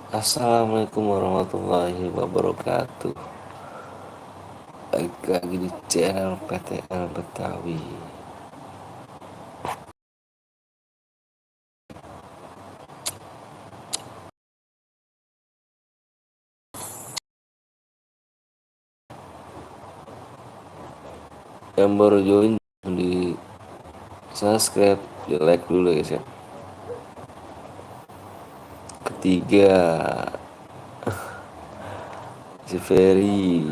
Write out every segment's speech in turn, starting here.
Assalamualaikum warahmatullahi wabarakatuh. Baik lagi di channel PTL Betawi. Yang baru join di subscribe, di like dulu guys ya. Ketiga, si Ferry.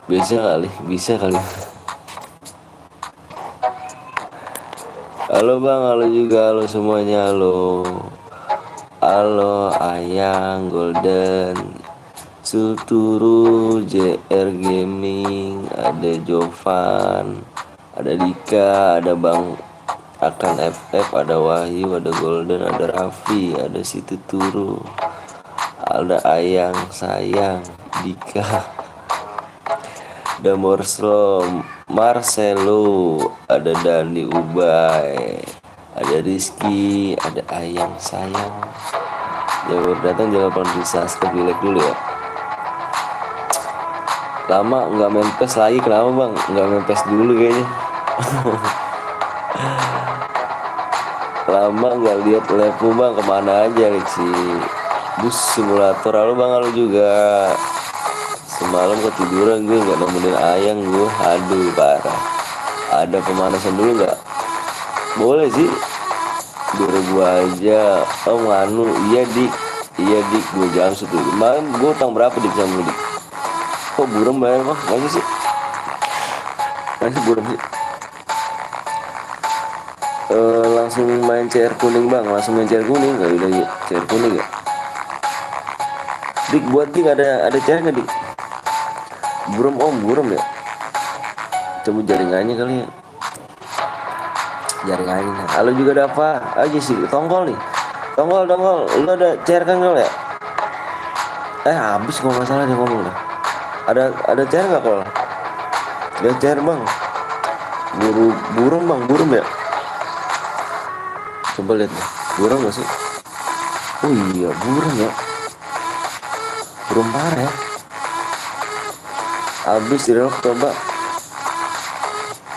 Bisa kali. Halo bang, halo juga, halo semuanya, halo. Halo Ayang Golden, Sulturu, JR Gaming, ada Jovan, ada Dika, ada Bang Akan FF, ada Wahyu, ada Golden, ada Raffi, ada Situturu, ada Ayang, Sayang, Dika, ada Morslo, Marcelo, ada Dani Ubay, ada Rizky, ada Ayang, Sayang. Yang baru datang jangan lupa di subscribe, like dulu ya. Lama nggak main PES lagi, kenapa bang? Nggak main PES dulu kayaknya. Lama nggak lihat live bang, kemana aja si bus simulator. Halo bang, halo juga. Semalam ketiduran gue, nggak nemenin Ayang gue. Aduh parah. Ada pemanasan dulu nggak? Boleh sih. 2000 aja. Oh nganu, iya dik, gue jam tuh. Kemarin gue utang berapa dik sama dik? Kok burem bayar mah? Masih sih? Masih burem sih? Langsung main CR kuning bang, langsung main CR kuning. Gak udah ya, CR kuning ya. Dik buat dik ada CR nggak dik? Burem om, burem ya. Coba jaringannya kali ya. Jaringannya. Halo juga ada apa aja sih? Tongkol nih. Tongkol. Lu ada CR kan kau ya? Habis kalau nggak salah dia ngomong dah. Ada CR nggak kalau? Ada CR bang. Burem bang, burem ya. Coba lihat deh. Burem nggak sih? Oh iya, burem ya. Burem parah ya. Habis di relok coba.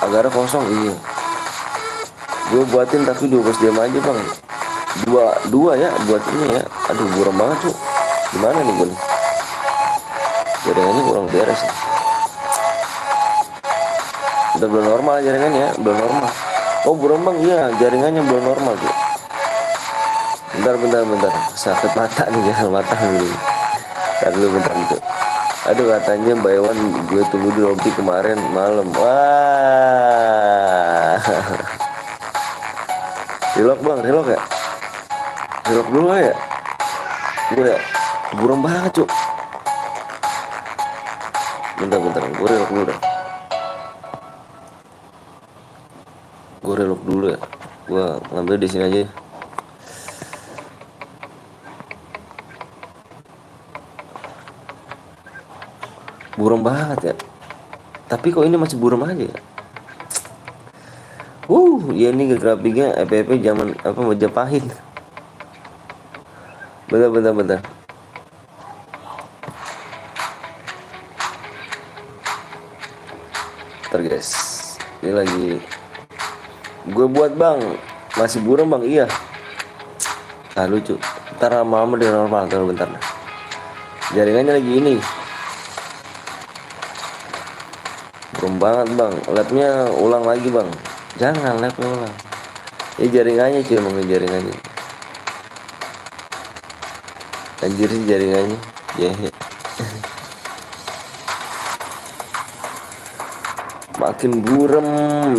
Agarnya kosong iya. Gue buatin tapi 12 jam aja bang. Dua ya buatinnya ya. Aduh burem banget tuh. Gimana nih gue nih? Jaringannya kurang beres nih. Udah belum normal jaringannya ya, belum normal. Oh burem bang, iya jaringannya belum normal tuh. Bentar. Sakit mata nih, jangan mata dulu. Ntar dulu bentar gitu. Aduh katanya buy one gue tunggu di lobby kemarin malam. Wah. Relock bang, relock ya. Relock dulu ya. Gue ya burem banget cuk. Bentar, gue relock dulu dah. Gue relock dulu ya. Gue ngambil di sini aja. Burem banget ya. Tapi kok ini masih burem aja ya. Ya ini grafiknya FPP zaman apa Majapahit. Bentar. Bentar guys. Ini lagi gue buat bang. Masih burem bang, iya. Lucu. Ntar lama-lama dia normal. Bentar. Jaringannya lagi ini. Burem banget bang. Labnya ulang lagi bang. Jangan labnya ulang. Ini jaringannya cuy, emang jaringannya. Anjir sih jaringannya. Ya. Makin burem.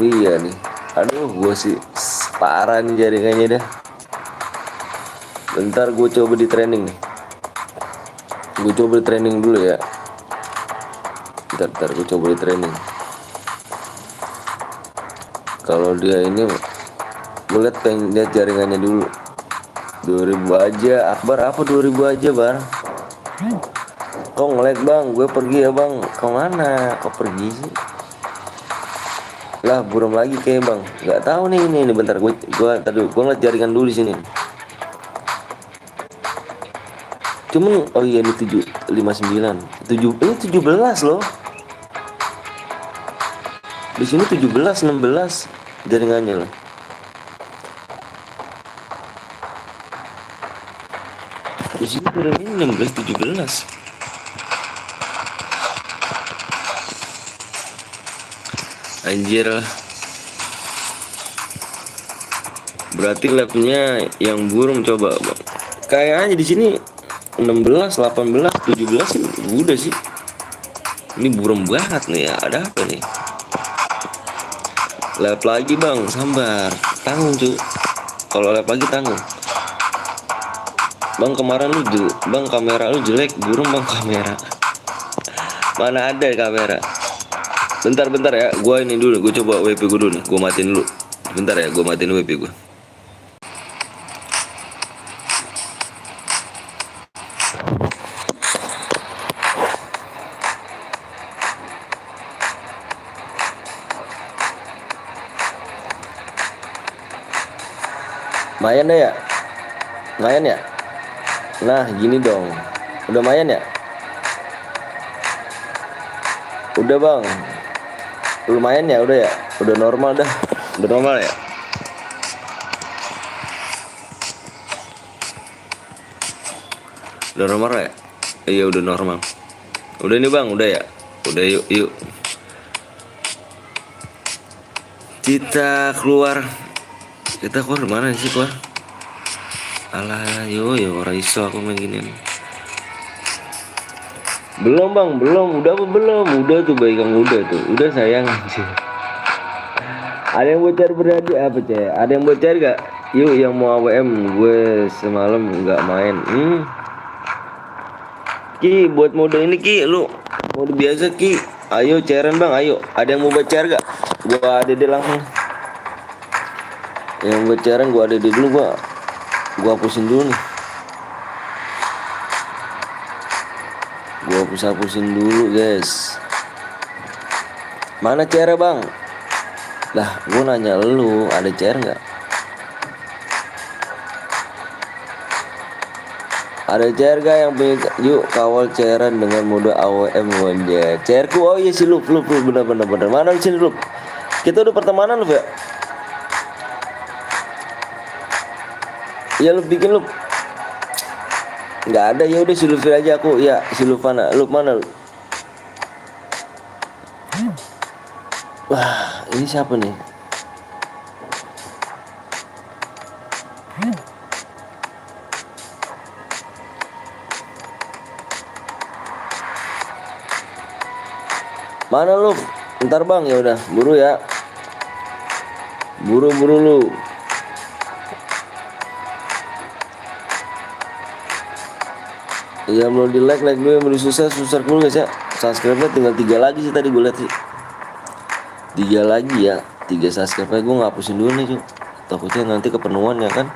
Iya nih. Aduh gue sih parah nih jaringannya dah. Bentar gue coba di training nih. Gue coba di training dulu ya. Bentar gue coba di training. Kalau dia ini gue lihat jaringannya dulu. 2000 aja Akbar, apa 2000 aja bar? Kok nge-lag bang? Gue pergi ya bang. Kau mana? Kok pergi sih? Lah buram lagi kayak bang. Nggak tahu nih ini bentar gue tadi gue ngeliat jaringan dulu di sini. Cuman oh iya ini 759 ini 17 loh. Di sini 17 16 jaringannya loh. Di sini jaringannya 16 17. Anjir. Berarti labnya yang burung coba bang. Kayaknya di sini 16 18 17 sih udah sih. Ini burung banget nih ya. Ada apa nih? Lab lagi bang, sabar, tanggung cu. Kalau lab lagi tanggung. Bang kemarin bang kamera lu jelek, burung bang kamera. Mana ada kamera? Bentar ya, gua ini dulu, gua coba WP gua dulu nih, gua matiin dulu. Bentar ya, gua matiin WP gua. Mayan deh ya? Mayan ya? Nah gini dong. Udah mayan ya? Udah bang. Lumayan ya udah ya? Udah normal dah. Udah normal ya? Udah normal ya? Iya udah normal. Udah nih bang, udah ya? Udah yuk. Kita keluar mana sih keluar? Alah yo orang iso aku main gini. Belum bang, udah apa belum? Udah tuh baik kamu udah tuh, udah sayang sih. Ada yang bocor berarti apa cek? Ada yang bocor gak? Yuk yang mau AWM, gue semalam nggak main. Ki buat mode ini Ki, lu mode biasa Ki. Ayo cairan bang, ayo. Ada yang mau bocor gak? Gua ADD langsung. Yang bocor gua ADD dulu gua hapusin dulu nih. Gua hapusin dulu guys. Mana cara bang? Lah gua nanya lu ada cara nggak? Ada cara gak yang punya? Yuk kawal cairan dengan mode AWM wanja. Cairku oh iya sih lu bener. Mana di sini lu? Kita udah pertemanan lu ya? Ya lu bikin lu. Nggak ada ya udah Silufir aja aku ya Silufana lu mana lu? Wah ini siapa nih? Mana lu? Ntar bang ya udah buru ya. Buru lu. Ya belum di like dulu yang belum susah dulu guys ya. Subscribe-nya tinggal 3 lagi sih tadi gue lihat sih. 3 lagi ya. 3 subscribe gue ngapusin dulu nih cuy. Takutnya nanti kepenuhan ya kan.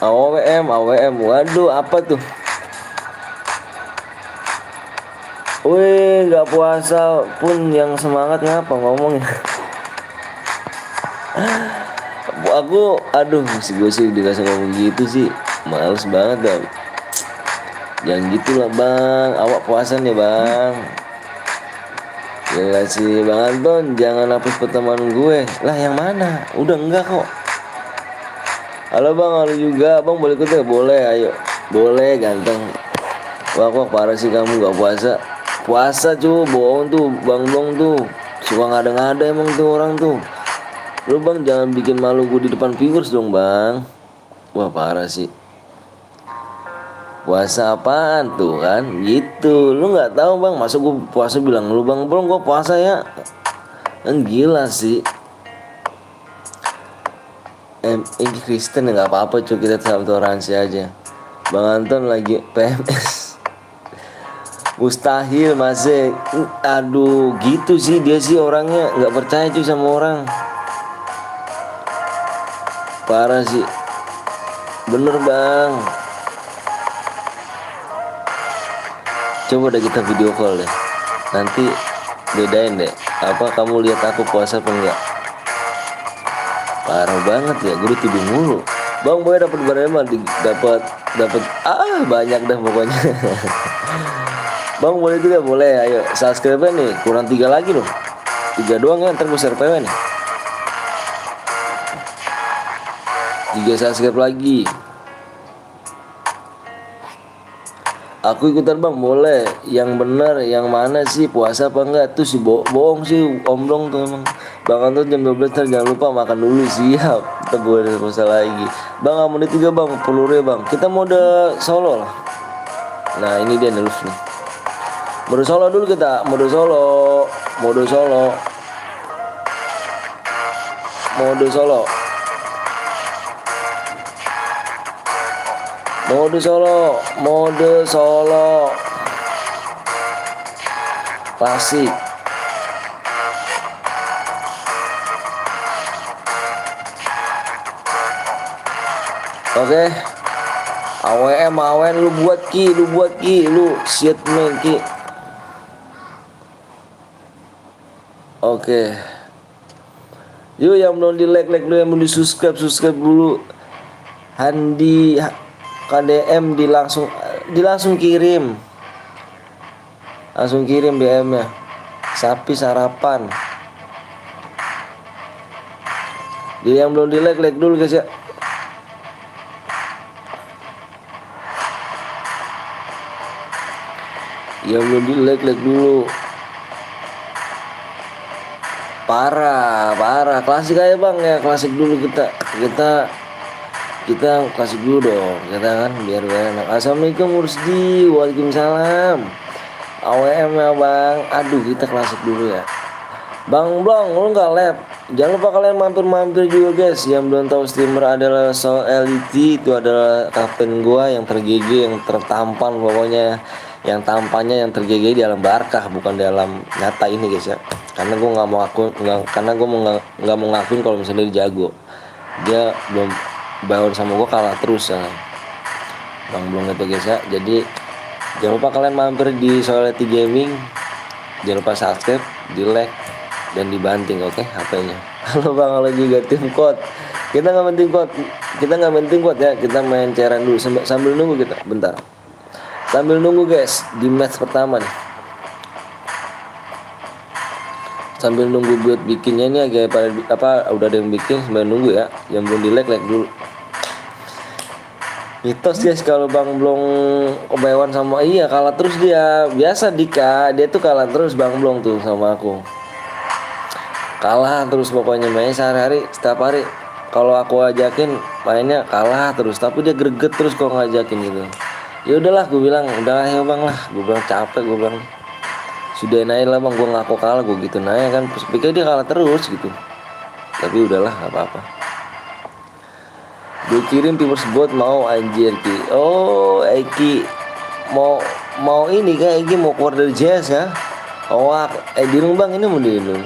AWM, waduh apa tuh? Wih, nggak puasa pun yang semangat ngapa ngomongnya? Aku, aduh, gue sih dikasih ngomong gitu sih, males banget dah. Jangan gitulah bang, awak puasa nih bang. Gila sih bang Anton, jangan hapus pertemanan gue. Lah yang mana? Udah enggak kok. Halo bang, halo juga bang, boleh ikut ya? Boleh, ayo. Boleh ganteng. Wah kok parah sih kamu gak puasa cu, bohong tuh bang dong tuh, suka ngada-ngada emang tuh orang tuh. Lu bang jangan bikin malu gue di depan viewers dong bang. Wah parah sih. Puasa apaan tuh kan gitu, lu nggak tahu bang, masa gue puasa bilang lu bang belum gue puasa ya kan, gila sih. Ini Kristen ya nggak apa-apa cuy, kita sama toleransi aja. Bang Anton lagi PMS. Mustahil masih. Aduh gitu sih dia sih orangnya, nggak percaya cuy sama orang. Parah sih. Bener bang. Coba deh kita video call deh. Nanti bedain deh. Apa kamu lihat aku puasa apa enggak? Parah banget ya, gue tidur mulu. Bang Boy dapat berapa? Dapat banyak dah pokoknya. Bang boleh juga boleh. Ayo subscribe nih, kurang 3 lagi loh. 3 doang ya, ntar gue share PW nih. 3 subscribe lagi. Aku ikutan bang, boleh. Yang bener, yang mana sih, puasa apa enggak? Tuh si bohong sih, omblong tuh emang. Bang Anton jam 12 ntar jangan lupa makan dulu, siap. Kita boleh puasa lagi. Bang, menit 3 bang, peluru ya bang. Kita mode solo lah. Nah ini dia nelus nih. Mode solo dulu kita, mode solo. Mode solo. Mode solo. Mode solo, mode solo, klasik. Oke, AWM awen lu buat ki, lu shit man ki. Oke, yuk yang belum di like dulu, yang belum di subscribe dulu. Handi KDM langsung kirim. Langsung kirim BM-nya. Sapi sarapan. Jadi yang belum di like dulu guys ya. Yang belum di like dulu. Parah klasik aja bang ya, klasik dulu kita klasik dulu dong kita kan, biar enak. Assalamualaikum Rusdi. Waalaikumsalam. AWM ya bang. Aduh kita klasik dulu ya Bang Blong, lu nggak lab. Jangan lupa kalian mampir juga guys. Yang belum tahu streamer adalah Soul LT, itu adalah kapten gua yang tergege, yang tertampan pokoknya, yang tampannya yang tergege di alam Barkah, bukan dalam nyata ini guys ya. Karena gua nggak mau nggak mau ngakuin kalau misalnya dia jago. Dia belum bangun sama gua, kalah terus ya. Bang Blong itu guys ya. Jadi jangan lupa kalian mampir di Soul LT Gaming. Jangan lupa subscribe, di like, dan dibanting, oke, HP-nya. Halo bang, halo juga tim code. Kita nggak penting code ya. Kita main cairan dulu sambil nunggu kita. Bentar. Sambil nunggu guys di match pertama nih. Sambil nunggu buat bikinnya nih agak udah ada yang bikin, sambil nunggu ya. Yang belum di like dulu. Mitos guys kalau Bang Blong kebayawan sama kalah terus dia. Biasa Dika, dia tuh kalah terus Bang Blong tuh sama aku. Kalah terus pokoknya, mainnya sehari-hari, setiap hari. Kalau aku ajakin mainnya kalah terus, tapi dia greget terus kalau ngajakin gitu. Ya udahlah, gue bilang udahlah ya bang lah, gue bilang capek, gue bilang sudah naik lah bang, gue ngaku kalah, gue gitu naik kan, pikir dia kalah terus gitu. Tapi udahlah, gak apa-apa. Gue kirim viewers bot mau anjir Ki. Oh Eki mau ini kan, Eki mau keluar dari JS ya. Oh Dilung bang, ini mau Dilung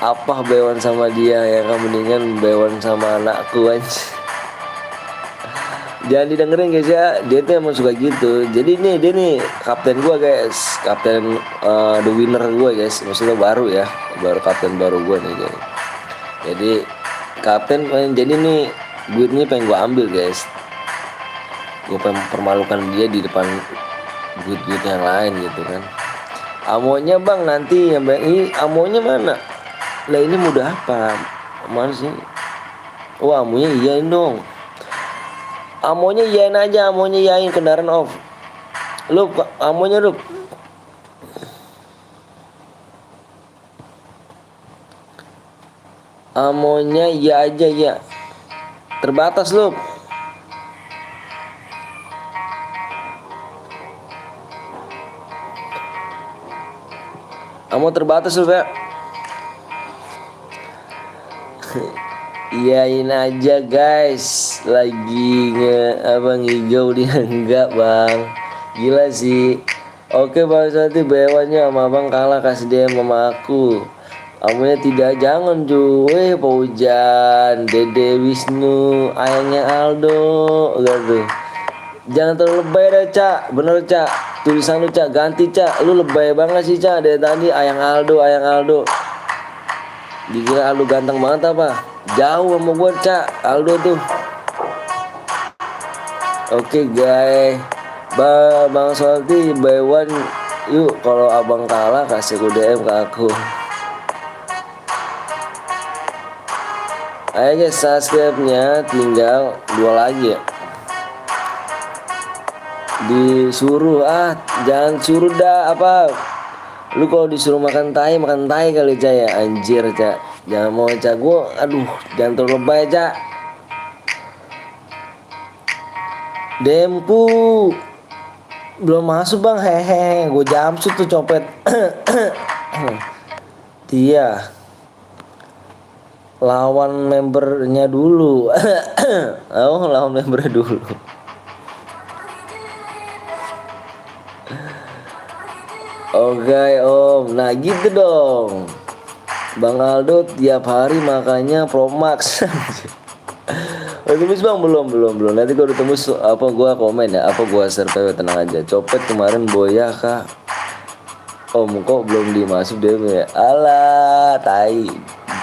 apa bewan sama dia ya, kamu mendingan bewan sama anakku anjir. Jangan didengerin guys ya, dia tuh emang suka gitu. Jadi dia nih kapten gua guys, kapten the winner gua guys, maksudnya baru ya, kapten baru gua nih guys. Jadi kapten, jadi nih duitnya pengen gua ambil guys. Gua pengen permalukan dia di depan duit yang lain gitu kan. Amonya bang nanti yang ini amonya mana? Lah ini mudah apa? Mana sih? Oh amonya iyain dong. Amonya iyain aja, amonya iyain, kendaraan off. Lu amonya lu. Amonya iya aja ya. Terbatas lu. Amo terbatas lu ya. Iyain aja guys, lagi ngigau dia enggak bang, gila sih. Oke Bang Sati, bewannya sama abang kalah, kasih DM sama aku. Kamunya tidak, jangan cuy. Paujan, Dede Wisnu, ayahnya Aldo gitu. Jangan terlalu lebay dah Cak. Bener Cak, tulisan lu Cak, ganti Cak. Lu lebay banget sih Cak, dari tadi ayang Aldo, ayang Aldo. Dikira Aldo ganteng banget apa? Jauh sama gue Cak, Aldo tuh. Oke guys, Bang Salti by one. Yuk kalau abang kalah kasih ku DM ke aku. Ayo guys, subscribe-nya tinggal 2 lagi ya. Disuruh jangan suruh dah apa. Lu kalau disuruh makan tai kali Cak ya. Anjir Cak, jangan mau Cak, gua aduh jangan terlalu lebay Cak. Dempu belum masuk bang, hehe, gue jamsut tuh copet. Dia lawan membernya dulu. Oh lawan membernya dulu. Oke om, nah gitu dong. Bang Aldo tiap hari makanya Pro Max. Udah tembus bang? Belum. Nanti kalau udah tembus apa gua komen ya, apa gua share PW, tenang aja. Copet kemarin boya kak. Om kok belum dimasuk deh ya? Alah, tai.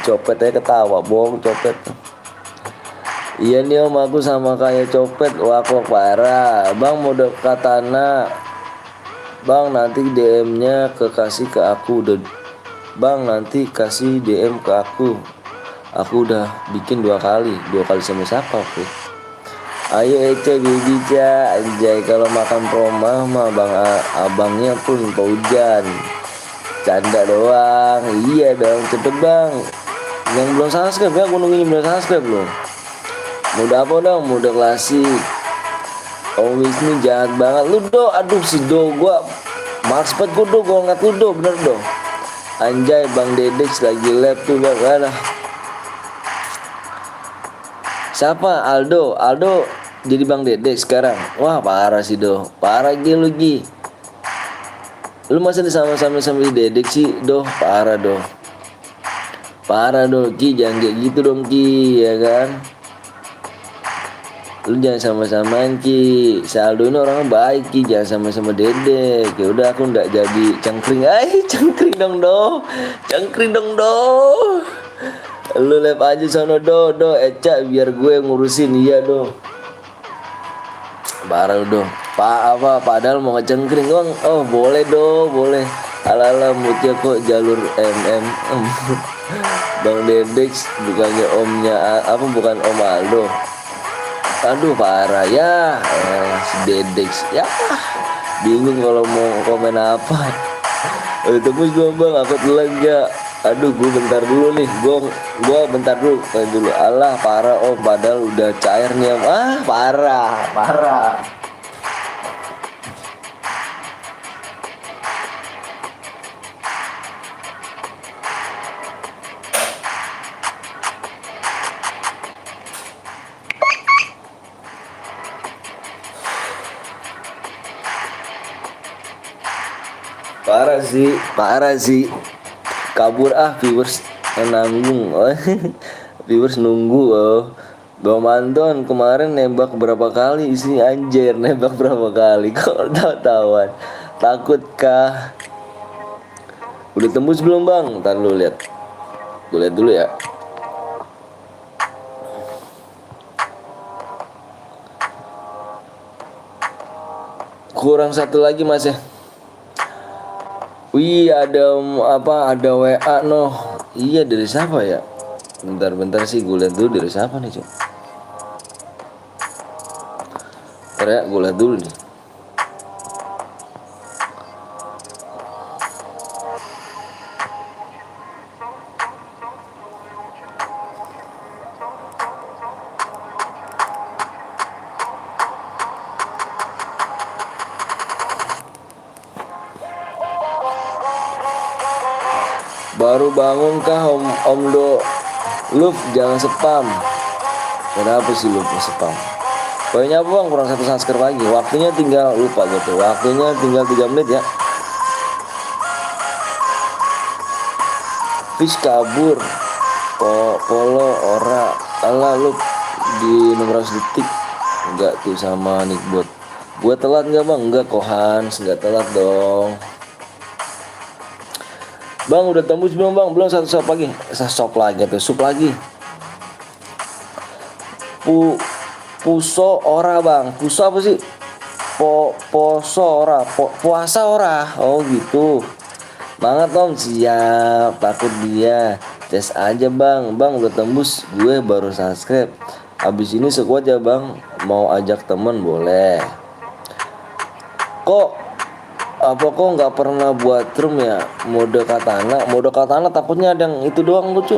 Copet aja ketawa, bohong copet. Iya nih om, aku sama kayak copet, wak parah. Bang mau dekat tanah. Bang nanti DM-nya kasih ke aku udah. Bang nanti kasih DM ke aku. Aku udah bikin 2 kali sama siapa oke. Ayo Ece Bibica anjay, kalau makan promah mah abangnya pun paujan. Canda doang. Iya dong, cepet bang. Yang belum subscribe ya, aku nungguin belum subscribe belum. Mudah apa dong, mudah klasik. Om Wisnu jahat banget lu do. Aduh si do gua maksud gua do, gua ngat lu do, bener do. Anjay Bang Dedex lagi lab tuh bang. Alah. Siapa? Aldo jadi Bang Dede sekarang. Wah parah sih do, parah gitu Gi. Lu masa disama-sama sama Dedek sih do, parah do. Parah do Ki, jangan kayak gitu dong Ki, ya kan. Lu jangan sama-samaan Ki. Si Aldo ini orangnya baik Ki, jangan sama-sama Dedek. Ya udah aku nggak jadi cangkring. Cangkring dong do. Cangkring dong do. Lu live aja sono do Eca biar gue ngurusin. Iya do, parah do. Padahal mau ngecengkring doang. Oh boleh do, boleh. Ala mutia kok jalur MM. Bang Dedex bukannya omnya bukan Om Aldo. Aduh parah ya, si Dedex ya. Bingung kalau mau komen apa. Tembus gua bang, aku telan ya. Aduh gue bentar dulu nih, gue bentar dulu Alah parah om, padahal udah cair nih om. Parah parah sih kabur viewers nanggung. Viewers nunggu. Bang Manton kemarin nembak berapa kali isi anjir, nembak berapa kali kok tahu-tahuan. Takut kah? Udah tembus belum bang? Ntar lu lihat. Gue lihat dulu ya. Kurang 1 lagi mas ya. Wih ada ada WA noh. Iya dari siapa ya? Bentar sih gue lihat dulu dari siapa nih cuy. Ya gue lihat dulu nih. Baru bangun kah om do? Lu jangan spam. Kenapa sih lu spam? Pokoknya apa bang, kurang satu subscribe lagi. Waktunya tinggal, lupa gitu, waktunya tinggal 3 menit ya. Fish kabur, polo ora, ala lu di 600 detik. Enggak tuh sama Nickbot. Gue telat nggak bang? Enggak Kohans, nggak telat dong. Bang udah tembus belum bang? Belum, satu sop lagi. Sop lagi tuh, sup lagi. Puso ora bang. Puso apa sih? Poso ora. Puasa ora. Oh gitu. Banget om, siap. Takut dia. Tes aja bang. Bang udah tembus. Gue baru subscribe. Abis ini sekuat ya bang. Mau ajak temen boleh. Kok nggak pernah buat room ya, mode katana takutnya ada yang itu doang lucu,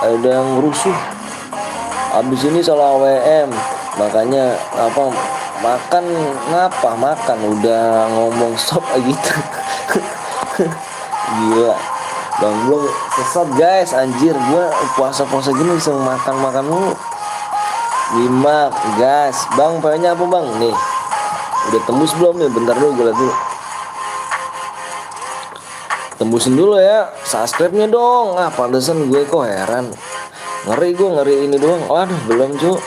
ada yang rusuh. Abis ini soal AWM, makanya makan makan udah ngomong stop gitu. Gila bang, belum sesat guys, anjir gua puasa gini bisa makan mulu. Nyimak gas bang, pengennya apa bang nih, udah tembus belum nih, bentar dulu gue liat dulu. Tembusin dulu ya subscribe-nya dong. Pantesan gue kok heran. Ngeri ini doang. Waduh, belum cu.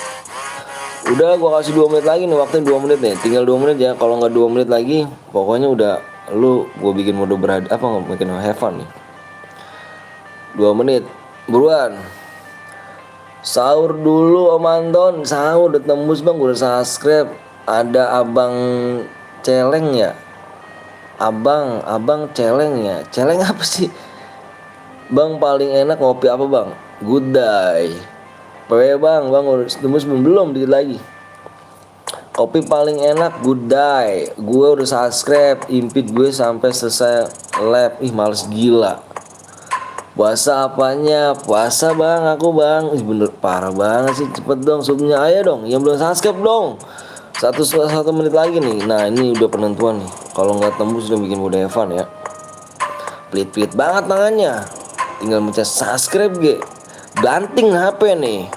Udah gue kasih 2 menit lagi nih, waktunya 2 menit nih. Tinggal 2 menit ya. Kalau nggak 2 menit lagi, pokoknya udah lu gue bikin mode bikin have fun nih. 2 menit. Buruan. Sahur dulu Om Anton. Sahur udah tembus bang, gue udah subscribe. Ada Abang Celeng ya. Abang celeng ya. Celeng apa sih? Bang paling enak ngopi apa bang? Good day. PW bang udah tembus belum dikit lagi. Kopi paling enak good day. Gue udah subscribe, impit gue sampai selesai lab. Ih males gila. Puasa apanya? Puasa bang, aku bang. Ih bener parah banget sih. Cepet dong subnya, ayo dong. Yang belum subscribe dong. Satu menit lagi nih. Nah ini udah penentuan nih. Kalau nggak tembus udah bikin mode Evan ya. Pelit banget tangannya. Tinggal mencet subscribe ge. Banting HP nih.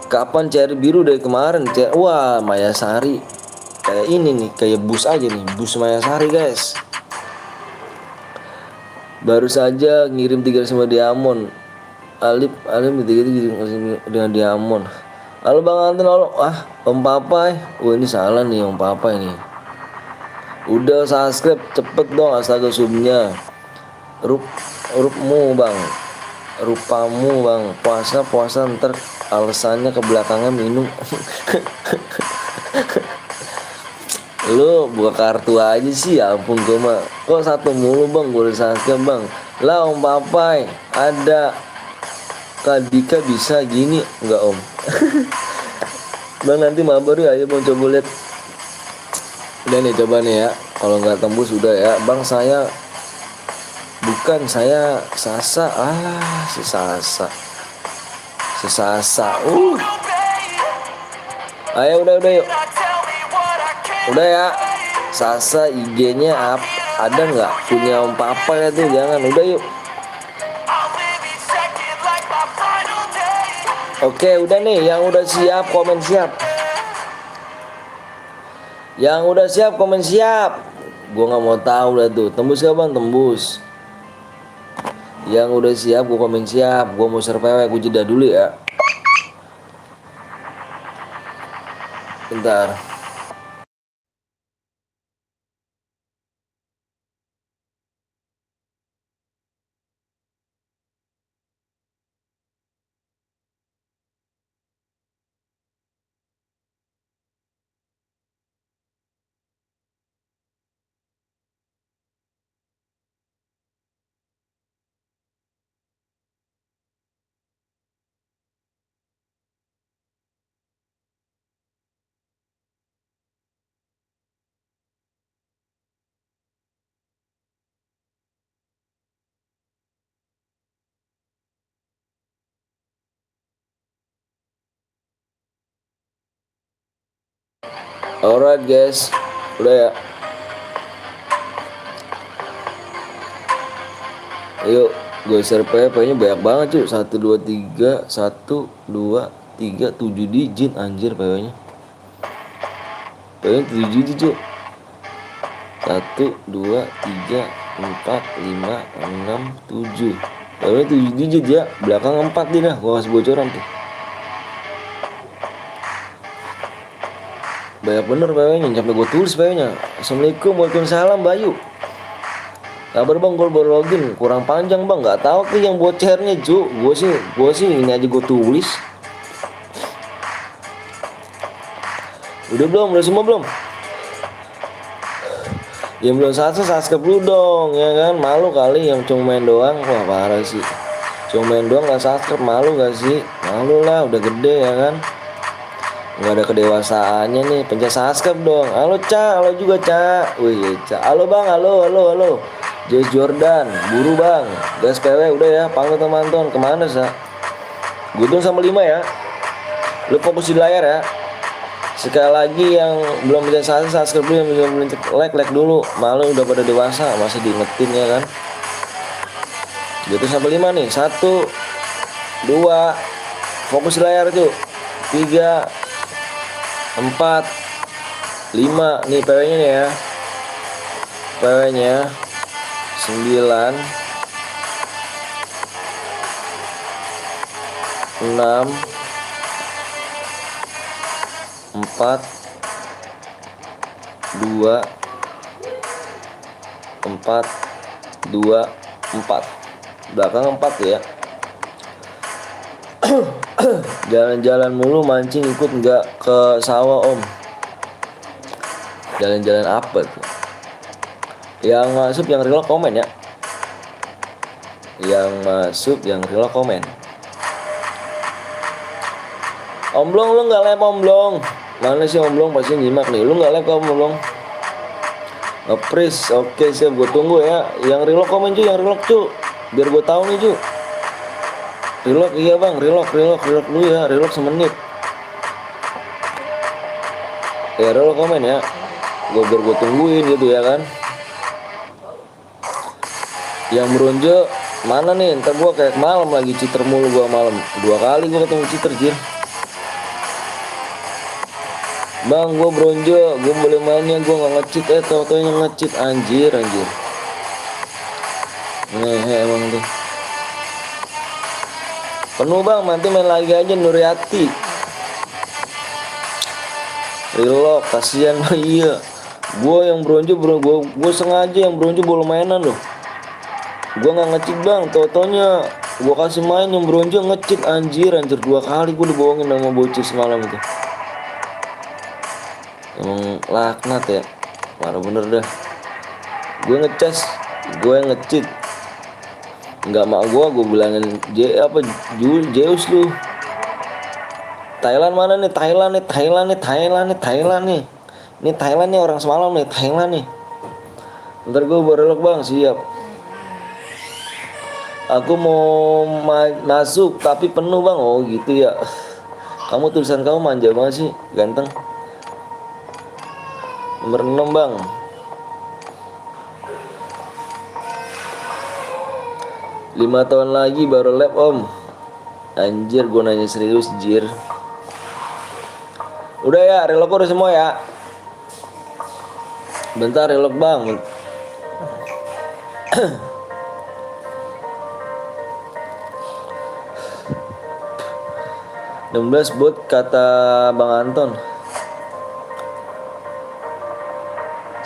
Kapan cari biru dari kemarin? Wah Mayasari. Kayak ini nih, kayak bus aja nih. Bus Mayasari guys. Baru saja ngirim 3 sama Diamond. Alip kirim dengan Diamond. Halo Bang Anton, halo. Om Papai. Ini salah nih Om Papai nih. Udah subscribe cepet dong, astaga subnya. Rupmu bang, rupamu bang, puasa ntar alasannya ke belakangnya minum. Lu buka kartu aja sih, ya ampun gue mah. Kok satu mulu bang, gue udah subscribe bang. Lah Om Papai, ada Kak Dika bisa gini enggak om? Bang nanti mabar ya, ayo bang coba lihat. Udah nih coba nih ya, kalau nggak tembus udah ya bang. Saya Sasa. Si Sasa. Ayo udah yuk. Udah ya. Sasa IG-nya ada nggak? Punya Om Papa ya tuh, jangan. Udah yuk. Oke, udah nih. Yang udah siap komen siap. Yang udah siap komen siap. Gue nggak mau tahu dah tuh. Tembus gak bang? Tembus. Yang udah siap gue komen siap. Gue mau survei, gue jeda dulu ya. Bentar. Alright guys, udah ya. Ayo gue survei, banyak banget cuy. 1 2 3 1 2 3 7 digit anjir PW nya 7 digit cuy. 1 2 3 4 5 6 7 PW 7 digit ya, belakang 4 nih dah, gua kasih bocoran tuh. Banyak bener PW nya, sampai gue tulis PW nya. Assalamualaikum, waalaikumsalam Bayu. Kabar bang, gue baru login, kurang panjang bang, nggak tahu tuh yang bocernya cu. Gue sih ini aja gue tulis. Udah belum? Udah semua belum? Yang belum subscribe dulu dong, ya kan? Malu kali yang cuma main doang, wah parah sih. Cuma main doang nggak subscribe, malu gak sih? Malu lah, udah gede ya kan? Nggak ada kedewasaannya nih, pencet subscribe dong. Halo Ca, halo juga Ca. Wih Ca, halo bang, halo. Joyce Jordan, buru bang, gas PW udah ya, panggil teman-teman. Kemana sih? Gue sama 5 ya. Lu fokus di layar ya. Sekali lagi yang belum bisa subscribe dulu, yang belum like dulu. Malu udah pada dewasa, masih diingetin ya kan. Gitu sampai 5 nih. 1 2 fokus di layar tuh. 3 4 5 nih PW nya nih ya. PW nya 9 6 4 2 4 belakang 4 ya. Jalan-jalan mulu mancing ikut nggak ke sawah om? Jalan-jalan apa tuh? Yang masuk yang real komen ya. Yang masuk yang real komen. Omblong lu nggak live omblong? Mana sih omblong, pasti nyimak nih. Lu nggak live omblong? Nge-freeze, oke siap, gue tunggu ya. Yang real komen cu, yang real cu, biar gue tahu nih cu. Relock iya bang, relock dulu ya, relock semenit. Ya relock komen ya, biar gue tungguin gitu ya kan. Yang bronjo mana nih? Ntar gue kayak malam lagi cheater mulu gue malam. 2 kali gue ketemu cheater jir. Bang gue bronjo, gue boleh mainnya, gue nggak nge-cheat tau-taunya nge-cheat anjir. Ngehe emang tuh. Penuh bang, nanti main lagi aja Nuryati. Relock, kasihan mah iya. Gue yang bronjo gue sengaja yang bronjo bola mainan loh. Gue nggak nge-cheat bang, tau-taunya gue kasih main yang bronjo nge-cheat anjir. 2 kali gue dibohongin sama bocil semalam itu. Emang laknat ya, parah bener dah. Gue ngecas, gue yang nge-cheat. Nggak mak gue bilangin Zeus lu. Thailand mana nih? Thailand nih. Ini Thailand nih orang semalam nih, Thailand nih. Ntar gue berelok bang, siap. Aku mau masuk tapi penuh bang. Oh gitu ya. Kamu tulisan kamu manja banget sih, ganteng. Nomor 6 bang. Lima tahun lagi baru lab om. Anjir gue nanya serius jir. Udah ya, relock udah semua ya. Bentar relock bang. 16 bot kata Bang Anton.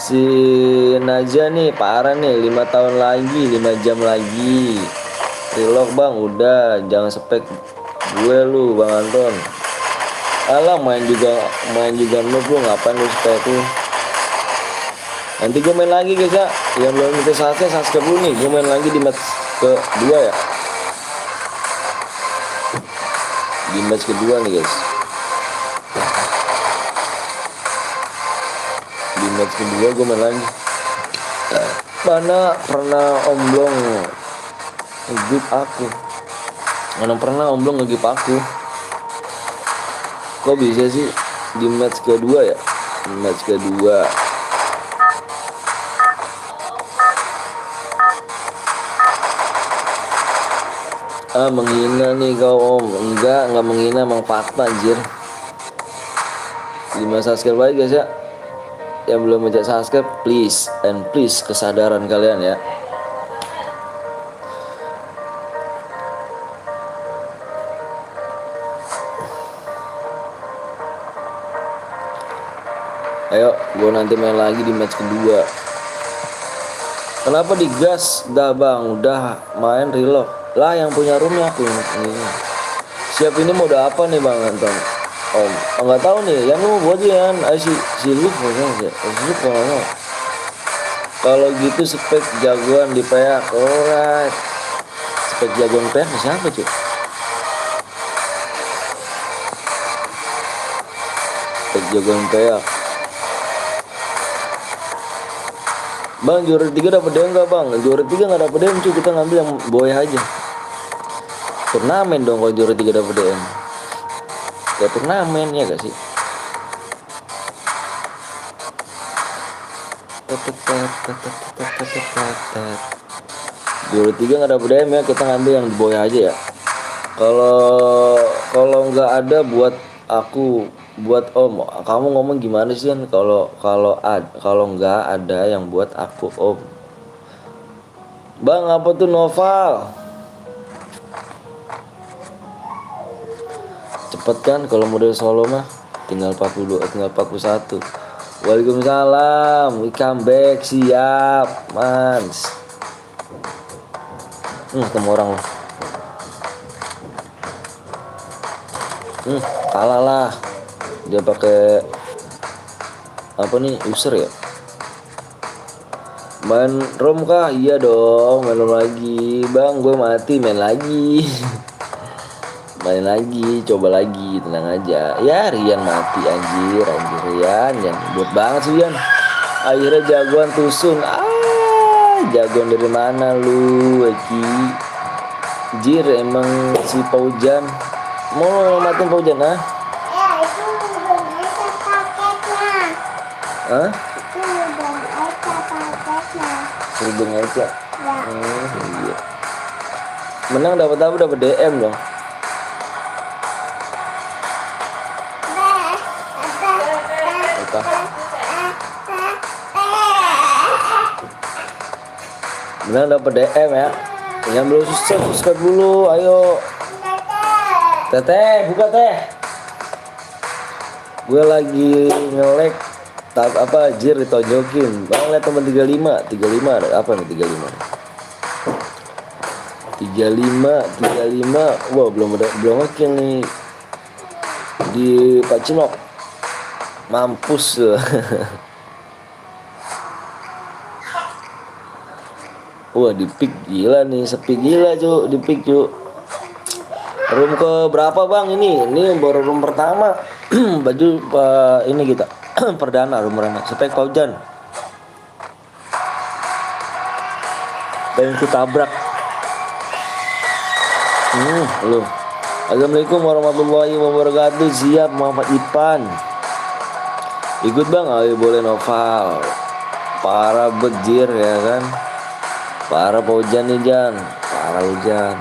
Si Naja nih parah nih, 5 tahun lagi, 5 jam lagi. Relock bang, udah jangan spek gue lu Bang Anton. Alah main juga noob lu, ngapain lu spek lu. Nanti gue main lagi guys ya. Yang belum minta subscribe dulu nih, gue main lagi di match kedua ya. Di match kedua nih guys. Di match kedua gue main lagi. Mana pernah omblong nge-gip aku. Mana pernah omblong nge-gip aku. Kok bisa sih di match kedua ya? Di match kedua. Menghina nih kau om. Enggak menghina, emang fakta anjir. 5 subscribe lagi guys ya. Yang belum mencet subscribe, please and please kesadaran kalian ya. Ayo, gue nanti main lagi di match kedua. Kenapa digas? Dah bang, udah main reload. Lah yang punya roomnya aku ini. Siap ini mode apa nih bang Anton? Om, nggak tahu nih. Yang mau buat ya, si Luke ya. Luke kalau gitu spek jagoan di peak. Alright. Spek jagoan peak siapa cuy? Spek jagoan peak. Bang juara 3 dapat DM gak bang? Juara 3 gak dapat DM cuy, kita ngambil yang boy aja. Turnamen dong kalau juara 3 dapat DM. Ya turnamen ya gak sih? Juara 3 gak dapat DM ya, kita ngambil yang boy aja ya. Kalau nggak ada buat aku, buat om. Kamu ngomong gimana sih kan? Kalau nggak ada yang buat aku om. Bang apa tuh novel? Cepet kan kalau model solo mah tinggal 42, tinggal 41. Waalaikumsalam, we come back, siap mans. Ketemu orang loh. Kalah lah. Dia pakai apa nih, user ya? Main rom kah? Iya dong, main rom lagi. Bang, gue mati, main lagi. Main lagi, coba lagi, tenang aja. Ya, Rian mati anjir Rian. Yang buat banget sih Rian. Akhirnya jagoan tusun. Jagoan dari mana lu, Eki? Jir, emang si Paujan. Mau matiin Paujan, ah? Ya, itu belum ada paketnya. Hah? Itu belum ada paketnya. Kerudung aja. Ya. Iya. Menang dapat apa? Dapat DM dong. Menang dapat DM ya. Yang belum subscribe dulu, ayo. Teteh, buka teh. Gue lagi nge-lag jir ditonjokin. Bang lihat teman 35 ada apa nih 35? 35. Wah, belum nge-kill nih. Di Pak Cinok. Mampus. Wah, di pick gila nih, sepi gila cu, di pick cu. Room ke berapa bang ini? Ini baru room pertama. Baju ini kita perdana room perdana. Spek Paujan. Pengen ku tabrak. Lu. Assalamualaikum warahmatullahi wabarakatuh. Siap Muhammad Ipan. Ikut bang, ayo boleh novel. Para bejir ya kan. Para Paujan nih Jan. Para hujan.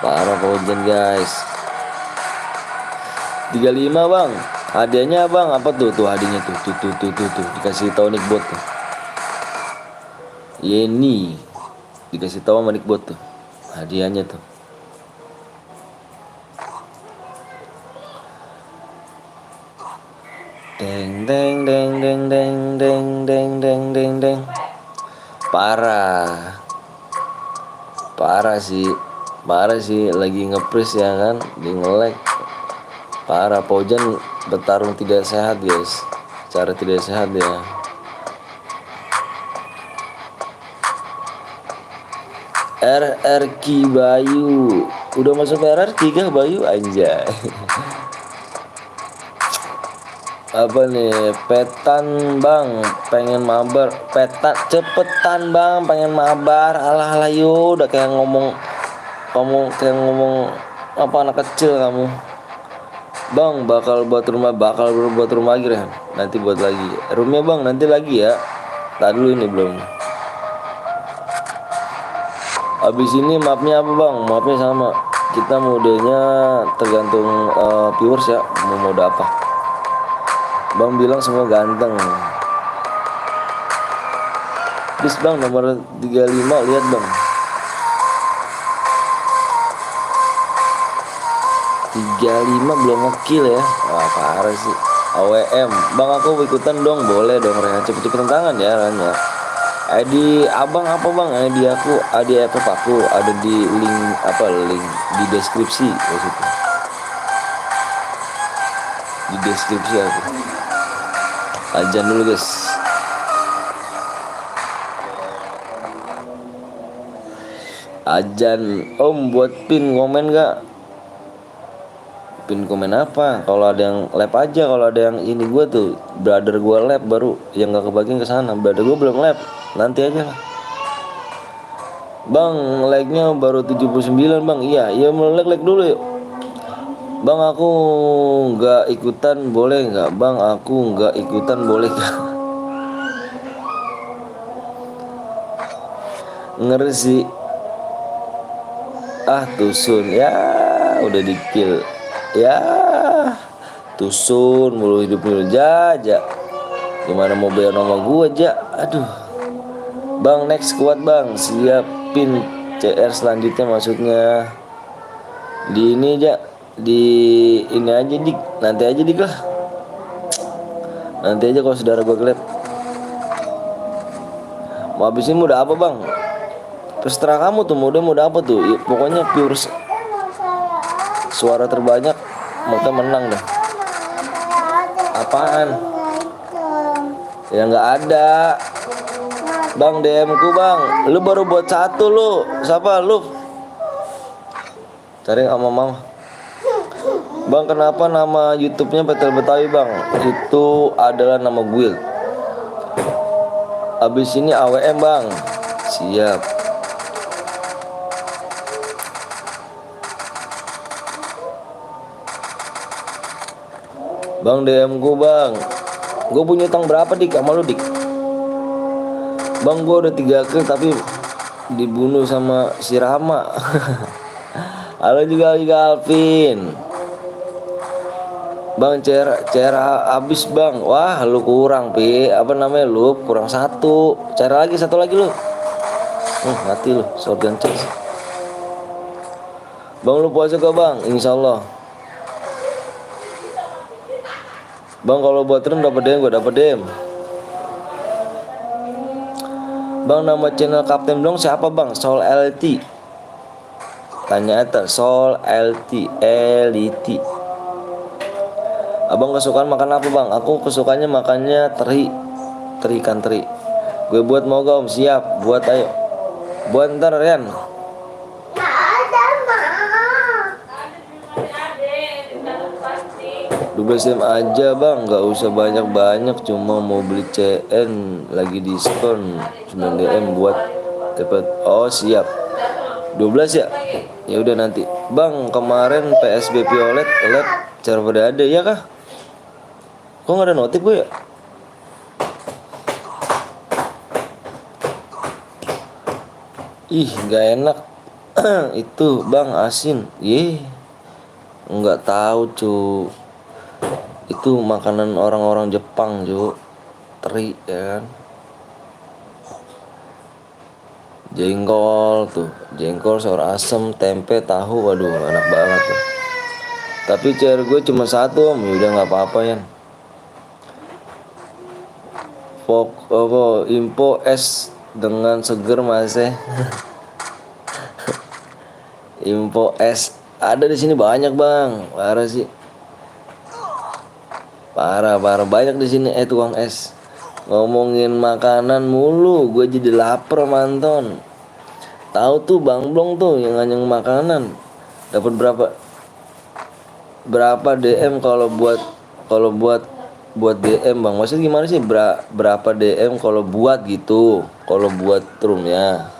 Para Paujan guys. 35 bang. Hadiahnya bang apa tuh? Tuh hadiahnya tuh. Dikasih tahu Nickbot tuh. Yeni. Dikasih tahu sama Nickbot tuh. Hadiahnya tuh. Deng deng deng deng deng deng deng deng deng deng. Parah sih lagi nge-press ya kan, di nge-lag. Parah, Paujan bertarung tidak sehat guys, cara tidak sehat ya. RRQ Bayu udah masuk RRQ kah Bayu anjay. Apa nih, petan bang pengen mabar, cepetan bang pengen mabar. Alah yo, udah kayak ngomong apa anak kecil kamu. Bang bakal buat rumah lagi Rehan. Nanti buat lagi roomnya bang, nanti lagi ya. Tak dulu ini belum. Abis ini mapnya apa bang? Mapnya sama. Kita modenya tergantung viewers ya. Mau mode apa? Bang bilang semua ganteng. Please bang nomor 35 lihat bang. 35 belum ngekill ya. Wah parah sih. AWM. Bang aku ikutan dong. Boleh dong Rehan. Cepet-cepetan tangan ya Rehan ya. ID abang apa bang? ID aku, ID FF aku ada di link link di deskripsi maksudnya. Di deskripsi aku. Ajan dulu guys. Ajan. Om buat pin komen gak? Pin komen apa? Kalau ada yang lab aja, kalau ada yang ini gue tuh brother gue lab baru yang gak kebagian ke sana. Brother gue belum lab, nanti aja lah. Bang, like-nya baru 79 bang. Iya mau like dulu yuk. Bang aku nggak ikutan boleh nggak? Bang aku nggak ikutan boleh nggak? Ngeri sih. Tusun ya udah di kill ya. Tusun mulu hidup mulu jaja. Gimana mau bayar nama gua aja? Aduh. Bang next kuat bang. Siapin CR selanjutnya maksudnya. Di ini aja. Di ini aja dik. Nanti aja dik lah. Nanti aja kalau saudara gua kelep. Mau habis ini muda apa bang? Terserah kamu tuh muda apa tuh ya, pokoknya pure suara terbanyak maka menang dah. Apaan? Ya nggak ada. Bang DM ku bang. Lu baru buat satu lu. Siapa lu? Cari sama mama. Bang kenapa nama YouTube-nya Petel Betawi bang? Itu adalah nama gue. Abis ini AWM bang. Siap. Bang DM gue bang. Gue punya utang berapa dik sama lu dik? Bang gue udah 3 kill tapi dibunuh sama si Rama. Halo juga Alvin. Bang CR habis bang. Wah lu kurang pi. Apa namanya lu kurang 1. Cara lagi 1 lagi lu. Mati lu shotgun chest. Bang lu puasa gak bang? Insyaallah. Bang kalau buat rem dapat DM, gue dapat DM. Bang nama channel Kapten Blong siapa bang? Sol LT. Tanya eta Sol LT. Abang kesukaan makan apa bang? Aku kesukaannya makannya teri ikan teri. Gue buat mau gak om? Siap. Buat ayo. Buat ntar Rian. 12 jam aja bang, nggak usah banyak-banyak, cuma mau beli CN lagi diskon 9 DM buat dapat. Oh siap. 12 ya? Ya udah nanti. Bang, kemarin PSBB OLED cara pada ada ya kah? Kok nggak ada notif gue ya? Ih, nggak enak. Itu bang asin. Nggak tahu cu. Itu makanan orang-orang Jepang cu. Teri ya kan. Jengkol tuh, jengkol, sayur asem, tempe, tahu, waduh enak banget tuh. Tapi CR gue cuma 1 om, udah nggak apa-apa ya. Info es dengan seger mas ya. Info es ada di sini banyak bang, parah sih. Parah banyak di sini tukang es. Ngomongin makanan mulu, gue jadi lapar manton. Tahu tuh Bang Blong tuh yang nganyeng makanan. Dapat berapa DM kalau buat DM bang? Maksudnya gimana sih berapa DM kalau buat gitu? Kalau buat room ya.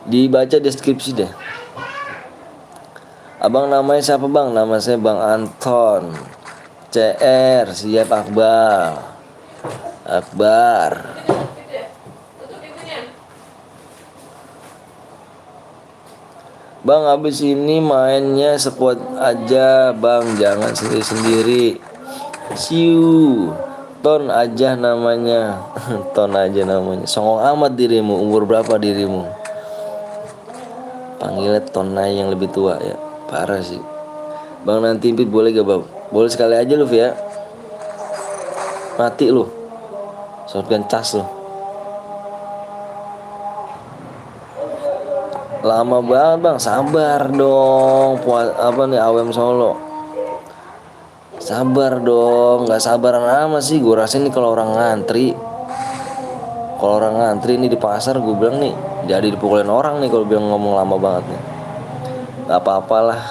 Dibaca deskripsi deh. Abang namanya siapa bang? Nama saya Bang Anton. CR siap Akbar. Bang, abis ini mainnya sekuat aja bang, jangan sendiri-sendiri. Siu, Ton aja namanya. Ton aja namanya. Songong amat dirimu, umur berapa dirimu? Panggilnya Ton aja yang lebih tua ya. Parah sih. Bang nanti impit boleh gak bang? Boleh sekali aja lu ya. Mati lu. Shotgun cas lu. Lama banget bang, sabar dong. Apa nih AWM Solo? Sabar dong, nggak sabaran amat sih. Gue rasain nih kalau orang ngantri, nih di pasar, gue bilang nih jadi dipukulin orang nih kalau bilang ngomong lama banget nih. Gak apa-apalah.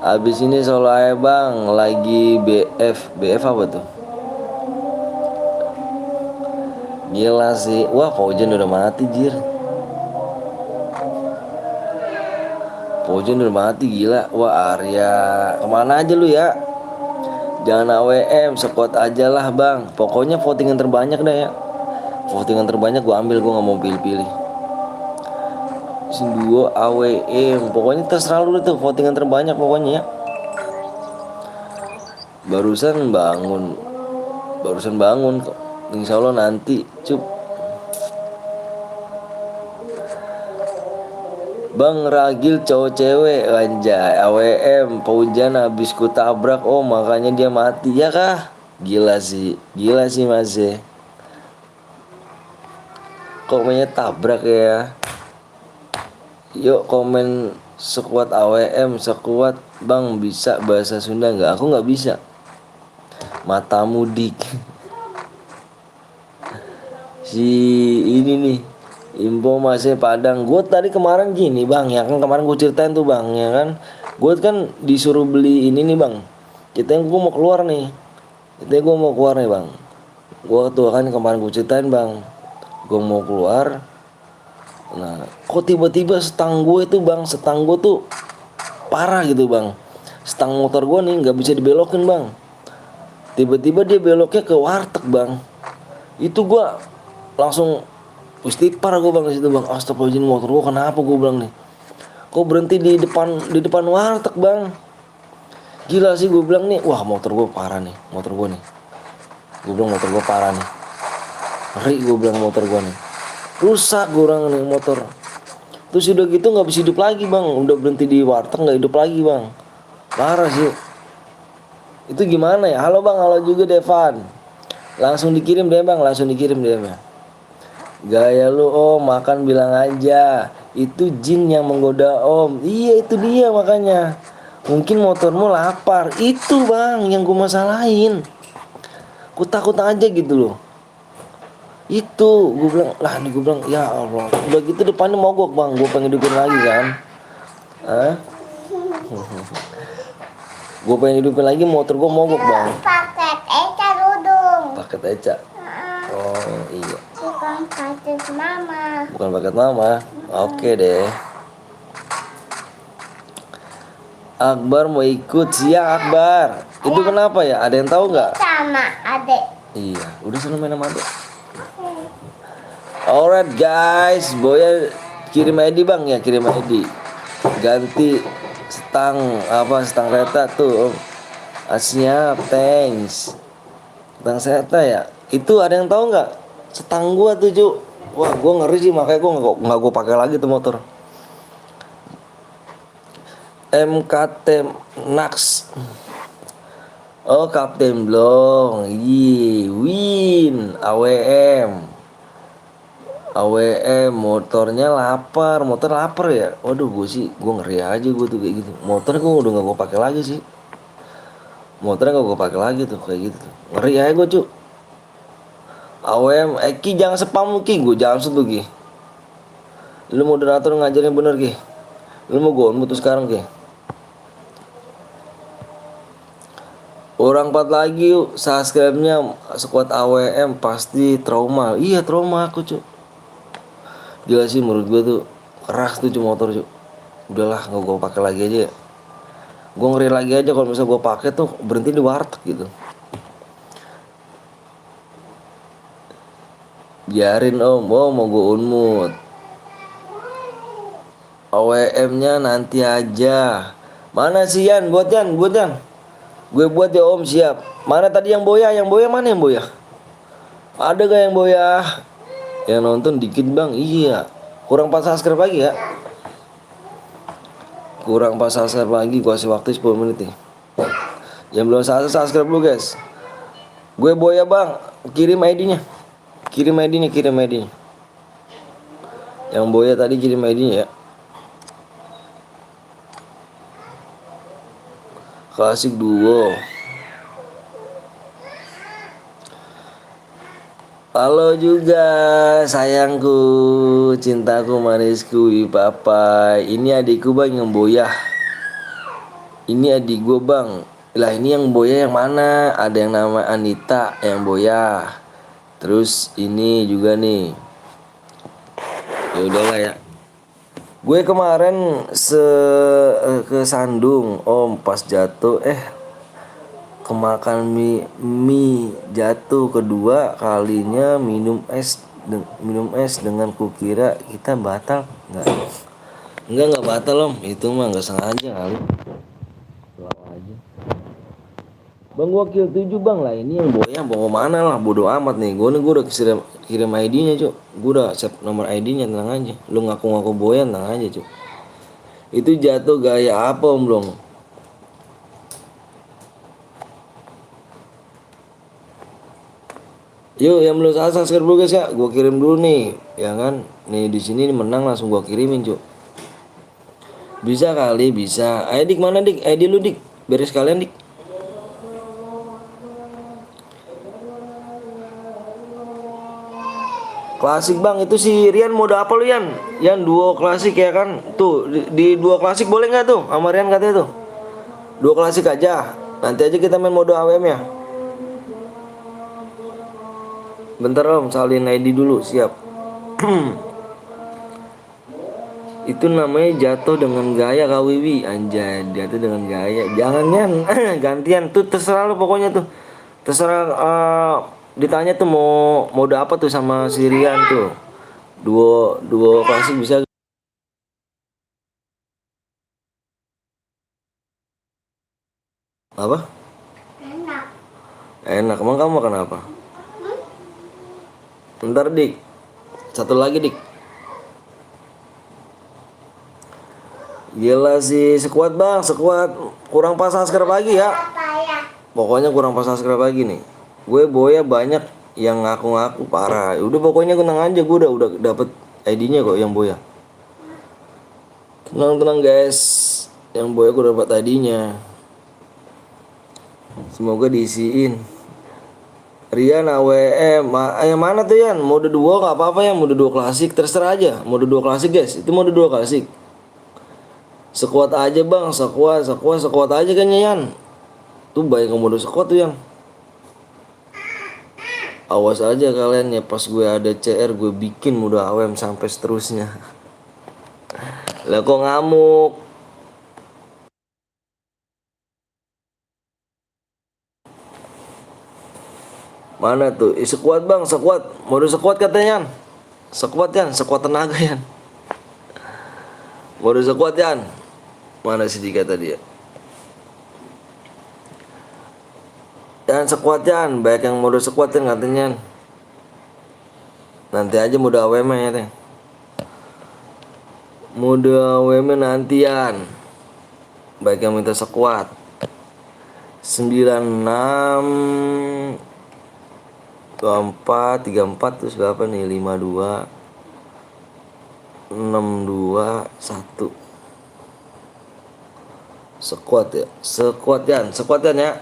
Abis ini Solo aja bang, lagi BF apa tuh? Gila sih, wah Pojen udah mati jir. Pojen udah mati gila. Wah Arya, kemana aja lu ya? Jangan AWM, sekuat aja lah bang. Pokoknya votingan terbanyak dah ya. Votingan terbanyak gue ambil, gue nggak mau pilih-pilih. Duo AWM, pokoknya terserah lu tuh votingan terbanyak pokoknya ya. Barusan bangun, kok. Insya Allah nanti, cup. Bang Ragil cowok cewek anjay AWM Paujan habis ku tabrak, oh makanya dia mati ya kah? Gila sih mas ya. Kok mainnya tabrak ya? Yuk komen sekuat AWM, sekuat bang bisa bahasa Sunda nggak? Aku nggak bisa. Matamu dik. Si ini nih info masih Padang. Gue tadi kemarin gini bang, ya kan kemarin gue ceritain tuh bang, ya kan. Gue kan disuruh beli ini nih bang. Kita yang gue mau keluar nih. Gue mau keluar nih bang. Gue tuh kan kemarin gue ceritain bang. Gue mau keluar. Nah, kok tiba-tiba setang gue itu bang, setang gue tuh parah gitu bang. Setang motor gue nih nggak bisa dibelokin bang. Tiba-tiba dia beloknya ke warteg bang. Itu gue langsung istighfar gue bang di situ bang. Astagfirullahaladzim, motor gue kenapa gue bilang nih? Kok berhenti di depan warteg bang? Gila sih gue bilang nih. Wah motor gue parah nih, motor gue nih. Gue bilang motor gue parah nih. Ngeri gue bilang motor gue nih. Rusak gue orang nih motor. Terus udah gitu nggak bisa hidup lagi bang. Udah berhenti di warteg nggak hidup lagi bang. Parah sih. Itu gimana ya? Halo bang, halo juga Devan. Langsung dikirim deh bang, langsung dikirim deh bang. Gaya lu om, makan bilang aja. Itu jin yang menggoda om. Iya itu dia makanya. Mungkin motormu lapar. Itu bang yang gue masalahin. Ku takut aja gitu loh. Itu gue bilang, lah nih gue bilang, ya Allah. Udah gitu depannya mogok bang, gue pengen hidupin lagi kan. Hah? Gue pengen hidupin lagi, motor gue mogok bang. Paket Eca dudung. Paket Eca. Oh iya. Bukan paket mama. Bukan paket mama. Oke deh. Akbar mau ikut, siang Akbar. Itu kenapa ya? Ada yang tahu nggak? Sama adek. Iya, udah sana main sama adek. Alright guys, Boya kirim ID bang ya, kirim ID. Ganti stang kereta tuh. Siap, thanks. Stang kereta ya. Itu ada yang tahu nggak? Stang gua tuh Cuk. Wah, gua ngeri sih makanya gua nggak gua pakai lagi tuh motor. MKT Nax. Oh, Kapten Blong. Win AWM motornya lapar, motor lapar ya. Waduh, gue ngeri aja gue tuh kayak gitu. Motornya gue udah gak gue pakai lagi sih. Motornya gak gue pakai lagi tuh kayak gitu tuh. Ngeri aja gue cu. AWM, Ki jangan spam lu Ki, gue jangan tuh Ki. Lu moderator ngajarin bener Ki. Lu mau gue tuh sekarang Ki. Orang 4 lagi yuk, subscribe-nya sekuat AWM pasti trauma. Iya trauma aku cu. Gila sih menurut gue tuh keras tuh motor cu. Udahlah nggak gue pakai lagi aja ya. Gue ngeri lagi aja kalau misalnya gue pakai tuh berhenti di warteg gitu. Biarin om, mau gue unmut. OWM-nya nanti aja. Mana sih Yan? Buat Yan, buat Yan. Gue buat ya Om, siap. Mana tadi yang boya? Yang boya mana yang boya? Ada gak yang boya? Yang nonton dikit bang, iya. Kurang 4 subscribe lagi ya. Kurang 4 subscribe lagi, gue kasih waktu 10 menit nih. Yang belum subscribe dulu guys. Gue boya bang, kirim ID-nya. Kirim ID-nya, kirim ID-nya. Yang boya tadi kirim ID-nya ya. Klasik duo. Halo juga sayangku, cintaku, manisku, papa. Ini adikku bang yang boyah. Ini adik gue bang. Lah ini yang boyah yang mana? Ada yang nama Anita yang boyah. Terus ini juga nih. Ya udahlah ya. Gue kemarin ke Sandung Om, pas jatuh kemakan mie jatuh, kedua kalinya minum es dengan kukira kita batal. Enggak batal Om, itu mah nggak sengaja kali. Selalu aja bang, gua kill 7 bang. Lah ini yang boya mau mana lah, bodo amat nih. Gue udah kirim ID-nya cuk. Gue udah save nomor ID-nya, tenang aja. Lu ngaku-ngaku boya, tenang aja cuk. Itu jatuh gaya apa Om belum? Yuk yang belum subscribe dulu guys ya, gua kirim dulu nih, ya kan? Nih di sini menang langsung gua kirimin cuk. Bisa kali, bisa. Ayo Dik, mana Dik? ID lu Dik, beres kalian Dik. Klasik bang, itu si Rian mode apa lu Yan? Yan duo klasik ya kan? Tuh di duo klasik boleh nggak tuh? Sama Rian katanya tuh. Duo klasik aja. Nanti aja kita main mode AWM ya. Bentar Om, salin ID dulu, siap. Itu namanya jatuh dengan gaya Kak Wiwi. Anjay, jatuh dengan gaya. Jangan Yan, gantian tuh terserah lu pokoknya tuh. Terserah ditanya tuh mau mode apa tuh sama si Rian tuh. Duo duo klasik bisa apa? Enak. Enak, emang kamu makan apa? Bentar Dik, satu lagi Dik. Gila sih, sekuat bang, sekuat. Kurang pas subscribe lagi ya. Apa ya? Pokoknya kurang pas subscribe lagi nih. Gue boya banyak yang ngaku-ngaku parah. Udah pokoknya tenang aja, gue udah dapet ID-nya kok yang boya. Tenang guys, yang boya gue dapat ID-nya. Semoga diisiin. Rian AWM, yang mana tuh Yan? Mode 2 gak apa-apa ya, mode 2 klasik, terserah aja. Mode 2 klasik guys, itu mode 2 klasik. Sekuat aja bang, sekuat aja kayaknya Yan. Tuh banyak yang mode sekuat tuh Yan. Awas aja kalian ya, pas gue ada CR gue bikin mode AWM sampai seterusnya. Lah kok ngamuk? Mana tuh? Sekuat bang, sekuat. Mode sekuat katanya Yan. Sekuat Yan, sekuat tenaga Yan. Mode sekuat Yan. Mana si Dika tadi ya? Yan sekuat Yan, banyak yang mode sekuat Yan katanya Yan. Nanti aja mode AWM ya teh. Mode AWM nanti Yan. Baik yang minta sekuat. 96 24 34 terus berapa nih? 52 62 1. Sekuat ya. Sekuat Yan ya.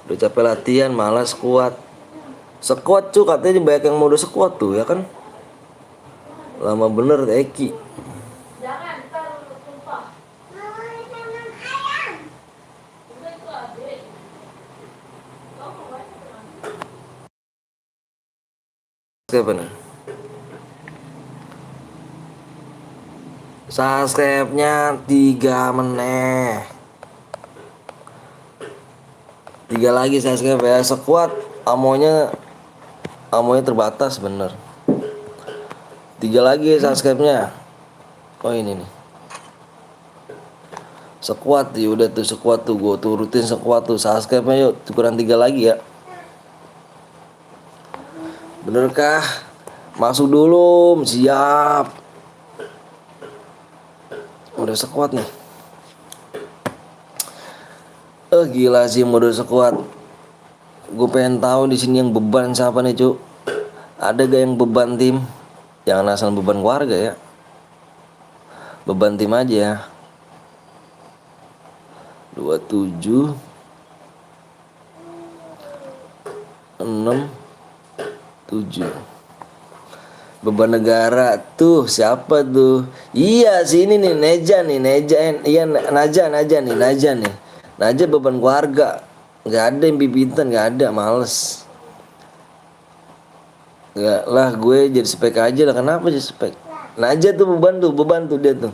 Udah capek latihan, malas kuat. Sekuat cuy, katanya banyak yang mode sekuat tuh ya kan. Lama bener Eki. Siapa nih? Subscribe-nya 3 meneh. 3 lagi subscribe ya. Sekuat, amonya terbatas bener. 3 lagi subscribe-nya. Oh ini nih. Sekuat ya udah tuh, sekuat tuh gue turutin, sekuat tuh subscribe yuk, kurang 3 lagi ya. Benerkah? Masuk dulu, siap. Udah sekuat nih. Gila sih mode sekuat. Gue pengen tahu di sini yang beban siapa nih, Cuk? Ada gak yang beban tim? Jangan asal beban keluarga ya. Beban tim aja. 27 6 7. Beban negara tuh siapa tuh? Iya sih ini nih Neja nih, iya Naja nih. Naja beban keluarga. Gak ada yang bibitan, gak ada, males. Gak lah, gue jadi spek aja lah. Kenapa jadi spek? Naja tuh beban tuh dia tuh.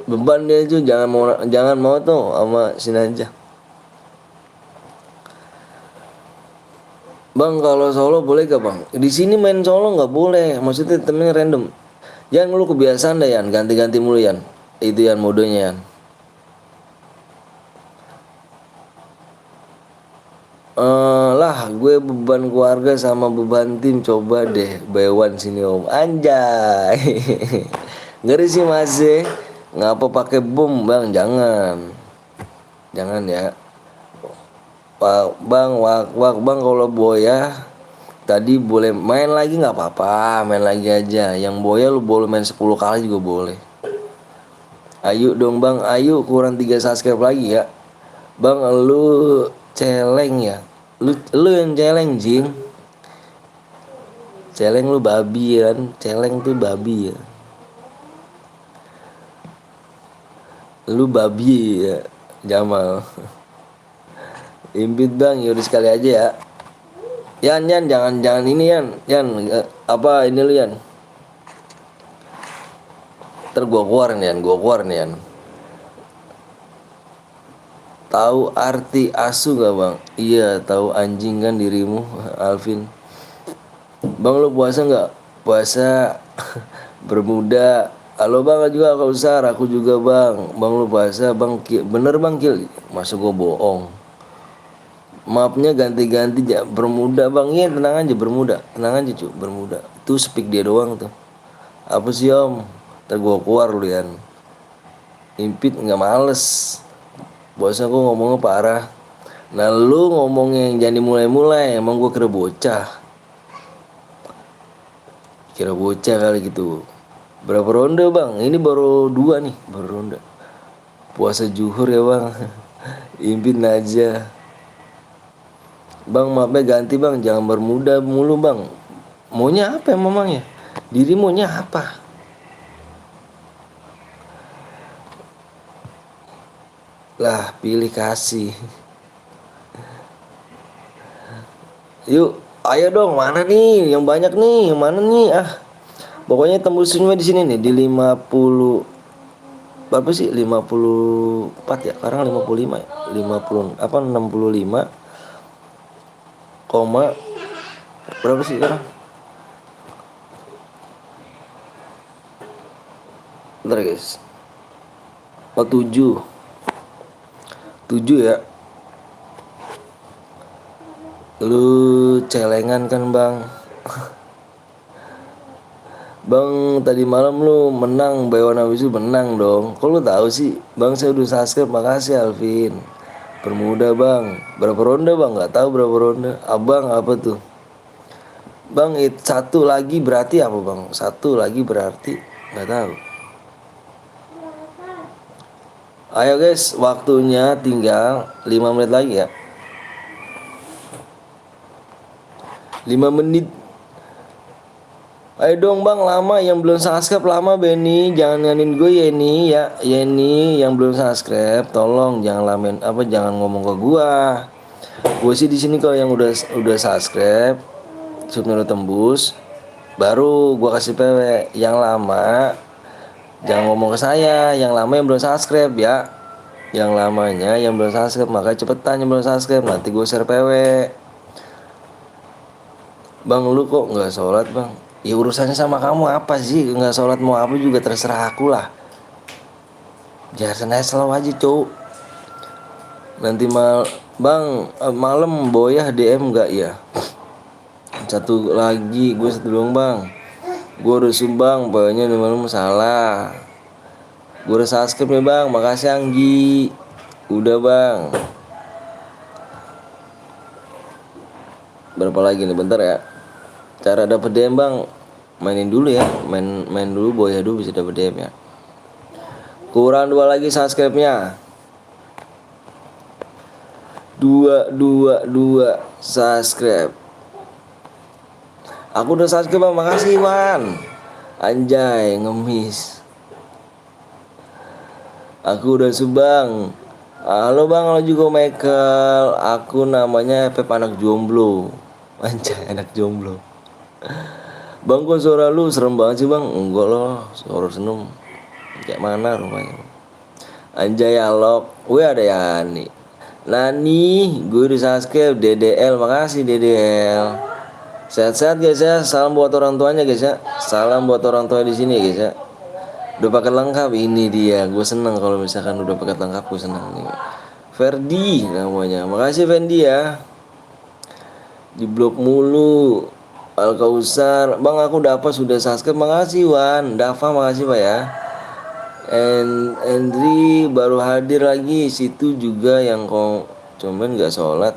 Beban dia tuh, jangan mau tuh sama si Naja. Bang, kalau solo boleh gak bang? Di sini main solo nggak boleh, maksudnya temennya random. Yan, lu kebiasaan dah Yan, ganti-ganti mulu Yan. Itu Yan modenya Yan. Lah, gue beban keluarga sama beban tim, coba deh Bewan sini om. Anjay. Ngeri sih Mas. Ngapa pakai bom bang? Jangan ya. Bang kalau Boya tadi boleh main lagi nggak apa-apa, main lagi aja. Yang Boya lu boleh main 10 kali juga boleh. Ayo dong bang, ayo kurang 3 subscribe lagi ya. Bang lu celeng ya. Lu yang celeng jing. Celeng lu babi kan. Celeng tuh babi ya. Lu babi ya Jamal. Impit bang, yaudah sekali aja ya. Yan jangan ini Yan apa ini lu Yan. Ntar gua keluar nih Yan. Tahu arti asu gak bang? Iya tahu anjing kan dirimu Alvin. Bang lu puasa nggak? Puasa bermuda. Halo bang juga kalau besar aku juga bang. Bang lu puasa bang bener bang Kil. Masa gua bohong. Maafnya ganti-ganti bermuda bang. Iya tenang aja cu bermuda. Itu speak dia doang tuh. Apa sih om? Ntar gua keluar lu Yan. Impit nggak males. Bosnya gua ngomongnya parah. Nah lu ngomongnya yang jangan dimulai-mulai. Emang gua kira bocah kali gitu. Berapa ronde bang? Ini baru 2 nih, baru ronde. Puasa zuhur ya bang. Impit aja. Bang maafnya ganti bang, jangan bermuda mulu bang. Maunya apa memangnya? Diri maunya apa? Lah pilih kasih. Yuk, ayo dong, mana nih? Yang banyak nih, yang mana nih? Pokoknya tembus semua di sini nih di 50 berapa sih? 54 ya. Sekarang 55 ya. 50 apa 65 koma berapa sih sekarang? Bentar guys. 7 ya. Lu celengan kan bang. Bang tadi malam lu menang Bayona Wisu menang dong. Kok lu tahu sih? Bang saya udah subscribe, makasih Alvin. Bermuda bang. Berapa ronde bang? Gak tahu berapa ronde. Abang apa tuh? Bang satu lagi berarti apa bang? Satu lagi berarti gak tahu. Ayo guys, waktunya tinggal 5 menit lagi ya. 5 menit. Ayo dong bang, lama yang belum subscribe lama Benny, jangan nganin gue Yeni ya, Yeni yang belum subscribe, tolong jangan lamen jangan ngomong ke gue. Gue sih di sini kalau yang udah subscribe, subscribe tembus, baru gue kasih PW. Yang lama jangan ngomong ke saya, yang lama yang belum subscribe ya, yang lamanya yang belum subscribe, maka cepetan yang belum subscribe, nanti gue share PW. Bang lu kok nggak sholat bang? Ya urusannya sama kamu apa sih? Nggak sholat mau apa juga terserah aku lah. Jangan Senin slow aja cowok. Nanti bang malam Boyah DM nggak ya? Satu lagi, gue satu doang bang. Gue udah sumbang, pokoknya di malam salah. Gue udah subscribe nih bang, makasih Anggi. Udah bang. Berapa lagi nih, bentar ya. Cara dapet DM bang, mainin dulu ya, main dulu Boyah dulu bisa dapet DM ya. Kurang 2 lagi subscribe-nya. 2 subscribe. Aku udah subscribe bang, makasih Wan. Anjay, ngemis. Aku udah subang. Halo bang, halo juga Michael. Aku namanya Pep anak jomblo. Anjay, anak jomblo. Bang, kok suara lu serem banget sih bang? Enggak loh, suara senum. Kayak mana rumahnya? Anjay Alok. Wih ada Yani. Nani, gue udah subscribe. DDL, makasih DDL. Sehat-sehat guys ya. Salam buat orang tuanya guys ya. Salam buat orang tua di sini guys ya. Udah paket lengkap, ini dia. Gue seneng kalau misalkan udah paket lengkap, gue seneng nih. Ferdi namanya. Makasih Fendi ya. Di blok mulu. Al Kausar. Bang aku dapat sudah subscribe. Makasih Wan. Dava makasih Pak ya. Andri baru hadir lagi. Situ juga yang cuman gak sholat.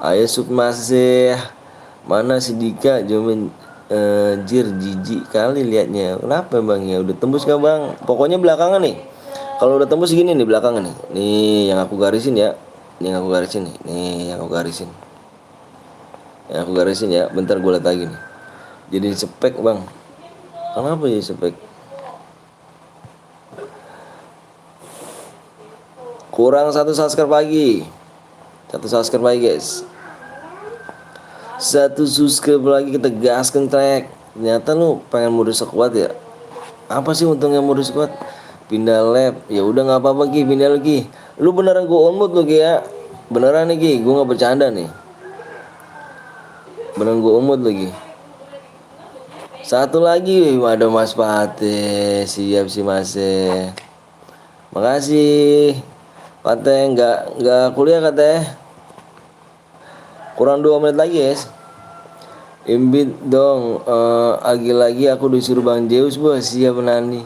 Ayo Sukmasih. Mana si Dika cuman jir jijik kali liatnya. Kenapa bang ya? Udah tembus gak bang? Pokoknya belakangan nih. Kalau udah tembus segini nih belakangan nih. Nih yang aku garisin ya. Nih yang aku garisin nih. Nih yang aku garisin. Yang aku garisin ya. Bentar gue liat lagi nih. Jadi spek bang. Kenapa jadi spek? Kurang 1 subscribe lagi. 1 subscribe lagi guys. 1 subscribe lagi, kita gaskan track. Ternyata lu pengen modus squad ya. Apa sih untungnya modus squad? Pindah lab. Ya udah nggak apa-apa Ki, pindah lagi. Lu beneran gue on mood lu Ki ya. Beneran nih Ki, gue nggak bercanda nih. Beneran gue on mood lagi. 1 lagi, ada Mas Pate. Siap sih Mas. Makasih. Pate nggak kuliah katanya. Kurang 2 menit lagi guys. Invite dong. Lagi aku disuruh Bang Zeus bos. Siap Nani.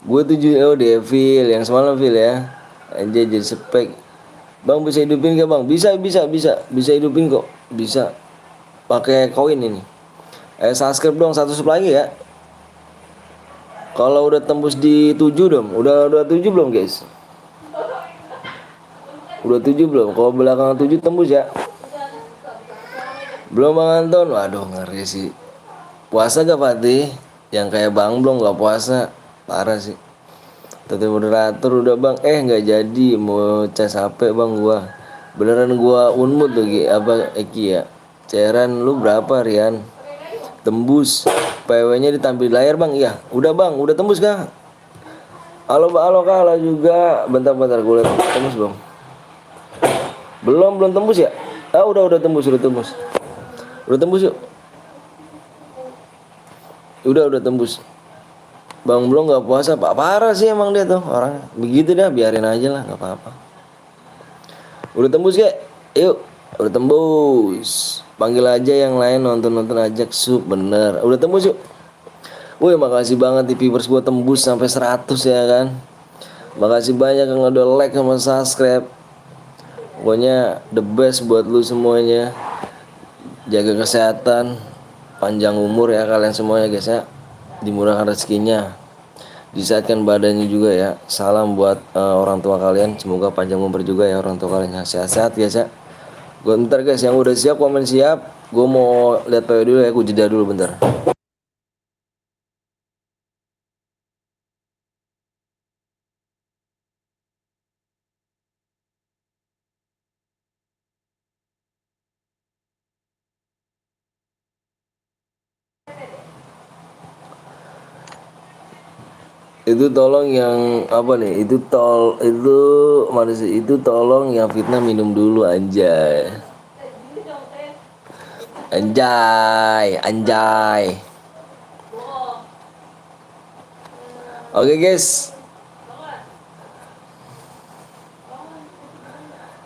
Gue 7 Devil yang semalam Phil ya. Anjay jadi spek. Bang bisa hidupin gak bang? Bisa hidupin kok. Bisa. Pakai koin ini. Subscribe dong 1 sub lagi ya. Kalau udah tembus di 7 dong. Udah 7 belum guys? Udah 7 belum? Kalau belakangan 7 tembus ya. Belum Bang Anton. Waduh ngeri sih. Puasa gak Fatih? Yang kayak Bang belum gak puasa. Parah sih. Tadi moderator udah bang. Gak jadi. Mau cas HP bang gua. Beneran gua unmut tuh apa Eki ya. Cairan lu berapa Rian? Tembus. PW nya ditampil layar bang. Iya. Udah bang. Udah tembus kah? Halo kak. Halo juga. Bentar gue liat tembus belum? Belum tembus ya? Udah tembus. Udah tembus yuk. Udah tembus. Bang belum nggak puasa pak, parah sih emang dia tuh orang begitu dah, biarin aja lah nggak apa-apa. Udah tembus ya? Yuk. Udah tembus. Panggil aja yang lain, nonton ajak sub. Bener. Udah tembus yuk. Wih makasih banget viewers gue tembus sampai 100 ya kan. Makasih banyak yang udah like sama subscribe. Pokoknya the best buat lu semuanya. Jaga kesehatan, panjang umur ya kalian semuanya guys ya. Dimurahkan rezekinya, disehatkan badannya juga ya. Salam buat orang tua kalian, semoga panjang umur juga ya orang tua kalian. Sehat-sehat guys ya. Gue bentar guys, yang udah siap komen siap. Gue mau lihat PW dulu ya, gue jeda dulu bentar. Itu tolong yang apa nih? Itu mana sih? Itu tolong yang fitnah minum dulu anjay. Oke guys.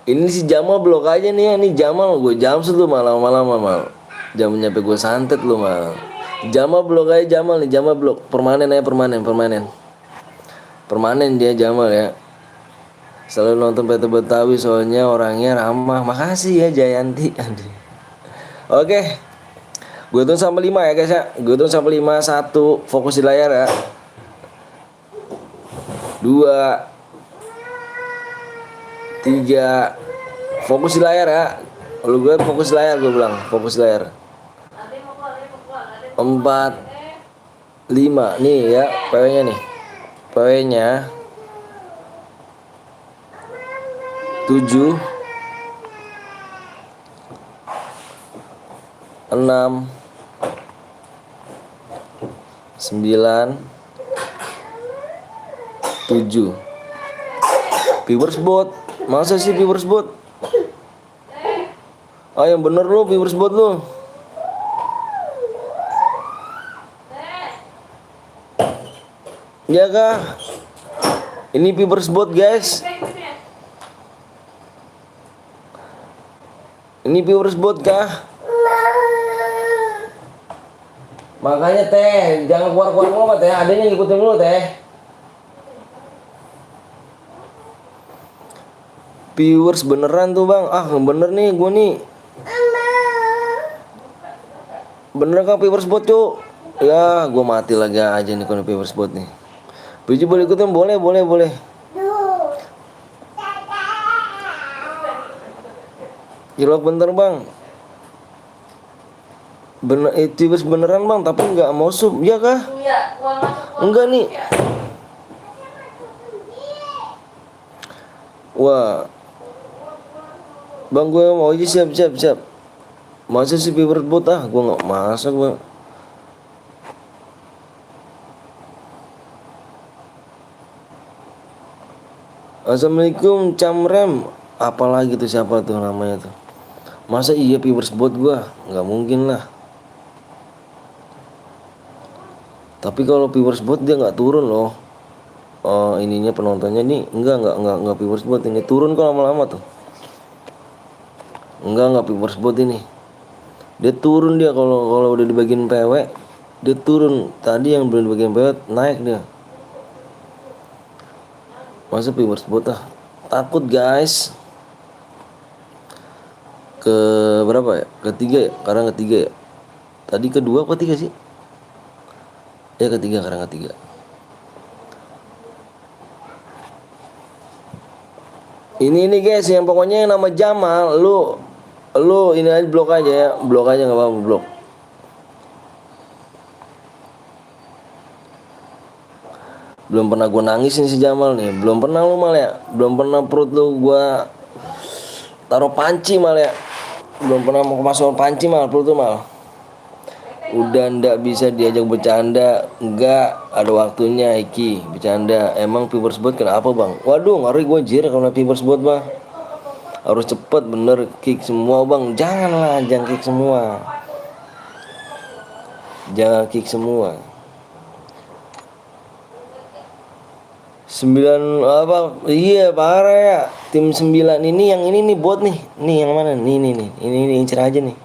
Ini si Jamal blok aja nih ya. Nih Jamal gue jam tuh malam-malam mal. Jam nyampe gue santet lu mal. Jamal blok aja Jamal nih. Jamal blok permanen aja, permanen. Permanen dia Jamal ya. Selalu nonton PT Betawi soalnya orangnya ramah. Makasih ya Jayanti. Aduh. Oke. Gue tuh sampai 5 ya guys ya. Gue tuh sampai 5. 1 fokus di layar ya. 2 3 fokus di layar ya. Kalau gue fokus di layar, gue bilang fokus di layar. 4 5 nih ya PW-nya nih. PW-nya 7 6 9 7. Viewers bot. Masa sih viewers bot? Ah yang bener lu viewers bot lu. Ya kah? Ini viewers bot guys. Ini viewers bot kah? Makanya teh, jangan keluar-keluar mulu teh. Adanya ngikutin dulu teh. Viewers beneran tuh bang. Ah bener nih gue nih. Bener kan viewers bot cuk. Ya gue mati lagi aja nih kalau viewers bot nih. Biji boleh ikutin? Boleh. Jelok bentar bang. Bener viewers beneran bang, tapi nggak mau sub, ya kah? Enggak nih. Wah. Bang gue mau aja siap. Masa sih viewers bot ah, gue nggak masak bang. Assalamualaikum Camrem. Apalagi tuh siapa tuh namanya tuh? Masa iya viewers bot gue? Nggak mungkin lah. Tapi kalau viewers bot dia nggak turun loh. Ininya penontonnya nih enggak viewers bot ini turun kok lama-lama tuh. Enggak viewers bot ini. Dia turun dia kalau udah di bagian PW, dia turun. Tadi yang belum di bagian PW naik dia. Masa viewers bot ah? Takut guys. Ke berapa ya? Ketiga ya? Sekarang ketiga ya? Tadi kedua apa tiga sih? Ya ketiga, sekarang ketiga. Ini guys, yang pokoknya yang nama Jamal, lu ini aja blok aja ya, blok aja nggak apa-apa blok. Belum pernah gue nangisin si Jamal nih, belum pernah lu mal ya, belum pernah perut lu gue taruh panci mal ya, belum pernah mau kemasukan panci mal perut lu mal. Udah ndak bisa diajak bercanda, enggak ada waktunya Iki bercanda. Emang viewers bot kenapa bang? Waduh ngeri gue jir kalau viewers bot bang. Harus cepet bener kick semua bang. Jangan kick semua. Jangan kick semua. 9 apa? Iya parah ya. Tim 9 ini yang ini nih bot nih. Nih yang mana? Nih. Ini incer aja nih.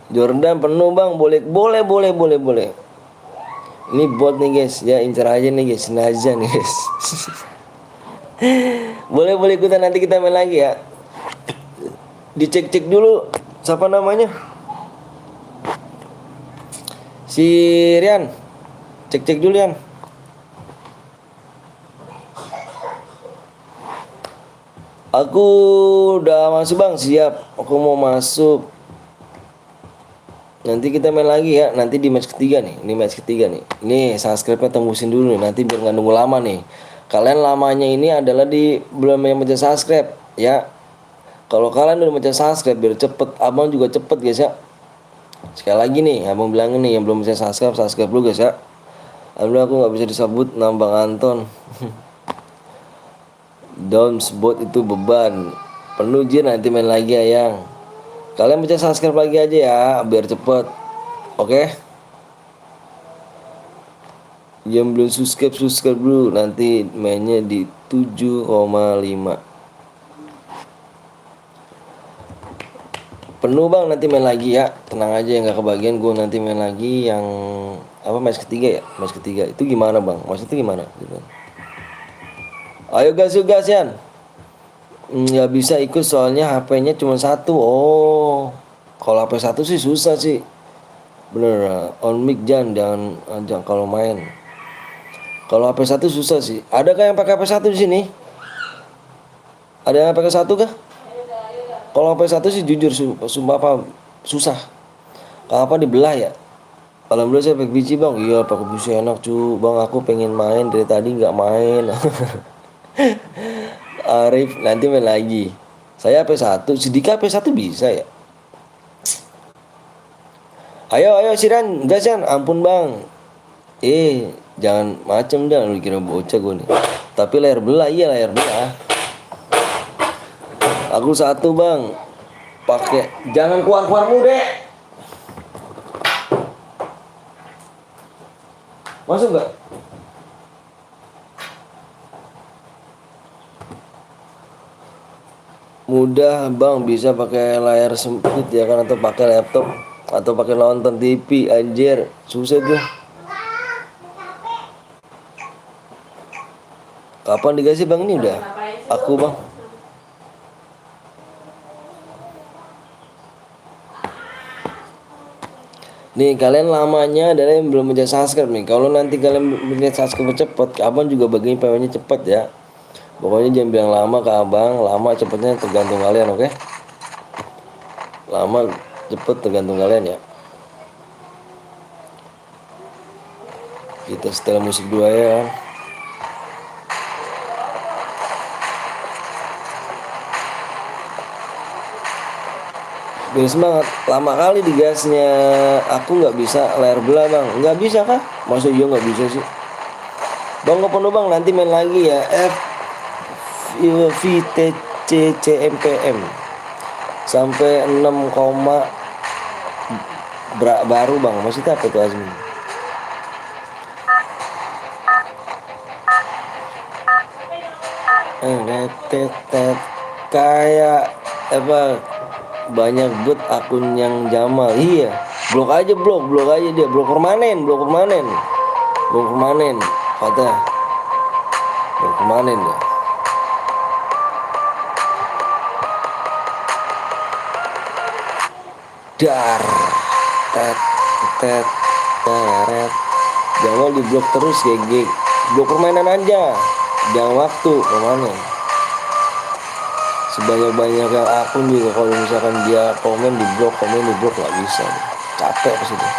Jordan penuh bang. Boleh. Ini bot nih guys. Ya incer aja nih guys. Naja nih guys. boleh ikutan, nanti kita main lagi ya. Dicek dulu siapa namanya. Si Rian. Cek dulu Rian. Aku udah masuk bang, siap. Aku mau masuk. Nanti kita main lagi ya. Nanti di match ketiga nih. Ini match ketiga nih. Ini subscribe-nya tembusin dulu nih. Nanti biar nggak nunggu lama nih. Kalian lamanya ini adalah di belum yang mencet subscribe ya. Kalau kalian udah mencet subscribe biar cepet, abang juga cepet guys ya. Sekali lagi nih, abang bilangin nih yang belum mencet subscribe dulu guys ya. Alhamdulillah aku nggak bisa disebut nambang Anton. Doms bot itu beban penuh jir, nanti main lagi ayang. Kalian bisa subscribe lagi aja ya biar cepet. Oke? Yang belum subscribe dulu, nanti mainnya di 7,5. penuh bang, nanti main lagi ya, tenang aja yang nggak kebagian, gue nanti main lagi yang apa, match ketiga ya, match ketiga itu gimana bang, maksudnya gimana gitu. Ayo gas yuk gas Yan. Nggak bisa ikut soalnya HP-nya cuma satu. Oh, kalau HP satu sih susah sih, bener. On mic jangan kalau main. Kalau HP satu susah sih. Adakah yang pakai HP satu di sini? Ada yang pakai satu kah? Kalau HP satu sih jujur sumpah apa susah. Apa dibelah ya? Alhamdulillah saya pakai biji bang. Iya pakai biji enak cu. Bang aku pengen main dari tadi nggak main. Arif nanti main lagi. Saya HP satu, sedikit HP satu bisa ya. Ayo Siran, gas Yan. Ampun bang. Jangan macem dah, lu kira bocah gue nih. Tapi layar belah, iya layar belah. Aku satu bang. Pakai, jangan keluar deh. Masuk gak? Mudah bang, bisa pakai layar sempit ya kan, atau pakai laptop, atau pakai nonton TV, anjir susah tuh. Kapan dikasih bang ini udah? Aku bang. Nih kalian lamanya adalah yang belum mencet subscribe nih. Kalau nanti kalian mencet subscribe cepet, abang juga bagiin paymentnya cepet ya. Pokoknya jangan bilang lama ke abang, lama cepetnya tergantung kalian, oke? Lama cepet tergantung kalian ya. Kita setelah musik dua ya. Biar semangat, lama kali digasnya. Aku nggak bisa layar belah bang, nggak bisa kah? Masa iya nggak bisa sih? Bang nggak penuh bang, nanti main lagi ya. VTCCMPM sampai 6, baru bang, maksudnya apa itu Azmin? Kayak apa, banyak bot akun yang Jamal. Iya, blok aja dia, blok permanen kata, blok permanen ya. Dar tet Jamal di blok terus kayak blok permainan aja, jangan waktu permanen. Sebanyak-banyaknya akun juga kalau misalkan dia komen di blok nggak bisa deh. Capek pasti deh.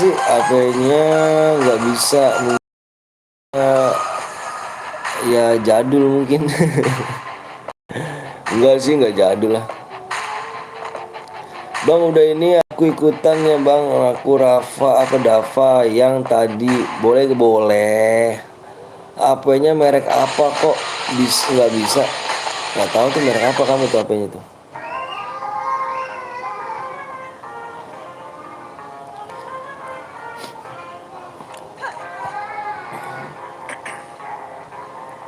Sih HP-nya nggak bisa, ya jadul mungkin. Enggak sih, nggak jadul lah bang. Udah ini aku ikutan ya bang, aku Rafa apa Dava yang tadi. Boleh HP-nya merek apa kok nggak bisa, nggak tahu tuh merek apa kamu tuh HP-nya tuh.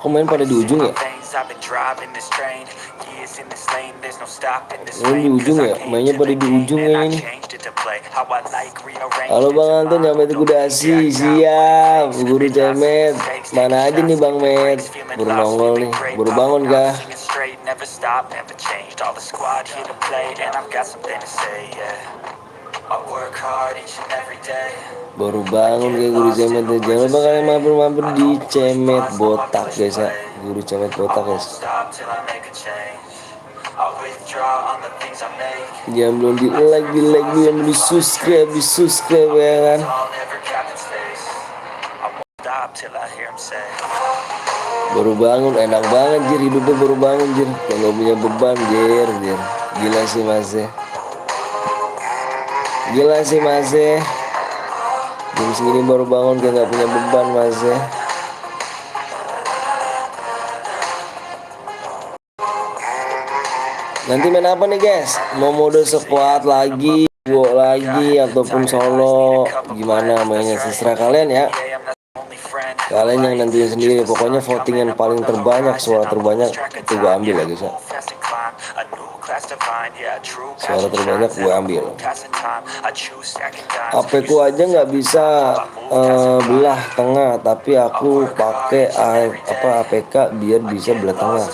Kok main pada di ujung ya? Ini di ujung ya, mainnya pada di ujung ya ini. Halo Bang Anton, nyampe itu Kudasi, siap. Guru Cemet, mana aja nih Bang Met? Baru nongol nih, baru bangun kah? Baru bangun kayak Guru Cemet. Jangan lupa kalian mampir di Cemet Botak guys ya, Guru Cemet Botak guys. Jangan belum di like, belum di subscribe ya kan. Baru bangun, enak banget jir, hidupnya baru bangun jir, kalau punya beban jir. Gila sih mas ya. Jam segini baru bangun kayak nggak punya beban mas ya. Nanti main apa nih guys? Mau mode squad lagi, duo lagi, ataupun solo? Gimana mainnya, terserah kalian ya. Kalian yang nentuin sendiri. Pokoknya voting yang paling terbanyak, suara terbanyak itu gue ambil ya guys ya. Suara terbanyak gue ambil. HP ku aja nggak bisa belah tengah, tapi aku pakai APK biar bisa belah tengah.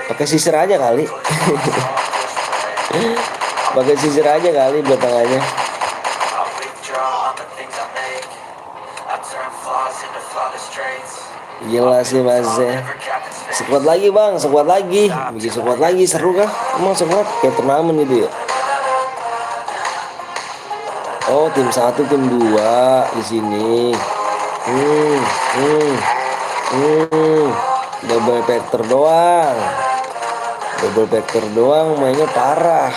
Pakai sisir aja kali. Pakai sisir aja kali belah tengahnya. Gila sih mas ya. Sekuat lagi bang, sekuat lagi. Bikin sekuat lagi, seru kah? Emang sekuat kayak turnamen gitu ya. Oh tim 1 tim 2 di sini. Double factor doang. Double factor doang mainnya parah.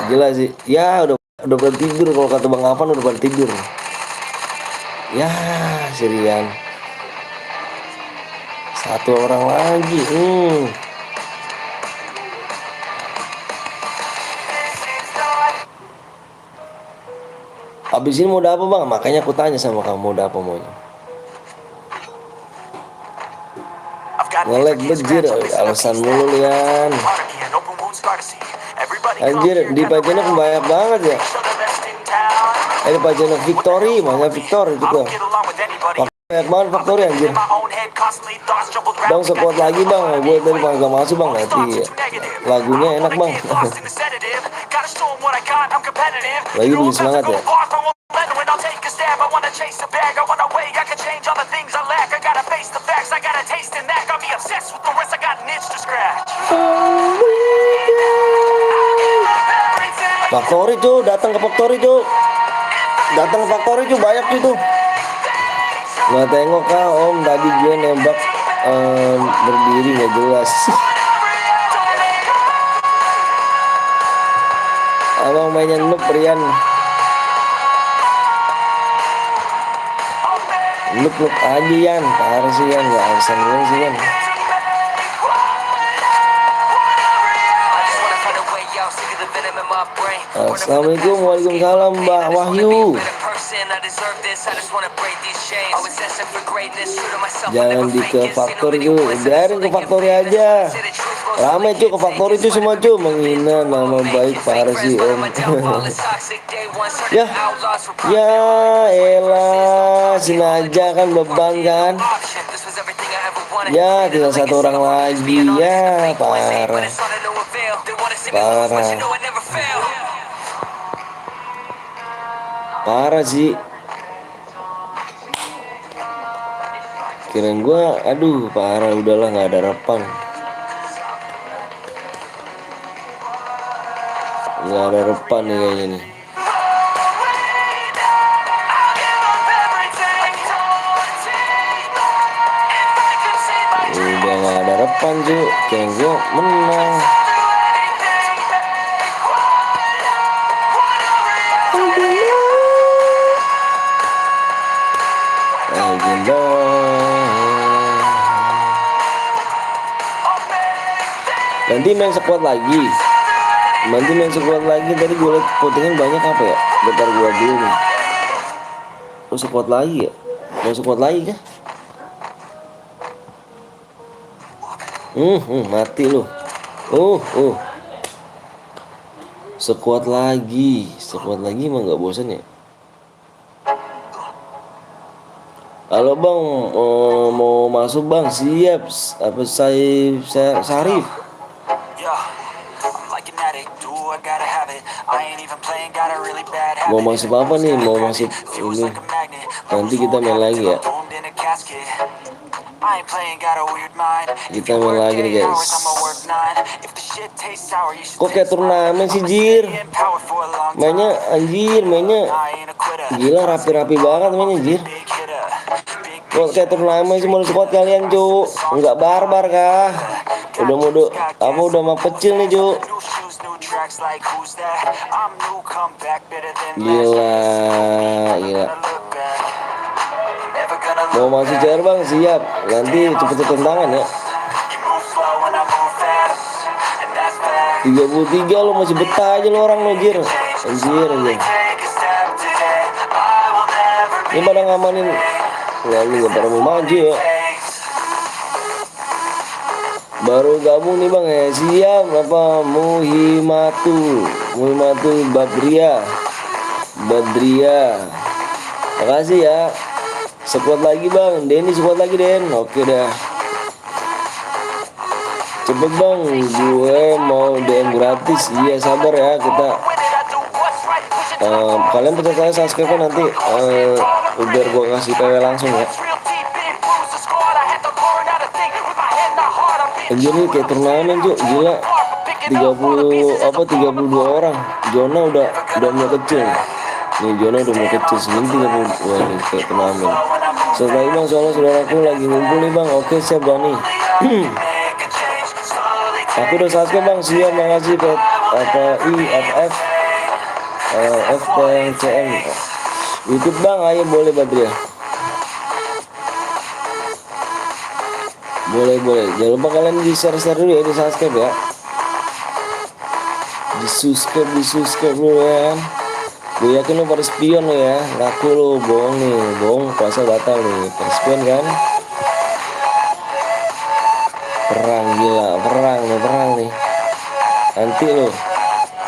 Gila sih. Ya udah pada tidur, kalau kata Bang Afan udah pada tidur. Ya Sirian. Satu orang lagi. Habis ini mau apa bang? Makanya aku tanya sama kamu mau apa maunya. Nge-lag bejir, alasan mulu Lian. Anjir di pajannya banyak banget ya. Di pajannya Victory, mana Victory juga. Banyak banget Victory anjir. Bang sekuat lagi bang, gue dari gak masuk bang nanti. Lagunya enak bang. Lagi beli semangat ya. Factory cuy, datang ke Factory cuy. Datang ke Factory cuy, banyak cuy tuh. Nggak tengok kah om, tadi gue nembak berdiri nggak jelas. Abang mainnya noob Rian. Noob aja Yan, parah sih Yan, nggak alasan gue sih Yan. Assalamualaikum, waalaikumsalam Mbak Wahyu. Jangan di ke Factory cuy, biarin ke Factory aja. Rame cuy ke Factory cuy semua cuy, menghina nama baik parah sih om. Ya elah, sengaja kan beban kan. Ya tinggal satu orang lagi ya, parah. Parah sih. Kirain gua, aduh parah, udahlah nggak ada harapan. Nggak ada harapan nih kayaknya nih. Udah nggak ada harapan cuy, kirain gua menang. Nanti main sekuat lagi. Tadi gue liat votingnya banyak apa ya? Bentar gue dulu nih. Oh sekuat lagi ya? Mau sekuat lagi kah? Mati lu. Sekuat lagi emang nggak bosan ya? Halo bang, mau masuk bang, siap. Apa saya Sarif? Mau masuk apa nih? Mau masuk ini? Nanti kita main lagi ya. Kita main lagi nih guys. Kok kayak turnamen sih Jir? Mainnya gila rapi-rapi banget mainnya Jir. Kok kayak turnamen sih, mau squad kalian cu? Enggak barbar kah? Udah mau kecil nih cu. Gila. Mau masuk CR bang, siap. Nanti cepet-cepet tangan ya. 33 lo masih betah aja lo orang lo Jir. Anjir. Ini pada ngamanin. Lalu nggak pada mau maju ya. Baru gabung nih bang ya. Siap apa Muhimatu Badria. Makasih ya. Sekuat lagi bang. Denny sekuat lagi Den. Oke dah. Cepet bang, gue mau DM gratis. Iya sabar ya kita. Kalian pencet saya subscribe nanti biar gue kasih PW langsung ya. Anjir nih kayak turnamen cuy, gila. 32 orang. Zona udah mulai kecil. Nih Zona udah mulai kecil, segini 32 nih kayak turnamen. Setelah bang soalnya saudaraku lagi ngumpul nih bang. Oke siap Dani. Aku udah subscribe bang, siap makasih IFF FTCM YouTube bang, ayo boleh Badria. Boleh. Jangan lupa kalian di share dulu ya, di subscribe ya. Di subscribe dulu ya. Gue yakin lo pada spion lo ya. Laku lo bohong nih, bohong puasa batal nih. Pada spion kan? Perang gila, perang nih. Nanti lo.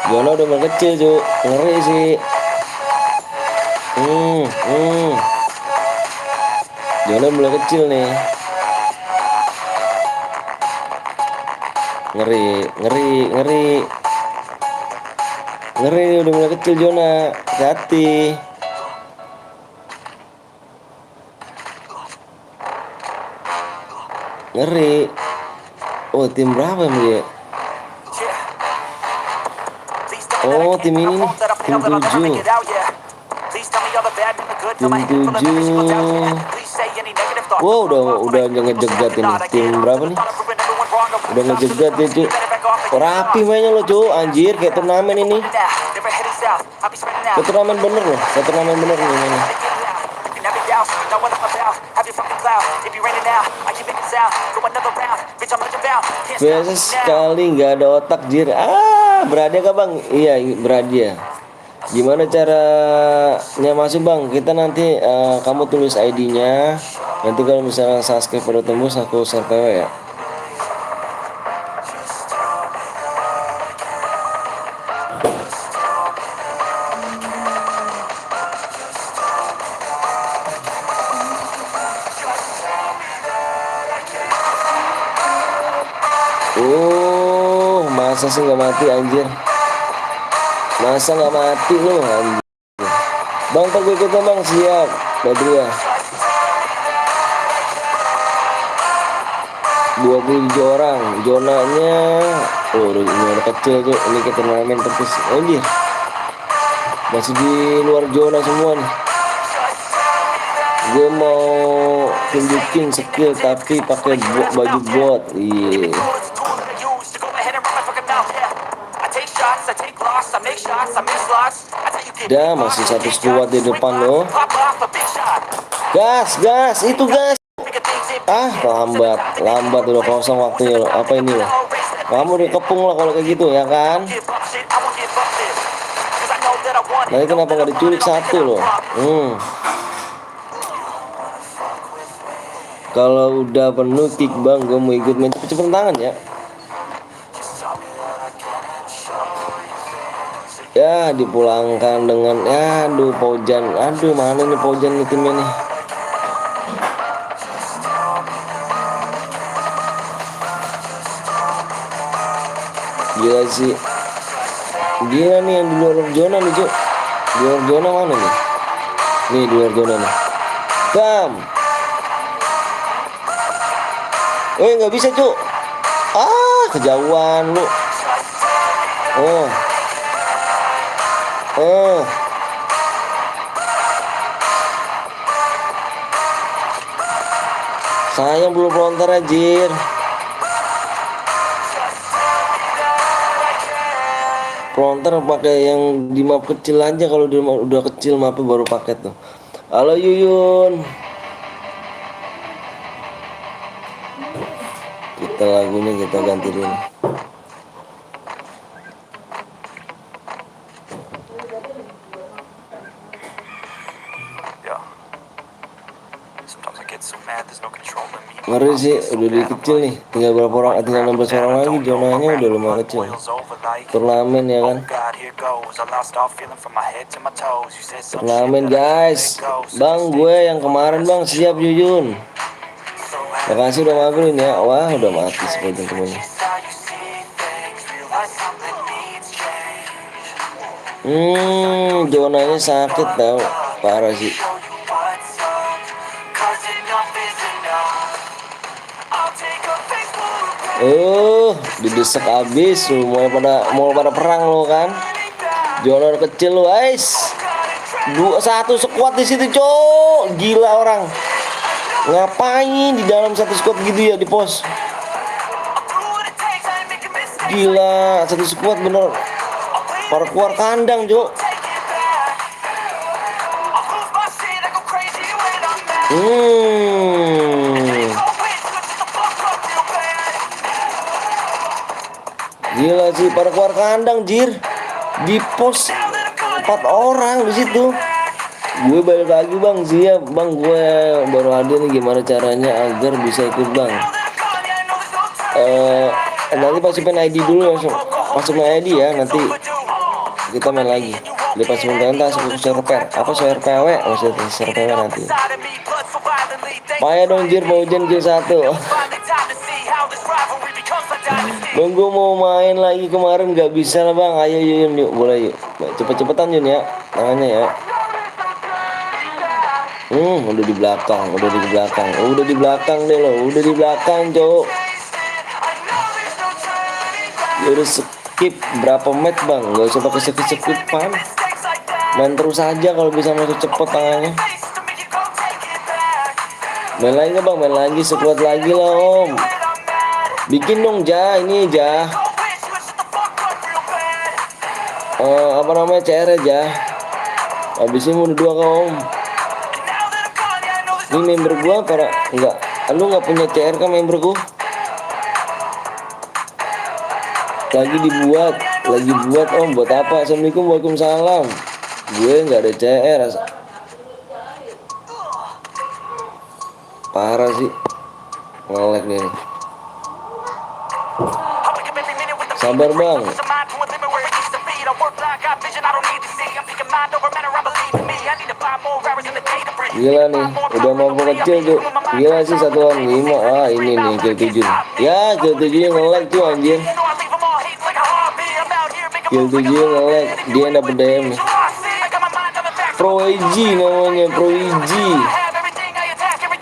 Jono udah mengecil cuy, ngeri sih. Jono mulai kecil nih. Ngeri udah mulai kecil Jona. Hati. Ngeri. Oh tim berapa dia? Oh tim ini nih, tim 7. Wow udah ngejegat ini. Tim berapa nih? Udah ngejegat ya cuy. Rapi mainnya lo cuy, anjir kayak turnamen ini. Kayak turnamen bener loh, nih mainnya. Biasa sekali nggak ada otak jir. Beradia kah bang? Iya beradia. Gimana caranya masuk bang? Kita nanti kamu tulis ID-nya. Nanti kalau misalnya subscribe pada tembus aku share PW ya. Masa sih nggak mati anjir? Masa nggak mati lu anjir? Bang ntar gue ikut bang, siap Badria. 27 orang zonanya. Udah kecil tuh. Ini ke turnamen terus anjir. Masih di luar zona semua nih. Gue mau tunjukin skill tapi pakai baju bot. Iya. Dah masih satu squad di depan loh. Gas itu gas. Lambat udah kosong waktunya loh. Apa ini loh? Kamu dikepung lah kalau kayak gitu ya kan? Nanti kenapa nggak diculik satu loh? Kalau udah penuh kick bang, gue mau ikut main cepet tangan ya. Ya dipulangkan dengan aduh Pojan. Aduh mana nih Pojan nih timnya nih. Gila sih. Gila nih yang di luar zona nih cuk. Di luar zona mana nih? Nih di luar zona nih. Bam. Nggak bisa cuk. Kejauhan lu. Sayang belum lontar anjir. Lontar pakai yang di map kecil aja. Kalau di map udah kecil mapnya baru pakai tuh. Halo Yuyun. Kita lagunya kita ganti dulu. Ngeri sih, udah di kecil nih. Tinggal berapa orang? Tinggal 16 orang lagi. Zonanya udah lumayan kecil. Turnamen ya kan. Turnamen guys. Bang, gue yang kemarin bang siap Yuyun. Makasih udah magerin ya. Wah, udah mati seperti temennya. Zonanya sakit tau. Parah sih. Didesak abis. Mau pada perang lo kan. Zona kecil lo, guys. 1 squad di situ, cok. Gila orang. Ngapain di dalam 1 squad gitu ya di pos? Gila, 1 squad bener. Para keluar kandang, cok. Gila sih, pada keluar kandang, jir. Di pos 4 orang di situ. Gue balik lagi bang, siap bang. Gue baru hadir nih, gimana caranya agar bisa ikut bang. Nanti masukin ID dulu, masukin ID ya, nanti kita main lagi. Lepas sementara share pair, apa share PW, maksudnya share PW nanti. Payah dong jir, mau hujan Q1. Bang, gue mau main lagi, kemarin gak bisa lah bang. Ayo Yun, yuk boleh yuk. Cepet-cepetan Yun ya, tangannya ya. Udah di belakang, udah di belakang deh lo, udah di belakang cowok. Ya udah skip berapa match bang, gak usah pakai skip-skipan. Main terus aja kalau bisa masuk cepet tangannya. Main lagi bang, main lagi, sekuat lagi lah om. Bikin dong ini apa namanya, CR aja. Habis ini udah 2 kau om. Ini member gua para enggak, lu nggak punya CR kan member gua? Lagi buat om, buat apa? Assalamualaikum, waalaikumsalam. Gue nggak ada CR. Parah sih, nge-lag nih. Sabar bang. Gila nih, udah mampu kecil tuh. Gila sih, 1-5. Ini nih kill 7. Ya, kill 7 nge-lag tuh anjir. Kill 7 nge-lag, dia dapet DM nih. Pro EG namanya, Pro EG.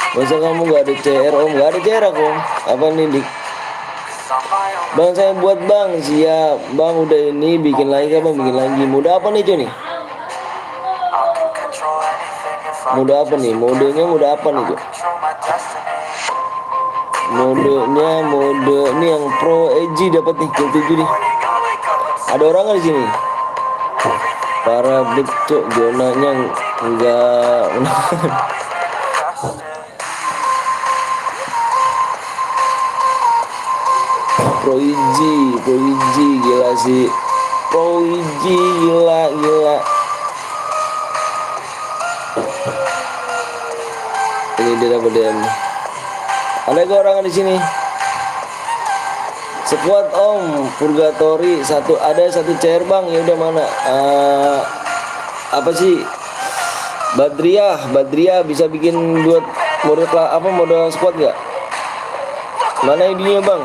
Masa kamu gak ada CR om? Gak ada CR aku om. Apa nih dik? Bang saya buat bang, siap bang. Udah ini bikin lagi apa? Bikin lagi. Mode apa nih cuy nih? Mode apa nih? Modenya mode apa nih cuy? Modenya ini yang Pro EG dapat nih, kill 7 nih. Ada orang nggak di sini? Para betul, zonanya enggak. Pro EG gila sih. Pro EG gila. Ini dia dapat DM. Ada gak orang di sini? Sekuat om, Purgatory ada satu CR bang. Ya udah mana? Apa sih? Badriah bisa bikin buat mode squad gak? Mana idenya bang?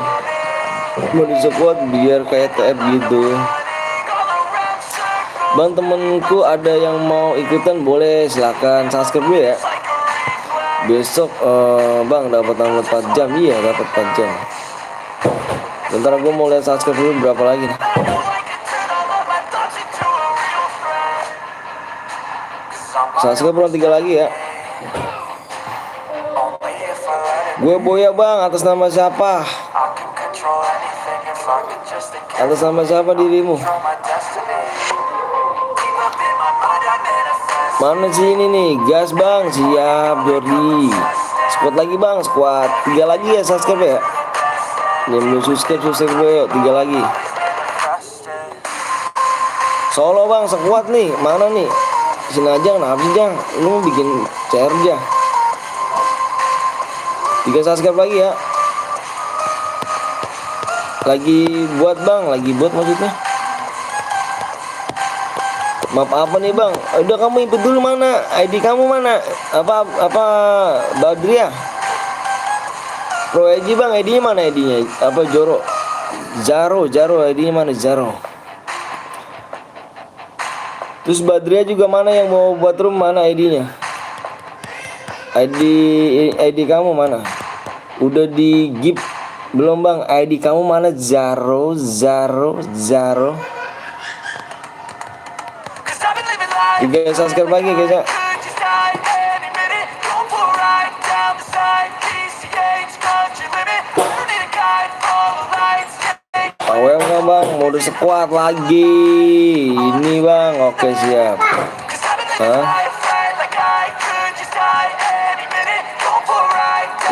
Mode squad biar kayak TF gitu. Bang, temenku ada yang mau ikutan, boleh silakan subscribe dulu ya. Besok bang dapat download 4 jam. Iya, dapat 4 jam. Bentar gue mau lihat subscribe dulu berapa lagi nih. Subscribe belum 3 lagi ya. Gue Boya bang, atas nama siapa? Atas nama siapa dirimu? Mana sih ini nih? Gas bang, siap Jordi. Squad lagi bang, squad 3 lagi ya subscribe ya. Yang belum subscribe gue yuk, 3 lagi. Solo bang, squad nih, mana nih? Sini aja, kenapa sih Jang? Lu bikin CR aja. 3 subscribe lagi ya. Lagi buat bang, lagi buat maksudnya. Maaf apa nih bang? Udah kamu input dulu, mana ID kamu mana? Apa Badriah? Pro ID bang, ID-nya mana ID-nya? Apa Zaro ID-nya mana Zaro? Terus Badriah juga mana yang mau buat room, mana ID-nya? ID kamu mana? Udah di give belum bang? ID kamu mana? Zaro. 3 subscribe lagi guys ya. Welcome bang, mode squad lagi. Ini bang, oke siap.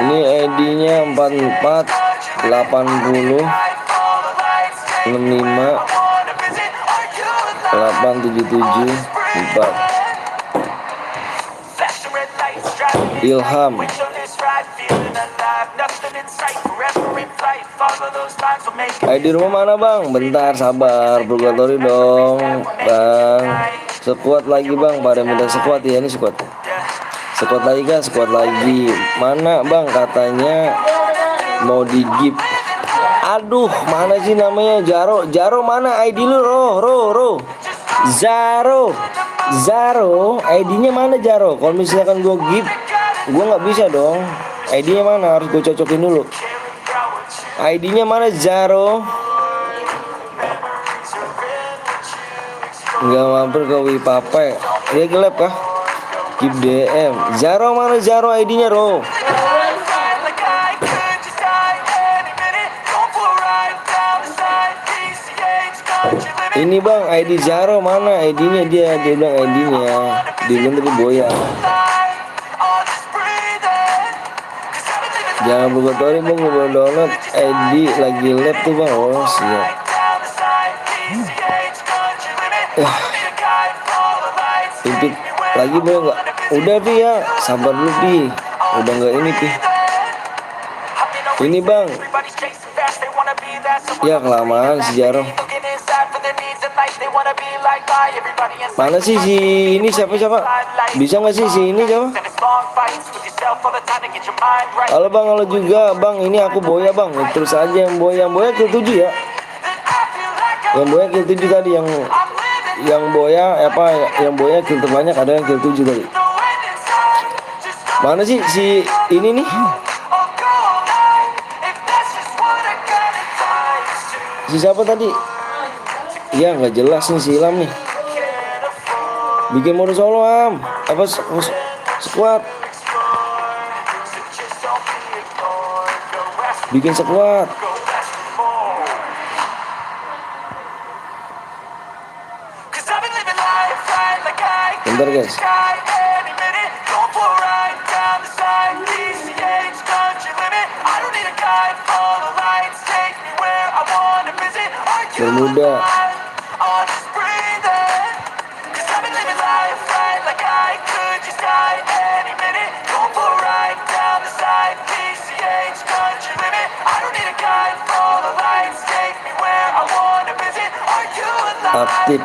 Ini ID-nya 44 80 65 877 4. Ilham. ID rumah mana bang? Bentar sabar, purgatory dong bang. Sekuat lagi bang, pada minta sekuat ya, ini sekuat. Sekuat lagi kan, sekuat lagi. Mana bang katanya mau di give. Aduh, mana sih namanya? Jaro mana ID lu? Ro. Zaro, ID-nya mana Jaro? Kalau misalkan gue give, gue nggak bisa dong. ID-nya mana? Harus gue cocokin dulu. ID-nya mana Zaro? Nggak mampir ke Wipape. Dia gelap kah? Keep DM. Zaro mana Zaro ID-nya Ro? Ini bang, ID Zaro mana? ID-nya dia bilang ID-nya. Dia bilang tadi Boya. Jangan berkotori bang, gue download ID lagi lab tuh bang. Oh siap. Impit lagi bang, nggak? Udah Pi ya, sabar dulu Pi. Udah nggak ini Pi. Ini bang. Ya kelamaan si Jaro. Mana sih si ini siapa? Bisa nggak sih si ini siapa? Halo bang, halo juga bang. Ini aku Boya bang. Terus aja yang Boya kill 7 ya. Yang Boya kill 7 tadi, yang Boya apa? Yang Boya kill terbanyak, ada yang kill 7 tadi. Mana sih si ini nih? Si siapa tadi? Ya nggak jelas nih si Ilham nih. Bikin mode solo am. Apa squad? Bikin squad. Bentar guys. Bermuda. Aktif.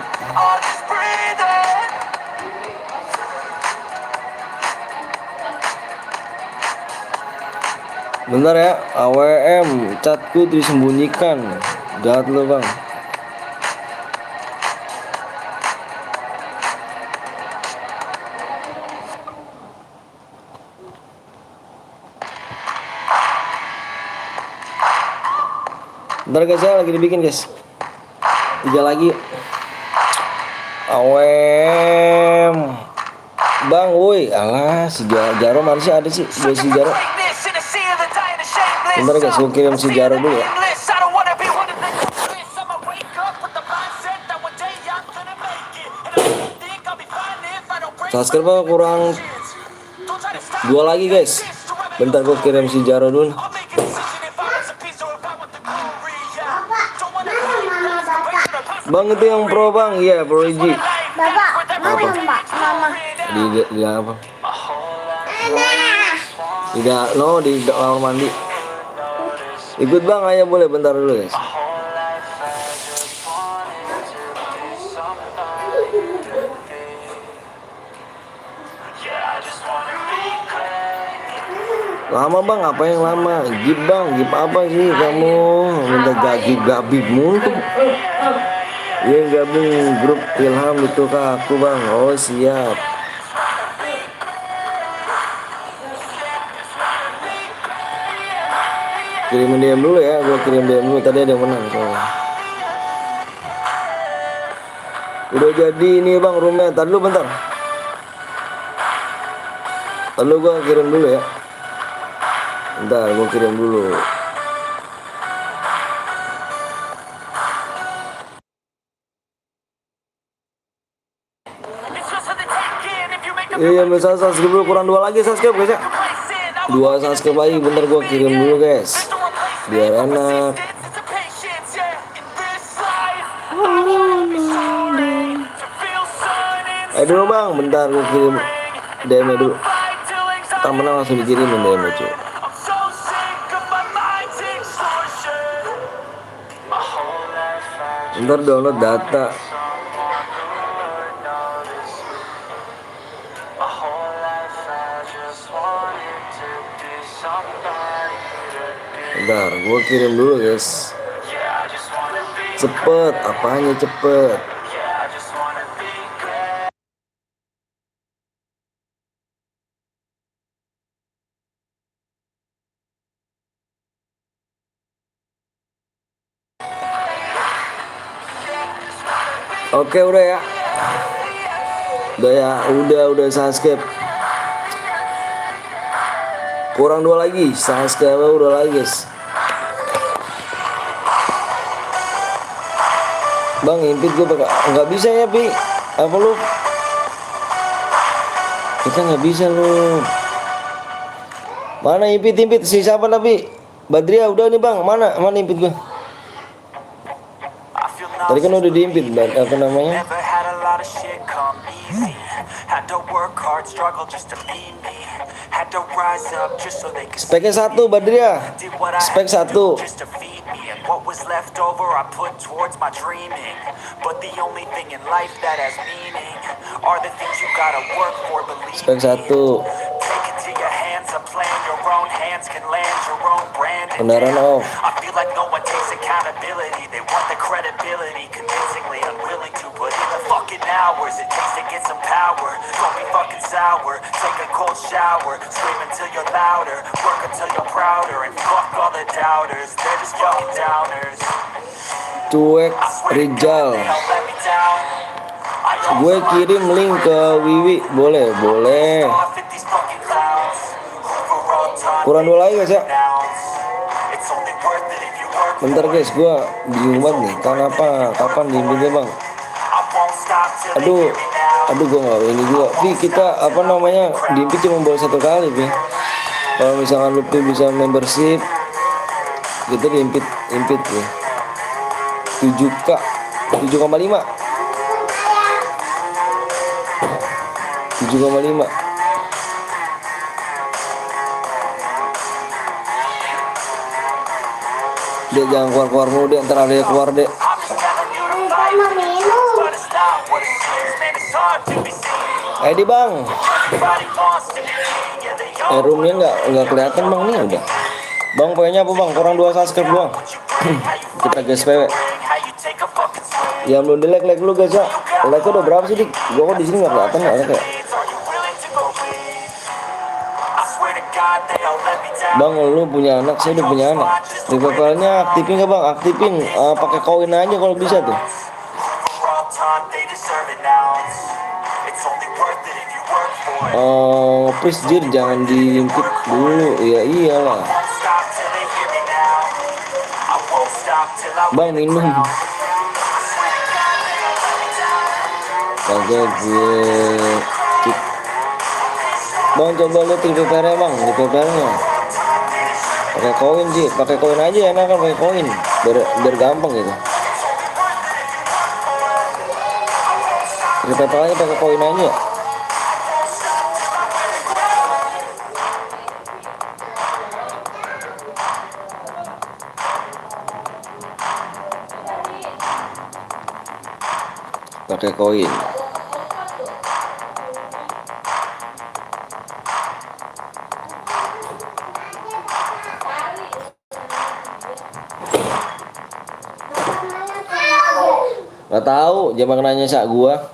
Bentar ya, AWM catku disembunyikan. Jahat lo bang. Bentar guys ya, lagi dibikin guys. 3 lagi. Awem bang, woi, alah si Jaro mana sih, ada sih gue si Jaro. Bentar guys, gue kirim si Jaro dulu ya. Subscribe kurang 2 lagi guys. Bentar gue kirim si Jaro dulu. Bang itu yang pro bang, iya pro Iji. Bapak, mau yang mbak, mama. Di apa? Tidak, no di kamar mandi. Ikut bang, ayo boleh bentar dulu guys. Lama bang, apa yang lama? Gip bang, gip apa sih kamu? Minta gagib mulu. Iya gabung grup Ilham itu ke aku bang. Oh siap. Kirim DM dulu ya, gua kirim DM dulu. Tadi ada yang menang soalnya. Udah jadi ini bang roomnya. Tadi dulu bentar. Lalu gua kirim dulu ya. Bentar, gua kirim dulu. Iya, bisa subscribe dulu, kurang 2 lagi subscribe guys ya. 2 subscribe lagi, bentar gua kirim dulu guys. Biar enak. Ayo dulu bang, bentar gua kirim DM dulu. Tak menang langsung dikirimin DM cuy. Bentar download data. Bentar, gue kirim dulu guys. Cepet, apanya cepet? Oke udah ya. Udah ya, udah subscribe. Kurang 2 lagi, subscribe udah lagi guys. Bang, impit gue nggak bisa ya Pi. Apa lu? Kita nggak bisa lu. Mana impit si siapa tapi? Badria udah nih bang, mana impit gue? Tadi kan udah diimpit, apa namanya? Speknya 1 Badria. Spek 1. Spek 1. Kendaraan off. Cuek Rijal. Gue kirim link ke Wiwi, boleh. Kurang 2 lagi guys ya. Bentar guys, gue bingung banget nih. Kapan diimpitnya bang? Aduh gue nggak ini juga. Pi kita apa namanya diimpit cuma boleh 1 kali Pi. Kalau misalkan lu bisa membership, kita diimpit Pi. 7K 7,5 Dek jangan keluar mulu deh, ntar ada yang keluar deh. Di bang. Roomnya nggak kelihatan bang nih udah. Bang poinnya apa bang? Kurang 2 subscribe doang. Kita guys PW. Yang belum di like lu guys ya. Like udah berapa sih dik? Gua kok di sini nggak kelihatan ya like ya. Bang lu punya anak, saya udah punya anak. Revivalnya aktifin nggak bang? Aktifin, pakai koin aja kalau bisa tuh. Please Jir jangan diimpit dulu. Ya iyalah. Bang minum. Kagak gue. Bang coba lihat di PPR-nya bang, di PPR-nya. Pakai koin sih, pakai koin aja enak kan pakai koin. Biar gampang gitu. Di PPR-nya pakai koin aja. pakai koin. Nggak tahu, jangan nanya sak gua.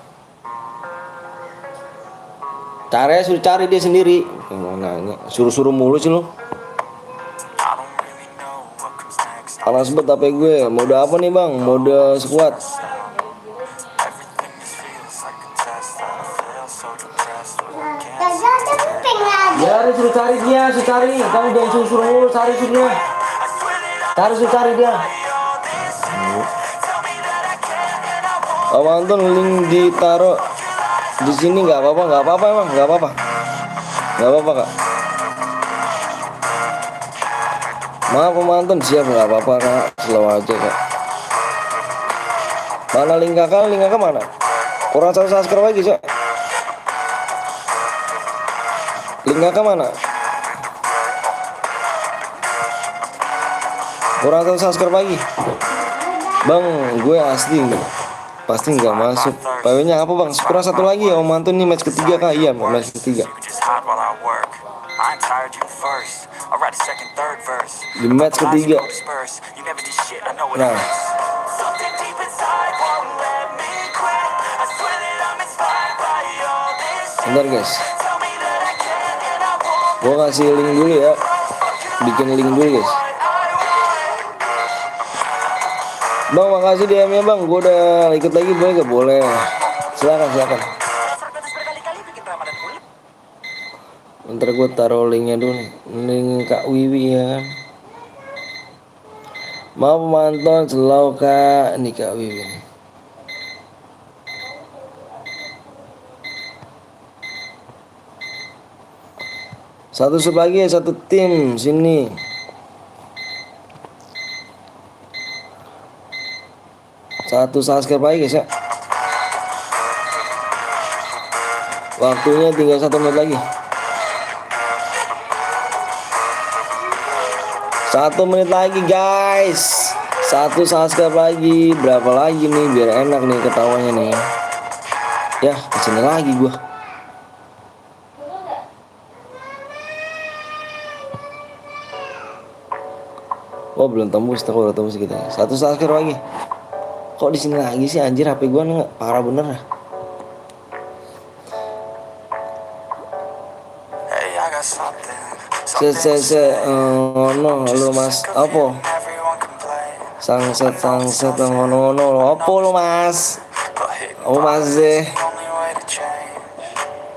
Caranya suruh cari dia sendiri. Mau nanya, suruh-suruh mulu sih lu. Panas banget HP gue. Mode apa nih bang? Mode squad. Ya, suruh cari dia, suruh cari. Kamu jangan suruh-suruh mulu, cari dia. Suruh cari dia. Om Anton link ditaruh di sini nggak apa-apa emang nggak apa-apa kak. Maaf Om Anton, siap nggak apa-apa kak, slow aja kak. Mana link kakak mana? Kurang 1 subscribe lagi cok. Link kakak mana? Kurang 1 subscribe lagi. Bang, gue asli pasti nggak masuk. PW-nya apa bang? Kurang 1 lagi ya Om Anton nih, match ketiga kak. Iya, match ketiga. Di match ketiga. Nah, bentar guys, gue kasih link dulu ya. Bikin link dulu guys. Bang, makasih DM-nya bang. Gue udah ikut lagi, boleh gak? Boleh. Silakan. Ntar gue taruh linknya dulu nih. Link Kak Wiwi ya kan. Maaf pemantauan selalu kak. Nih Kak Wiwi nih. Satu sub lagi ya, satu tim sini. Satu subscribe lagi guys ya. Waktunya tinggal 1 menit lagi. 1 menit lagi guys. 1 subscribe lagi. Berapa lagi nih biar enak nih ketawanya nih. Ya kesini lagi gua. Oh belum tembus, udah tembus kita. 1 subscribe lagi. Kok di sini lagi sih anjir, HP gua nggak parah bener ya. No lu mas apa? Sangset ngono apa lu mas? Oh mas deh.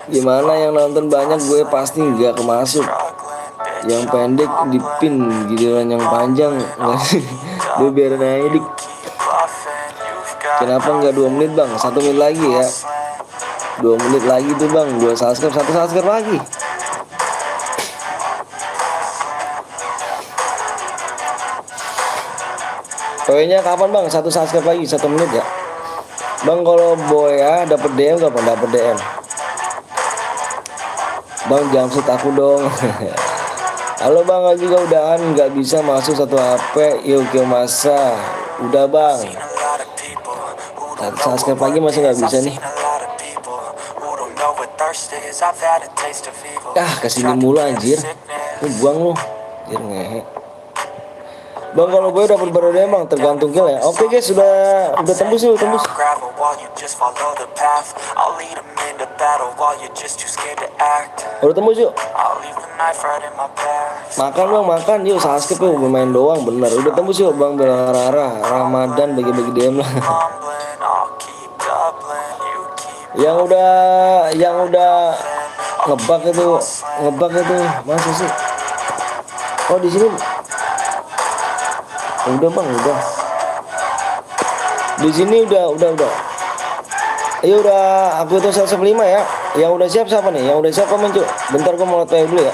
Gimana yang nonton banyak, gue pasti nggak kemasuk. Yang pendek dipin giliran yang panjang lu biarin aja dik. Kenapa nggak 2 menit bang? 1 menit lagi ya. 2 menit lagi tuh bang. 2 subscribe, 1 subscribe lagi. PW-nya kapan bang? 1 subscribe lagi, 1 menit ya. Bang kalau boy ya dapet DM kapan? Dapet DM. Bang jamset aku dong. Halo bang, juga udahan nggak bisa masuk 1 HP. Yuk masa udah bang. 1 subscribe lagi masih nggak bisa nih. Kesini mulu anjir. Lu buang lu. Anjir ngehe. Bang kalau gue dapat baru deh bang, tergantung kill ya. Oke guys, udah tembus yuk, tembus. Udah tembus yuk. Makan bang, makan yuk. Subscribe yuk, bermain doang bener. Udah tembus yuk bang, Rara Ramadan bagi-bagi DM lah. Yang udah ngebug itu masa sih? Oh di sini. Udah bang, udah. Di sini udah. Ayo udah, aku itu 105 ya. Yang udah siap siapa nih? Yang udah siap komen cuy. Bentar gue mau tanya dulu ya.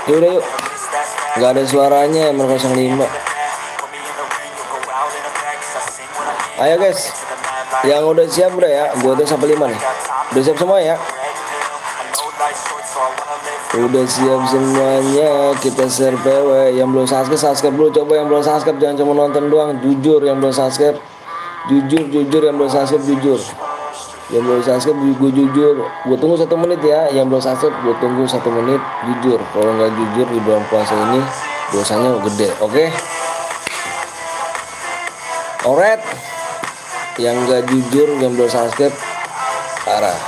Yaudah yuk. Nggak ada suaranya ML05. Ayo guys, yang udah siap udah ya. Gue udah sampai 5 nih. Udah siap semua ya. Udah siap semuanya. Kita share PW. Yang belum subscribe dulu. Coba yang belum subscribe jangan cuma nonton doang. Jujur yang belum subscribe. Jujur yang belum subscribe jujur. Yang belum subscribe gue jujur. Gue tunggu 1 menit ya. Yang belum subscribe gue tunggu 1 menit. Jujur. Kalau nggak jujur di bulan puasa ini dosanya gede. Oke? Alright. Yang nggak jujur yang belum subscribe parah.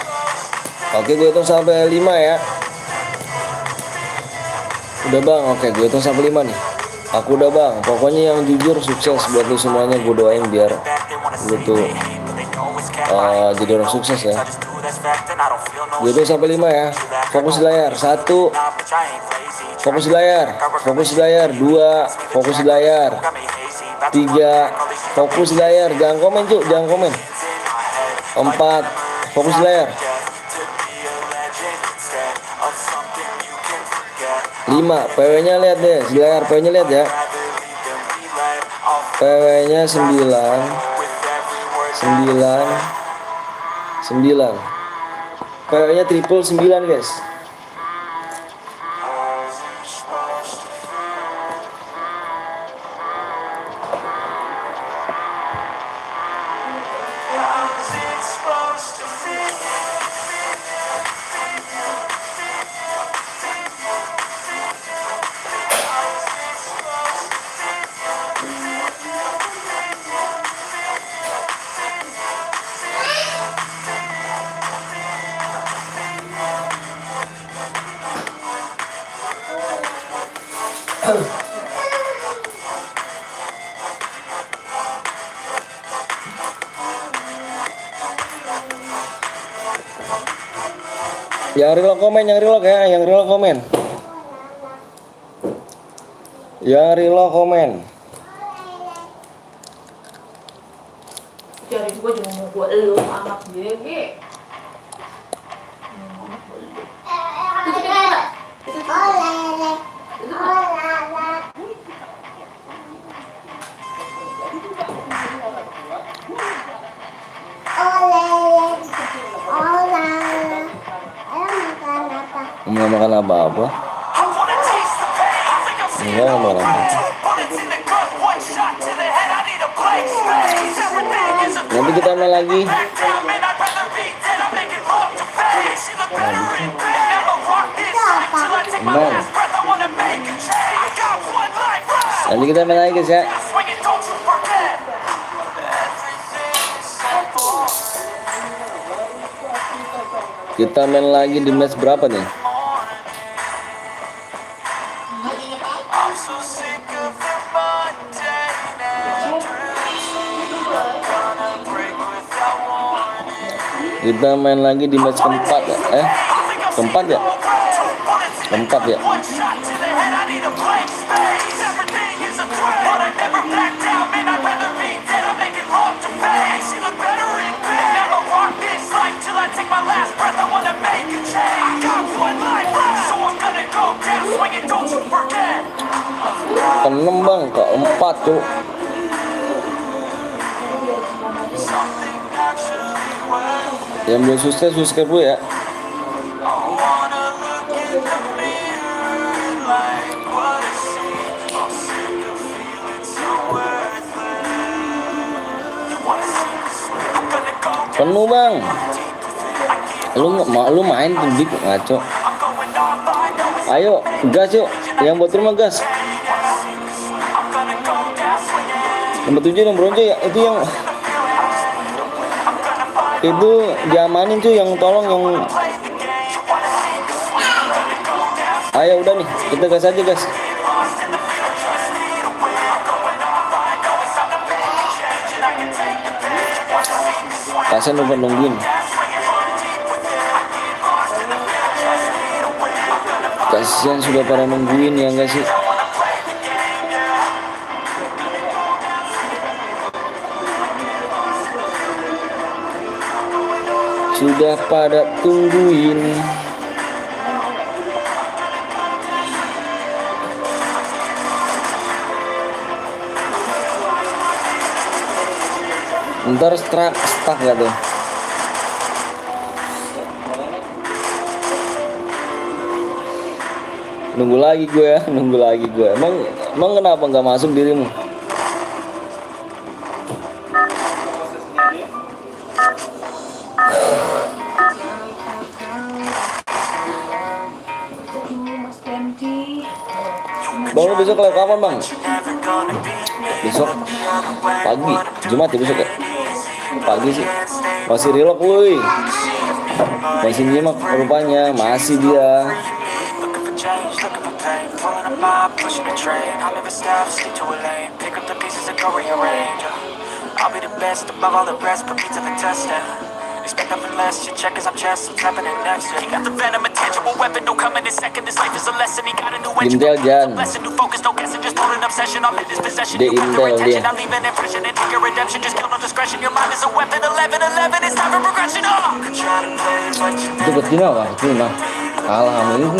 Oke, gue hitung sampai 5 ya. Udah bang, oke gue hitung sampai 5 nih. Aku udah bang. Pokoknya yang jujur sukses buat lu semuanya. Gue doain biar lu tuh jadi orang sukses ya. Gue hitung sampai 5 ya. Fokus di layar. 1. Fokus di layar. Fokus di layar. 2. Fokus di layar. 3. Fokus di layar. Jangan komen cuk, jangan komen. 4. Fokus di layar. 5. PW-nya lihat deh, di layar PW-nya lihat ya. PW-nya 9. 9. PW-nya triple 9 guys. Yang reload komen, yang reload ya, yang reload komen. Yang reload komen. Cari gua juga mau gua elu anak gege. Nggak makan apa-apa. Nggak makan apa. Nanti kita main lagi. Main. Nanti kita main lagi guys ya. Kita main lagi di match berapa nih? Kita main lagi di match keempat ya? Keempat ya? Keempat ya? Keenam bang, keempat tuh. Yang belum sukses subscribe dulu ya. Penuh bang. Lu main tuh dik ngaco. Ayo gas yuk. Yang buat rumah gas. Nomor 7 yang bronze ya. Itu diamanin tuh yang tolong yang. Ayo udah nih, kita gas aja guys. Kasian lupa nungguin. Kasian sudah pada nungguin ya enggak sih? Sudah pada tungguin. Ntar stuck gak tuh? Nunggu lagi gue. Emang kenapa nggak masuk dirimu? Mas Ganti. Bang, lu besok live kapan bang? Besok pagi, Jumat ya besok ya? Pagi sih. Masih relok woi. Masih nyimak rupanya, masih dia. Expect nothing less, your check is I'm chess, what's happening next? He got the venom, a tangible weapon, no coming in second. This life is a lesson, he got a new engine, Intel Jan. lesson, new focus, no guessing, just hold an obsession. I'm in this possession, Dia you got the Intel attention, dia. I leave an impression, and take your redemption, just kill no discretion. Your mind is a weapon, 11-11, it's time for progression. Oh! Itu betina bang, betina. Kalah sama ini.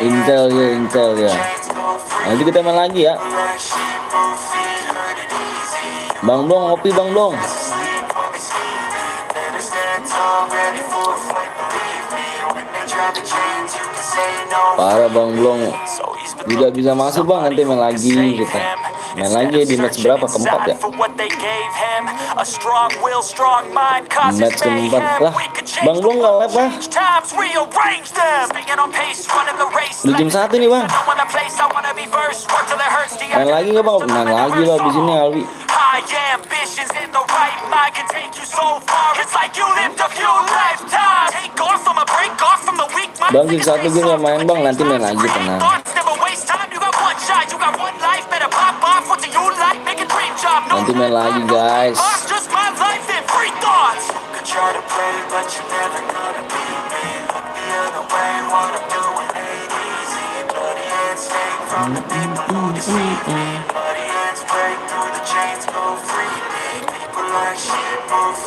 Intel ya. Nanti kita main lagi ya. Bang Blong, ngopi Bang Blong. Parah Bang Blong. Tidak bisa masuk bang, nanti main lagi kita. Main lagi di match berapa? Keempat ya? Match keempat lah. Bang Blong nggak live lah. Udah jam 1 nih bang. Main lagi nggak bang? Main lagi lah di sini Alwi. Bang, jam 1 gue nggak main bang, nanti main lagi tenang. Nanti main lagi guys.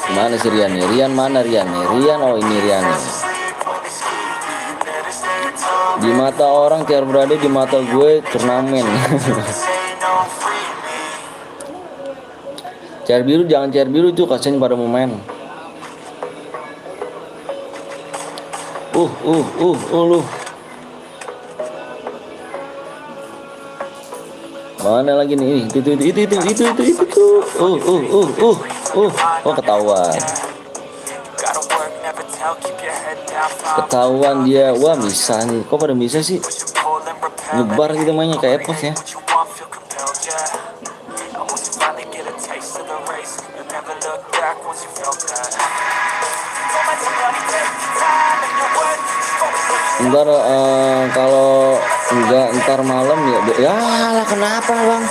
Mana si Rian nih? Rian mana Rian nih? Rian, oh ini Rian nih. Di mata orang tiar berada, di mata gue turnamen. Cair biru, jangan cair biru tuh, kasihan pada mau main. Lu. Mana lagi nih? Itu. Oh ketahuan. Ketahuan dia. Wah bisa nih. Kok pada bisa sih? Nyebar gitu mainnya kayak Epos ya. Ntar kalau enggak ntar malam ya lah kenapa bang?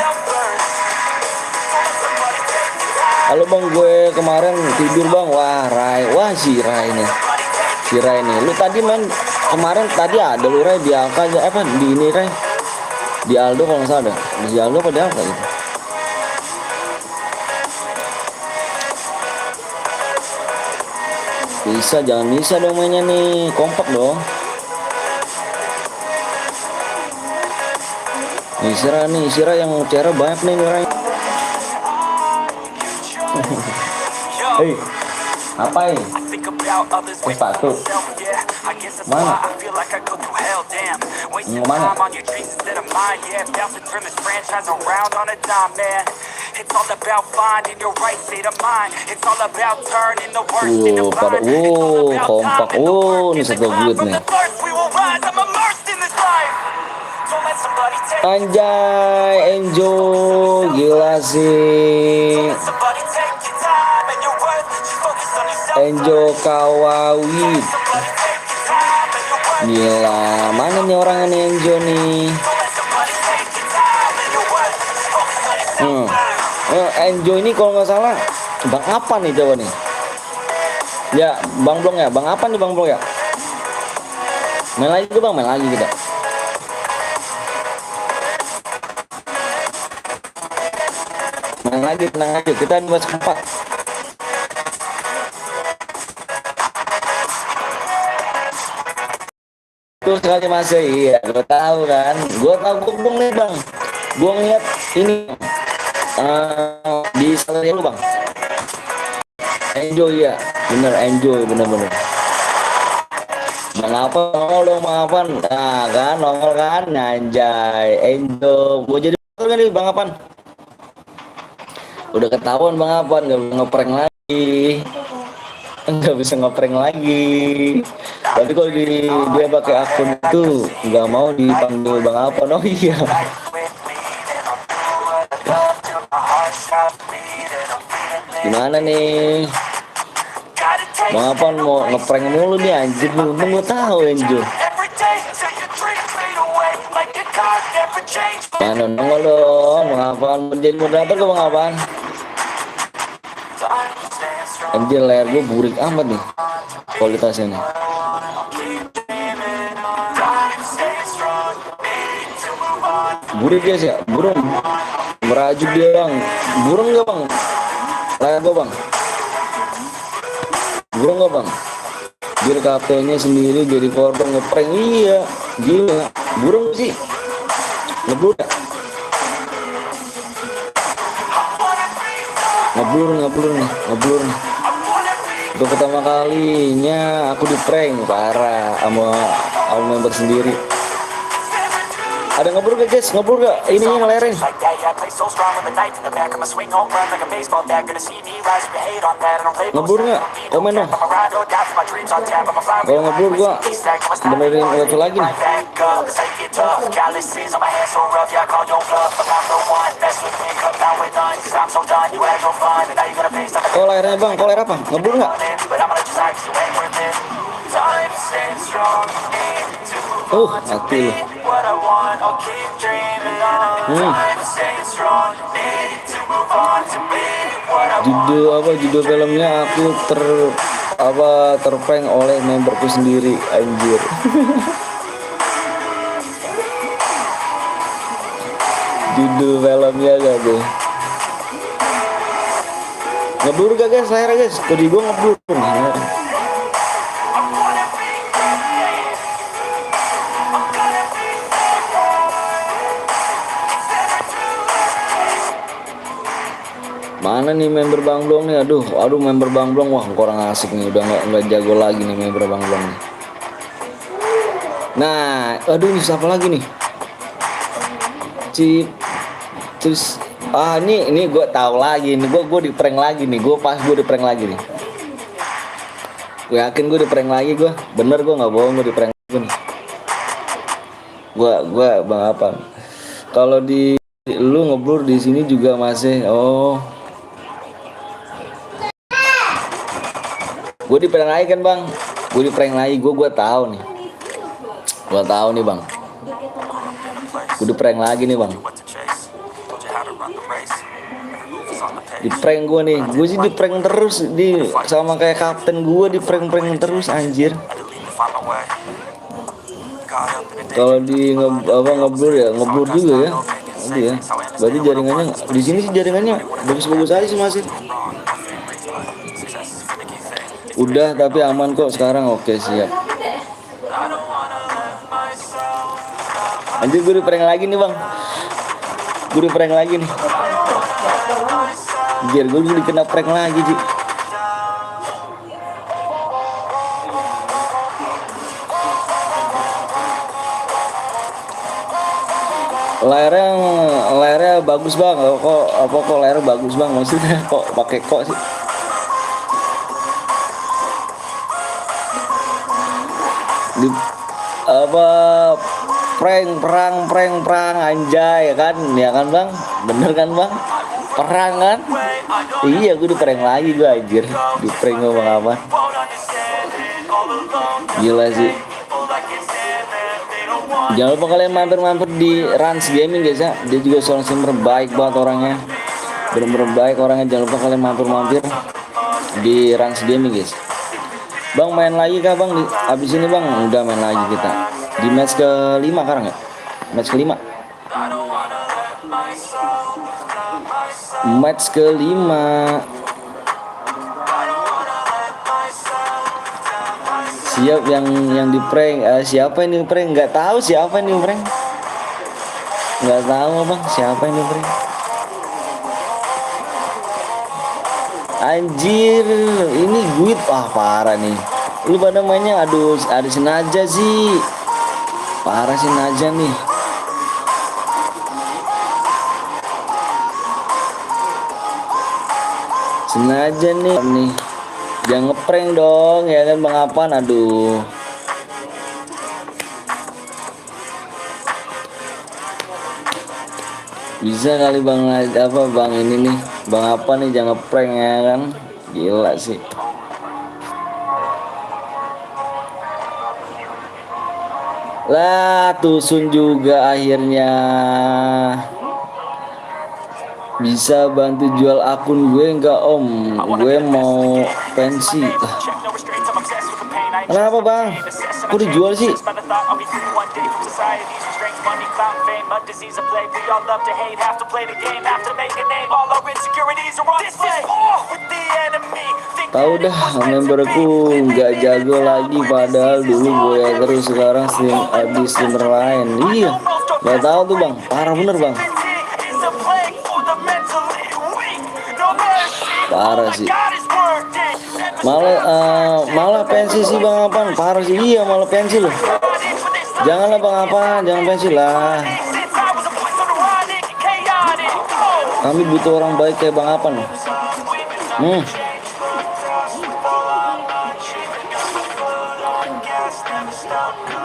Halo bang, gue kemarin tidur bang. Wah si Rai nih. Lu tadi main kemarin tadi ada lu Rai di Alka aja apa di ini Rai? Di Aldo kalau nggak salah ada. Di Aldo apa di Alka gitu? Bisa, jangan bisa dong mainnya nih, kompak dong. Nih Sira yang cara banyak nih orang. Hei, apa ini? Sepatu. Mana? Mana? Pada kompak. Ini satu duit nih. Anjay, Enjo, gila sih. Enjo Kawawi. Gila, mana nih orang ini Enjo nih? Enjo ini kalau nggak salah bang apa nih coba nih? Ya, Bang Blong ya. Bang apa nih Bang Blong ya? Main lagi tuh bang, main lagi kita. Tenang aja, kita buat sempat. Terus sekali masih iya, gue tahu kan, gue tahu nih bang. Gua ngeliat ini di salary lu bang. Enjoy ya, bener enjoy bener-bener. Bang apa nongol dong bang Apan? Nah kan nongol kan, anjay, enjoy. Gua jadi kan nih bang Apan. Udah ketahuan bang Apan nggak bisa ngeprank lagi, nggak bisa ngeprank lagi. Tapi kalau dia pakai akun itu nggak mau dipanggil bang Apan. Oh iya. Gimana nih? Bang Apan mau ngeprank mulu nih anjir, untung gue tahu Enjo. Mana nongol dong Bang Apan, menjadi moderator ke Bang Apan. Anjir layar gue burik amat nih kualitasnya nih. Burik guys ya, burung merajuk dia bang. Burung gak bang? Layar gue bang. Burung gak bang? Biar KP-nya sendiri jadi korban ngeprank. Iya, gila. Burung sih. Ngeblur gak? Ngeblur nih. Untuk pertama kalinya aku di prank parah sama member sendiri. Ada ngeblur gak guys? Ngeblur gak? Ininya ngelerin. Ngeblur gak? Komen dong. Kalau ngeblur gua benerin level lagi nih. Kok layarnya bang? Kok layar apa? Ngeblur gak? Mati lu. Judul filmnya aku terprank oleh memberku sendiri anjir. Judul filmnya gak tuh? Ngeblur gak guys? Layar guys, tadi gua ngeblur. Mana nih member Bang Blong nih? Aduh member Bang Blong, wah kurang asik nih, udah nggak jago lagi nih member Bang Blong nih. Nah, ini siapa lagi nih? Terus ini gue tahu lagi nih, gue di prank lagi nih, gue di prank lagi nih. Gue yakin gue di prank lagi, gue bener, gue nggak bohong, gue di prank lagi nih. Gue Bang apa? Kalau di lu ngeblur di sini juga masih gue di prank lagi kan bang, gue di prank lagi, gue tahu nih, bang, gue di prank lagi nih bang, di prank gue nih, gue sih di prank terus sama kayak kapten gue di prank terus anjir. Kalau di ngeblur ya, ngeblur juga ya, ya. Berarti jaringannya di sini sih jaringannya bagus aja sih masih. Udah tapi aman kok sekarang, oke siap. Anjir gue di prank lagi nih bang, gue di prank lagi nih. Biar gue dikena prank lagi sih. Layarnya bagus bang, kok layarnya bagus bang, maksudnya kok pakai kok sih? Di prank anjay ya kan bang, bener kan bang, perang kan? Iya gue di prank lagi gue anjir, di prank gue bang apa? Gila sih. Jangan lupa kalian mampir di Rans Gaming guys ya, dia juga seorang streamer baik banget orangnya, bener-bener baik orangnya. Jangan lupa kalian mampir di Rans Gaming guys. Bang main lagi kah bang? Abis ini bang udah main lagi kita di match ke-5 sekarang ya, match ke-5. Siap yang di prank. Siapa ini prank? Nggak tahu siapa ini prank. Nggak tahu bang, siapa yang diberi? Anjir, ini Guit, wah parah nih. Lu pada mainnya, aduh, ada si Naja sih. Parah si Naja nih. Sengaja nih. Jangan ngeprank dong, ya kan Bang Apan, aduh. Bisa kali bang apa bang ini nih bang apa nih jangan prank ya kan, gila sih. Lah tusun juga akhirnya. Bisa bantu jual akun gue nggak om? Gue mau pensi. Kenapa bang? Kok dijual sih? Tahu dah memberku nggak jago lagi, padahal dulu gue terus, sekarang stream abis streamer lain. Iya, nggak tahu tuh bang, parah bener bang. Parah sih. Malah pensi sih bang Apan, parah sih. Iya malah pensi loh. Janganlah bang Apan, jangan pensi lah. Kami butuh orang baik kayak bang Apan.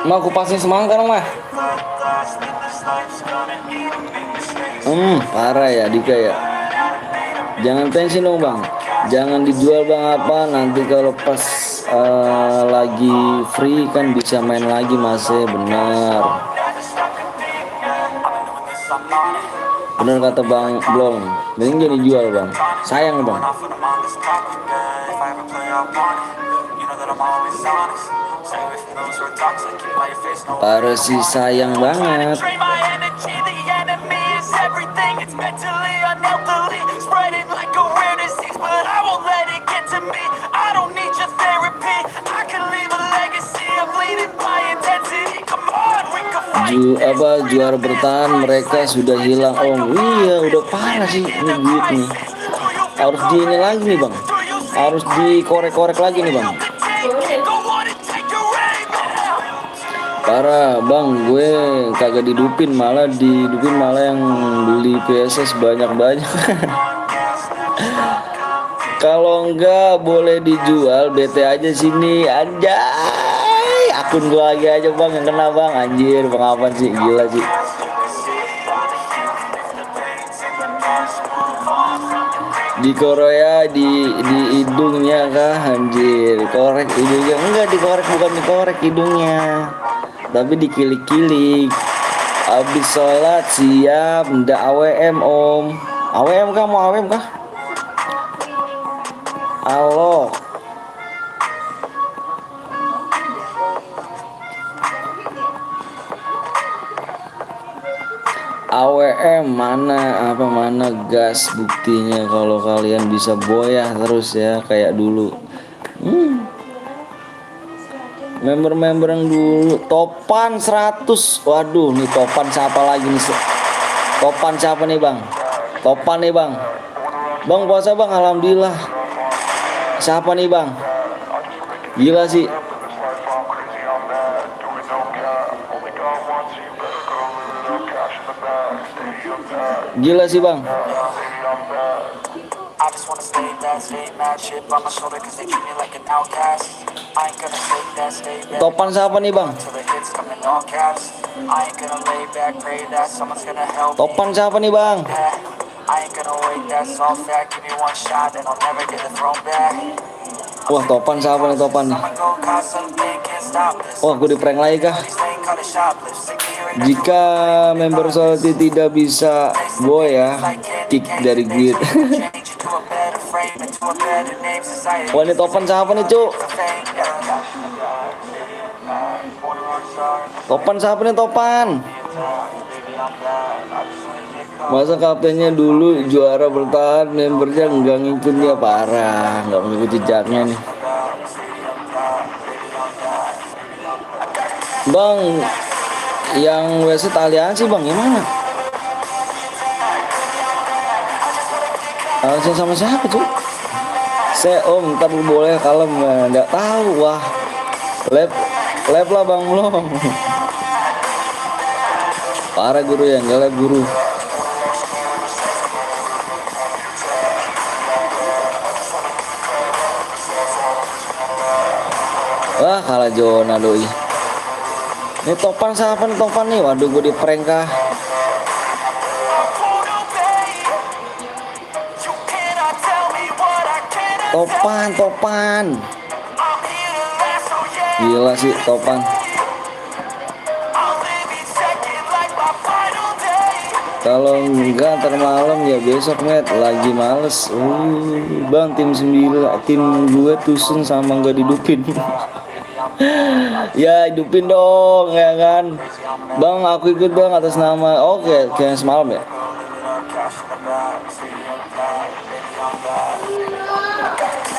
Mau aku pasin semangat kan mah. Parah ya Dika ya. Jangan pensi dong bang, jangan dijual bang apa, nanti kalau pas lagi free kan bisa main lagi masih benar. Bener kata bang Blong, mending jadi jual bang, sayang bang. Parah sih, sayang banget. Juara bertahan, mereka sudah hilang om. Iya udah parah sih ini duit nih. Harus di ini lagi nih bang, harus dikorek-korek lagi nih bang. Parah bang, gue kagak didupin, malah yang beli PSS banyak-banyak. Kalau enggak boleh dijual, BT aja sini aja. Akun gua lagi aja bang yang kena bang, anjir bang apa sih, gila sih. Di Korea di hidungnya kah anjir, korek hidungnya, enggak dikorek, bukan dikorek hidungnya, tapi dikilik-kilik. Habis sholat siap, ndak AWM om. AWM kah, mau AWM kah? Halo. AWM mana gas buktinya kalau kalian bisa boyah terus ya kayak dulu. Member-member yang dulu topan 100. Waduh, nih topan siapa lagi nih? Topan siapa nih bang? Topan nih bang. Bang puasa bang, alhamdulillah. Siapa nih bang? Gila sih. Gila sih bang. Topan siapa nih bang? Topan siapa nih bang? Wah topan siapa nih topan nih? Wah gue di prank lagi kah? Jika member Salty tidak bisa boy ya, kick dari Guit. Wah ini topan siapa nih cuk? Topan siapa nih topan? Masa kaptennya dulu juara bertahan, membernya nggak ngikut dia, parah, nggak mengikuti jejaknya nih. Bang, yang wasit aliansi bang, gimana? Alasan sama siapa cuy? Saya om, ntar boleh kalem ya. Nggak tahu, wah. Lab lah bang belum. Parah guru ya, nggak lab guru. Wah kalah Jona doi. Ini Topan siapa nih Topan nih? Waduh gue di prank kah? Topan. Gila sih Topan. Kalau enggak ntar malam ya besok met lagi males. Bang tim 9 tim gue tusun sama nggak didupin. Ya hidupin dong ya kan. Bang aku ikut bang atas nama. Oke kayak semalam ya.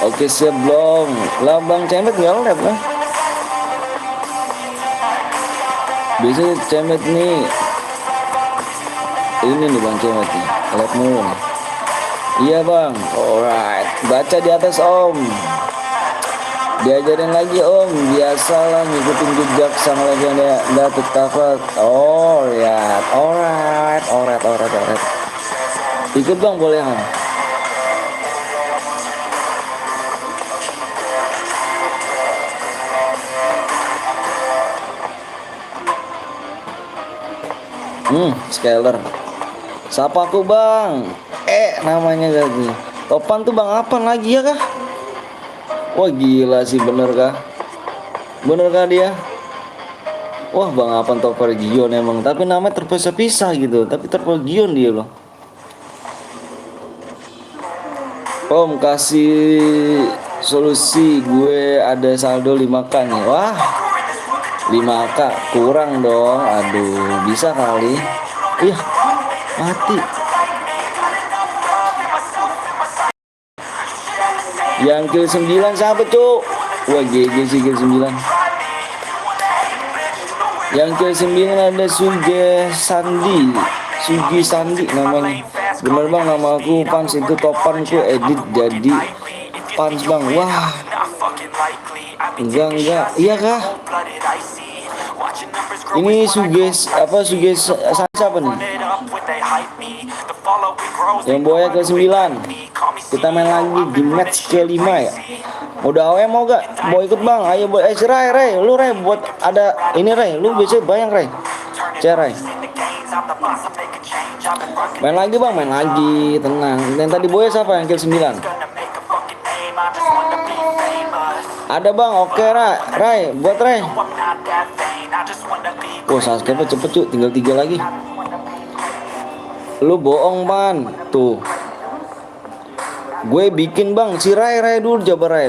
Oke siap belum. Lah bang Cemet nggak lab lah. Biasanya Cemet nih. Ini nih bang Cemet nih. Lab mulu nih. Iya bang. Alright. Baca di atas om. Diajarin lagi om, biasalah ngikutin jejak sang legenda Datuk Tafat. Alright. Ikut bang boleh kan? Scaler. Siapa aku bang? Namanya lagi. Topan tuh bang apaan lagi ya kah? Wah gila sih bener kah? Bener kah dia? Wah bang apaan Topper Gion emang. Tapi namanya terpisah-pisah gitu. Tapi Topper Gion dia loh. Om kasih solusi. Gue ada saldo 5k nih. Wah 5k kurang dong. Aduh bisa kali. Ih mati. Yang kill 9 siapa cuk? Wah GG sih kill 9. Yang kill 9 ada Sugi Sandi namanya. Bener bang nama aku Pans, itu Topan ku edit jadi Pans bang. Wah enggak iya kah? Ini Suges siapa nih? Yang boya ke 9. Kita main lagi di match ke-5 ya. Udah AW mau gak? Mau ikut bang? Ayo buat si Ray, lu Ray buat ada ini Ray, lu biasanya bayang Ray. Ray. Main lagi bang, main lagi, tenang. Yang tadi boya siapa yang kill 9? Ada bang, oke Ray, buat Ray. Wah subscribe cepet cuk, tinggal 3 lagi. Lu bohong man, tuh. Gue bikin bang, si Ray dulu coba Ray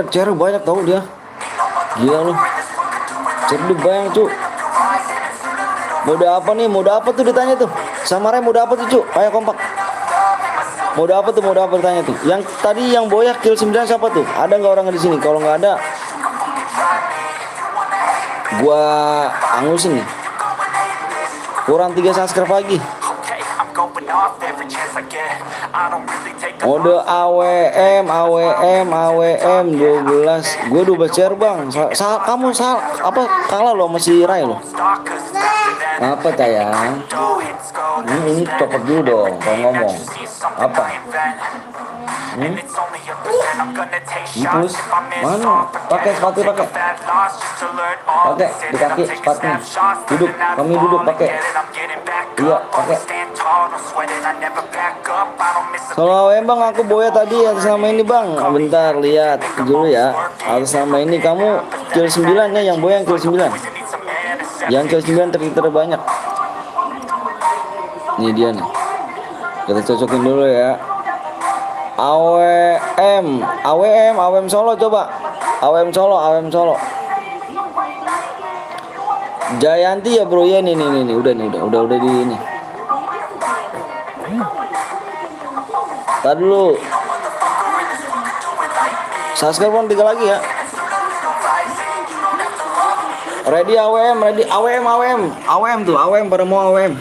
cara banyak tau dia. Gila lu. Cara banyak cuk. Mode apa nih? Mode apa tuh ditanya tuh? Sama Ray mode apa tuh cuk? Kayak kompak. Mode apa ditanya tuh? Yang tadi yang boyak kill 9 siapa tuh? Ada nggak orang di sini? Kalau nggak ada, gua angusin nih. Kurang 3 subscribe lagi. Mode AWM 12. Gue 12 share bang. Kamu apa kalah lo sama si Ray lo? Apa sayang? Ini copot dulu dong kalau ngomong. Apa? Terus mana? Pakai sepatu pakai. Di kaki sepatunya. Duduk, kami duduk pakai. Iya pakai. Kalau bang aku boya tadi atas nama ini bang. Bentar lihat dulu ya. Atas nama ini kamu kill 9 ya, yang boya yang kill 9. Yang kill 9 terbanyak. Ini dia nih. Kita cocokin dulu ya. AWM Solo coba. AWM Solo. Jayanti ya bro ya nih udah di ini. Tadi dulu. Subscribe 3 lagi ya. Ready AWM. AWM pada mau AWM.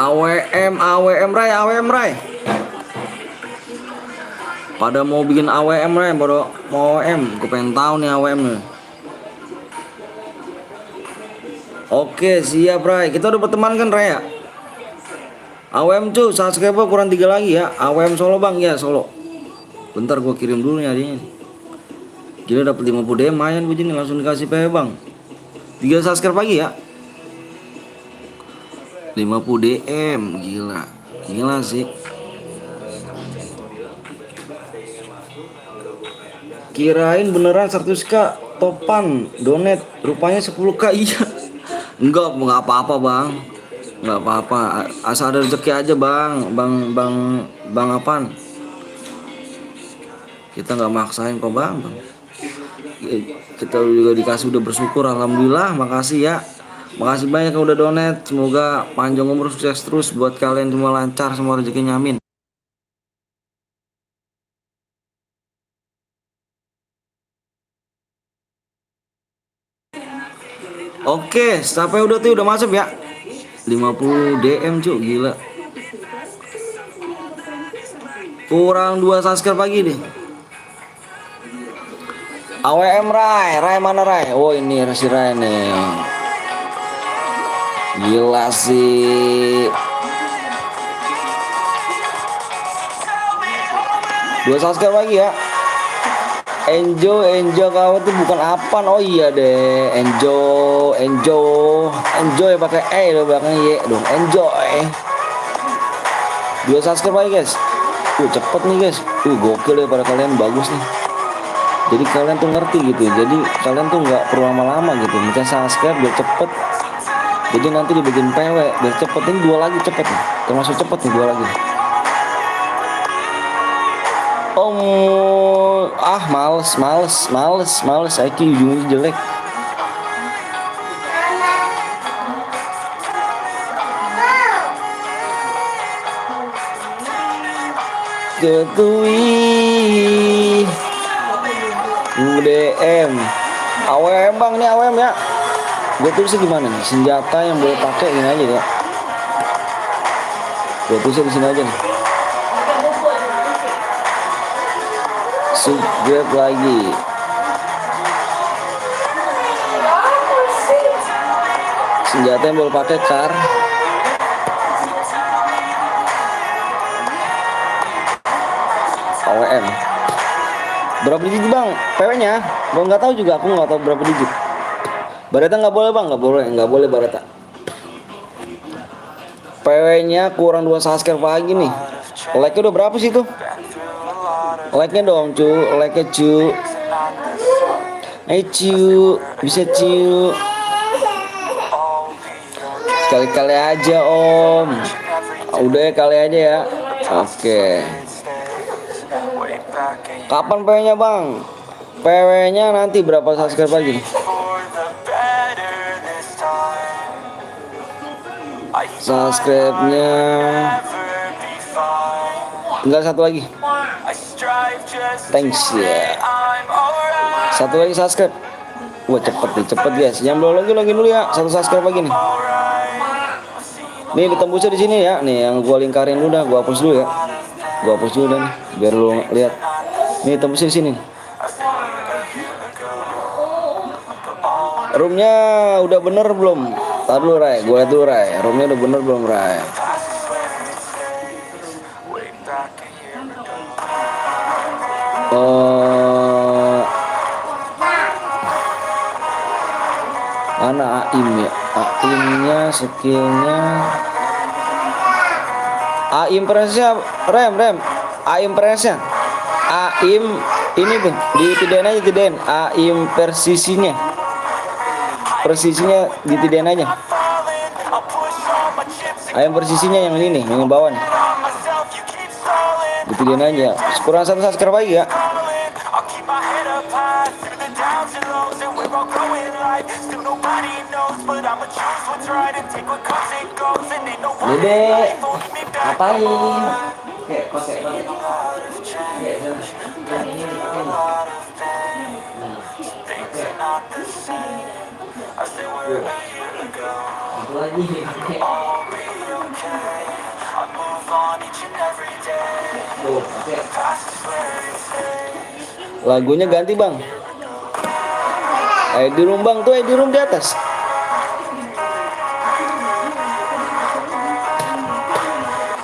AWM Ray, AWM Ray. Pada mau bikin AWM Ray, pada mau AWM. Gue pengen tahu nih AWM nih. Oke, siap Ray. Kita udah berteman kan Ray ya? AWM cuy, subscriber kurang 3 lagi ya. AWM Solo bang, ya Solo. Bentar gue kirim dulu nih hadiahnya. Gila dapat 50 DM lumayan begini, langsung dikasih PW bang. 3 subscriber pagi ya. 50 DM, gila sih. Kirain beneran 100k topan donate, rupanya 10k. Iya. Enggak apa-apa bang, nggak apa-apa, asal ada rezeki aja bang apaan. Kita nggak maksain kok bang. Kita juga dikasih, udah bersyukur, alhamdulillah. Makasih ya, makasih banyak yang udah donate. Semoga panjang umur, sukses terus buat kalian semua, lancar semua rezekinya, amin. Oke, sampai udah tuh udah masuk ya. 50 DM cuk, gila. Kurang 2 subscribe pagi deh. AWM Ray mana Ray? Oh ini si Ray nih. Gila sih. 2 subscribe lagi ya. Enjo kau tuh bukan apaan. Oh iya deh, Enjo ya pakai E loh belakangnya Y dong. Enjoy. 2 subscribe lagi guys. Cepet nih guys. Gokil deh, pada kalian bagus nih. Jadi kalian tuh ngerti gitu. Jadi kalian tuh nggak perlu lama-lama gitu. Mencet subscribe biar cepet. Jadi nanti dibikin PW biar cepet. Ini 2 lagi cepet nih. Termasuk cepet nih 2 lagi. Males. IQ ujungnya jelek. Ketui UDM AWM bang, nih AWM ya. Gue tulisnya gimana nih? Senjata yang boleh pakai ini aja ya. Gue tulisnya di sini aja nih. Subscribe lagi. Senjata yang boleh pakai kar. AWM. Berapa digit bang PW-nya? Gue nggak tahu juga, aku nggak tahu berapa digit. Barata nggak boleh bang, nggak boleh Barata. PW-nya kurang 2 subscribe lagi nih. Like-nya udah berapa sih tuh? Like-nya dong cu, like-nya cu. Cu, bisa cu. Sekali-kali aja om. Udah ya, kali aja ya. Oke. Kapan PW-nya bang? PW-nya nanti berapa subscribe lagi? Subscribe-nya tinggal 1 lagi. Thanks ya. 1 lagi subscribe. Wah cepet guys. Yang belum lagi dulu ya. 1 subscribe lagi nih. Nih ditembusnya di sini ya. Nih yang gua lingkarin dulu dah. Gua hapus dulu ya. Gua hapus dulu dah nih, biar lu lihat. Nih tembusnya di sini. Roomnya udah bener belum? Tar dulu Ray, gue liat dulu Ray. Roomnya udah bener belum Ray? Mana AIM ya? AIM-nya skillnya. AIM presnya rem. AIM presnya. AIM ini tuh ditidain aja tidain. AIM persisinya ditidain aja. AIM persisinya yang ini nih, yang bawah nih. Ditidain aja. Kurang 1 subscribe lagi ya. Dede, ngapain? Kayak kosek banget. Apa lagi? I move on each and every day. Past is where it stays. Lagunya ganti bang. ID room bang, tuh ID room di atas.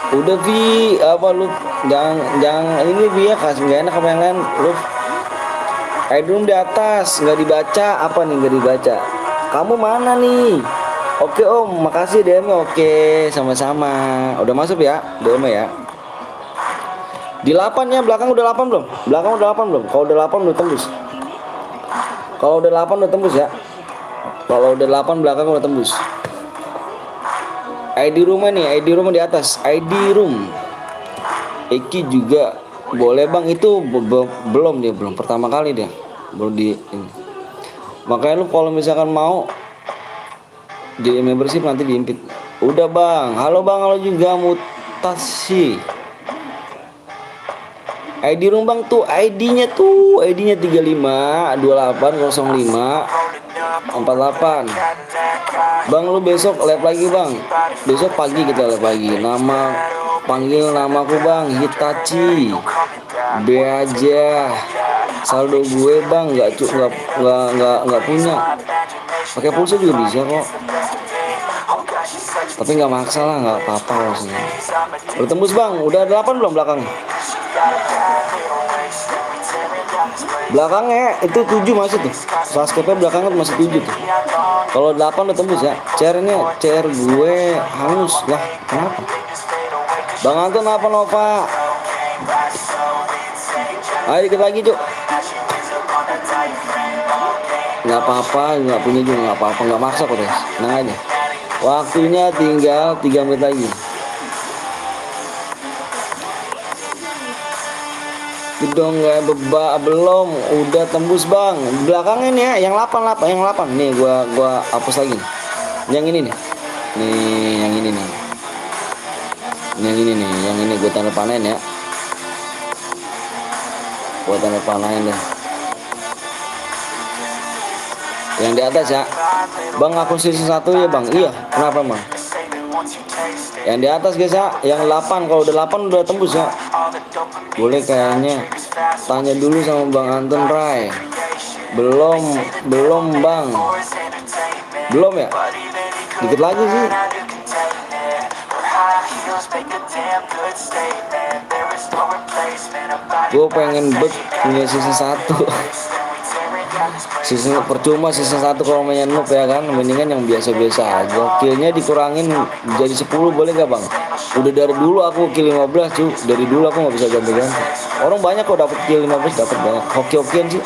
Udah Vi, apa lu jangan ini Vi ya, kasih nggak enak apa yang lain lu. ID room di atas, nggak dibaca apa nih, nggak dibaca. Kamu mana nih? Oke om, makasih DM-nya. Oke, sama-sama. Udah masuk ya DM-nya ya. Di 8 ya, belakang udah 8 belum? Belakang udah 8 belum? Kalau udah 8 udah tembus. Kalau udah 8 udah tembus ya. Kalau udah 8 belakang udah tembus. ID room nih, ID room di atas. ID room. Eki juga boleh bang, itu belum dia, belum pertama kali dia. Baru di ini. Makanya lu kalau misalkan mau di membership nanti diimpit. Udah bang, halo bang, halo juga mutasi. ID room bang tuh, ID-nya 35 2805 48. Bang lu besok live lagi bang. Besok pagi kita live lagi. Panggil namaku bang Hitachi. B aja. Saldo gue bang nggak punya. Pakai pulsa juga bisa kok. Tapi nggak maksa lah, nggak apa-apa loh sih. Udah tembus bang, udah 8 belum belakang? Belakangnya itu 7 masih tuh. Subscribe belakangnya masih 7 tuh. Kalau 8 udah tembus ya. CR gue hangus lah. Kenapa? Bang Anton apa Nova? Ayo dikit lagi cuk. Nggak apa-apa, nggak punya juga nggak apa-apa, nggak maksa kok guys. Tenang aja. Waktunya tinggal 3 menit lagi. Udah nggak belum, udah tembus bang. Belakangnya nih ya, yang 8 nih gua hapus lagi. Yang ini nih. Nih, yang ini nih. Yang ini gua tanda panain ya. Gua tanda panain deh. Yang di atas ya. Bang aku season 1 ya bang. Iya, kenapa bang? Yang di atas guys ya, yang 8. Kalau udah 8 udah tembus ya. Boleh kayaknya tanya dulu sama Bang Anton Rai. Belum bang. Belum ya? Dikit lagi sih. Gue pengen punya season 1. Season percuma season 1 kalau mainnya noob ya kan, mendingan yang biasa-biasa aja. Killnya dikurangin jadi 10 boleh gak bang? Udah dari dulu aku kill 15 cuy, dari dulu aku nggak bisa ganti-ganti. Orang banyak kok dapat kill 15, dapat banyak. Hoki-hokian sih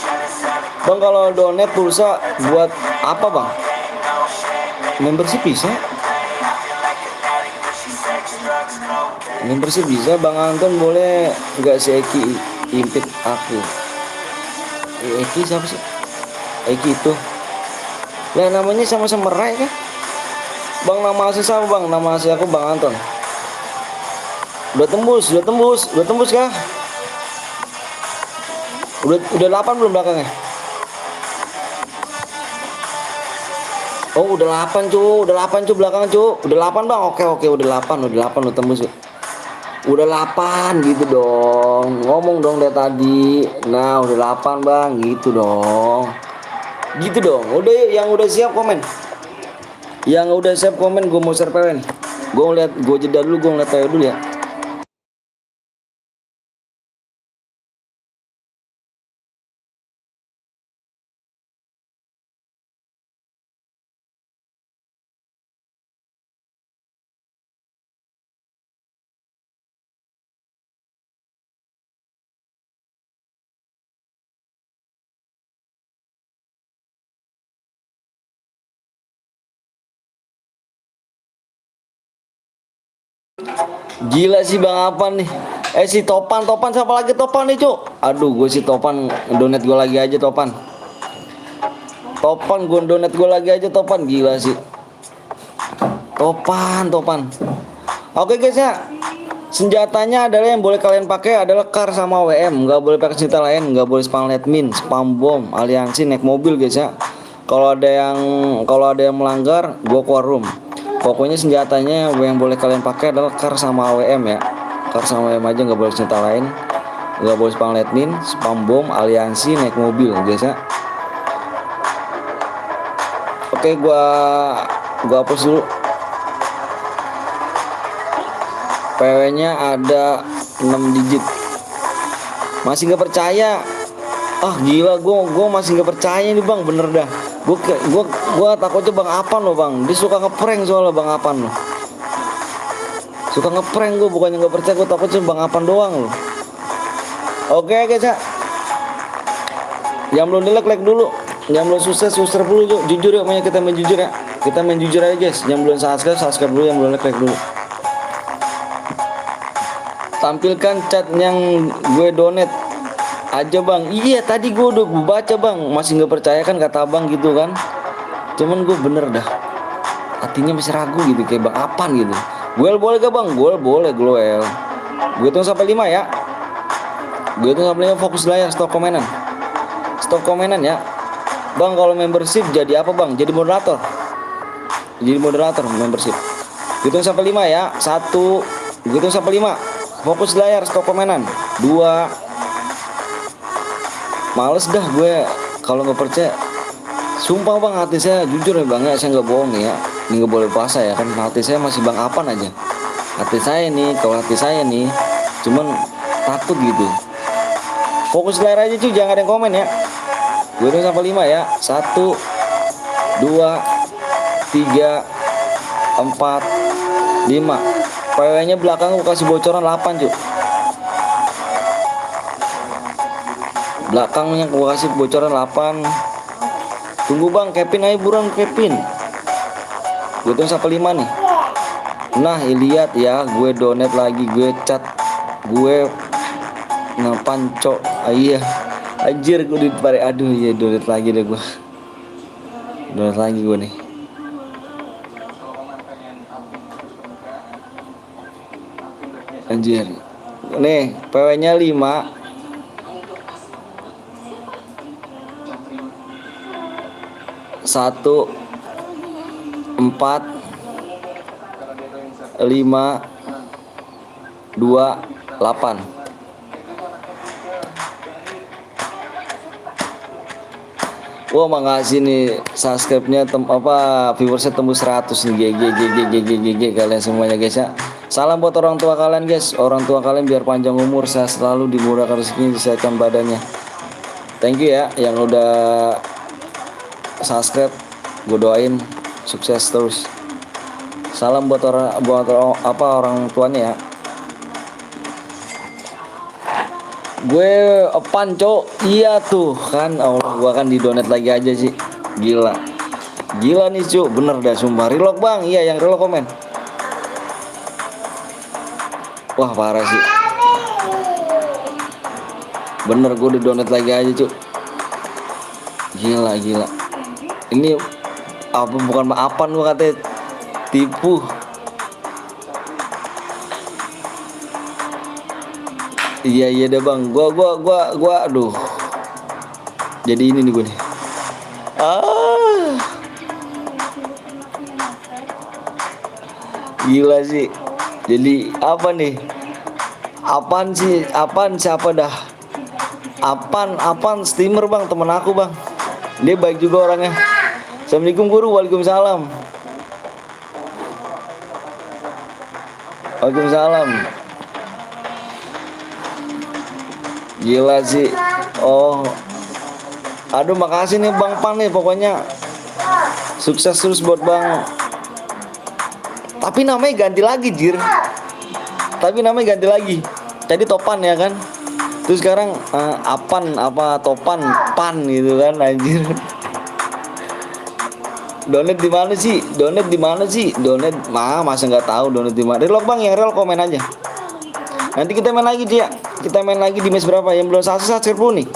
bang. Kalau donate pulsa buat apa bang? Membership bisa? Membership bisa. Bang Anton boleh nggak si Eki impit aku? Eki siapa sih? Eki itu lah namanya sama-sama Rai kan bang. Nama asli sama bang, nama asli aku Bang Anton. Udah tembus kah? Udah 8 belum belakangnya? Oh udah 8 cu belakang cu. Udah 8 bang. Oke udah 8 udah tembus ya. Udah 8 gitu dong. Ngomong dong dari tadi. Nah udah 8 bang gitu dong. Udah yang udah siap komen. Yang udah siap komen, gue mau share PW nih. Gue jeda dulu, gue ngeliat PW dulu ya. Gila sih bang apa nih? Si Topan siapa lagi Topan nih cuk? Aduh gue si Topan donate gue lagi aja Topan gue donate gue lagi aja Topan. Gila sih Topan. Oke guys ya, senjatanya adalah yang boleh kalian pakai adalah kar sama WM. Nggak boleh pakai senjata lain, nggak boleh spam admin, spam bom, aliansi, naik mobil guys ya. Kalau ada yang melanggar gue keluar room. Pokoknya senjatanya yang boleh kalian pakai adalah kar sama AWM ya. Kar sama AWM aja, nggak boleh senjata lain. Nggak boleh spam lightning, spam bom, aliansi, naik mobil guys ya. Oke, gua hapus dulu. PW-nya ada 6 digit. Masih nggak percaya? Ah gila, gua masih nggak percaya nih bang, bener dah. Gua takutnya bang Apan loh bang. Dia suka ngeprank soalnya bang Apan loh. Suka ngeprank, gue bukannya nggak percaya, gue takutnya bang Apan doang loh. Oke guys ya. Yang belum like dulu. Yang belum subscribe dulu yuk. Jujur yuk, makanya kita main jujur ya. Kita main jujur aja guys. Yang belum subscribe dulu. Yang belum like dulu. Tampilkan chat yang gue donate aja bang. Iya tadi gue udah baca bang. Masih nggak percaya kan kata abang gitu kan. Cuman gue bener dah. Hatinya masih ragu gitu kayak bang Apan gitu. Gue boleh gak bang? Gue boleh Gloel. Gue tunggu sampai 5 ya. Gue tunggu sampai 5, fokus layar, stop komenan. Stop komenan ya. Bang kalau membership jadi apa bang? Jadi moderator. Jadi moderator membership. Gue tunggu sampai 5 ya. 1. Gue tunggu sampai 5. Fokus layar, stop komenan. 2. Males dah gue kalau nggak percaya. Sumpah bang, hati saya jujur ya bang ya, saya nggak bohong ya. Ini nggak boleh puasa ya kan, hati saya masih bang Apan aja. Hati saya nih, kalau hati saya nih, cuman takut gitu. Fokus layar aja cuy, jangan ada yang komen ya. Gue udah sampai 5 ya. 1, 2, 3, 4, 5. PW-nya belakang gue kasih bocoran 8 cuy. Belakangnya gue kasih bocoran 8. Tunggu bang, Kevin ayo buruan Kevin. Gue tuh sampai 5 nih. Nah lihat ya, gue donate lagi, gue chat, gue ngepanco. Iya anjir gue dipare. Aduh ya, donate lagi deh gue. Donate lagi gue nih. Anjir. Nih PW-nya 5. 1, 4, 5, 2, 8. Wah makasih nih subscribe-nya viewersnya tembus 100 nih. GG kalian semuanya guys ya. Salam buat orang tua kalian guys. Orang tua kalian biar panjang umur, sehat selalu, dimudahkan rezeki, disehatkan badannya. Thank you ya yang udah subscribe, gue doain sukses terus. Salam buat orang tuanya ya. Gue panco, iya tuh kan, Allah gue kan di donate lagi aja sih. Gila nih cu, bener dah sumpah. Relock bang, iya yang relock komen. Wah parah sih. Bener gue di donate lagi aja cu. Gila. Ini apa bukan Apan gua katanya tipu. Iya deh bang. Gua aduh. Jadi ini nih gue nih. Gila sih. Jadi apa nih? Apaan siapa dah? Apaan steamer bang, temen aku bang. Dia baik juga orangnya. Assalamualaikum guru. Waalaikumsalam. Waalaikumsalam. Gila sih. Oh. Aduh makasih nih Bang Pan nih pokoknya. Sukses terus buat Bang. Tapi namanya ganti lagi jir. Tadi Topan ya kan. Terus sekarang Apan apa Topan Pan gitu kan anjir. Donate di mana sih? Donate masa nggak tahu donate di mana. Real bang, yang real komen aja. Nanti kita main lagi dia. Kita main lagi di match berapa? Yang belum subscribe dulu nih.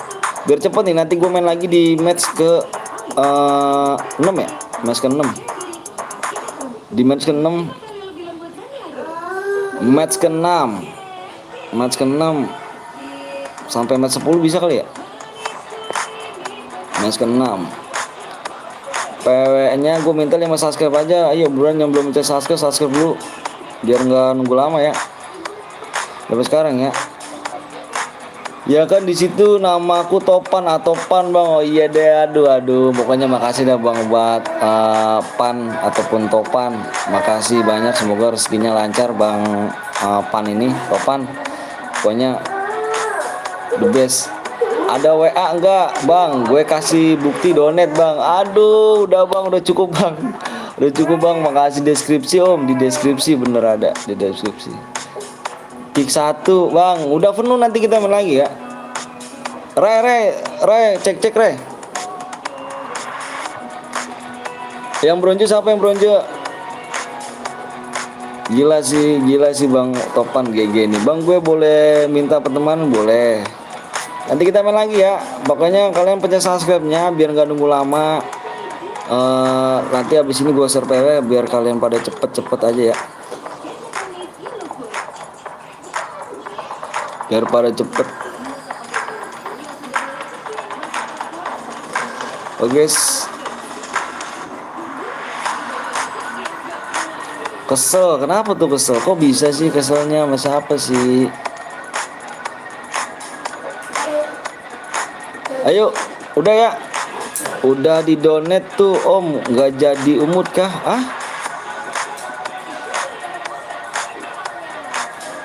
Biar cepet nih. Nanti gue main lagi di match ke 6 ya. Match ke 6. Di match ke 6. Match ke 6 sampai match 10 bisa kali ya. Match ke 6. PW-nya gue minta 5 subscribe aja. Ayo buruan yang belum mencet subscribe dulu. Biar nggak nunggu lama ya. Dapat sekarang ya. Ya kan di situ namaku Topan atau Pan bang. Oh iya deh, aduh. Pokoknya makasih dah bang buat Pan ataupun Topan. Makasih banyak. Semoga rezekinya lancar bang Pan ini Topan. Pokoknya the best. Ada WA enggak bang? Gue kasih bukti donate bang. Aduh, udah bang, udah cukup bang. Udah cukup bang. Makasih deskripsi om. Di deskripsi bener ada di deskripsi. Kick 1 bang, udah penuh, nanti kita main lagi ya. Re, cek Re. Yang bronze siapa yang bronze? Gila sih bang Topan GG nih. Bang gue boleh minta pertemanan boleh. Nanti kita main lagi ya. Pokoknya kalian pencet subscribe-nya biar nggak nunggu lama. Nanti abis ini gue share PW biar kalian pada cepet aja ya. Biar pada cepet. Oke guys. Kesel, kenapa tuh kesel? Kok bisa sih keselnya sama siapa sih? Ayo, udah ya. Udah di donate tuh om, nggak jadi umut kah?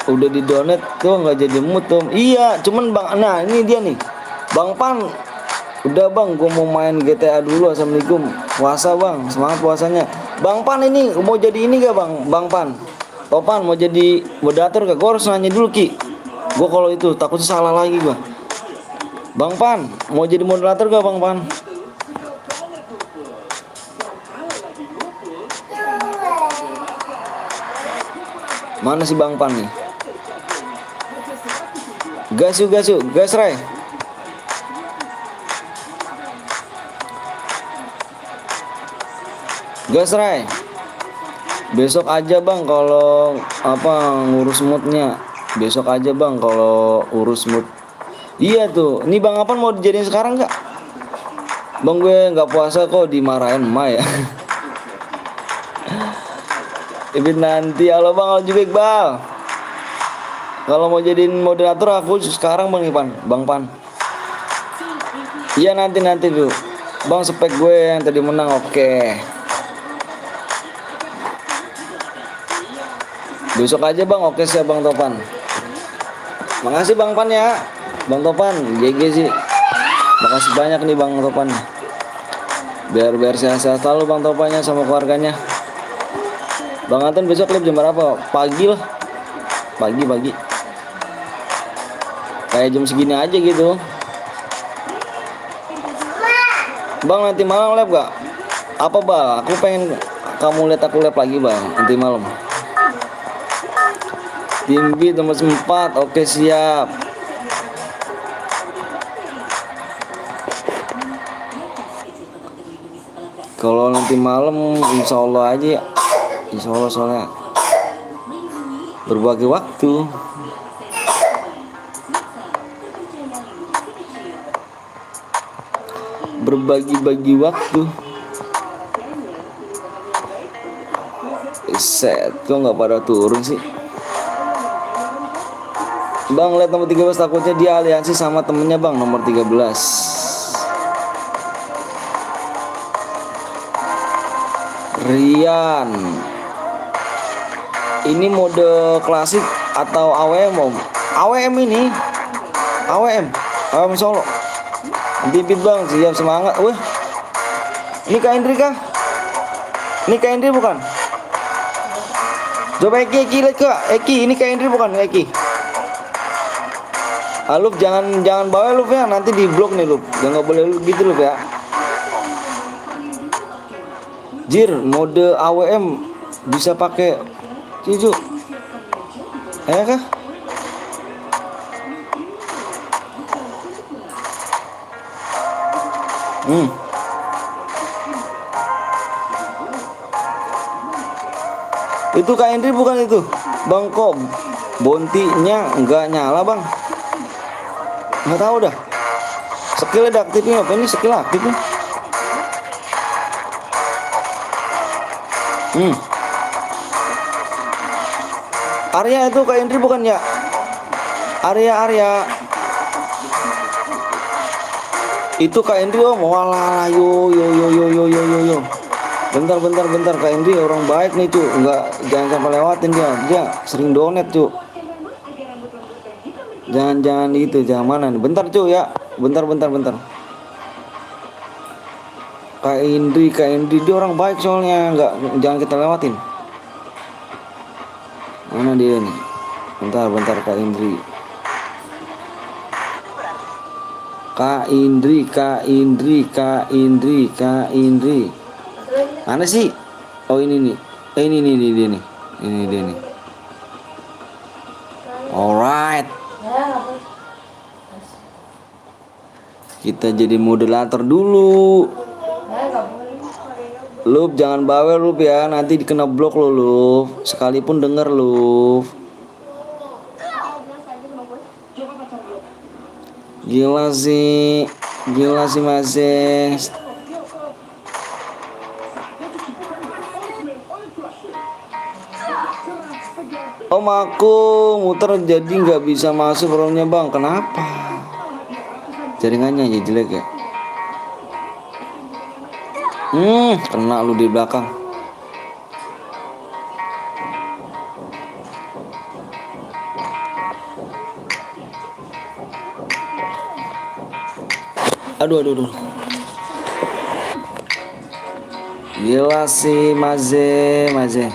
Udah di donate tuh nggak jadi mood tuh. Iya cuman bang, nah ini dia nih Bang Pan. Udah bang, gue mau main GTA dulu. Assalamualaikum. Puasa bang, semangat puasanya. Bang Pan ini mau jadi ini gak bang? Bang Pan Topan mau jadi moderator gak? Gue harus nanya dulu Ki. Gue kalau itu takutnya salah lagi gue. Bang Pan mau jadi moderator gak Bang Pan? Mana si Bang Pan nih? Gas yuk Ray. Gas Ray. Besok aja bang kalau ngurus moodnya. Besok aja bang kalau urus mood. Iya tuh. Ini Bang Apan mau dijadiin sekarang nggak? Bang gue nggak puasa kok, dimarahin emak ya. Ibit nanti. Halo bang, halo juga Iqbal. Kalau mau jadiin moderator aku sekarang bang Ipan, Bang Pan. Iya nanti tuh. Bang spek gue yang tadi menang oke. Besok aja bang, oke siap Bang Topan. Makasih Bang Pan ya. Bang Topan, GG sih. Makasih banyak nih Bang Topan. Biar sehat-sehat selalu Bang Topannya sama keluarganya. Bang Anton besok live jam berapa? Pagi lah. Pagi. Kayak jam segini aja gitu. Bang nanti malam live gak? Apa bang? Aku pengen kamu lihat aku live lagi bang nanti malam. Tim B nomor 4. Oke siap. Kalau nanti malam insya Allah aja. Insya Allah soalnya berbagi waktu. Berbagi waktu. Set, kok nggak pada turun sih? Bang lihat nomor 13, takutnya dia aliansi sama temennya bang nomor 13. Rian. Ini mode klasik atau AWM om? AWM ini. AWM Solo. Bibit bang, siap semangat. Wih, ini Kak Indri kah? Ini Kak Indri bukan? Coba Eki lihat Kak. Eki, ini Kak Indri bukan Eki? Lup jangan bawa Lup ya, nanti di blok nih Lup. Jangan boleh Lup gitu Lup ya. Jir, mode AWM bisa pakai cucu. Kah? Itu Kak Indri bukan itu Bang, kok bontinya nggak nyala bang? Nggak tahu dah. Skillnya udah aktifin apa ini skill aktifnya? Hmm. Arya itu Kak Indri bukan ya? Arya. Itu Kak Indri om. Walah, yo. Bentar Kak Indri orang baik nih cu. Jangan sampai lewatin dia sering donet cu. Jangan itu, jangan mana nih. Bentar cu ya. Bentar. Kak Indri dia orang baik soalnya, jangan kita lewatin. Mana dia nih? Bentar Kak Indri. Mana sih? Oh ini nih. Ini dia nih. Alright. Kita jadi moderator dulu. Lup jangan bawel Lup ya, nanti dikena blok lo Lup. Sekalipun denger Lup. Gila sih masih. Om aku muter jadi nggak bisa masuk romnya bang. Kenapa? Jaringannya ya jelek ya. Kena lu di belakang. Aduh. Gila sih Maze.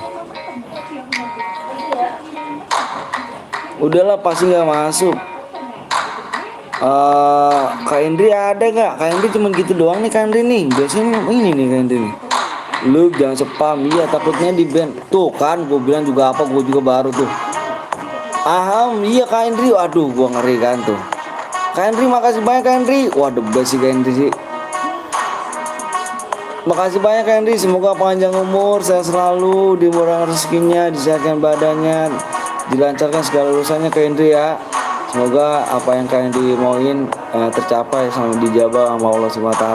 Udahlah pasti nggak masuk. Kak Indri ada nggak? Kak Indri cuma gitu doang nih Kak Indri nih. Biasanya ini nih Kak Indri nih. Lu jangan spam, iya takutnya di ban. Tuh kan gue bilang juga apa, gue juga baru tuh. Iya Kak Indri, aduh gue ngeri kan tuh. Kak Indri makasih banyak Kak Indri. Wah the best sih Kak Indri sih. Makasih banyak Kak Indri, semoga panjang umur, sehat selalu, dimurahkan rezekinya, disehatkan badannya, dilancarkan segala urusannya Kak Indri ya. Semoga apa yang Kak Indri mauin tercapai sama dijabah sama Allah SWT,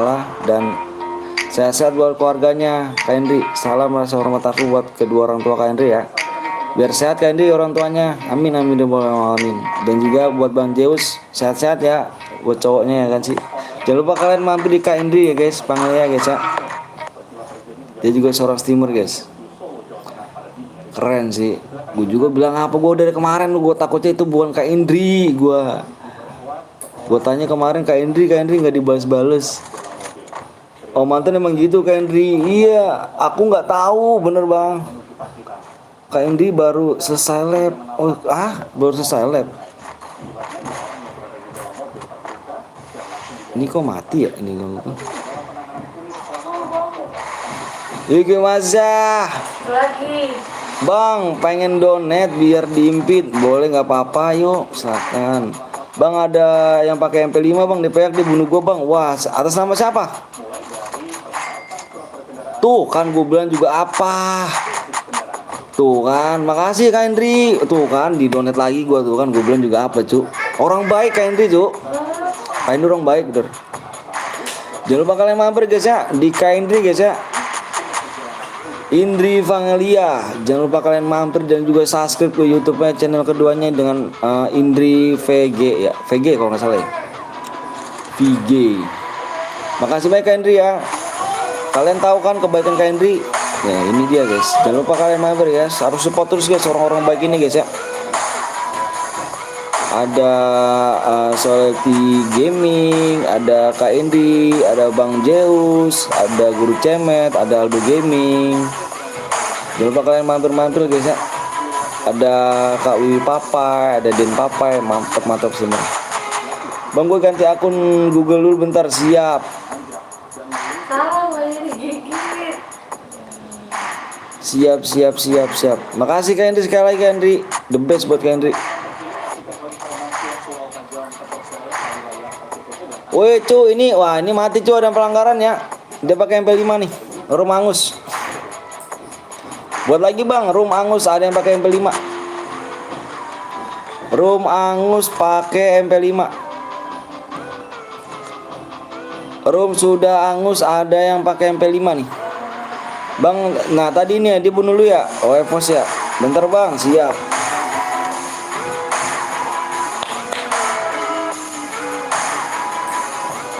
dan sehat-sehat buat keluarganya Kak Indri. Salam rasa hormat aku buat kedua orang tua Kak Indri ya. Biar sehat Kak Indri orang tuanya. Amin. Dan juga buat Bang Zeus sehat-sehat ya, buat cowoknya ya kan sih. Jangan lupa kalian mampir di Kak Indri ya guys, panggil ya guys ya. Dia juga seorang streamer guys. Keren sih. Gue juga bilang apa gue dari kemarin, gue takutnya itu bukan Kak Indri. Gue tanya kemarin Kak Indri nggak dibales-bales. Oh mantan emang gitu Kak Indri. Iya, aku nggak tahu bener bang. Kak Indri baru selesai lab. Baru selesai lab. Ini kok mati ya ini gue. Iki masa Lagi. Bang pengen donate biar diimpit, boleh nggak apa-apa, yuk silakan. Bang ada yang pakai MP5 bang, DPR dibunuh gue bang. Wah atas nama siapa? Tuh kan gue bilang juga apa. Tuh kan, makasih Kak Indri. Tuh kan di donate lagi gue tuh kan, gue bilang juga apa cu. Orang baik Kak Indri cu. Kak Indri orang baik bener. Jangan lupa kalian mampir guys ya di Kak Indri guys ya. Indri Vangelia, jangan lupa kalian mampir dan juga subscribe ke YouTube-nya channel keduanya dengan Indri VG ya, VG kalau nggak salah ya, VG. Makasih banyak Kak Indri ya. Kalian tahu kan kebaikan Kak Indri? Ya ini dia guys. Jangan lupa kalian mampir ya, harus support terus guys orang-orang baik ini guys ya. Ada Soleti Gaming, ada Kak Indri, ada Bang Zeus, ada Guru Cemet, ada Aldo Gaming. Jangan lupa kalian mampir guys ya. Ada Kak Wiwi Papai, ada Den Papai, mantap semua. Bang gue ganti akun Google dulu bentar, siap. Siap. Makasih Kak Indri sekali lagi Kak Indri, the best buat Kak Indri. Woi cu, ini mati cu, ada pelanggaran ya. Dia pakai MP5 nih, Rum Angus. Buat lagi bang, Rum Angus ada yang pakai MP5. Rum Angus pakai MP5. Rum sudah Angus ada yang pakai MP5 nih. Bang, nah tadi nih dia bunuh lu ya. Oh, Evos ya. Bentar bang, siap.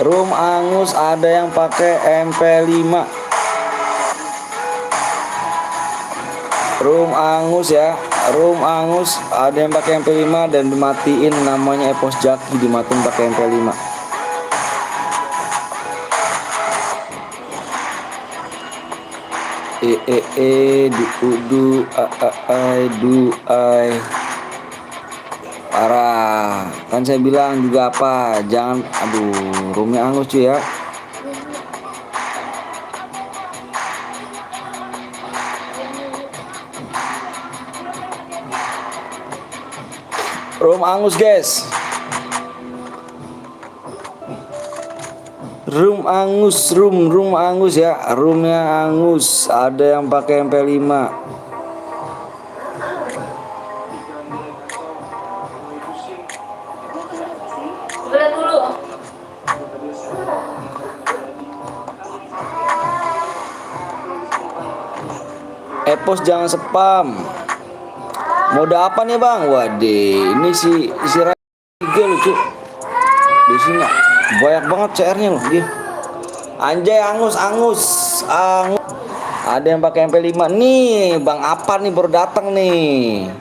Room angus ada yang pakai MP5. Room angus ya. Room angus ada yang pakai MP5 dan dimatiin, namanya Evos Jaki, dimatiin pakai MP5. Parah. Kan saya bilang juga apa, jangan, aduh, roomnya angus cuy ya. Room angus guys. Room angus, room angus ya. Roomnya angus, ada yang pakai MP5. Boleh dulu. Epos jangan spam. Mode apa nih bang? Waduh, ini si Tiga lucu. Di sini banyak banget CR-nya loh dia. Anjay, angus. Ada yang pakai MP5 nih. Bang Apan nih baru datang nih.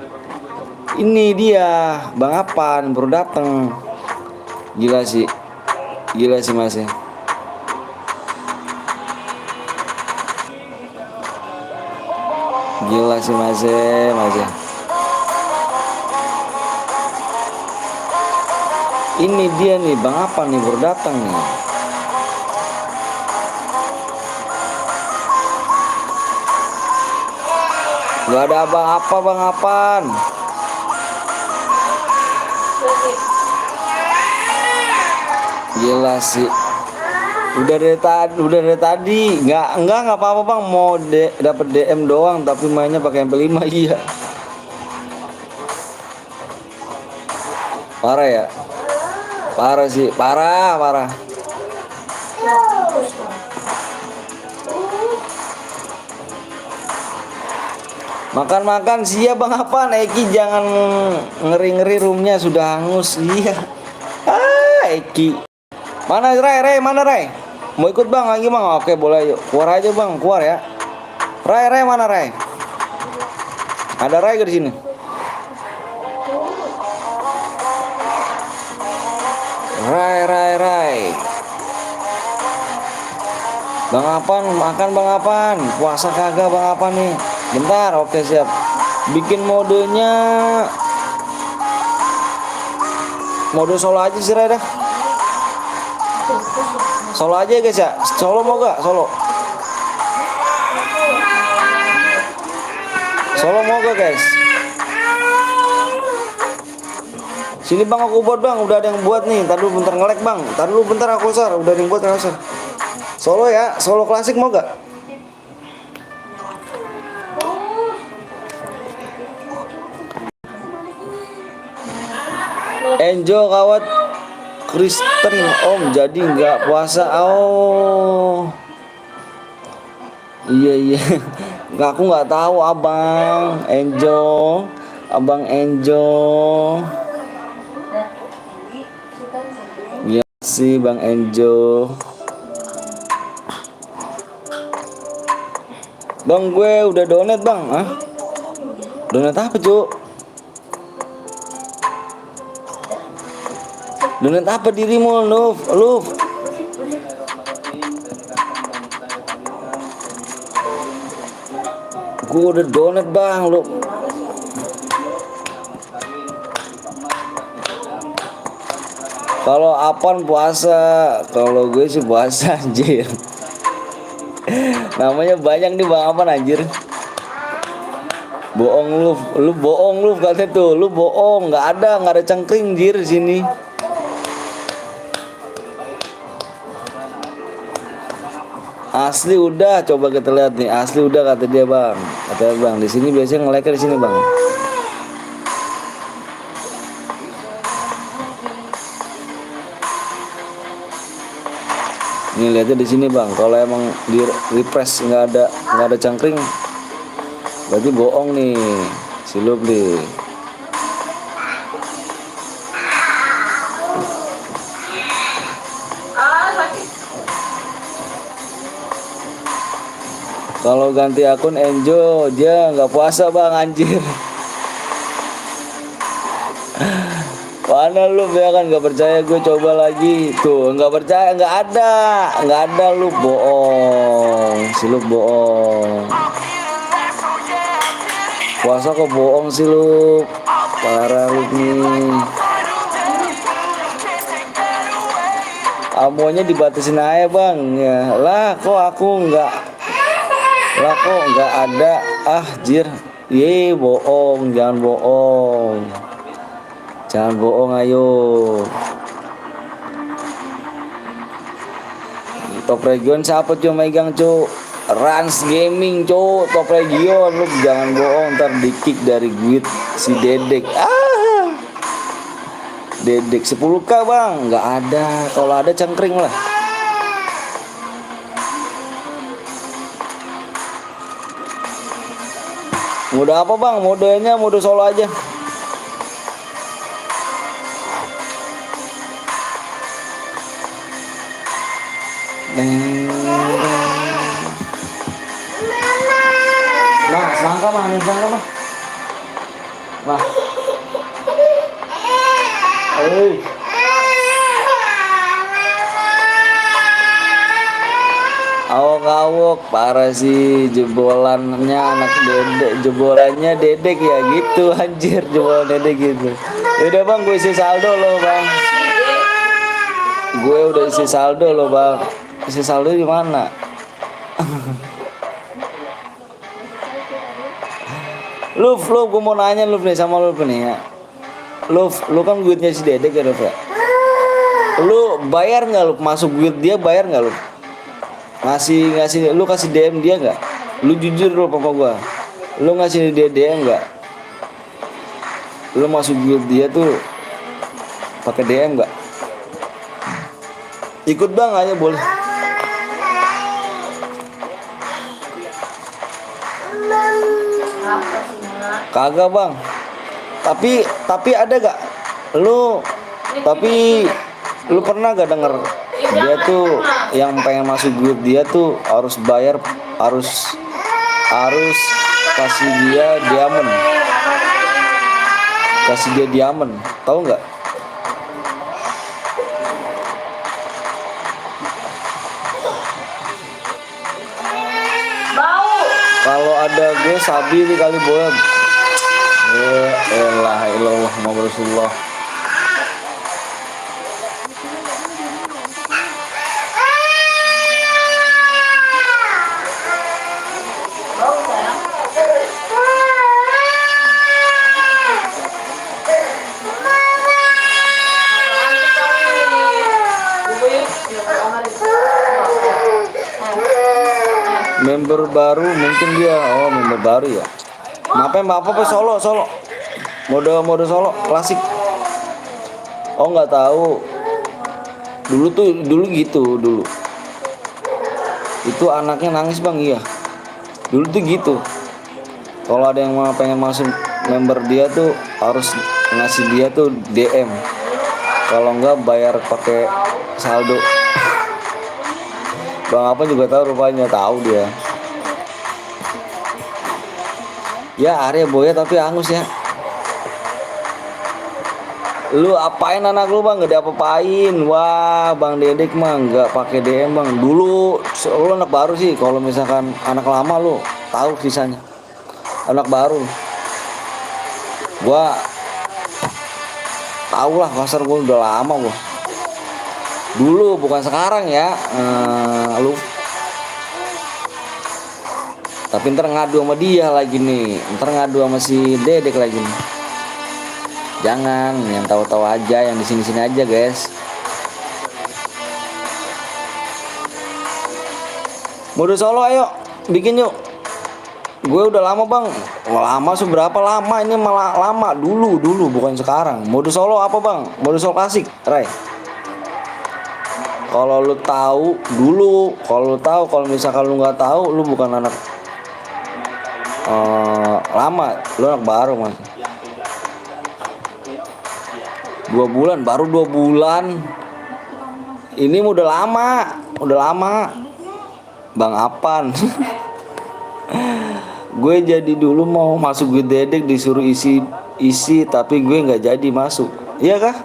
Ini dia Bang Apan baru datang. Gila sih mas ya. Gila sih mas ya. Ini dia nih Bang Apan nih baru datang nih. Gak ada apa Bang Apan. Gila sih. Udah dari tadi. Enggak apa-apa Bang, mau dapat DM doang tapi mainnya pakai MP5 iya. Parah ya. Parah sih, parah. Makan siap Bang Apan. Eki jangan ngeri roomnya sudah hangus. Iya. Eki. Mana Ray? Mana Ray? Mau ikut Bang lagi Bang? Oke boleh, yuk. Keluar aja Bang, keluar ya. Ray mana Ray? Ada Ray di sini. Ray. Bang Apan, makan Bang Apan. Puasa kagak Bang Apan nih? Bentar, oke siap. Bikin modenya mode solo aja sih Ray dah. Solo aja guys ya. Solo mau gak? Solo mau gak guys? Sini Bang aku buat Bang, udah ada yang buat nih. Ntar dulu bentar nge-lag Bang. Ntar dulu bentar aku share, udah ada yang buat share. Solo ya, solo klasik mau gak? Enjo kawat Kristen Om jadi nggak puasa. Oh iya nggak, aku nggak tahu Abang Enjo. Iya sih Bang Enjo. Bang gue udah donate Bang. Donate apa Cuk? Donat apa dirimu, Luf? Gue udah donat Bang, lu. Kalau Apan puasa, kalau gue sih puasa anjir. Namanya banyak nih Bang Apan anjir. Bohong lu bohong lu katanya tuh, lu bohong, nggak ada cengkring anjir di sini. Asli udah, coba kita lihat nih. Asli udah kata dia Bang. Kata Bang, di sini biasanya nge-like di sini Bang. Nih lihatnya di sini bang. Kalau emang di refresh nggak ada cangkring, berarti bohong nih si Lupli. Kalau ganti akun Enjo dia nggak puasa bang anjir. Mana lu ya kan nggak percaya, gue coba lagi tuh, nggak percaya, nggak ada, lu bohong, si lu bohong. Puasa kok bohong sih lu, parah lu nih. Amonya dibatasin aja bang ya lah, kok nggak ada, jir, bohong, jangan bohong, ayo. Top region siapa cuy megang cuy? Rans Gaming cuy, top region. Lu jangan bohong, ntar di kick dari guild si Dedek. Dedek 10k bang, nggak ada. Kalau ada cangkring lah. Mode apa bang? Modenya mode solo aja. Nah, semangka mah. Wah. Awok-awok parah sih, jebolannya anak Dedek, jebolannya Dedek ya gitu anjir, jebolan Dedek gitu. Yaudah bang, gue isi saldo loh bang. Gue udah isi saldo loh bang. Isi saldo di mana? Luf, gue mau nanya Luf nih sama Luf nih ya. Luf, lu kan guildnya si Dedek ya Luf ya. Lu bayar nggak Luf? Masuk guild dia bayar nggak Luf? Ngasih lu kasih DM dia nggak? Lu jujur lu papa gua. Lu ngasih dia DM nggak? Lu masuk guild dia tuh pakai DM nggak? Ikut bang aja boleh. Kagak bang. Tapi ada gak? Lu pernah gak denger dia tuh yang pengen masuk grup dia tuh harus bayar, harus kasih dia diamond, tahu nggak? Kalau ada gue sabi nih kali boleh. Ya elah ilallah Muhammad Rasulullah. Member baru mungkin dia, member baru ya. Apa solo mode solo klasik. Nggak tahu. Dulu gitu. Itu anaknya nangis bang, iya. Dulu tuh gitu. Kalau ada yang pengen masuk member dia tuh harus ngasih dia tuh DM. Kalau nggak bayar pakai saldo. Bang apa juga tahu rupanya, tahu dia. Ya Arya Boya tapi angus ya. Lu apain anak lu bang? Gak diapa-apain. Wah bang Dedek mah nggak pakai DM bang. Dulu lu anak baru sih. Kalau misalkan anak lama lu tahu sisanya. Anak baru. Gua tahu lah kasar, gua udah lama gua. Dulu bukan sekarang ya. Lu tapi ntar ngadu sama dia lagi nih, ntar ngadu sama si Dedek lagi nih. Jangan, yang tahu-tahu aja, yang di sini-sini aja guys. Mode solo ayo bikin yuk. Gue udah lama bang. Lama seberapa lama ini, malah lama dulu bukan sekarang. Mode solo apa bang? Mode solo klasik Ray. Kalau lu tahu dulu, kalau misalkan lu nggak tahu, lu bukan anak lama, lu anak baru mas. 2 bulan, baru 2 bulan. Ini udah lama. Bang Apan. Gue jadi dulu mau masuk gue dedek disuruh isi tapi gue nggak jadi masuk. Iya kah?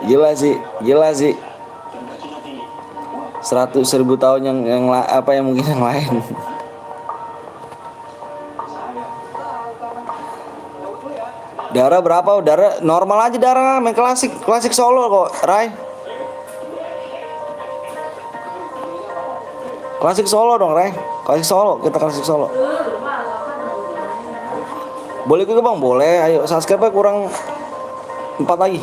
Gila sih 100.000 tahun yang apa yang mungkin yang lain. Darah berapa? Darah normal aja, darah main klasik solo kok, Rai. Klasik solo dong, Rai. Kita klasik solo. Boleh juga bang, boleh. Ayo subscribe kurang 4 lagi.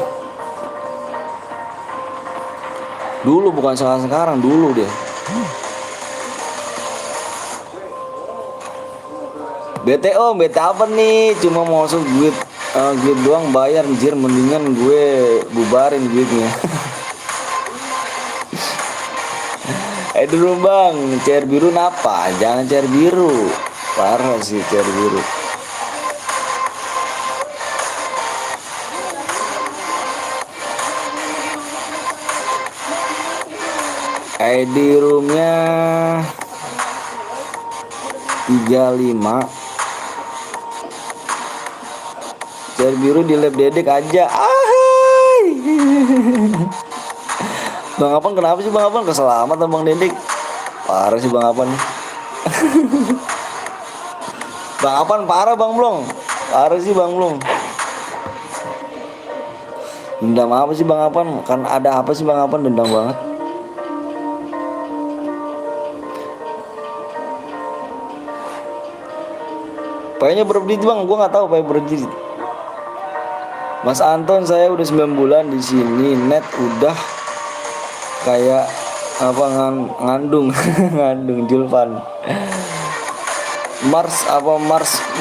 Dulu bukan sekarang, dulu dia. BT apa nih? Cuma mau masuk duit doang bayar anjir, mendingan gue bubarin duitnya. Dulu bang, cair biru napa? Jangan cair biru. Parah sih cair biru. ID roomnya 35. Cair biru di lab dedek aja. Bang Apan kenapa sih Bang Apan? Keselamatan Bang Dedek. Parah sih Bang Apan. Bang Apan parah Bang Blong. Parah sih Bang Blong. Dendam apa sih Bang Apan? Kan ada apa sih Bang Apan dendam banget? Payahnya berapa digit Bang? Gua nggak tahu payah berapa digit. Mas Anton, saya udah 9 bulan di sini, net udah kayak apa ngandung ngandung Julvan. Mars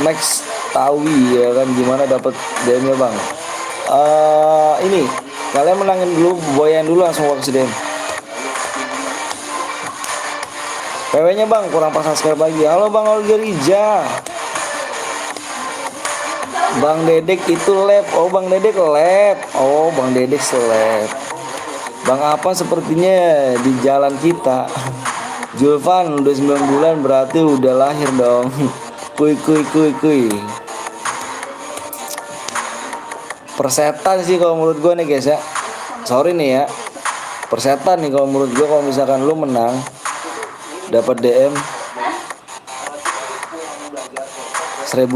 Max Tawi ya kan, gimana dapat DM-nya Bang? Ini kalian menangin dulu, boyan dulu langsung waktu DM. PW-nya Bang kurang pas subscribe lagi. Halo Bang Olga Rija. Bang Dedek itu lab. Oh Bang Dedek lab. Oh Bang Dedek seleb. Bang apa sepertinya di jalan kita. Julvan udah 9 bulan berarti udah lahir dong. Kuy. Persetan sih kalau menurut gue nih guys ya. Sorry nih ya. Persetan nih kalau menurut gue, kalau misalkan lu menang dapat DM 1000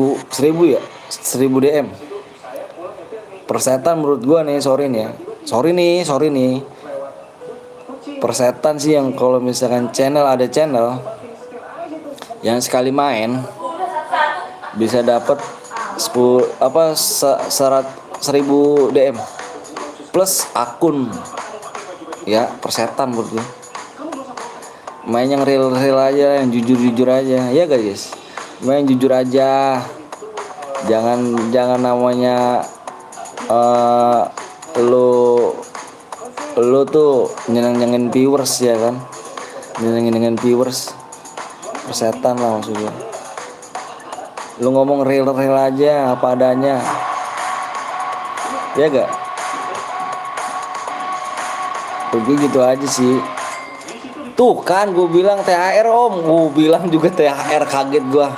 ya. 1000 DM. Persetan menurut gua nih, sorry nih. Persetan sih yang kalau misalkan ada channel yang sekali main bisa dapat 10 1000 DM plus akun. Ya, persetan menurut gua. Main yang real aja, yang jujur aja. Ya guys. Main jujur aja. Jangan namanya lu tuh nyenengin viewers ya kan, nyenengin viewers. Persetan lah maksudnya. Lu ngomong real aja apa adanya, ya gak? Begitu gitu aja sih. Tuh kan gue bilang THR om, gue bilang juga THR, kaget gue.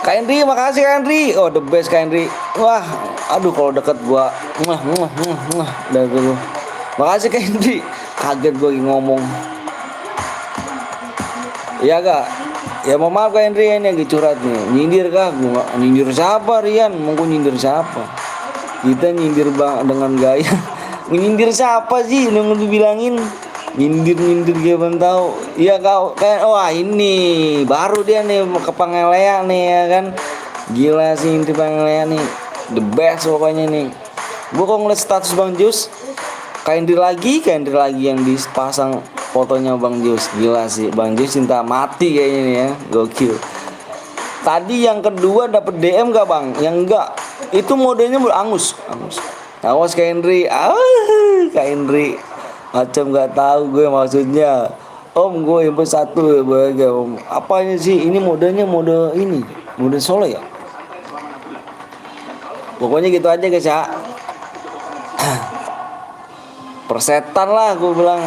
Kak Henry, makasih Kak Henry. Oh the best Kak Henry. Wah, aduh kalau deket gua dah dulu. Makasih Kak Henry. Kaget gua lagi ngomong. Iya gak? Ya mau maaf Kak Henry, ini lagi curhat nih. Nyindir kah? Gua nyindir siapa Rian? Mau gua nyindir siapa? Kita nyindir bang dengan gaya. Nyindir siapa sih? Udah dibilangin. Nyindir dia belum tahu. Iya kau kan, wah ini baru dia nih ke Pangelea nih ya kan. Gila sih inti Pangelea nih, the best pokoknya nih. Gua kok ngeliat status Bang Jus, Kak Indri lagi yang dipasang fotonya Bang Jus. Gila sih Bang Jus cinta mati kayaknya nih ya, gokil. Tadi yang kedua dapet DM gak Bang? Yang enggak Itu modenya angus. Awas Kak Henry. Kak Henry macam nggak tahu gue maksudnya. Om, gue info satu ya bahagia om. Apanya sih? Ini modenya mode ini, mode solo ya. Pokoknya gitu aja guys ya. Persetan lah gue bilang.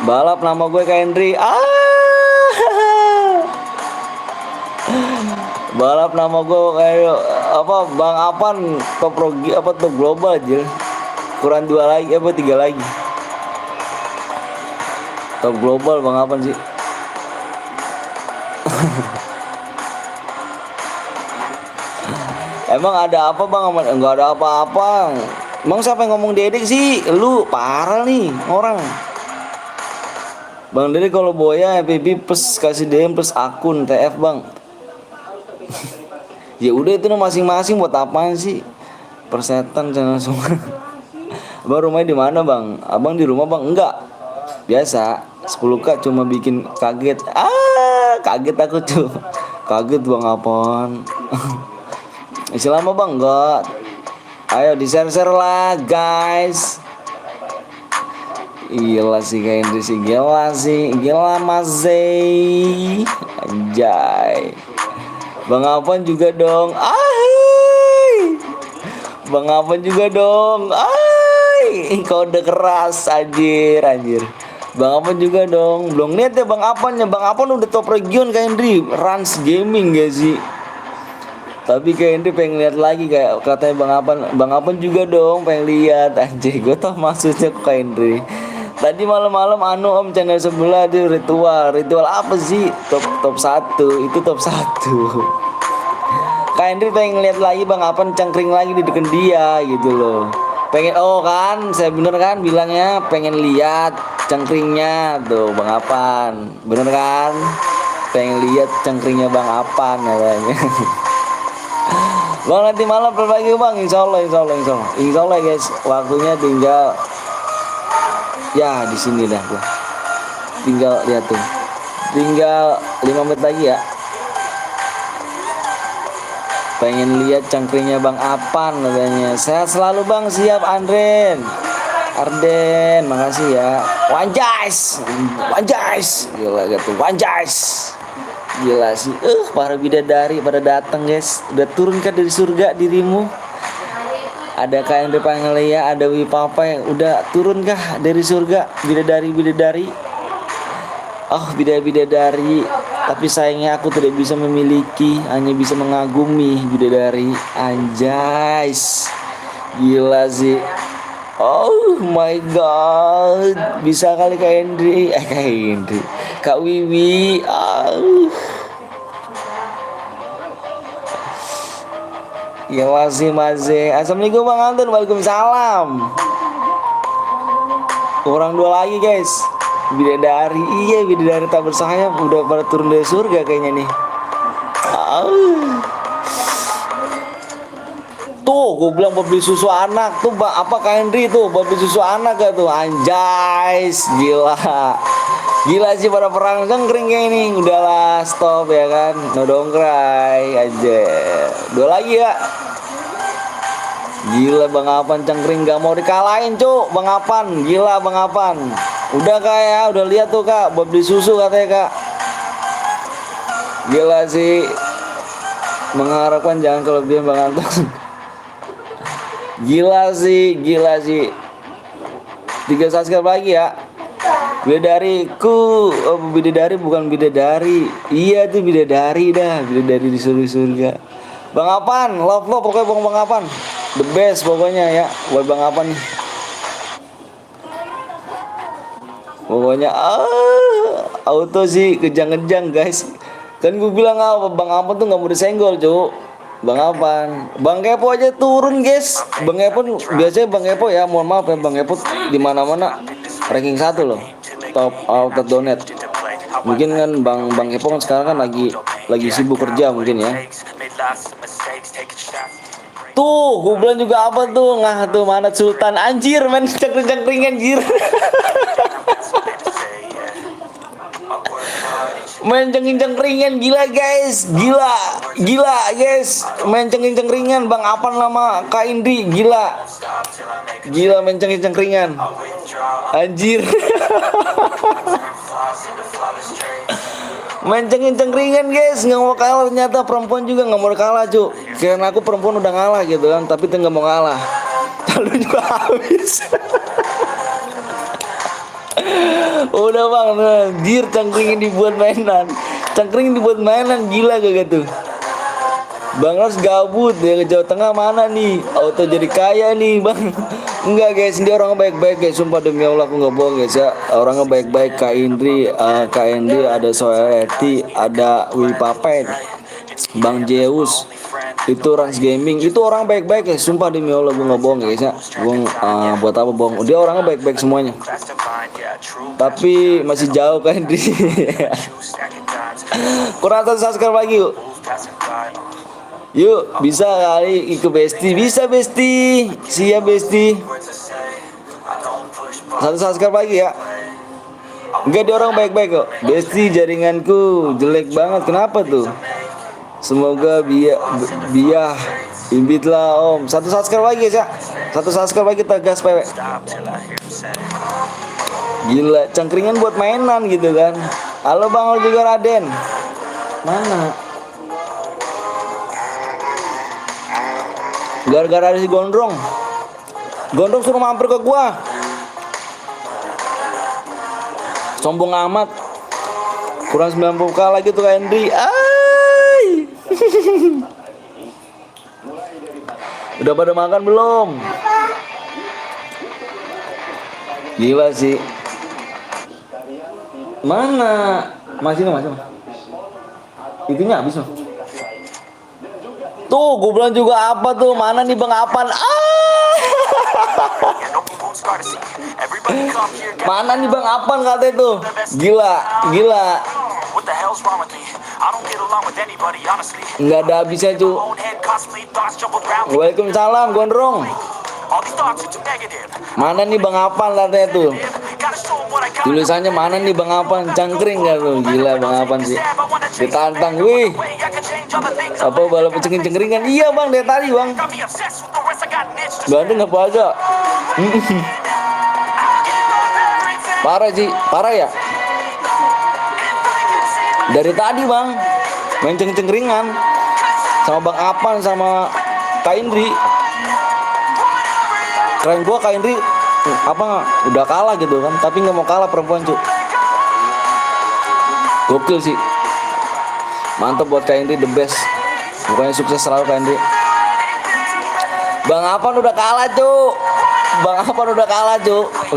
Balap nama gue Kak Henry. Balap nama gue kayak apa Bang Apan top rogi apa top global aja. Kurang 2 lagi apa 3 lagi. Top global Bang Apan sih. Emang ada apa Bang Aman? Enggak ada apa-apa. Emang siapa yang ngomong Dedek sih? Lu parah nih orang. Bang Dedek kalau boya FBB plus kasih DM plus akun TF Bang. Ya udah itu masing-masing buat apaan sih? Persetan channel semua. Abang rumahnya di mana Bang? Abang di rumah Bang? Enggak. Biasa 10k cuma bikin kaget. Kaget aku tuh. Kaget Bang apaan? Selama Bang enggak. Ayo di-share-share lah guys. Gila sih Kak Indri sih. Gila Mazei. Anjay. Bang Apan juga dong. Bang Apan juga dong. Kode keras anjir. Bang Apan juga dong. Belum lihat ya Bang Apan ya. Bang Apan udah top region Kak Indri. Rans Gaming gak sih? Tapi Kak Indri pengen lihat lagi kayak katanya Bang Apan. Bang Apan juga dong pengen lihat anjir. Gue tau maksudnya Kak Indri. Tadi malam-malam om channel sebelah di ritual apa sih? Top 1 itu top 1. Kak Hendri pengen lihat lagi Bang Apan cangkring lagi di dekat dia gitu loh. Pengen kan saya bener kan bilangnya pengen lihat cangkringnya tuh Bang Apan. Bener kan? Pengen lihat cangkringnya Bang Apan katanya. Bang nanti malam berbagi Bang Insya Allah guys. Waktunya tinggal ya di sini dah gua. Tinggal lihat tuh. Tinggal 5 menit lagi ya. Pengen lihat cangkringnya Bang Apan katanya. Sehat selalu Bang, siap Arden, makasih ya. Wanjais. Gila gitu, Wanjais. Gila sih. Para bidadari pada datang guys. Udah turunkah dari surga dirimu? Ada Kak Hendri Pangelia, ada Wipapa yang udah turunkah dari surga? Bidadari. Oh bidadari. Tapi sayangnya aku tidak bisa memiliki, hanya bisa mengagumi bidadari. Anjay. Gila sih. Oh my god. Bisa kali Kak Hendri. Kak Wiwi. Gila sih Maze. Assalamualaikum Bang Anton. Waalaikumsalam. Orang 2 lagi guys. Bidadari, iya bidadari tak bersayap udah pada turun dari surga kayaknya nih. Tuh, gue bilang buat beli susu anak tuh, apa Kak Henry tuh buat beli susu anak gak tuh, anjay, gila sih pada perang cangkring kayak ini. Udahlah stop ya kan, no dongkrai aja. 2 lagi ya. Gila Bang Apan cangkring gak mau dikalahin cuk. Bang Apan, gila Bang Apan. Udah Kak ya, udah lihat tuh Kak, buat beli susu katanya Kak. Gila sih. Mengharapkan jangan kelebihan Bang Anton. Gila sih. 3 subscribe lagi ya. Bidadariku, bidadari bukan bidadari. Iya tuh bidadari dah, bidadari di surga. Bang Apan, love pokoknya Bang Apan. The best pokoknya ya, buat Bang Apan nih. Pokoknya auto sih kejang-kejang guys. Kan gue bilang Bang Apan tuh nggak mau disenggol cuk. Bang Apan, Bang Kepo aja turun guys. Bang Kepo biasanya Bang Kepo ya, mohon maaf ya Bang Kepo di mana-mana ranking 1 loh. Top auto donate. Mungkin kan Bang Kepo kan sekarang kan lagi sibuk kerja mungkin ya. Tuh, gue bilang juga apa tuh tuh mana Sultan anjir men cangkring anjir. Main cengking-cengkringan gila guys, gila guys, main cengking-cengkringan Bang Apan lama Kak Indri, gila main cengking-cengkringan, anjir. Main cengking-cengkringan guys, nggak mau kalah, ternyata perempuan juga nggak mau kalah cu. Kirain aku perempuan udah ngalah gitu kan, tapi tuh nggak mau kalah. Lalu juga habis. Udah bang, anjir cangkringin dibuat mainan, cangkringin dibuat mainan, gila gak gitu. Bang Ros gabut ya ke Jawa Tengah mana nih, auto jadi kaya nih bang. Enggak guys, dia orang baik-baik guys, sumpah demi Allah aku nggak bohong guys ya, orangnya baik-baik. Kak Indri, ada Soeti, ada Wi Papet, Bang Zeus, itu Rans Gaming, itu orang baik-baik guys, sumpah demi Allah gue nggak bohong guys ya. Gue buat apa bohong, dia orangnya baik-baik semuanya. Tapi masih jauh kan Indri. Kurang satu subscribe lagi yuk. Yuk, bisa kali ikut Besti, bisa Besti, siap Besti. Satu subscribe lagi ya. Enggak, dia orang baik-baik kok. Besti, jaringanku jelek banget, kenapa tuh? Semoga biah imbitlah om. Satu subscribe lagi ya, satu subscribe lagi, tegas pewe. Gila, cangkringan buat mainan gitu kan. Halo bang, halo juga Raden. Mana? Gara-gara ada si Gondrong suruh mampir ke gua. Sombong amat. Kurang 90k lagi tuh Kak Henry. Ay. Udah pada makan belum? Gila sih. Mana? Masih. Itunya habis loh. Tuh, gue bilang juga apa tuh? Mana nih Bang Apan? Mana nih Bang Apan katanya tuh? Gila. Nggak ada habisnya cuy. Waalaikumsalam Gondrong. Mana nih Bang Apan katanya tuh? Tulisannya mana nih Bang Apan? Cangkring gak tuh? Gila Bang Apan sih. Ditantang, wih. Apa balap cengkring-cengkringan? Iya bang, dari tadi bang. Bandung apa aja? Parah ya. Dari tadi bang, main cengkring-cengkringan sama Bang Apan sama Kak Indri. Keren gua Kak Indri apa udah kalah gitu kan, tapi nggak mau kalah perempuan cu. Gokil sih. Mantap buat Kak Indri, the best. Pokoknya sukses selalu Kak Indri. Bang Apan udah kalah cu.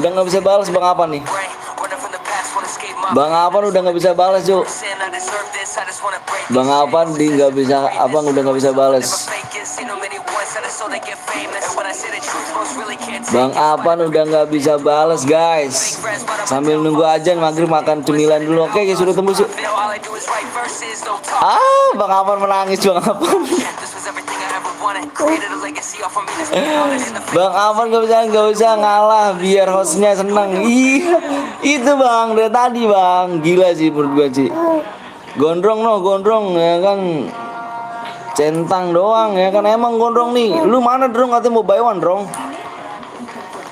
Udah nggak bisa balas Bang Apan nih. Bang Apan udah nggak bisa balas cu. Bang Apan udah nggak bisa balas. Bang Apan udah nggak bisa balas guys. Sambil nunggu aja maghrib makan cemilan dulu. Oke guys, sudah tembus yuk. Bang Apan menangis Bang Apan. Bang Apan nggak bisa ngalah biar hostnya seneng. Iya itu bang dari tadi bang, gila sih menurut gua sih. Gondrong ya kan, centang doang ya kan, emang Gondrong nih. Lu mana Drong, katanya mau buy one Drong.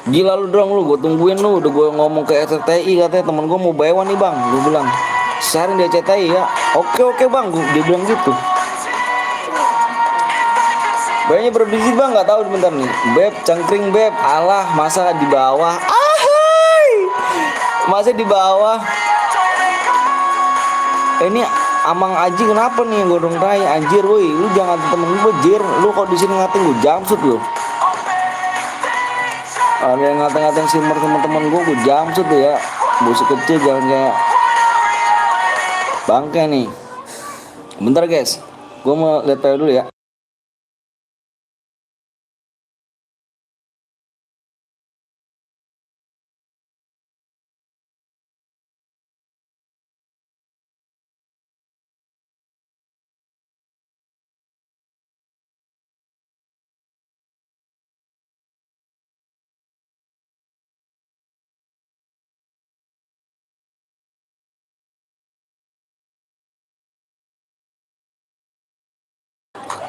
Gila lu Drong, lu gue tungguin lu, udah gue ngomong ke RCTI katanya temen gue mau buy one nih bang. Gue bilang sharing di RCTI ya. Oke bang, dia bilang gitu. Bayarnya berapa digit bang? Nggak tahu bentar nih. Beb, cangkring beb. Alah, masa di bawah? Masa di bawah? Ini Amang Aji kenapa nih yang godong raya? Anjir, woi, lu jangan temen gue, jir. Lu kalau di sini ngatain gue jamsut lu. Ada yang ngatain simmer teman-teman gue jamsut tuh ya. Bos kecil jangan kayak bangke nih. Bentar guys, gue mau lihat dulu ya.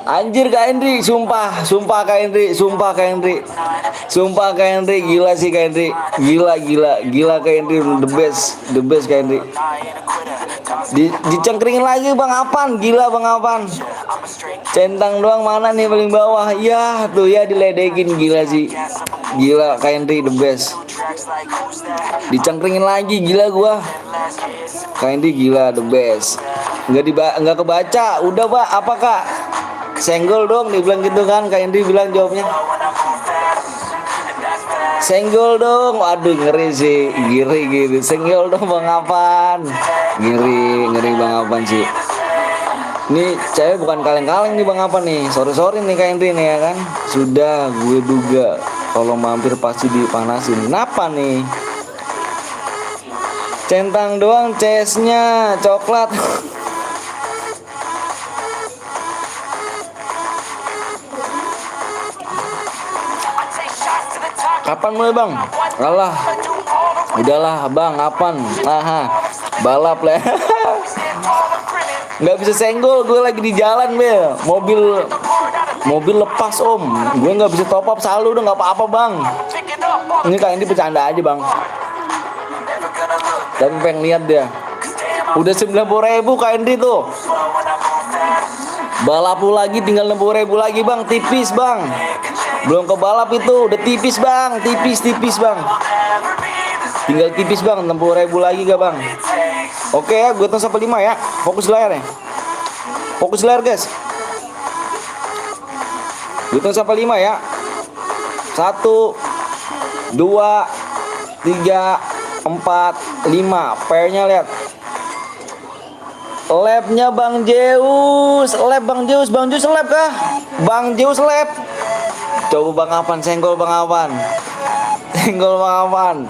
Anjir Kak Hendri, sumpah Kak Hendri, sumpah Kak Hendri. Sumpah Kak Hendri, gila sih Kak Hendri. Gila Kak Hendri, the best Kak Hendri. Dicengkringin lagi Bang Apan, gila Bang Apan. Centang doang mana nih paling bawah? Ya tuh ya diledekin, gila sih. Gila Kak Hendri, the best. Dicengkringin lagi, gila gua. Kak Hendri gila, the best. Nggak kebaca, udah Pak, apa Kak? Senggol dong, dibilang gitu kan. Kak Hendri bilang jawabnya senggol dong. Waduh ngeri sih, ngiri gitu. Senggol dong Bang Apan. Ngiri Bang Apan sih. Ini cewek bukan kaleng-kaleng nih Bang Apan nih. Sorry nih Kak Hendri nih ya kan. Sudah gue duga kalau mampir pasti dipanasin. Kenapa nih? Centang doang, CS-nya coklat. Kapan mulai Bang? Alah, udahlah Bang Apan. Balap lah. Nggak bisa senggol, gue lagi di jalan Bel. Mobil lepas Om. Gue nggak bisa top up saldo, udah nggak apa-apa Bang. Ini kayak ini bercanda aja Bang. Tapi pengen lihat dia. Udah 90.000 Kak Hendri tuh. Balap lu lagi tinggal 60.000 lagi Bang, tipis Bang. Belum ke balap itu, udah tipis Bang, tipis Bang. Tinggal tipis Bang, 60.000 lagi gak Bang? Oke ya, gue hitung sampai 5 ya. Fokus layar ya. Fokus layar guys. Gue hitung sampai 5 ya. 1 2 3 4 5. Pairnya lihat. Labnya Bang Zeus, lab Bang Zeus lab kah? Bang Zeus lab. Coba Bang Apan, senggol Bang Apan. Senggol Bang Apan.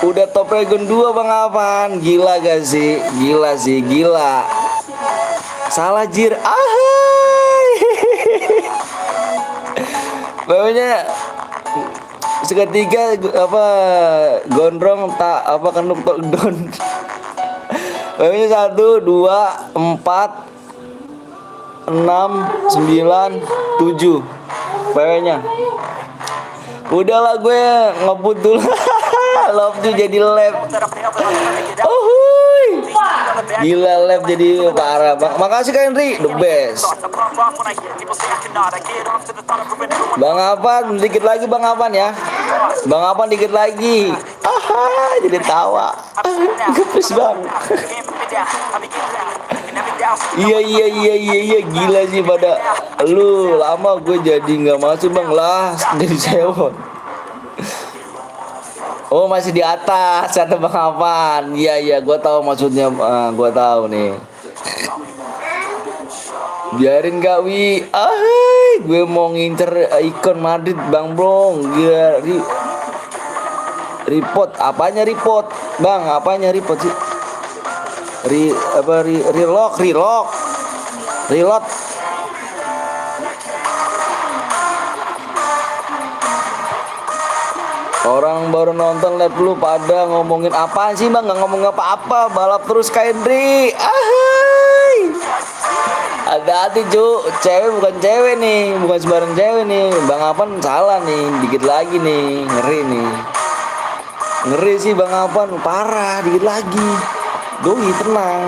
Udah top Dragon 2 Bang Apan. Gila gak sih? Gila. Salah jir. Ahai. Pokoknya seketika apa gondrong tak apa kenuk tok don. Pokoknya 1 2 4 6 9 7. Pokoknya udahlah gue ngebut dulu. Love tuh jadi lab. Gila lab jadi parah. Makasih Kak Hendri, the best. Bang Apan dikit lagi Bang Apan ya. Bang Apan dikit lagi. Jadi tawa. Gepes Bang. Iya gila sih pada lu lama gue jadi nggak masuk Bang lah jadi sewot. Oh masih di atas kata Bang Apan. Iya gue tahu maksudnya, gue tahu nih. Biarin gak Wi. Gue mau ngincer ikon Madrid Bang Bro. Gila report. Apanya report Bang? Apanya report sih? Reload. Orang baru nonton live lu pada ngomongin apaan sih Bang? Nggak ngomong apa-apa, balap terus Kak Hendri. Hati-hati cu, cewek bukan cewek nih, bukan sembarang cewek nih. Bang Apan salah nih, dikit lagi nih, ngeri nih. Ngeri sih Bang Apan, parah, dikit lagi. Doi tenang.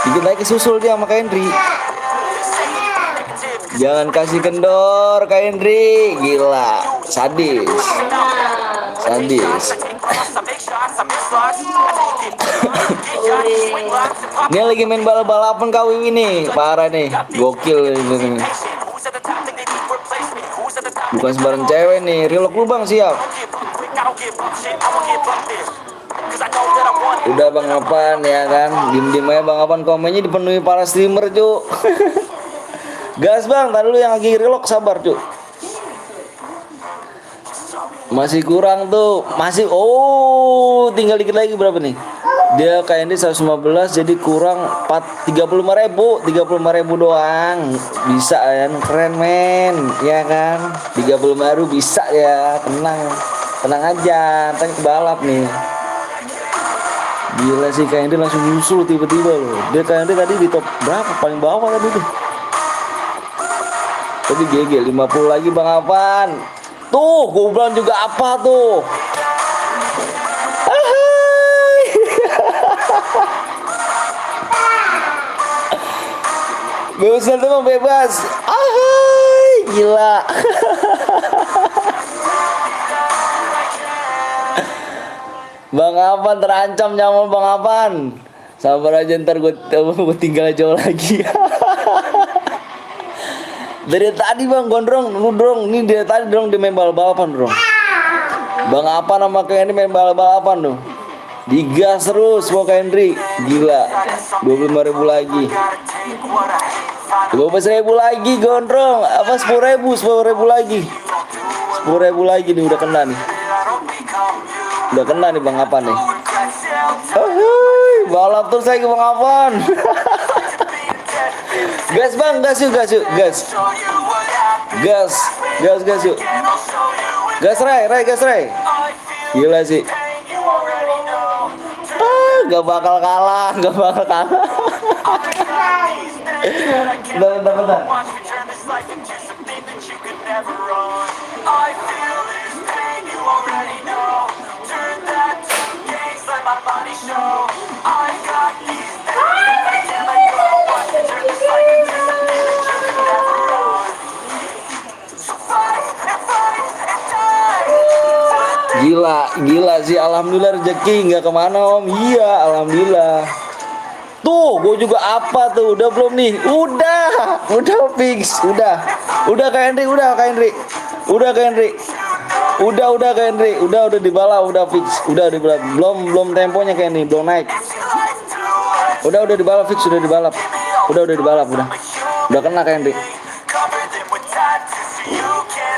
Dikit lagi susul dia sama Kak Hendri. Jangan kasih kendor Kak Hendri, gila, sadis. Ini lagi main balap-balapan Kak Wiwi nih, parah nih, gokil ini. Bukan sembarang cewek nih, relok lu Bang, siap. Udah Bang Apan ya kan, diem-diem aja Bang Apan, komennya dipenuhi para streamer cu. Gas Bang, tadi lu yang lagi relok, sabar cu. Masih kurang tuh, masih tinggal dikit lagi berapa nih? Dia kayak ini 115 jadi kurang 35.000 doang. Bisa ya, keren men, ya kan? 35.000 bisa ya, tenang aja, ntar balap nih. Gila sih kayak ini langsung nyusul tiba-tiba loh. Dia kayak ini tadi di top berapa? Paling bawah tadi tuh. Tadi GG 50 lagi Bang Apan. Tuh, gue bilang juga apa tuh? Ahai. Bebas teman bebas. Ahai, gila. Bang Apan terancam nyaman Bang Apan. Sabar aja ntar gue tinggal jauh lagi. Dari tadi Bang Gondrong, lu Drong, ini dari tadi Drong di main balapan Drong. Bang apa nama kayak ini main balapan tuh. Digas terus mau kayak Henry, gila. 25.000 lagi. 15.000 lagi Gondrong, apa 10.000 lagi. 10.000 lagi nih udah kena nih. Udah kena nih Bang Apan nih. Balap terus lagi Bang Apan. Gas Bang, gas yuk. Gas yuk. Gas Ray. Gila sih. Gak bakal kalah. Bentar. Gila sih, alhamdulillah rezeki nggak kemana Om. Iya, alhamdulillah. Tuh, gue juga apa tuh? Udah belum nih? Udah fix, udah kayak Henry, udah kayak Henry, udah dibalap, udah fix, udah dibalap. Belum temponya kayak ini, belum naik. Udah dibalap fix, udah dibalap, udah kena kayak Henry.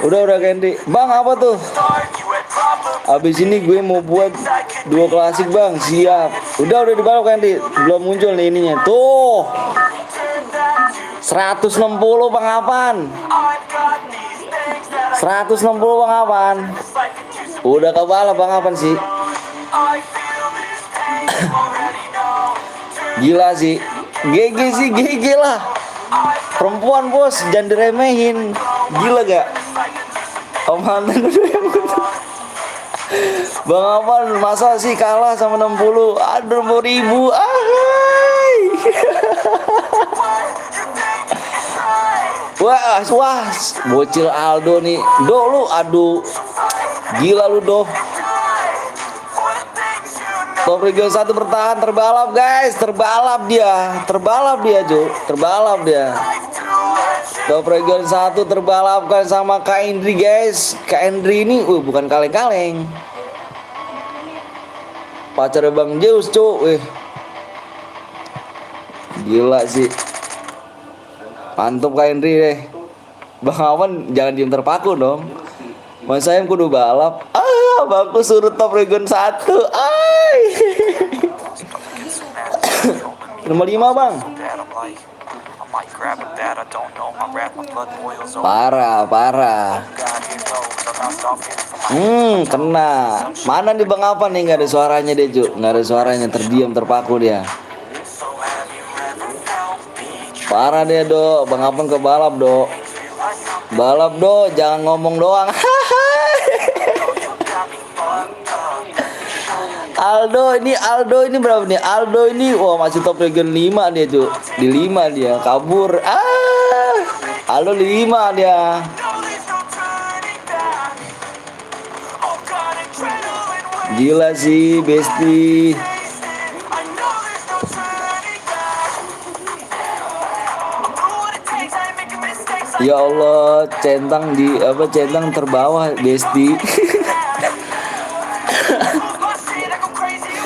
Udah kayak Henry. Bang apa tuh? Abis ini gue mau buat 2 klasik Bang, siap. Udah dibalap kan Henry, belum muncul nih ininya. Tuh 160 Bang Apan. 160 Bang Apan. Udah kebalap Bang Apan sih. Gila sih. GG lah. Perempuan bos, jangan diremehin. Gila gak? Om Hanten udah yang Bang Apan masa sih kalah sama 60? Aduh 60.000. Ahai. Wah, bocil Aldo nih. Lu aduh. Gila lu Top Region 1 bertahan, terbalap guys, terbalap dia Top Region 1 terbalapkan sama Kak Indri guys. Kak Indri ini bukan kaleng-kaleng, pacar Bang Zeus cuy. Gila sih, mantap Kak Indri deh. Bang Awan jangan diem terpaku dong. Mas saya kudu balap. Bangku suruh Top Region 1. Nomor 5 Bang. Parah. Kena. Mana nih Bang apa nih, nggak ada suaranya deh Cuk. Nggak ada suaranya, terdiam terpaku dia. Parah dia Bang Apang ke balap Balap jangan ngomong doang. Aldo ini berapa nih? Aldo ini masih Top Region 5 dia Cuk. Di 5 dia kabur. Aldo di 5 dia. Gila sih Besti. Ya Allah, centang terbawah Besti.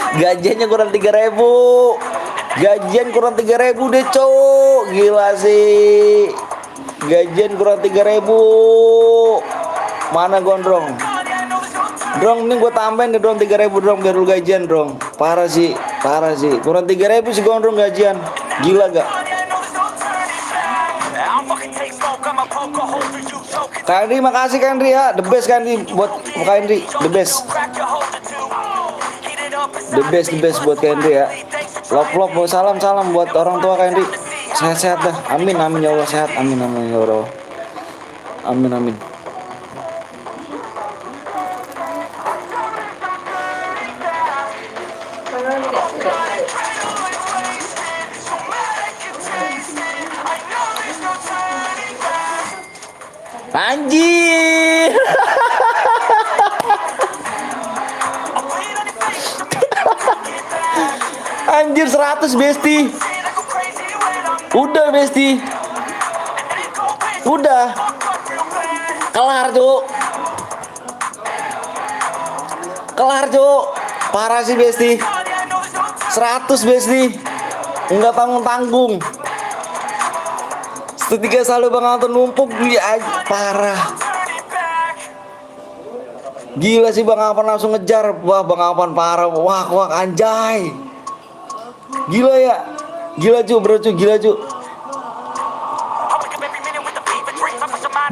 Gajiannya kurang 3.000. Gajian kurang 3.000 deh cowok. Gila sih. Gajian kurang 3.000. Mana Gondrong? Drong, ini gue tambahin ke Drong 3.000 Drong biar lu gajian Drong. Parah sih. Kurang 3.000 sih Gondrong gajian. Gila gak? Kak Henry makasih Kak Henry ya. The best Kak Henry buat Kak Henry. The best buat Kak Henry ya. Love salam buat orang tua Kak Henry. Sehat-sehat dah. Amin ya Allah, sehat. Amin ya Allah. Amin amin. Mana lagi deh? Anjir. Anjir 100 Besti. Udah Besti. Udah. Kelar, Cuk. Kelar, Cuk. Parah sih Besti. 100 Besti. Enggak tanggung-tanggung. Seketika selalu Bang Anton numpuk dia parah. Gila sih Bang Apan langsung ngejar. Wah Bang Apan parah. Wah anjay. Gila ya. Gila cu bro cu. Gila cu.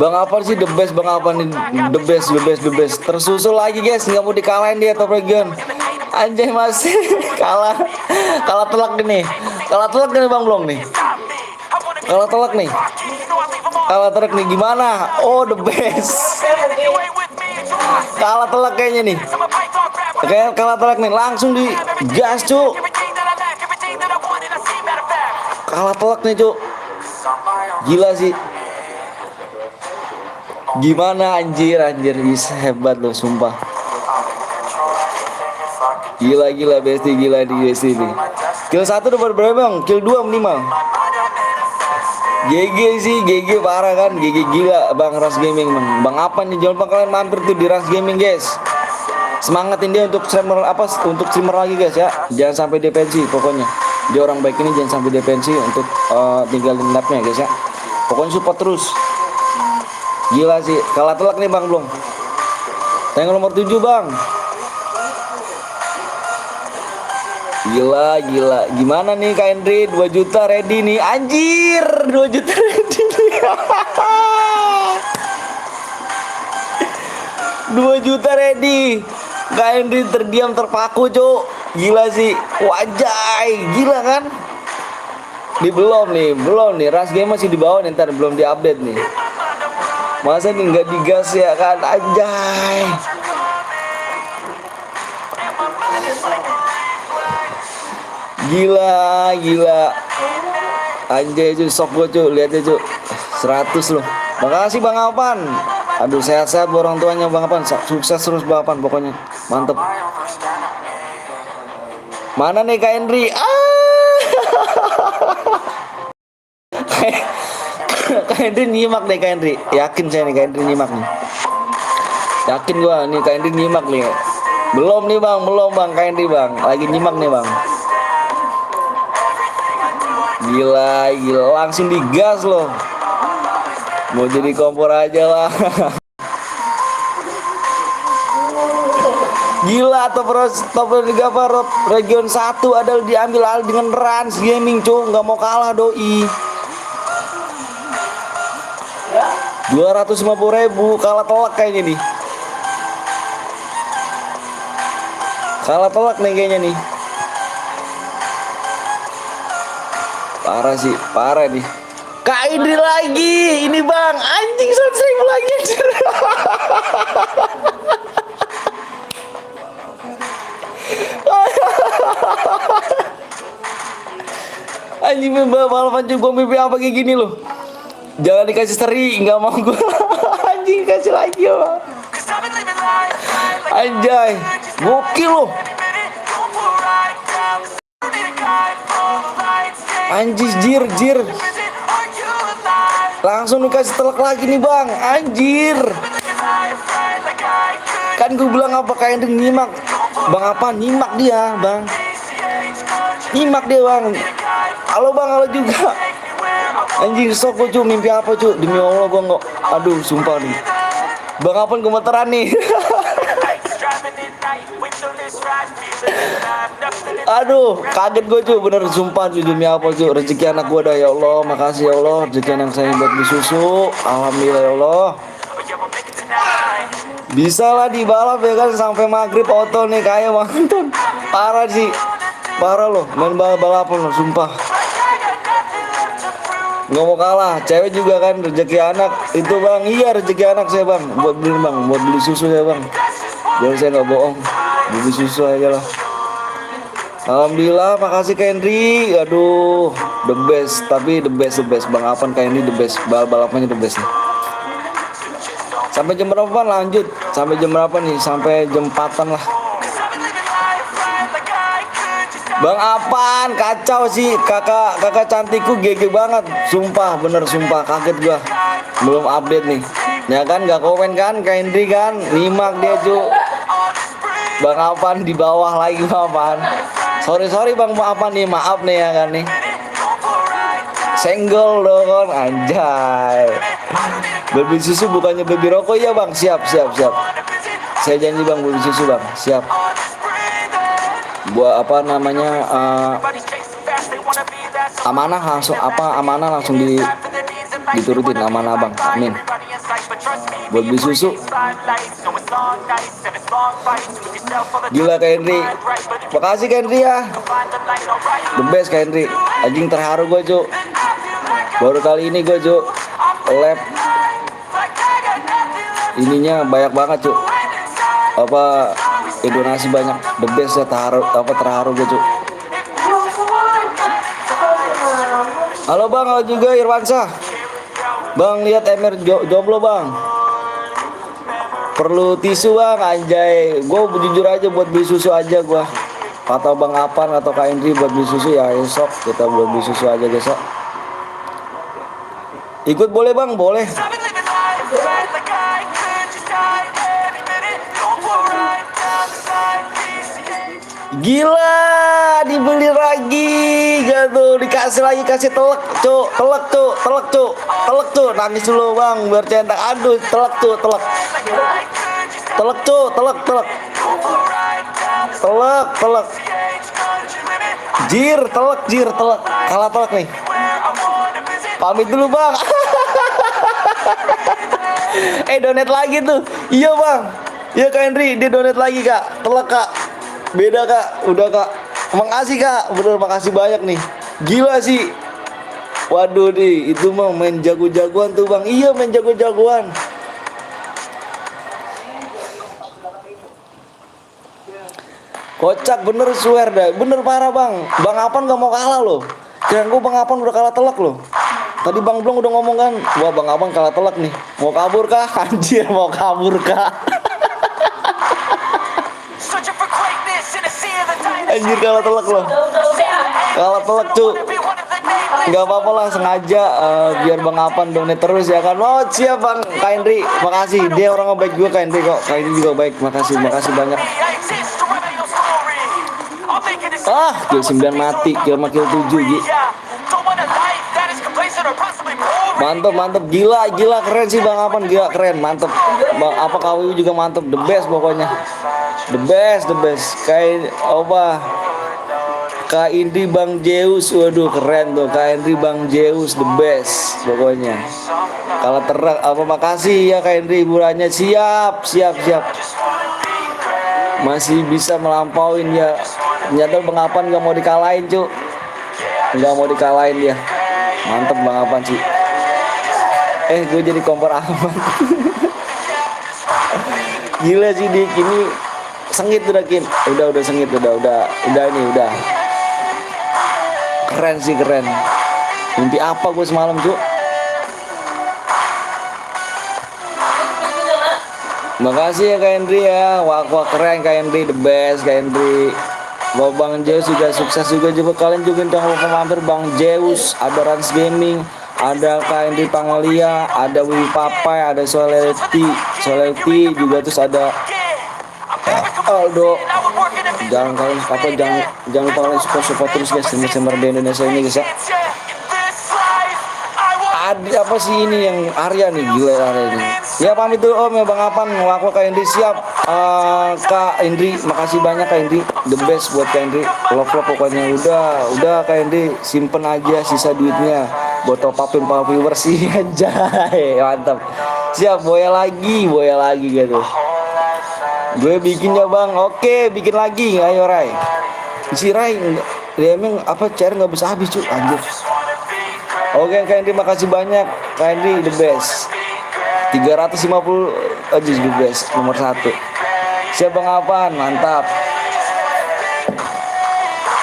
Bang Apan sih the best. Bang Apan ini the best. Tersusul lagi guys. Nggak mau dikalahin dia top region. Anjay masih kalah telak nih. Kalah telak nih Bang Blong nih. Kalah telak nih. Gimana? Oh the best. Kalah telak kayaknya nih. Kayak kalah telak nih. Langsung di gas cu. Kalah telak nih cu. Gila sih. Gimana anjir bisa hebat loh sumpah. Gila Besti gila di Besti nih. Kill 1 dapat berapa Bang? Kill 2 minimal. GG sih, GG parah kan, GG gila Bang Ras Gaming Bang. Bang apa nih jangan lupa kalian mampir tuh di Ras Gaming guys. Semangatin dia untuk streamer untuk streamer lagi guys ya. Jangan sampai dia pensi pokoknya. Dia orang baik ini jangan sampai dia pensi untuk tinggalin labnya guys ya. Pokoknya support terus. Gila sih, kalah telak nih Bang belum. Tengok nomor 7 Bang. Gila. Gimana nih Kak Henry? 2 juta ready nih. Anjir, 2 juta ready nih. 2 juta ready. Kak Henry terdiam terpaku, Cuk. Gila sih. Wajay, gila kan? Belum nih. Ras game masih di bawah nih, ntar belum diupdate nih. Masa nih nggak digas ya kan? Anjay. Gila. Anjay cu, sok gue cu, lihat aja cu. 100 loh. Makasih Bang Apan. Aduh sehat-sehat buat orang tuanya Bang Apan. Sukses terus Bang Apan pokoknya. Mantep. Mana nih Kak Henry? Kak Henry nyimak deh Kak Henry. Yakin saya nih Kak Henry nyimak nih. Yakin gua nih Kak Henry nyimak nih. Belum Bang Kak Henry Bang. Lagi nyimak nih Bang. Gila langsung digas loh. Mau jadi kompor aja lah. Gila top Liga Region 1 adalah diambil alih dengan Rans Gaming cu. Nggak mau kalah doi. 250.000 kalah telak kayaknya nih. Kalah telak nih kayaknya nih. Parah nih. Kak Indri lagi, ini Bang, anjing 100.000 lagi. Anjing balapan juga mimpi apa kayak gini loh. Jangan dikasih seri, nggak mau gue. Anjing kasih lagi ya Bang. Anjay, gokil loh. Anjir jir. Langsung dikasih telak lagi nih Bang. Anjir. Kan gue bilang apa kayak nyimak. Bang apa nyimak dia Bang. Nyimak dia Bang. Halo Bang, halo juga. Anjir sok gue cu, mimpi apa cu. Demi Allah gue nggak. Aduh sumpah nih. Bang Apaan gemeteran nih. Aduh, kaget gue cu, bener sumpah cu, demi apa cu, rezeki anak gue dah ya Allah, makasih ya Allah, rezeki anak saya buat beli susu, alhamdulillah ya Allah. Bisa lah di balap ya kan sampai maghrib auto nih kayak Bang Anton. Parah sih, parah loh, main balapan loh, sumpah. nggak mau kalah. Cewek juga kan rezeki anak itu bang. Iya rezeki anak saya bang. Buat beli bang, buat beli susu ya bang. Biar saya nggak bohong, beli susu aja lah. Alhamdulillah, makasih Kak Henry. Aduh, the best. Tapi the best Bang Apan Kak Henry the best. Balapannya the best nih. Sampai jam berapa Pan? Lanjut. Sampai jam berapa nih? Sampai jam 4-an lah. Bang Apan kacau sih, kakak cantikku GG banget. Sumpah, bener sumpah kaget gua. Belum update nih. Ya kan nggak komen kan Kak Henry kan? Nyimak dia cu. Bang Apan di bawah lagi Bang Apan. Sorry Bang Apan nih, maaf nih ya kan nih. Senggol dong anjay. Beli susu bukannya beli rokok ya bang. Siap. Saya janji bang beli susu bang. Siap. Buat apa namanya amanah langsung diturutin amanah bang. Amin. Buat beli susu. Gila Kak Henry. Makasih Kak Henry ya. The best Kak Henry. Anjing terharu gue cu. Baru kali ini gue cu lab ininya banyak banget cu. Apa donasi banyak. The best ya, terharu gue cu. Halo bang, halo juga Irwansyah. Bang lihat Emir jomblo bang. Perlu tisu bang, anjay. Gue jujur aja buat beli susu aja gue. Atau Bang Apan atau Kak Indri buat beli susu ya esok kita buat beli susu aja guys. Ikut boleh bang, boleh. Gila, dibeli lagi, gitu, dikasih lagi, kasih telek cuk, nangis dulu bang, biar centang, aduh, telek, jir, kalah telek nih, pamit dulu bang, donate lagi tuh, iya bang, iya Kak Henry, dia donate lagi kak, telek kak. Beda kak, udah kak. Makasih kak, bener makasih banyak nih. Gila sih. Waduh nih, itu mah main jago-jagoan tuh bang. Iya main jago-jagoan. Kocak bener swear dah, bener parah bang. Bang Apan gak mau kalah loh. Kirain gue Bang Apan udah kalah telak loh. Tadi Bang Blong udah ngomong kan, wah Bang Apan kalah telak nih. Mau kabur kah? Anjir mau kabur kah? Anjir kalah telak loh. Kalah telak cu. Gak apa-apa lah sengaja biar Bang Apan donate terus ya kan. Oh siap Bang Kak Indri. Makasih. Dia orang baik juga Kak Indri kok. Kak Indri juga baik. Makasih banyak. Kill 9 mati. Kill 7 gitu. Mantap gila keren sih Bang Apan, gila keren mantap. Bang apa KWU juga mantap, the best pokoknya. The best. Kayak apa? Kak Indri Bang Zeus, waduh keren tuh. Kak Indri Bang Zeus the best pokoknya. Kalau terak apa makasih ya Kak Indri hiburannya, siap. Masih bisa melampauin ya. Ternyata Bang Apan gak mau dikalahin cu. Gak mau dikalahin dia. Mantep Bang Apan sih. Gue jadi kompor aman. Gila sih Dik, ini sengit udah Kim. Udah sengit udah ini udah. Keren sih keren. Mimpi apa gue semalam cu? Makasih ya Kak Hendri ya. Wah keren Kak Hendri, the best Kak Hendri. Bang Zeus juga sukses juga kalian juga jangan lupa mampir Bang Zeus, ada Rans Gaming, ada Kak Hendri Pangelia, ada Wiwi Papai, ada Soletti juga, terus ada Aldo. Jangan lupa kalian support terus guys, streamer di Indonesia ini guys ya. Ada apa sih ini yang Arya nih, gila Arya ini. Ya pamit dulu Om ya Bang Apan, ngaku Kak Hendri siap. Kak Hendri makasih banyak Kak Hendri, the best buat Kak Hendri. Love pokoknya udah Kak Hendri simpen aja sisa duitnya buat top upin para viewers sih aja. Mantap. Siap boya lagi gitu. Gue bikin ya Bang. Oke, bikin lagi. Ayo Rai. Si Rai dia emang apa cair nggak bisa habis cu anjir. Oke Kak Henry, makasih banyak. Kak Henry the best. 350 aja the best, nomor 1. Siap Bang Apan, mantap.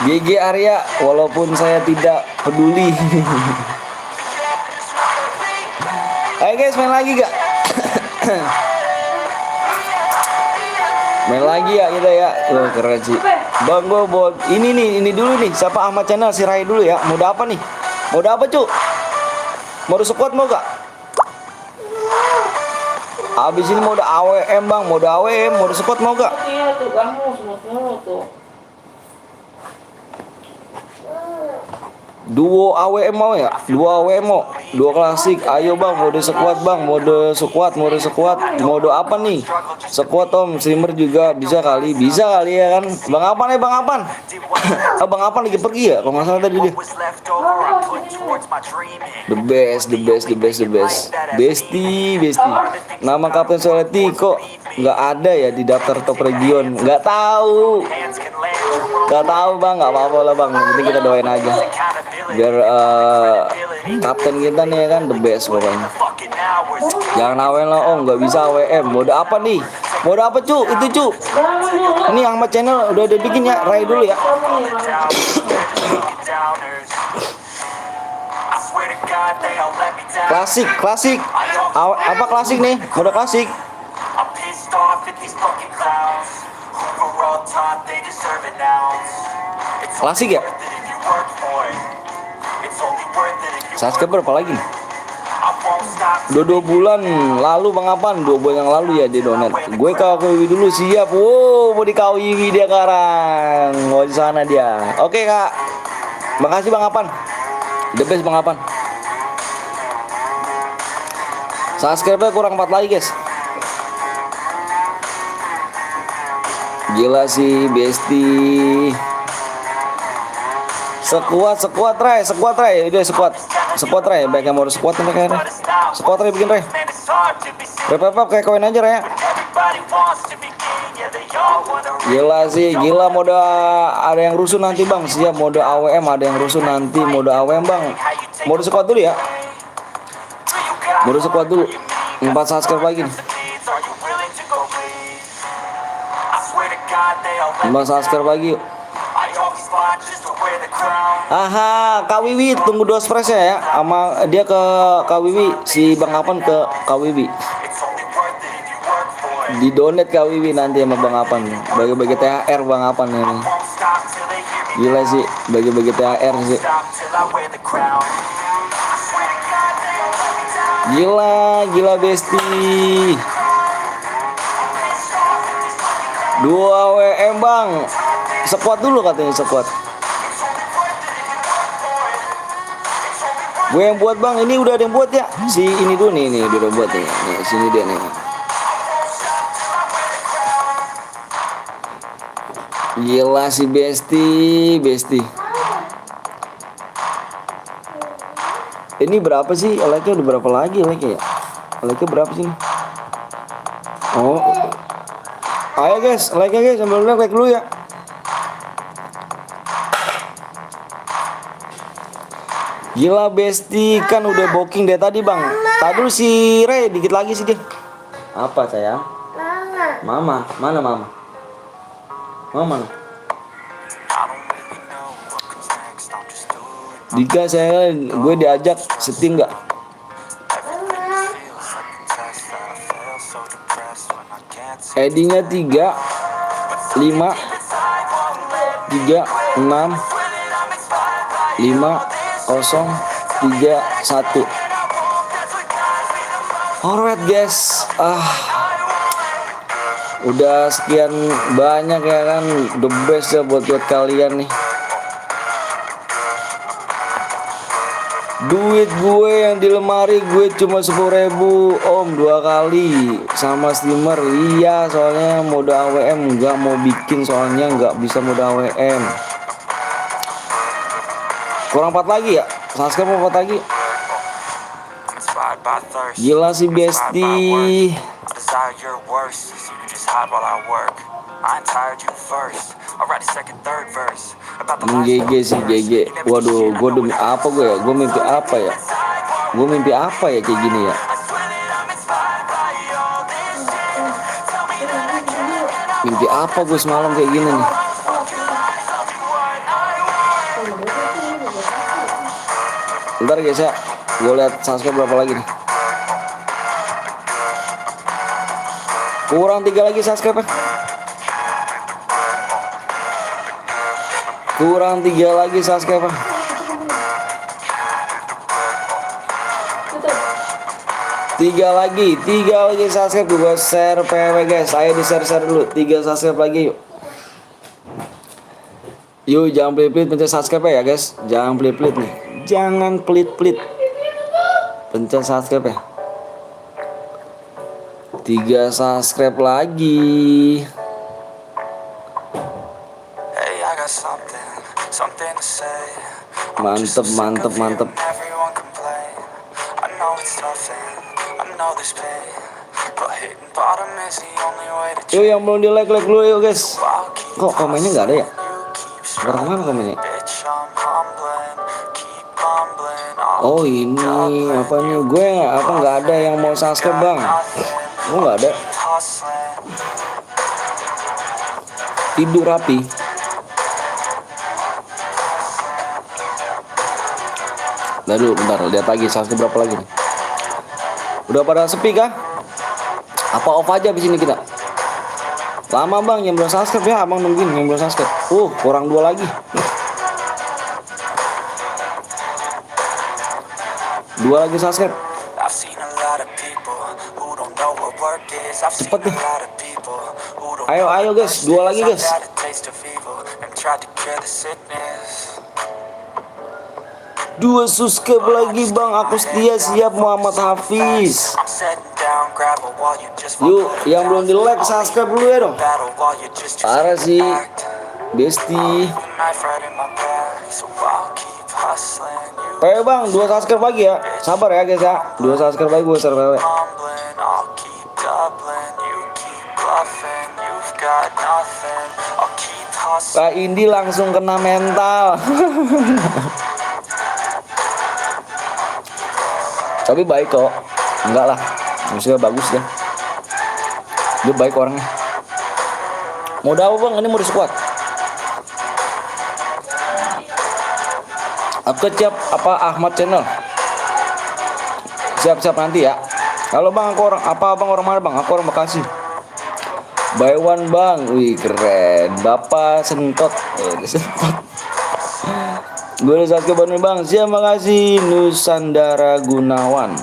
GG Arya, walaupun saya tidak peduli. Ayo guys, main lagi gak? Main lagi ya kita ya. Wah, keren sih. Bang, gue buat ini dulu nih. Siapa Ahmad Channel, si Rai dulu ya. Mode apa nih? Mode apa, Cuk? Mode squad mau gak? Abis ini mode AWM, Bang. Mode AWM, mode squad mau gak? Iya tuh, kamu semua tuh. Duo AWM mau ya? Duo AWM mau? Duo klasik. Ayo Bang, mode squad Bang. Mode squad. Mode apa nih? Squad Tom, streamer juga bisa kali. Bisa kali ya kan? Bang Apan ya, Bang Apan. Bang Apan lagi pergi ya? Kalau nggak salah tadi dia. The best. Besti. Nama Kapten Soleti kok nggak ada ya di daftar top region? Nggak tahu Bang, nggak apa-apa lah Bang. Yang penting kita doain aja biar kapten kita nih ya kan the best pokoknya. Jangan awen lah Om, nggak bisa AWM. Mode apa nih? Mode apa Cu? Itu Cu. Ini Ahmad Channel udah bikin ya. Rai dulu ya. Klasik. Apa klasik nih? Mode klasik. Klasik ya? Subscriber apa lagi? Udah 2 bulan lalu Bang Apan, 2 bulan yang lalu ya dia donate. Gue KWW dulu siap. Wow, mau di KWW dia sekarang. Mau di sana dia. Oke Kak. Makasih Bang Apan. The best Bang Apan. Subscriber kurang 4 lagi guys. Gila sih Besti. Sekuat Ray. Udah sekuat Ray. Baiknya mau sekuat nih kayaknya. Sekuat Ray bikin Ray. Repep kayak koin aja Ray. Gila sih, mode ada yang rusuh nanti Bang. Siap mode AWM ada yang rusuh nanti mode AWM Bang. Mode sekuat dulu ya. Mode sekuat dulu. 4 subscribe lagi nih. 4 subscribe lagi yuk. Aha, Kak Wiwi tunggu 2 express ya. Sama dia ke Kak Wiwi, si Bang Apan ke Kak Wiwi. Di donate Kak Wiwi nanti sama Bang Apan. Bagi-bagi THR Bang Apan ini. Gila sih, bagi-bagi THR sih. Gila Besti. 2 WM Bang. Sekuat dulu katanya sekuat. Gue yang buat Bang, ini udah ada yang buat ya. Si ini dulu nih udah buat nih. Nih sini dia nih. Gila si Besti. Ini berapa sih? Like-nya udah berapa lagi like-nya ya? Like-nya berapa sih? Oh. Ayo guys, like-nya guys, sambil like dulu ya. Gila Besti kan udah booking deh tadi Bang. Tadi dulu si Ray dikit lagi sih dia. Apa sayang? Mama. Mana Mama? Mama. Dika gue diajak setim nggak? Headingnya 3 5 3 6 5 0 3 1. Alright guys, udah sekian banyak ya kan, the best ya buat kalian nih. Duit gue yang di lemari gue cuma 10.000 Om 2 kali sama steamer. Iya soalnya mode AWM nggak mau bikin, soalnya nggak bisa mode AWM. Kurang 4 lagi ya? Subscribe mau 4 lagi. Gila sih Besti. I ain't tired, you first. I'll write a second, third verse about the last GG sih GG. Waduh, gue demi apa gue ya? Gue mimpi apa ya? Gue mimpi apa ya kayak gini ya? Mimpi apa gue semalam kayak gini nih? Bentar guys ya, gue lihat subscribe berapa lagi nih. Kurang 3 lagi subscribe ya. Kurang 3 lagi subscribe ya. Tiga lagi subscribe. Gue share PW guys. Ayo di share dulu. 3 subscribe lagi yuk. Yuk jangan pelit-pelit pencet subscribe ya guys. Jangan pelit-pelit nih. Jangan pelit-pelit pencet subscribe ya. 3 subscribe lagi. Hey, I got something to say. Mantep. Everyone can play. I know it's tough and I know there's pain, but hitting bottom is the only way to Yuk yang belum di like dulu yuk guys. I'll keep Kok komennya nggak ada ya? keep Nggak kemana komennya? bitch, I'm humbling, keep mumbling. I'll Oh ini apa nih? Gue apa nggak ada yang mau subscribe bang? Gue nggak ada. hustling. Tidur rapi. Nah dulu bentar, lihat lagi subscribe berapa lagi nih. Udah pada sepi kah? Apa off aja di sini kita? Lama bang yang belum subscribe ya, abang nungguin yang belum subscribe. Kurang 2 lagi. 2 lagi subscribe. I've seen a lot of people who don't know what work is. I've seen Cepet a nih. lot of people who don't Ayo, know ayo, what guys. lust 2 is. lagi, guys. I've had a taste of evil and tried to cure the sickness. 2 subscribe lagi bang. Aku setia siap Muhammad Hafiz. I'm setting down gravel while you just Yuk yang belum di like subscribe dulu ya dong. battle while you just Parah sih act. Besti. The knife right in my back, so I'll keep hustling. You Ayo bang 2 subscribe lagi ya. Sabar ya guys ya. 2 subscribe lagi gue share PW. mumbling, I'll keep doubling. You keep bluffing, you've got nothing. I'll keep hustling. Kak Indi langsung kena mental. Tapi baik kok. Enggak lah. Maksudnya bagus deh. Dia baik orangnya. Modal apa bang? Ini mau squad. Aku siap apa Ahmad channel. Siap nanti ya. Kalau bang aku orang apa bang orang mana bang? Aku orang Bekasi. Buy one bang. Wih keren. Bapak sentot. Sentot. Gue udah saat ke Bandung bang. Siap makasih Nusandara Gunawan.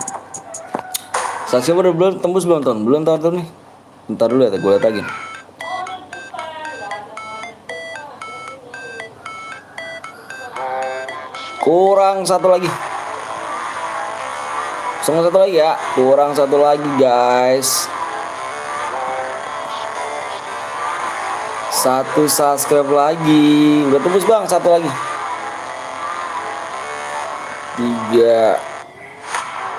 Subscriber belum tembus belum tahun? Belum tahun nih. Bentar dulu ya, gue lihat lagi. Kurang 1 lagi. Sama 1 lagi ya. Kurang 1 lagi guys. 1 subscribe lagi. Udah tembus bang 1 lagi. 3.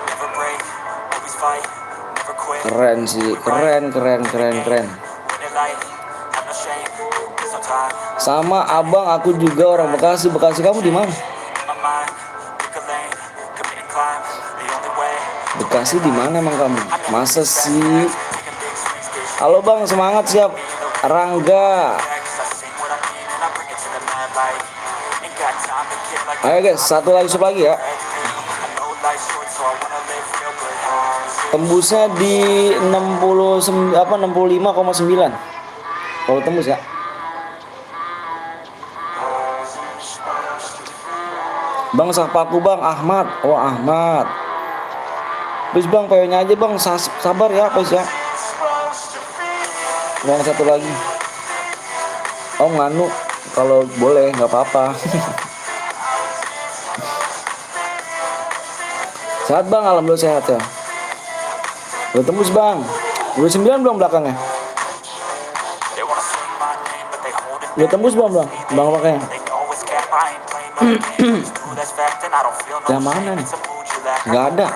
Never break, always fight, never quit. Keren sih. Keren. Win it life, have no shame, sometimes. Sama abang aku juga orang Bekasi. Bekasi kamu di mana? My mind, pick a lane, commit and climb, the only way. Bekasi di mana emang kamu? Masa sih? Halo bang, semangat siap. Rangga. Ayo guys, 1 lagi sub lagi ya. Tembusnya di 65,9. Kalau tembus ya. Bang sapa aku bang Ahmad. Oh Ahmad. Please bang PW-nya aja bang. Sabar ya please ya. Bang 1 lagi. Oh nganu. Kalau boleh nggak apa-apa. Sehat bang, alhamdulillah sehat ya. Udah tembus bang. Udah 9 belum belakangnya? Udah tembus belum bang? Bang pakainya. Yang mana nih? Nggak ada.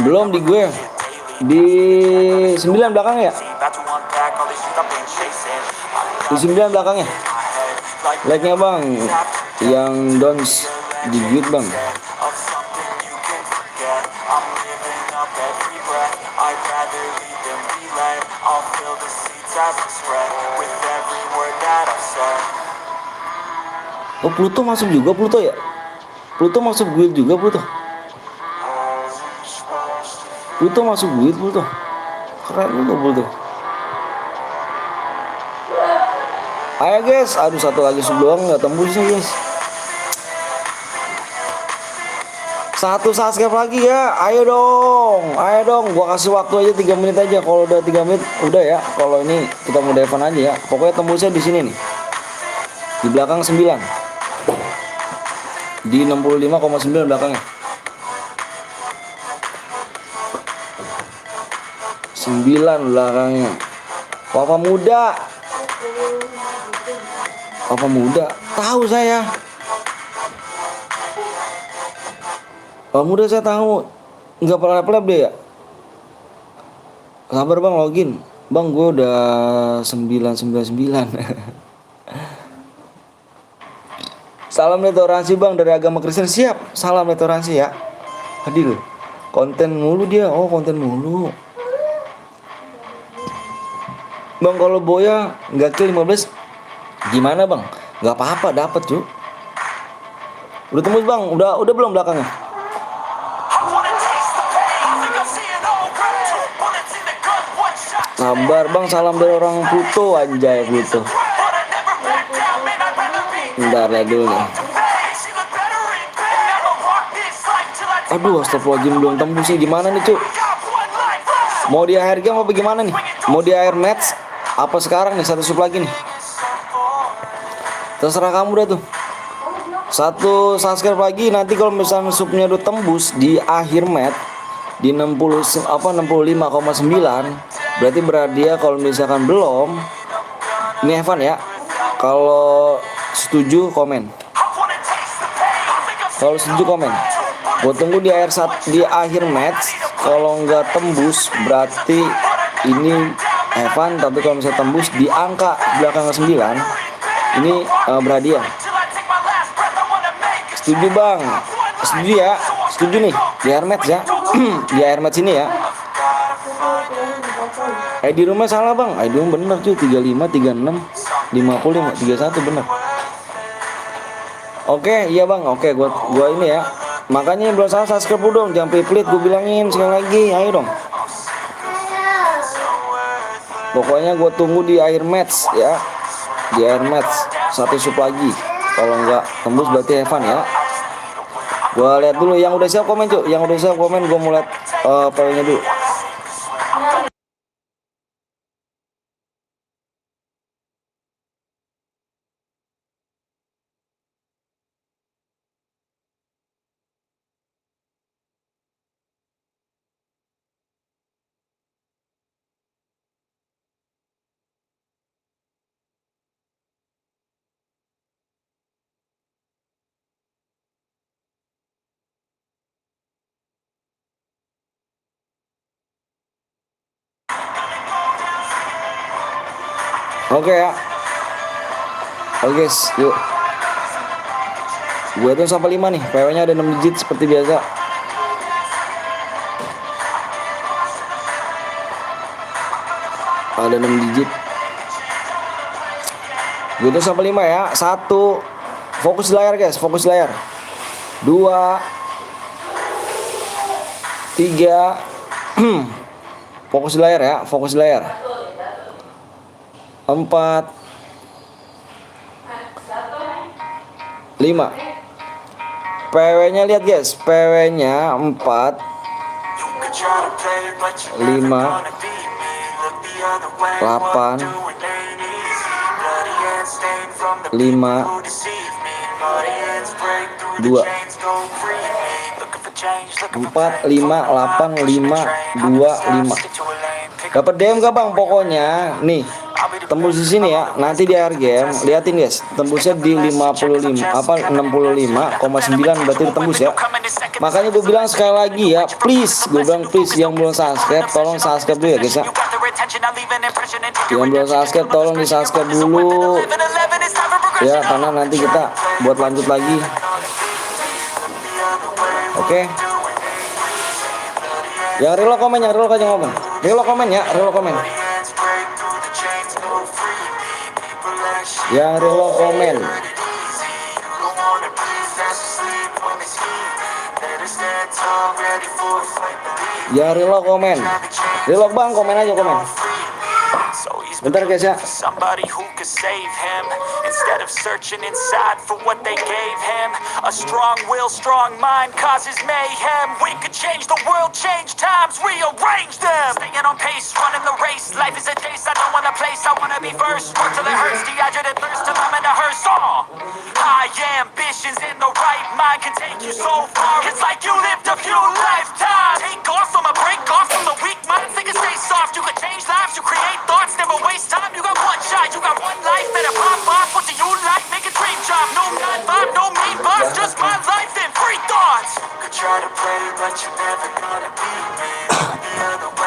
Belum di gue. Di 9 belakang ya? Di 9 belakangnya. Like-nya bang, yang dons di mute bang. Oh Pluto masuk juga Pluto ya? Pluto masuk guild juga Pluto. Pluto masuk guild Pluto. Keren juga Pluto. Ayo guys, aduh satu lagi sebelum nggak tembus nih guys. Satu subscribe lagi ya, ayo dong, gua kasih waktu aja 3 menit aja. Kalau udah 3 menit udah ya. Kalau ini kita mau devan aja ya. Pokoknya tembusnya di sini nih, di belakang 9, di 65,9 belakangnya. 9 belakangnya. Papa muda, tahu saya. Papa muda saya tahu, nggak pernah play deh ya. Sabar bang, login bang, gue udah 999. Salam netoleransi bang dari agama Kristen. Siap, salam netoleransi ya. Adil, konten mulu dia. Oh konten mulu bang. Kalau Boya nggak kill 15 gimana bang? Nggak apa-apa, dapat cuy. Udah tembus bang, udah belum belakangnya? Sabar bang, salam dari orang Pluto, anjay Pluto. Bentar ya dulu nih. Aduh, astagfirullahaladzim, belum tembusnya gimana nih cuy? Mau di akhir game apa gimana nih? Mau di akhir match apa sekarang nih? Satu sub lagi nih. Terserah kamu dah tuh. Satu subscribe lagi, nanti kalau misalnya subnya udah tembus di akhir match di 65,9 berarti dia kalau misalkan belum, ini Evan ya. Kalau setuju komen. Kalau setuju komen. Gue tunggu di akhir match. Kalau nggak tembus berarti ini Evan, tapi kalau misalnya tembus di angka belakang 9 ini berhadiah. Setuju bang? Setuju ya? Setuju nih di air match ya. Di air match ini ya. ID rumah salah bang. ID rumah bener cuy, 35, 36, 55, 31 bener. Oke, iya bang. Oke, gua ini ya. Makanya belum salah subscribe dong, jangan pelit, gue bilangin sekali lagi. Ayo dong. Pokoknya gue tunggu di akhir match ya. Di akhir match satu sub lagi. Kalau nggak tembus berarti Evan ya. Gua lihat dulu yang udah siap komen cuy. Yang udah siap komen, gua mau lihat PW-nya dulu. Oke ya. Oke guys, yuk. Gue hitung sampai 5 nih. PW-nya ada 6 digit seperti biasa. Ada 6 digit. Gue hitung sampai 5 ya. 1. Fokus di layar guys, fokus di layar. 2 3 fokus di layar ya, fokus di layar. 4 5 PW-nya lihat guys, PW-nya 4 5 8 5 2 4 5 8 5 2 5 4 5 8 5 2 5 4 5 dapat DM gak bang? Pokoknya nih tembus di sini ya. Nanti di akhir game liatin guys, tembusnya di 65,9 berarti tembus ya. Makanya gue bilang sekali lagi ya, please, gue bilang please yang belum subscribe tolong subscribe dulu ya guys ya. attention, I leave an impression into Yang belum subscribe tolong di subscribe dulu ya, karena nanti kita buat lanjut lagi. Oke. Yang reload komen, yang reload aja ngomong. Reload komen ya, reload komen. Yang reload komen. Yang reload komen. Reload bang, komen aja komen. Bentar guys ya. Somebody who could save him instead of searching inside for what they gave him. A strong will, strong mind causes mayhem. We could change the world, change times, rearrange them. Staying on pace, running the race. Life is a chase, I don't want a place, I wanna be first. Work till it hurts, dehydrated thirst till I'm in a hearse. High ambitions in the right mind can take you so far. It's like you lived a few lifetimes. Take off from a break off from the weak minds. They can stay soft, you can change lives, you create thoughts, never waste time. You got one shot, you got one life, better pop off. What do you like? Make a dream job. No 9-5, no mean boss, just my life and free thoughts. Could try to pray, but you're never gonna be me.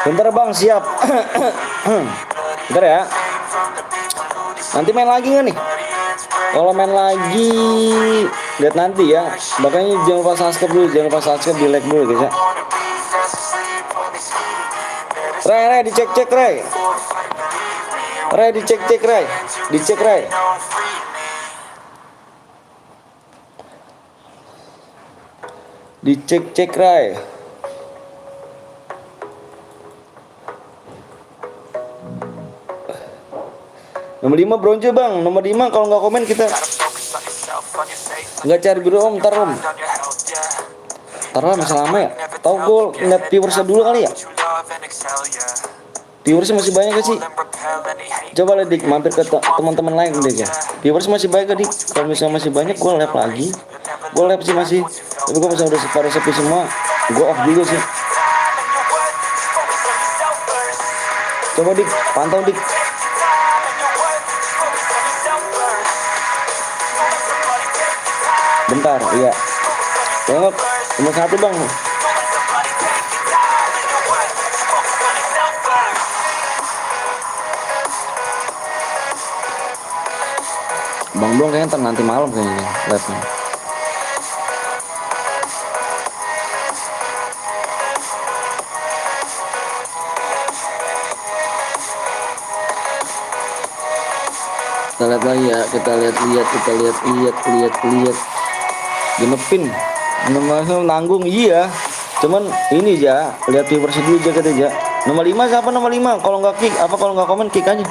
Bentar bang, siap. Bentar ya. Nanti main lagi nggak nih? Kalau main lagi, lihat nanti ya. Makanya jangan lupa subscribe dulu, jangan lupa subscribe, di like dulu guys ya. Ray, dicek-cek Ray. Ray, dicek-cek Ray. Dicek Ray. Dicek-cek Ray. Nomor 5 bronze bang. Nomor 5 kalau nggak komen kita nggak cari biru om. Ntar om. Ntar lah masih lama ya. Tahu gue ngeliat viewersnya dulu kali ya. Viewersnya masih banyak gak sih? Coba lihat dik, mampir ke teman-teman lain deh ya. Viewers masih banyak gak dik? Kalau misalnya masih banyak gue live lagi. Gue live sih masih. Tapi gue misalnya udah pada sepi semua, gue off dulu sih. Coba dik, pantau dik. Bentar, iya. Tengok, nomor 1 bang. Bang Blong kayaknya ntar nanti malam kayaknya live-nya. Kita lihat lagi ya, kita lihat. Genepin. Nomor nanggung iya. Cuman ini aja, lihat viewersnya dulu aja aja. Nomor 5 siapa nomor 5? Kalau nggak kick, apa kalau nggak komen kick aja.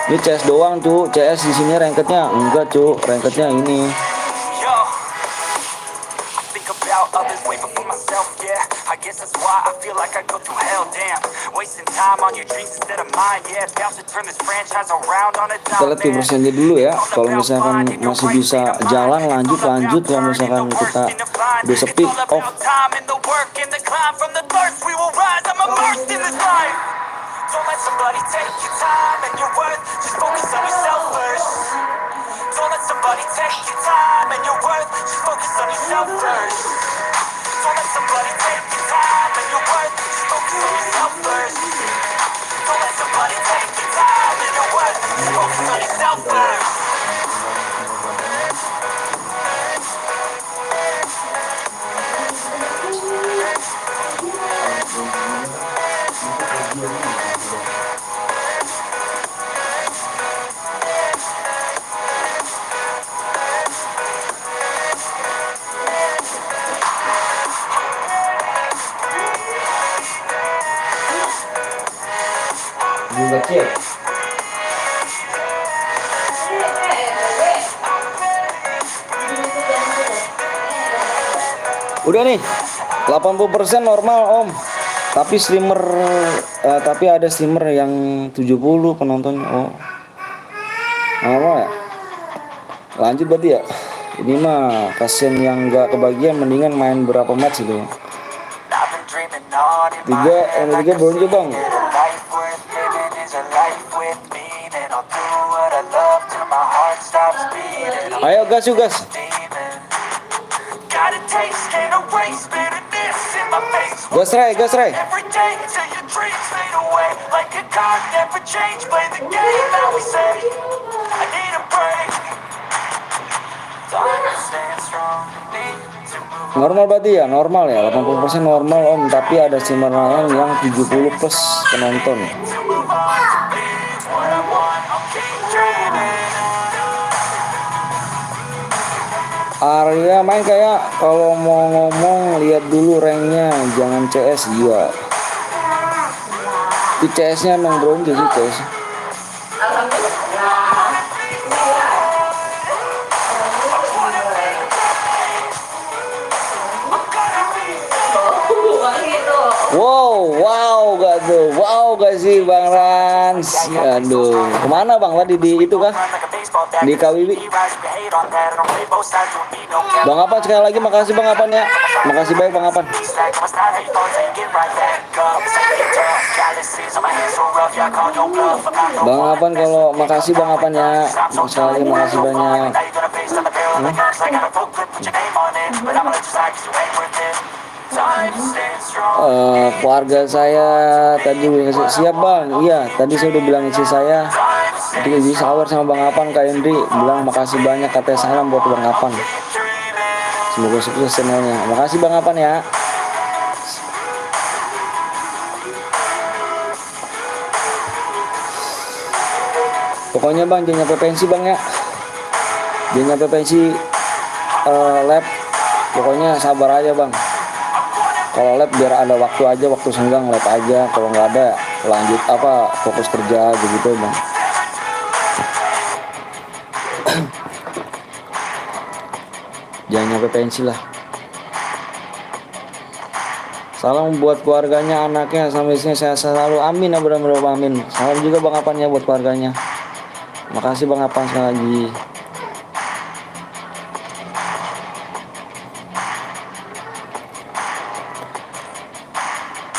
Ini CS doang cu, CS di sini rankednya enggak cu, rankednya ini. Kita lihat viewersnya dulu ya. Kalau misalkan masih bisa jalan lanjut. Kalau misalkan kita udah sepi off. Don't let somebody take your time and your worth. Just focus on yourself first. Don't let somebody take your time and your worth. Just focus on yourself first. Don't let somebody take your time and your worth. Just focus on yourself first. Don't let somebody take your time and your worth. Just focus on yourself first. Kecil. Udah nih 80% normal om. Tapi streamer tapi ada streamer yang 70 penontonnya. Oh. Apa ya? Lanjut berarti ya. Ini mah kasian yang nggak kebagian, mendingan main berapa match gitu. 3 bronze bang. Ayo gas yuk gas. Gas Ray. fade away like a card, never change. Play the game that we say. I need a break. Time to stand strong. Need to move on. Normal berarti ya, normal ya, 80% normal om. Tapi ada Cimarayam yang 70 plus penonton. To move on. Be what I want. I'll keep dreaming. Arya main kayak kalau mau ngomong lihat dulu ranknya, jangan CS. Iya. Di CS-nya emang bronze sih CS. Bukan gitu. Wow gak tuh, wow gak sih Bang Rans? Aduh, kemana Bang tadi di itu kah? Di KWB. Bang Apan sekali lagi makasih Bang Apan ya. Makasih baik Bang Apan. Bang Apan kalau makasih Bang Apan ya. Sekali lagi makasih banyak. Keluarga saya tadi siap Bang. Iya, tadi saya udah bilang istri saya. Jadi bisa sahur sama Bang Apan, Kak Hendri bilang makasih banyak, katanya salam buat Bang Apan. Semoga sukses channelnya. Makasih Bang Apan ya. Pokoknya Bang jangan nyampe pensi Bang ya. Jangan nyampe pensi lab. Pokoknya sabar aja Bang. Kalau lab biar ada waktu aja, waktu senggang lab aja. Kalau nggak ada lanjut fokus kerja aja gitu Bang. Jangan nyampe pensi lah. Salam buat keluarganya, anaknya, sampai sini saya selalu. Amin, amin. Salam juga Bang Apan ya buat keluarganya. Makasih Bang Apan sekali lagi.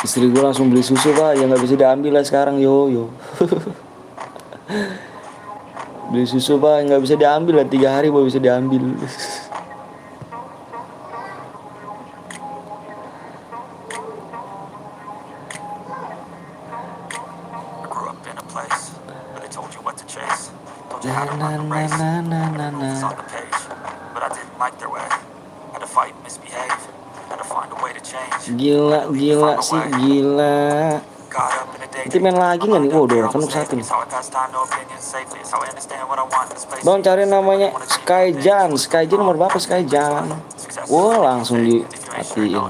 Istri gue langsung beli susu Pak, ya nggak bisa diambil lah sekarang yo. Beli susu Pak, nggak bisa diambil lah, 3 hari baru bisa diambil. Gila sih, gila. Nanti main lagi nggak nih? Udah penuh 1 nih. Bang cari namanya Skyjan nomor berapa Skyjan? Wah langsung dimatiin.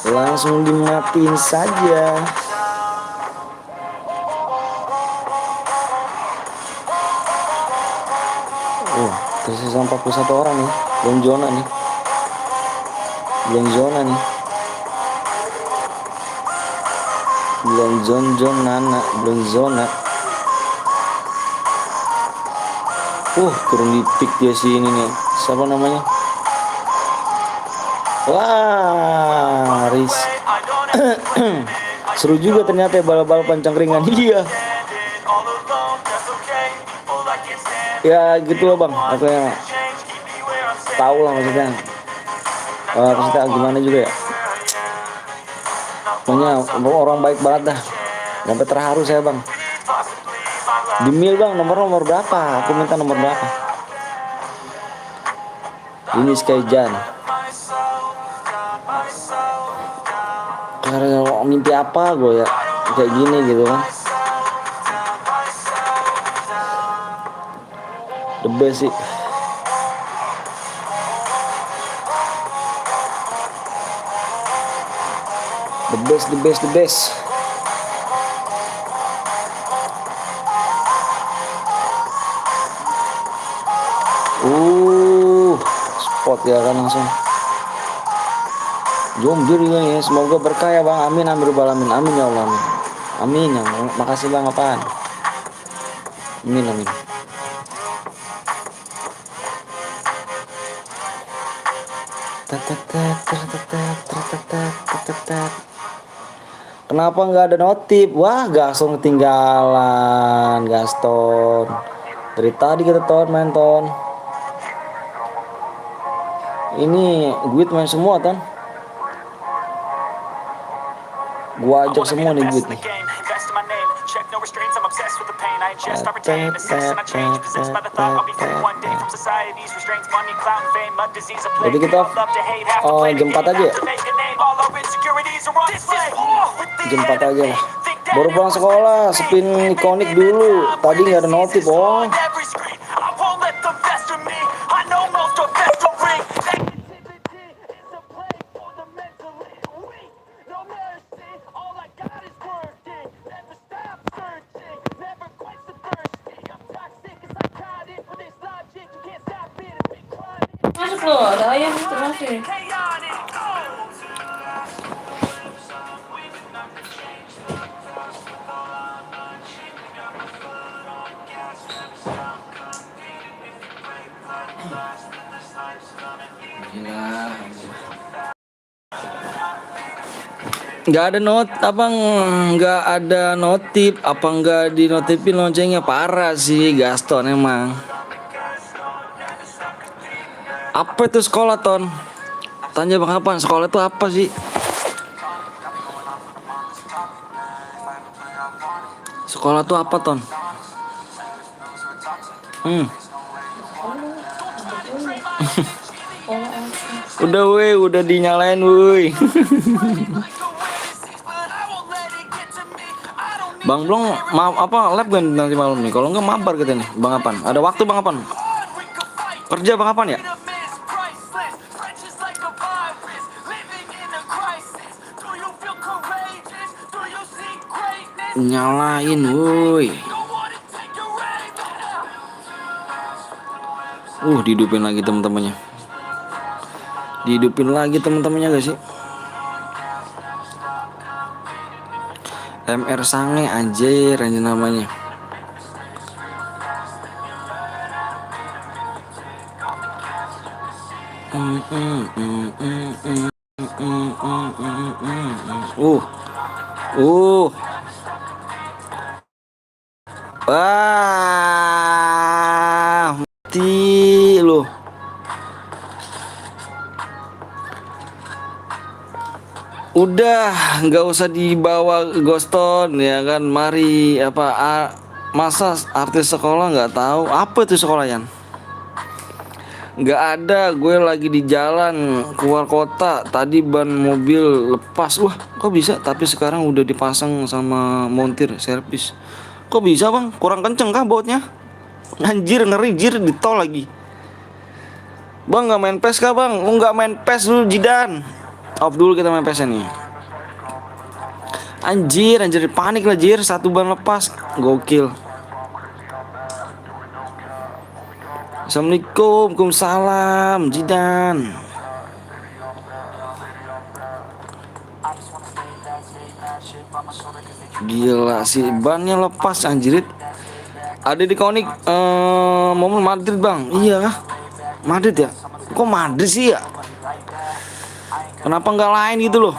Langsung dimatiin saja. Tersisa 41 orang nih. Belum zona nih. Belum zona. Turun di pick dia sini nih. Siapa namanya? Wah, Riz. Seru juga ternyata ya bal-bal pancangkringan. Iya. Ya gitu loh Bang, aku yang tahu lah maksudnya. Maksudnya gimana juga ya. Pokoknya orang baik banget dah. Sampai terharu saya Bang. Di mail Bang, nomor berapa? Aku minta nomor berapa. Ini Skyjan. Karena mimpi apa gue ya kayak gini gitu kan. The best sih. The best. Spot ya kan langsung. Jombir juga ya. Semoga berkah ya Bang. Amin, amin ya Allah. Amin ya. Makasih Bang Apaan. Amin. Kenapa nggak ada notif? Wah, Gaston ketinggalan, Gaston. Dari tadi kita ton main ton. Ini Guit main semua ton. Gua ajak semua nih Guit nih. Jadi kita jam 4 aja ya? Jam 4 aja lah. Baru pulang sekolah, spin ikonik dulu. Tadi nggak ada notif, oh. Masuk loh, ada ayam itu masih. Nggak ada nggak ada notif, apa nggak di notifin loncengnya, parah sih Gaston emang. Apa itu sekolah ton? Tanya Bang Apan, sekolah itu apa sih? Sekolah itu apa ton? Udah weh, udah dinyalain weh. Bang Blong, lab kan nanti malam nih? Kalau enggak mabar kita nih, Bang Apan. Ada waktu Bang Apan? Kerja Bang Apan ya? Nyalain woi. Dihidupin lagi teman-temannya. Dihidupin lagi teman-temannya gak sih? MR Sange anjir namanya. Wah, mati loh. Udah, nggak usah dibawa Ghoston ya kan. Mari masa artis sekolah nggak tahu apa itu sekolah Yan? Nggak ada, gue lagi di jalan keluar kota. Tadi ban mobil lepas. Wah, kok bisa? Tapi sekarang udah dipasang sama montir servis. Kok bisa bang? Kurang kenceng kah bautnya? Anjir, ngeri jir, di tol lagi. Bang nggak main PES kah bang? Lu nggak main PES dulu Jidan. Off dulu kita main PES nih. Anjir panik lah jir, satu ban lepas. Gokil. Assalamualaikum, Waalaikumsalam Jidan. Gila sih, bannya lepas anjirit. Ada di konik momen Madrid bang. Iya kah? Madrid ya? Kok Madrid sih ya? Kenapa nggak lain gitu loh?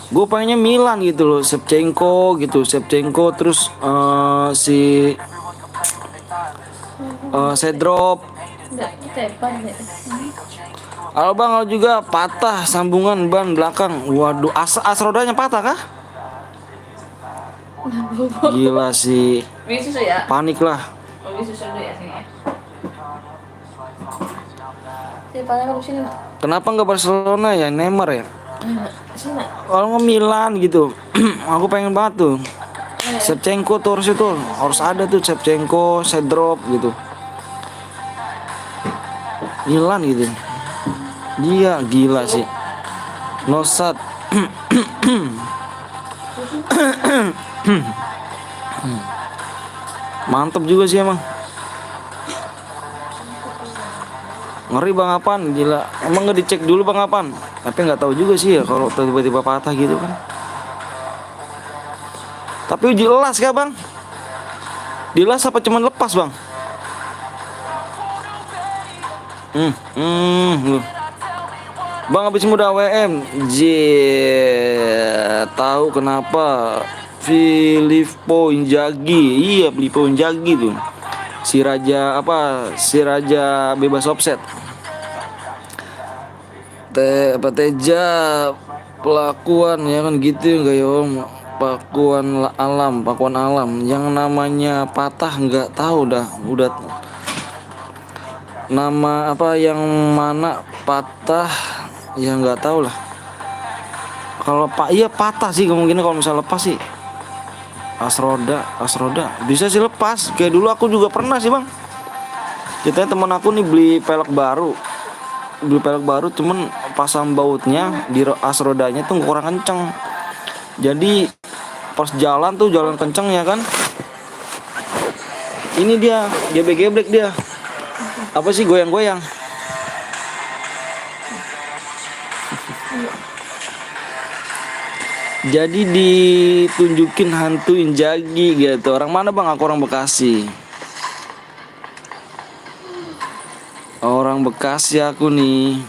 Gue pengennya Milan gitu loh, Shevchenko gitu, terus si Sedrop. Halo bang, halo juga patah sambungan ban belakang. Waduh, as rodanya patah kah? Gila sih. Panik lah. Kenapa nggak Barcelona ya, Neymar ya? Kalau nggak Milan gitu. Aku pengen banget tuh. Shevchenko tuh harus ada tuh Shevchenko, Sedrop gitu. Milan gitu. Dia gila sih. Nosat. Mantap juga sih emang. Ngeri Bang Apan, gila. Emang nggak dicek dulu Bang Apan? Tapi nggak tahu juga sih ya kalau tiba-tiba patah gitu kan. Tapi uji las kah Bang? Dilas apa cuman lepas Bang? Bang habis muda WM. Tahu kenapa Filippo Inzaghi. Iya, Filippo Inzaghi tuh. Si raja apa? Si raja bebas offset. Teja pelakuan ya kan gitu enggak ya Om? Pakuan alam. Yang namanya patah nggak tahu dah. Udah nama apa yang mana patah ya nggak tahu lah. Kalau iya patah sih kemungkinan kalau misalnya lepas sih. Asroda bisa sih lepas. Kayak dulu aku juga pernah sih bang. Kita teman aku nih beli pelek baru cuman pasang bautnya di as rodanya tuh kurang kenceng. Jadi pas jalan kenceng ya kan. Ini dia geblek dia. Apa sih goyang-goyang. Jadi ditunjukin hantu Inzaghi gitu. Orang mana bang? Aku orang Bekasi. Orang Bekasi aku nih.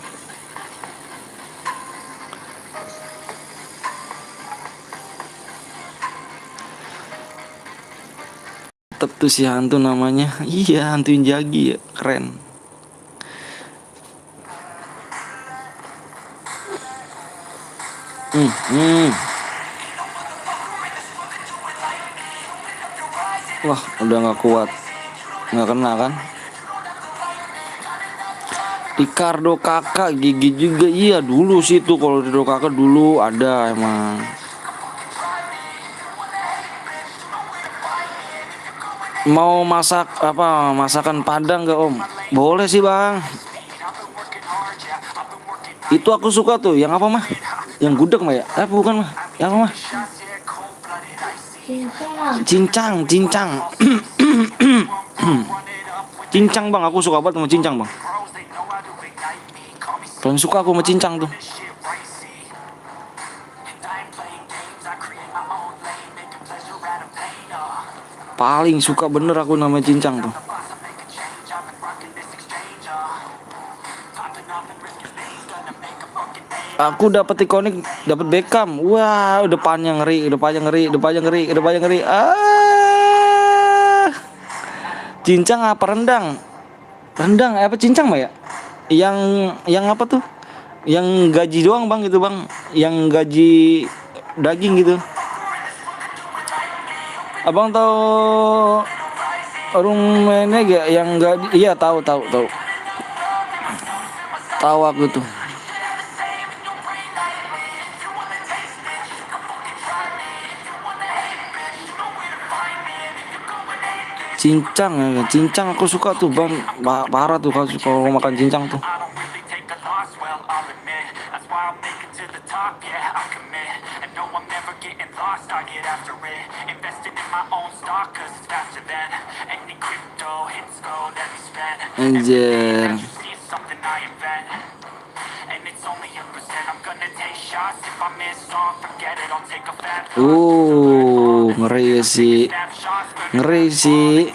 Tetep tuh si hantu namanya. Iya, hantu Inzaghi ya, keren. Wah, udah nggak kuat, nggak kena kan? Ricardo Kakak gigi juga iya dulu sih tuh kalau Ricardo Kakak dulu ada emang. Mau masak apa masakan Padang gak Om? Boleh sih bang. Itu aku suka tuh yang apa mah? Yang gudeg mah ya? Bukan mah? Yang apa mah? Cincang. Cincang bang, aku suka banget sama cincang bang. Paling suka aku sama cincang tuh. Paling suka bener aku nama cincang tuh. Aku dapat ikonik, dapat Beckham. Wah, depannya ngeri. Cincang apa rendang? Rendang apa cincang mah ya? Yang apa tuh? Yang gaji doang bang gitu bang. Yang gaji daging gitu. Abang tahu rumahnya gak yang gaji? Iya tahu. Tahu aku tuh. Cincang aku suka tuh bang, parah tuh kalau makan cincang tuh. Anjir. Ngeri sih.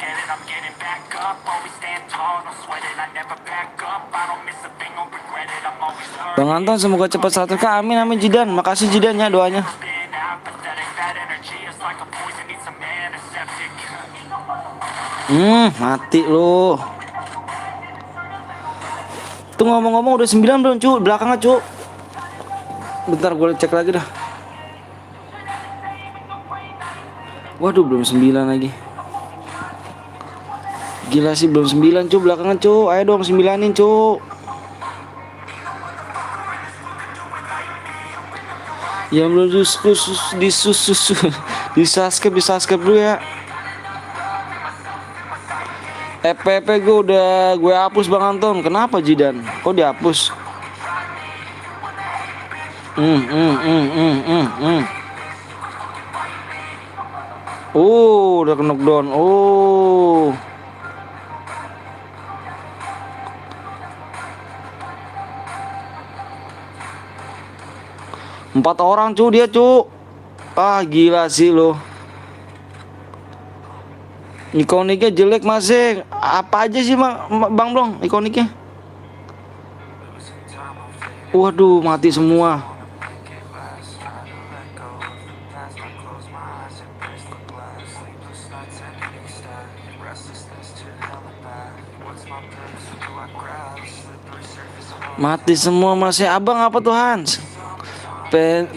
Bang Anton semoga cepat 100k. Amin Jidan. Makasih Jidan ya doanya. Mati lu. Tuh ngomong-ngomong udah 9 belum cu? Belakangnya cu. Bentar gue cek lagi dah. Waduh belum 9 lagi. Gila sih belum 9 cu, belakangan cu. Ayo dong 9-in cu. Yang belum di subscribe dulu ya. FPP gue hapus Bang Anton. Kenapa Jidan? Kok dihapus? Udah knockdown. 4 orang cu dia cu. Gila sih lo. Ikoniknya jelek masih. Apa aja sih Bang Blong ikoniknya? Waduh mati semua. Mati semua masih abang apa tuh Hans?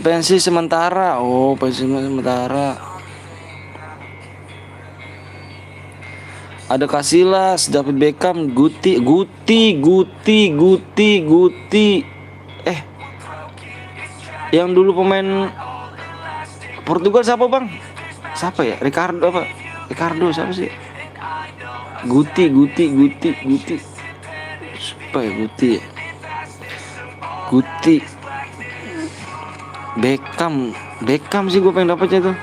Pensi sementara. Oh, pensi sementara. Ada Casillas, David Beckham, Guti. Yang dulu pemain Portugal siapa bang? Siapa ya? Ricardo apa? Ricardo siapa sih? Guti. Siapa ya Guti? Beckham sih gue pengen dapetnya tuh.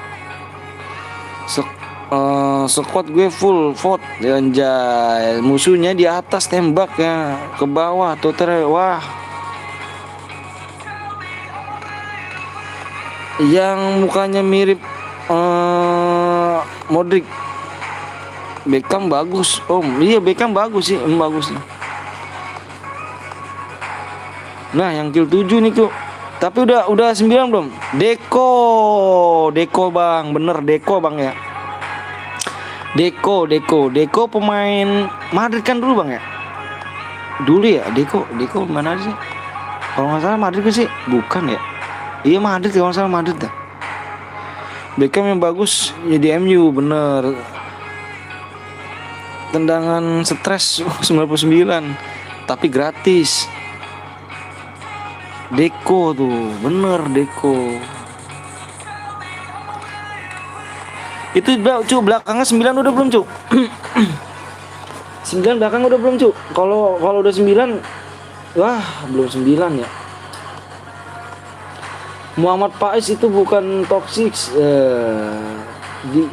Squad gue full vote anjay. Musuhnya di atas tembaknya ke bawah total. Wah, yang mukanya mirip Modric. Beckham bagus om. Iya Beckham bagus sih, bagus nih. Nah yang kill 7 nih kok. Tapi udah 9 belum? Deco bang, bener Deco bang ya. Deco pemain Madrid kan dulu bang ya. Dulu ya Deco mana sih? Kalau nggak salah Madrid kan sih? Bukan ya? Iya Madrid kalau nggak salah Madrid dah. Beckham yang bagus ya di MU bener. Tendangan stres 99 tapi gratis. Deco tuh bener Deco. Itu cu belakangnya 9 udah belum cu? 9 belakang udah belum cu? Kalau udah 9, wah belum 9 ya. Muhammad Faiz itu bukan toxic.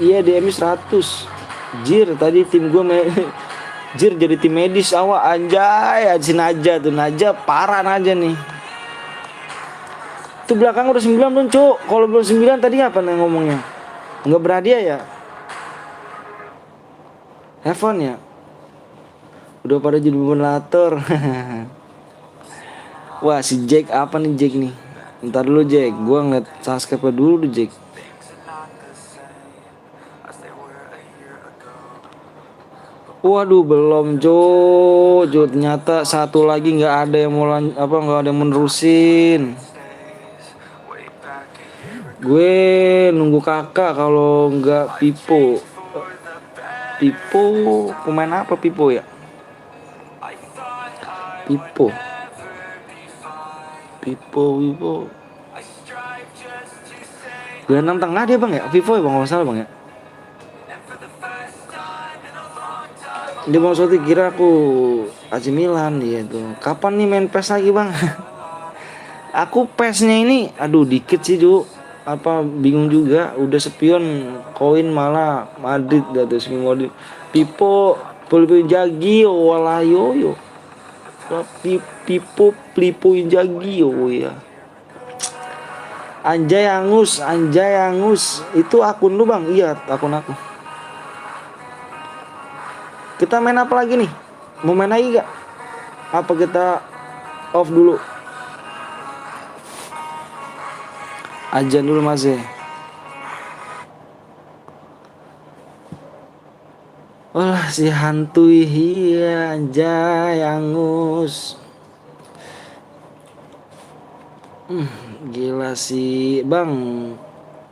Iya DMI 100. Jir tadi tim gue Jir jadi tim medis awak anjay. Si Naja tuh Naja parah Naja nih. Itu belakang udah 9 belum cu? Kalau belum 9 tadi apa nih ngomongnya? Enggak berhadiah ya? Have fun ya? Udah pada jadi moderator. Wah si Jack apa nih Jack nih? Ntar dulu Jack, gua ngeliat subscribe dulu Jack. Waduh belum Jo, ternyata satu lagi nggak ada yang mau nggak ada yang menerusin. Gue nunggu kakak kalau nggak Pipo pemain apa Pipo ya? Pipo gelandang tengah dia bang ya? Pipo ya bang kalau salah bang ya? Dia bang Soti kira aku AC Milan dia tuh. Kapan nih main PES lagi bang? Aku PES-nya ini aduh dikit sih Ju. Apa bingung juga udah sepion koin malah Madrid dah tuh Madrid. Pipo Inzaghi walah yo. Pipo Inzaghi ya. Anjay Angus itu akun lu bang? Iya akun aku. Kita main apa lagi nih? Mau main lagi gak? Apa kita off dulu? Ajan dulu mas ya. Wah si hantu iya anjay Angus. Gila si bang.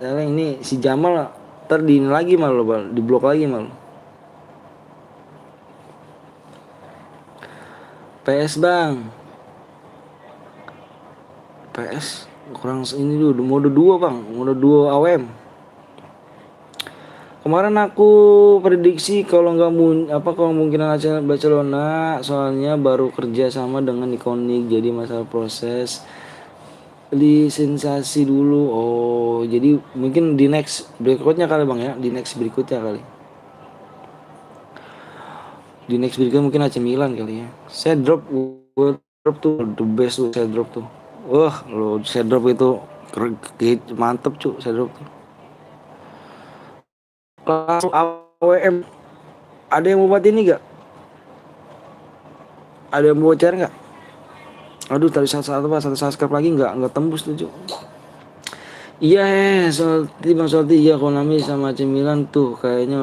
Ini si Jamal ntar di lagi malu bang, di blok lagi malu. PS bang. PS kurang ini dulu mode 2 bang, mode 2 AWM. Kemarin aku prediksi kalau kemungkinan Barcelona soalnya baru kerja sama dengan Ikonik jadi masalah proses lisensi dulu. Oh jadi mungkin di next berikutnya kali bang ya, di next berikutnya kali. Di next berikutnya mungkin AC Milan kali ya. Saya drop tuh the best tuh saya drop tuh. Wah, lo saya drop itu mantep cu, saya drop tuh. Kelas AWM ada yang mau buat ini gak? Ada yang mau bocor gak? Aduh tadi satu subscribe lagi nggak tembus tuh cu. Iya, Solti Bang Solti, iya Konami sama AC Milan tuh kayaknya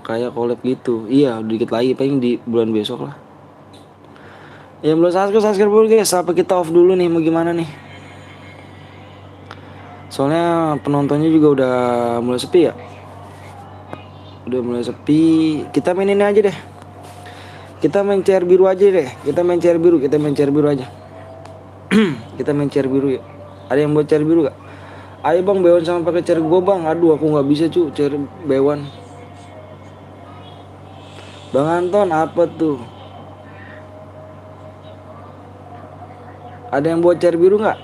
kayak collab gitu. Iya, dikit lagi paling di bulan besok lah. Ya belum subscribe dulu guys, sampai kita off dulu nih, mau gimana nih? Soalnya penontonnya juga udah mulai sepi ya. Udah mulai sepi, kita main ini aja deh. Kita main CR biru aja deh. Kita main CR biru aja. Kita main CR biru ya. Ada yang buat CR biru gak? Ayo bang, Bewan sama pakai CR gua bang. Aduh aku nggak bisa cu CR Bewan. Bang Anton apa tuh? Ada yang buat CR biru nggak?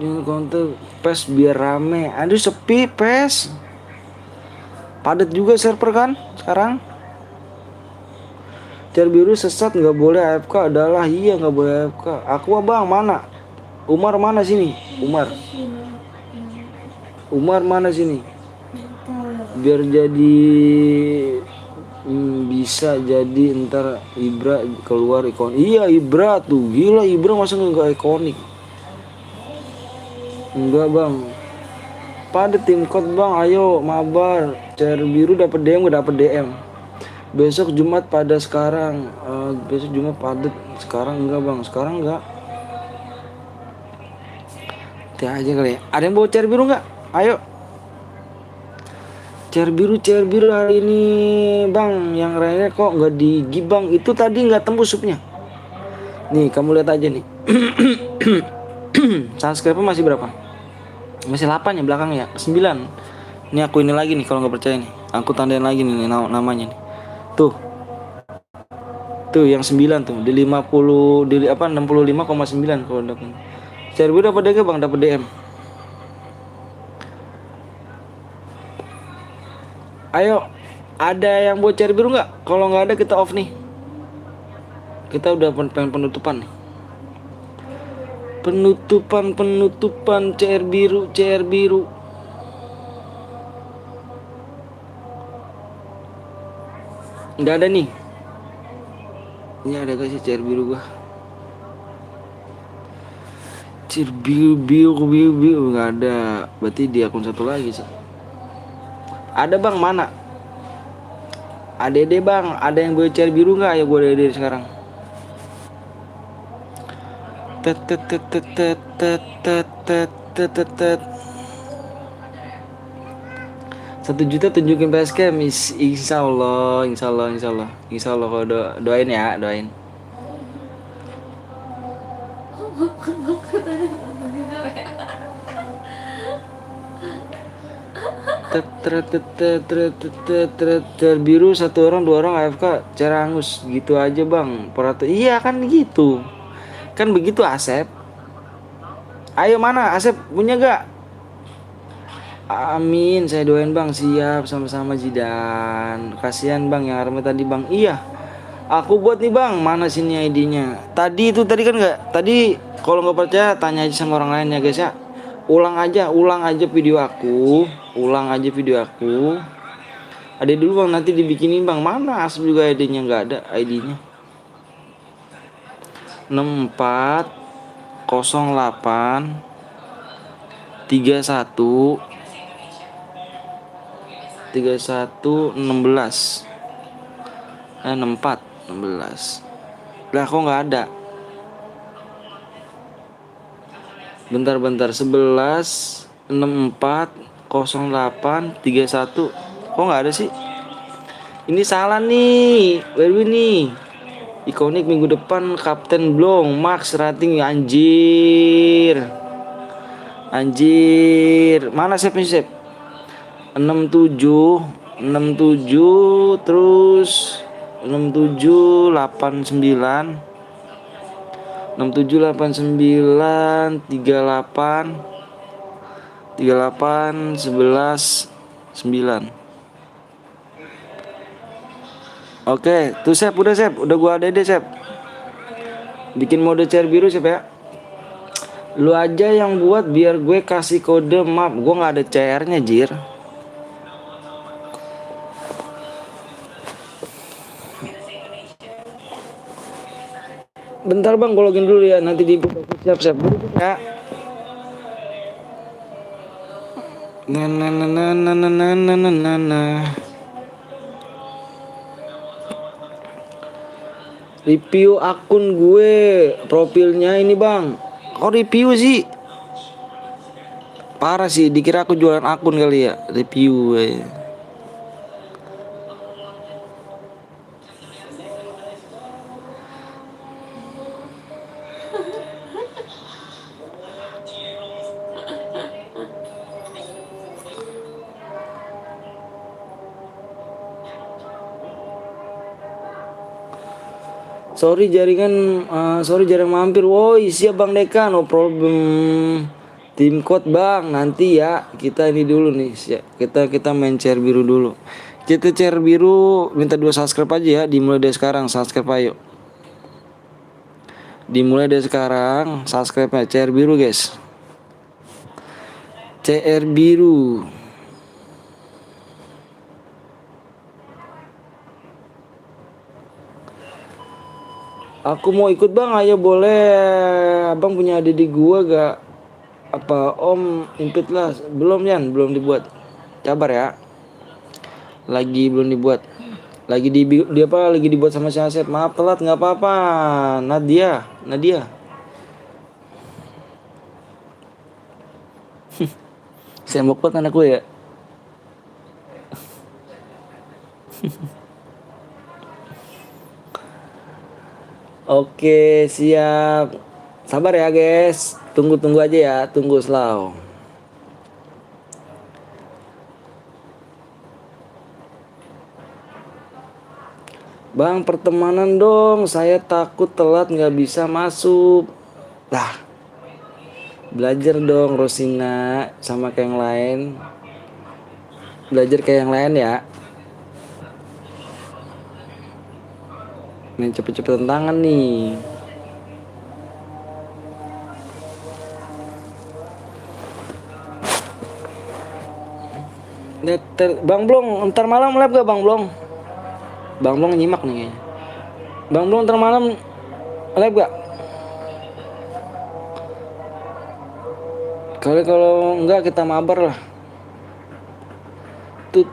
Ini konten PES biar rame. Aduh sepi PES. Padat juga server kan sekarang. CR biru sesat nggak boleh AFK adalah iya nggak boleh AFK. Aku bang mana? Umar mana sini? Umar mana sini? Biar jadi bisa jadi ntar Ibra keluar ikon. Iya Ibra tuh gila, Ibra masa nggak ikonik? Enggak bang. Pada tim code bang, ayo mabar. CR biru dapat DM gak dapat DM. Besok Jumat pada sekarang. Besok Jumat padat. Sekarang enggak bang, sekarang enggak. Teh aja kali ya. Ada yang bawa CR biru nggak? Ayo. CR biru hari ini bang. Yang lainnya kok nggak digibang. Itu tadi nggak tembus supnya. Nih kamu lihat aja nih. Subscribe masih berapa? Masih 8 ya belakangnya, 9. Ini aku ini lagi nih kalau nggak percaya nih. Aku tandain lagi nih namanya nih. Tuh. Tuh yang 9 tuh di 50 di apa 65,9 kalau dapat. CR biru dapat DG bang, dapat DM. Ayo, ada yang buat CR biru nggak? Kalau nggak ada kita off nih. Kita udah pengen penutupan nih. Penutupan CR biru. Nggak ada nih. Ini ada gak sih CR biru gua? CR biru nggak ada. Berarti di akun satu lagi sih. Ada bang mana? ADD bang, ada yang buat CR biru nggak? Ayo gue ADD sekarang. Tet. 1 juta tunjukin basecamp. Insya Allah kalau doain ya, doain. Biru 1 orang 2 orang AFK cara angus gitu aja bang. Iya kan gitu. Kan begitu Asep. Ayo mana Asep punya gak? Amin, saya doain bang. Siap, sama-sama Jidan. Kasihan bang yang army tadi bang. Iya, aku buat nih bang. Mana sini ID-nya? Tadi kan nggak. Tadi kalau nggak percaya tanya aja sama orang lain ya guys ya. Ulang aja video aku. Ada dulu bang, nanti dibikinin bang. Mana Asep juga ID-nya nggak ada ID-nya. 6408 31 16 64 16. Lah kok nggak ada? Bentar 11 64 08 31. Kok nggak ada sih? Ini salah nih. Baru nih. Ikonik minggu depan Kapten Blong Max rating anjir. Mana Sep? 67 terus 67 89 38 11 9. Oke, tuh Sep, udah gua ADD Sep. Bikin mode CR biru Sep ya. Lu aja yang buat biar gue kasih kode map. Gua nggak ada CR-nya jir. bentar bang, gue login dulu ya. Nanti di siap-siap dulu ya. Review akun gue, profilnya ini bang. Kok review sih? Parah sih, dikira aku jualan akun kali ya. Review gue. Sorry jarang mampir. Woi siap Bang Deka, no problem. Tim code bang, nanti ya kita ini dulu nih. Kita main chair biru dulu. Kita chair biru minta 2 subscribe aja ya. Dimulai dari sekarang subscribe ayo. Dimulai dari sekarang subscribe ya chair biru guys. CR biru. Aku mau ikut bang, ayo boleh. Abang punya adik gua gak? Apa om impit lah? Belum Yan, belum dibuat. Sabar ya. Lagi belum dibuat. Lagi lagi dibuat sama si Asep. Maaf telat nggak apa-apa. Nadia. Saya mau kuat anakku ya. Oke siap. Sabar ya guys. Tunggu aja ya. Tunggu slow. Bang pertemanan dong. Saya takut telat nggak bisa masuk. Lah. Belajar dong Rosina sama kayak yang lain. Belajar kayak yang lain ya. Nih cepet-cepet tantangan nih. Bang Blong, ntar malam live gak Bang Blong? Bang Blong nyimak nih kayaknya. Bang Blong ntar malam live gak? Kalau enggak kita mabar lah. Tut.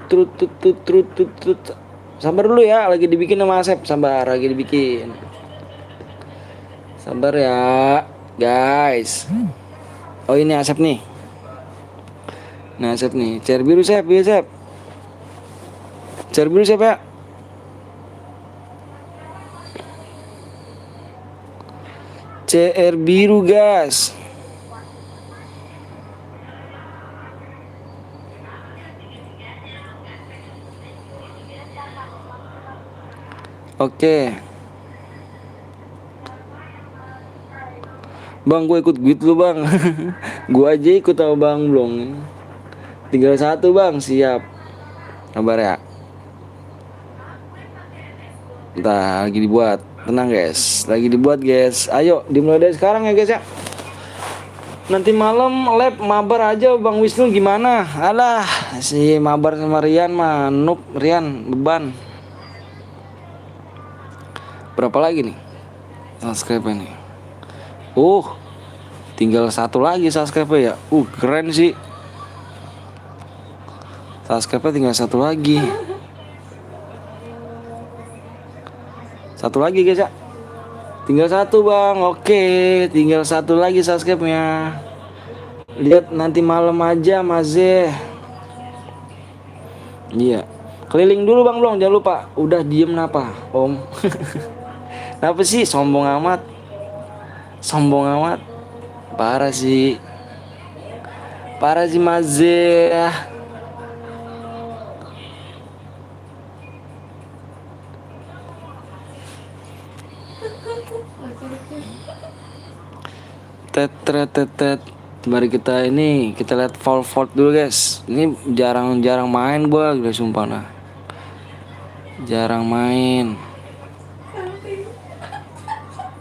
Sabar dulu ya, lagi dibikin sama Asep. Sabar, lagi dibikin. Sabar ya, guys. Oh ini Asep nih. Nah Asep nih, chair biru Sep, ya Sep. Chair biru Sep ya. CR biru guys. Oke. Bang gue ikut guide lu bang. Gue aja ikut sama Bang Blong. Tinggal 1 bang, siap. Sabar ya. Entah lagi dibuat. Tenang guys, lagi dibuat guys. Ayo dimulai dari sekarang ya guys ya. Nanti malam lab mabar aja Bang Wisnu gimana? Alah si mabar sama Rian mah noob. Rian beban. Berapa lagi nih subscribe nih? Tinggal 1 lagi subscribe ya. Keren sih. Subscribe tinggal 1 lagi. 1 lagi guys ya. Tinggal 1 bang. Oke, tinggal 1 lagi subscribe-nya. Lihat nanti malam aja Maze. Iya. Keliling dulu Bang Blong, jangan lupa. Udah diem napa Om? Kenapa sih sombong amat? Parah sih Maze. Tet. Mari kita lihat Volvolt dulu guys. Ini jarang main gua udah sumpah nah. Jarang main.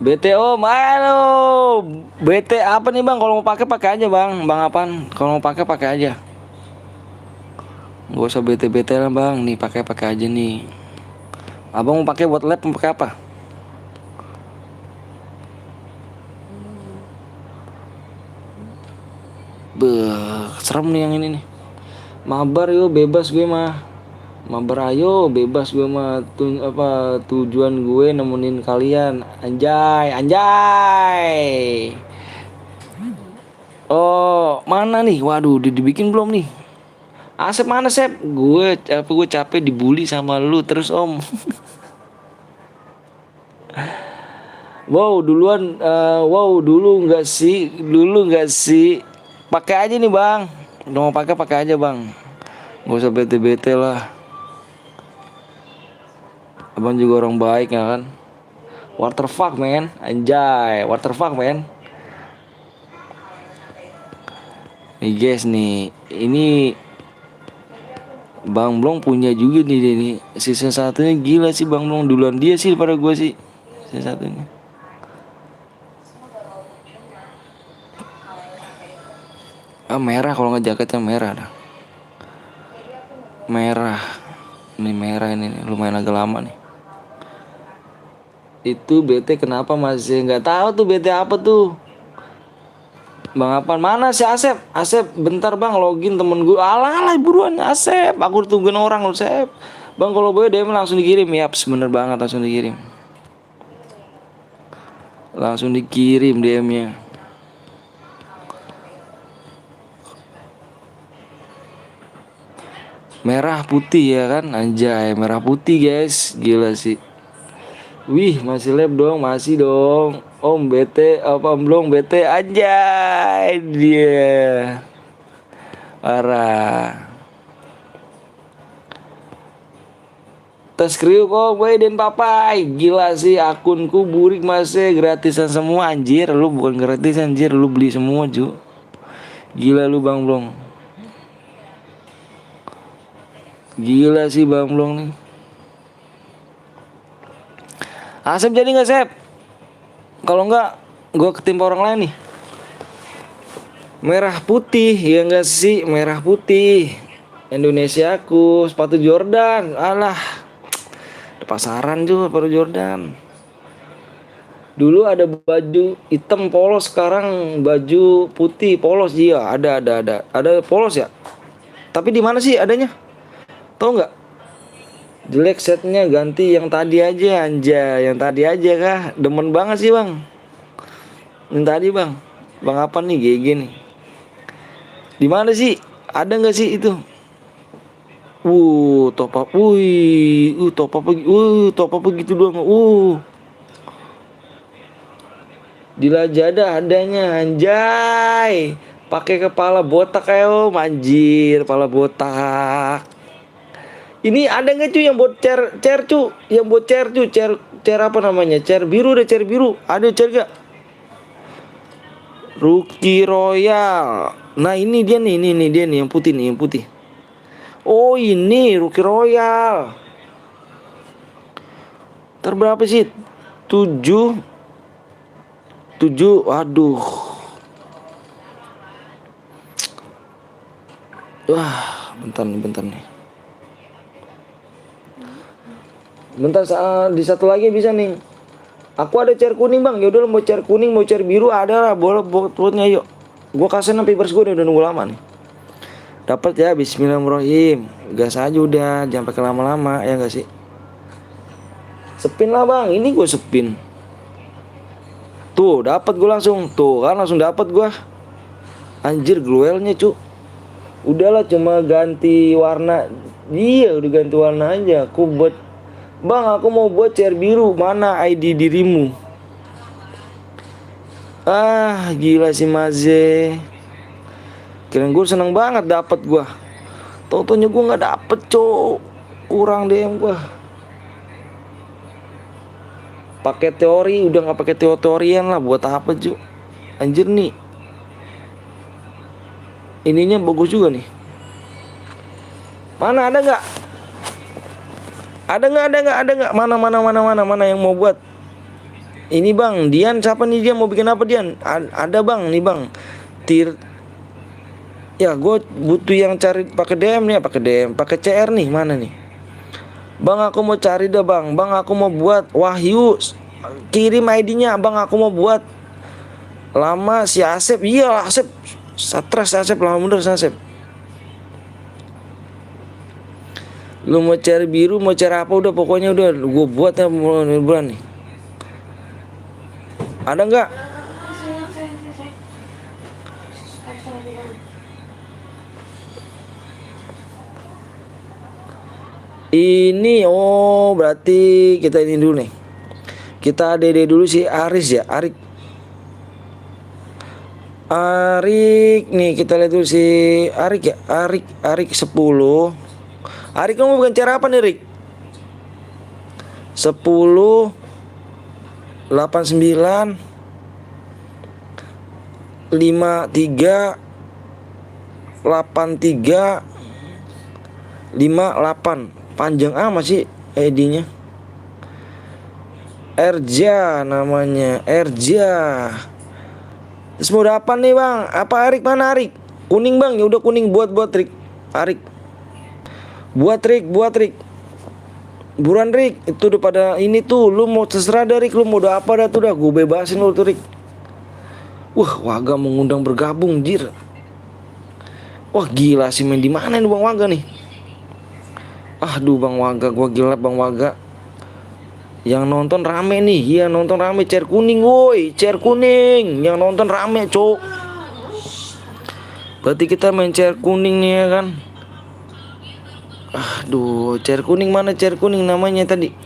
BT Om, halo. BT apa nih Bang? Kalau mau pakai aja Bang. Bang apaan? Kalau mau pakai aja. Gak usah BT lah Bang. Nih pakai aja nih. Abang mau pakai buat lab mau pakai apa? Beuh, serem nih yang ini nih. Mabar yo bebas gue mah. Mabar ayo bebas gue mah. Tujuan gue nemenin kalian. Anjay, anjay. Oh, mana nih? Waduh, udah dibikin belum nih? Asep mana, Sep? Gue capek dibully sama lu terus, Om. Wow, dulu nggak sih? Dulu nggak sih? Pakai aja nih, Bang. Udah mau pakai aja, Bang. Gak usah bete-bete lah. Abang juga orang baik ya kan. What the fuck, man? Anjay, what the fuck, man? Nih guys nih, ini Bang Blong punya juga nih dia nih. Season satunya gila sih Bang Blong, duluan dia sih daripada gue sih. Season satunya. Merah kalau nggak jaketnya merah dah. Merah. Ini merah ini nih, lumayan agak lama nih. Itu BT kenapa masih nggak tahu tuh BT apa tuh? Bang Apan mana si Asep? Asep bentar Bang login temen gue. Alah buruan Asep. Aku tungguin orang lu Asep. Bang kalau boleh DM langsung dikirim ya. Bener banget langsung dikirim. Langsung dikirim DM-nya. Merah putih ya kan? Anjay, merah putih guys. Gila sih. Wih, masih lab dong, masih dong. Om BT apa belum BT anjay dia. Parah. Tes kriu kok gue dan papai. Gila sih akunku burik masih gratisan semua anjir. Lu bukan gratisan anjir, lu beli semua cu. Gila lu Bang Blong. Gila sih Bang Blong nih. Asep jadi gak Sep? Kalau enggak gue ketimpa orang lain nih. Merah putih ya enggak sih? Merah putih Indonesia aku. Sepatu Jordan. Alah pasaran juga sepatu Jordan. Dulu ada baju hitam polos, sekarang baju putih polos. Iya ada polos ya. Tapi di mana sih adanya? Tahu nggak? Jelek setnya ganti yang tadi aja anjay. Yang tadi aja kah? Demen banget sih Bang. Yang tadi Bang. Bang apa nih GG nih? Di mana sih? Ada nggak sih itu? Top up. Top up begitu doang. Di Lazada adanya anjay. Pakai kepala botak kayak Om anjir, kepala botak. Ini ada nggak cuy yang buat chair cu, yang buat chair cu, chair apa namanya? Chair biru deh, chair biru. Ada chair gak? Rookie Royal. Nah ini dia nih, ini dia nih yang putih nih, yang putih. Oh ini Rookie Royal. Terberapa sih? 7. Aduh. Wah, bentar nih. Bentar di satu lagi bisa nih. Aku ada chair kuning Bang. Ya udah mau chair kuning mau chair biru ada lah. Boleh buatnya yuk. Gua kasih papers gue udah nunggu lama nih. Dapat ya bismillahirrahmanirrahim. Gas aja udah, jangan pakai lama-lama ya enggak sih? Spin lah Bang. Ini gue spin. Tuh, dapat gue langsung. Tuh kan langsung dapat gue. Anjir glowelnya cu. Udahlah cuma ganti warna. Iya udah ganti warna aja. Aku buat Bang aku mau buat chair biru. Mana ID dirimu? Gila si Maze. Kirain gue seneng banget dapat gue. Tau-taunya gue gak dapet cok. Kurang DM gue. Pakai teori udah gak pakai teorian lah. Buat apa cu? Anjir nih. Ininya bagus juga nih. Mana ada nggak? Ada nggak? Mana yang mau buat? Ini Bang, Dian siapa nih dia mau bikin apa Dian? Ada Bang, nih Bang. Ya gue butuh yang cari pakai DM nih, pakai CR nih mana nih? Bang aku mau cari dah Bang. Bang aku mau buat Wahyu. Kirim ID-nya Bang aku mau buat. Lama si Asep. Iya Asep. Stres Asep, lama bener Asep. Lu mau cari biru, mau cari apa, udah pokoknya udah gue buat ya mulai bulan nih. Ada nggak? Ini oh berarti kita ini dulu nih. Kita dede dulu si Aris ya, Arik nih, kita lihat dulu si Arik ya, Arik 10. Arik kamu bukan cara apa nih Rik? 10 89 53 83 58. Panjang amat sih ID-nya. Erja namanya, Erja. Terus mau apa nih bang? Apa Arik, mana Arik? Kuning bang, ya udah kuning, buat Rik. Arik. Buat Rik. Buruan Rik, itu udah pada ini tuh, lu mau terserah dari Rik, lu mau udah apa dah tuh dah, gue bebasin lu tuh Rik. Wah, Waga mengundang bergabung, jir. Wah gila sih, main di mana nih Bang Waga nih? Aduh Bang Waga, gua gila Bang Waga. Yang nonton rame nih, iya nonton rame, chair kuning woi, chair kuning. Yang nonton rame cok. Berarti kita main chair kuning nih ya kan. Aduh, chair kuning mana chair kuning namanya tadi?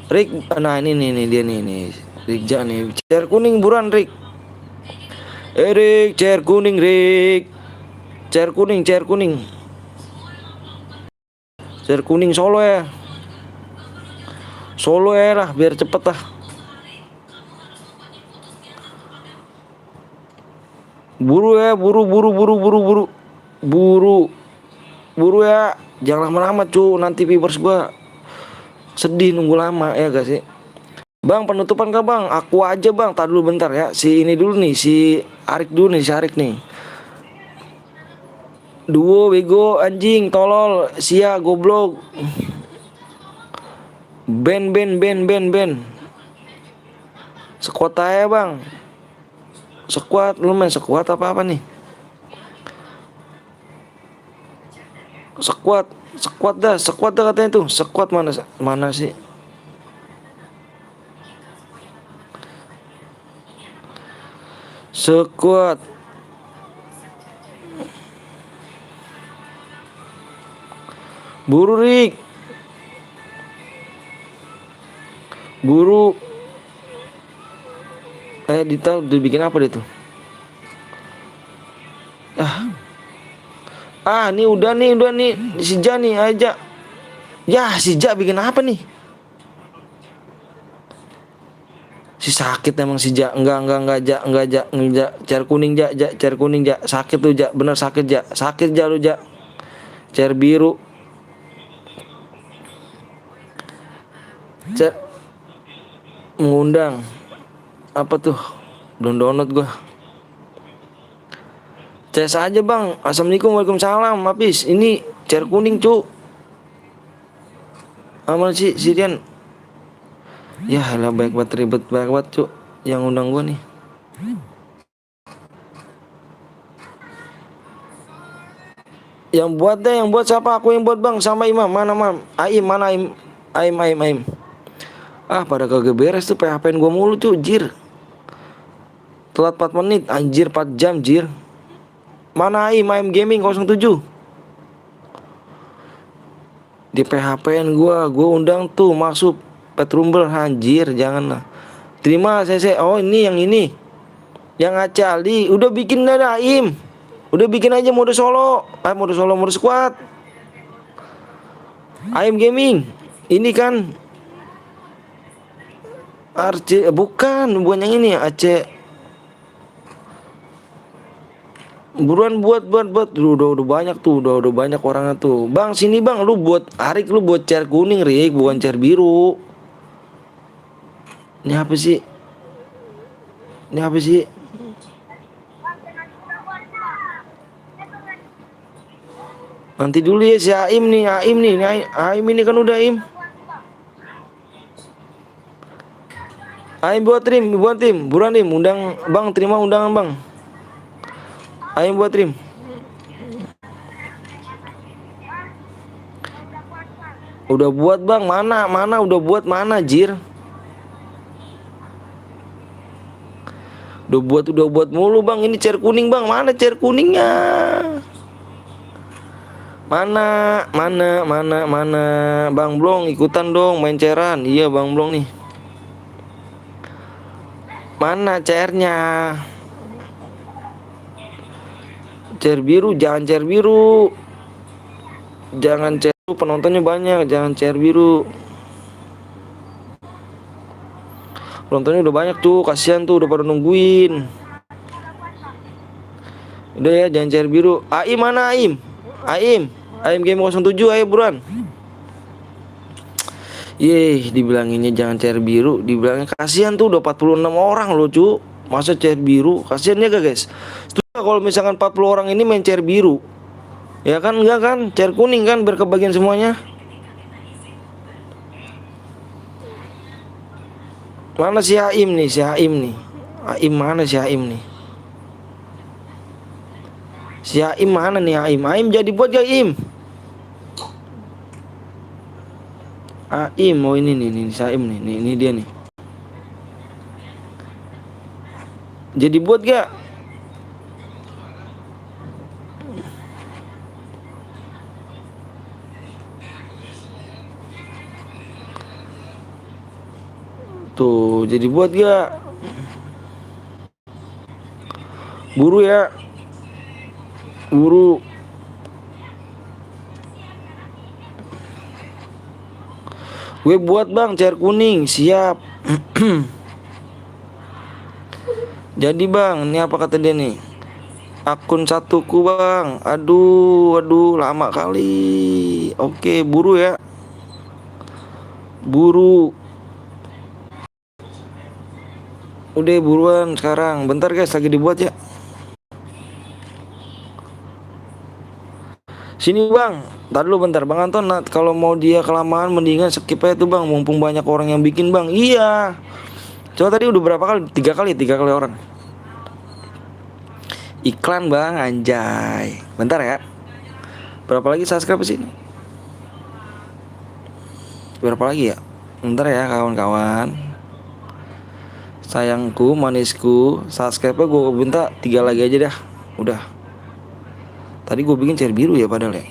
Rick, nah ini dia nih. Rikja nih, chair kuning buruan Rick. Rick, chair kuning Rick. Chair kuning. Chair kuning solo ya. Solo ya lah, biar cepet lah. Buru ya, buru ya, jangan lama-lama cu, nanti viewers gua sedih nunggu lama ya gak sih. Bang penutupan kah bang? Aku aja bang, tar dulu bentar ya. Si ini dulu nih, si Arik dulu nih, si Arik nih. Duo bego anjing tolol sia goblok. Ben. Sekuat aja bang. Sekuat, lu main sekuat apa nih? Sekuat dah katanya tuh. Sekuat mana sih? Sekuat. Buru Rik. Buru. Dita dibikin apa deh tuh? Ini udah nih si Ja nih aja. Ya si Ja bikin apa nih? Si sakit emang si Ja. Enggak Ja. Chair kuning Ja. Sakit tuh Ja, bener sakit Ja. Sakit Ja lu Ja. Chair biru. Chair mengundang. Apa tuh? Download gua. CS aja bang. Assalamualaikum, waalaikumsalam. Habis ini chair kuning cu. Amal sih Sirian. Ya lah baik banget, ribet banget cu. Yang undang gua nih. Yang buat siapa? Aku yang buat bang, sama Imam. Mana Mam? Aim. Pada kagak beres tuh PHP-in gua mulu cu, jir. Telat 4 menit, anjir 4 jam jir. Mana Aim Gaming 07? Di PHP-in gua undang tuh masuk Pet Rumble, anjir janganlah. Terima CC. Oh ini yang ini. Yang Acali udah bikin dah Aim. Udah bikin aja mode solo, mode squad. Aim Gaming. Ini kan bukan yang ini Aceh. Buruan buat udah banyak tuh, udah banyak orangnya tuh. Bang sini bang, lu buat Arik, lu buat chair kuning Rik, bukan chair biru. Ini apa sih? Nanti dulu ya si Aim nih. Aim ini kan udah Aim. Aim buat tim, buruan tim, undang bang, terima undangan bang. Aim buat Rim. Udah buat bang, mana udah buat mana Jir? Udah buat mulu bang. Ini chair kuning bang, mana chair kuningnya? Mana Bang Blong ikutan dong main chairan. Iya Bang Blong nih. Mana chairnya? Chair biru, jangan chair biru. Jangan chair biru, penontonnya banyak, jangan chair biru. Penontonnya udah banyak tuh, kasihan tuh udah pada nungguin. Udah ya, jangan chair biru. Aim mana Aim? Aim game 07, ayo buruan. Dibilanginnya jangan chair biru, dibilangin kasihan tuh udah 46 orang loh cu. Masa chair biru, kasihan ya gak guys? Setuju kalau misalkan 40 orang ini main chair biru? Ya kan enggak kan, chair kuning kan biar kebagian semuanya. Mana si Aim nih, Aim mana si Aim nih? Si Aim mana nih Aim jadi buat gak Aim? Aim, oh ini nih si Aim nih, ini dia nih. Jadi buat gak? Tuh, jadi buat gak? Buru ya. Buru. Gue buat bang chair kuning, siap. Jadi bang, ini apa kata dia nih? Akun satuku bang. Aduh, lama kali. Oke, buru ya. Buru. Udah buruan sekarang. Bentar guys, lagi dibuat ya. Sini bang, ntar dulu bentar Bang Anton. Kalau mau dia kelamaan mendingan skip aja tuh bang, mumpung banyak orang yang bikin bang. Iya. Coba tadi udah berapa kali? 3 kali orang. Iklan bang, anjay. Bentar ya. Berapa lagi subscribe sini? Berapa lagi ya? Bentar ya kawan-kawan. Sayangku, manisku, subscribe-nya gue minta 3 lagi aja dah. Udah. Tadi gue bikin chair biru ya padahal ya.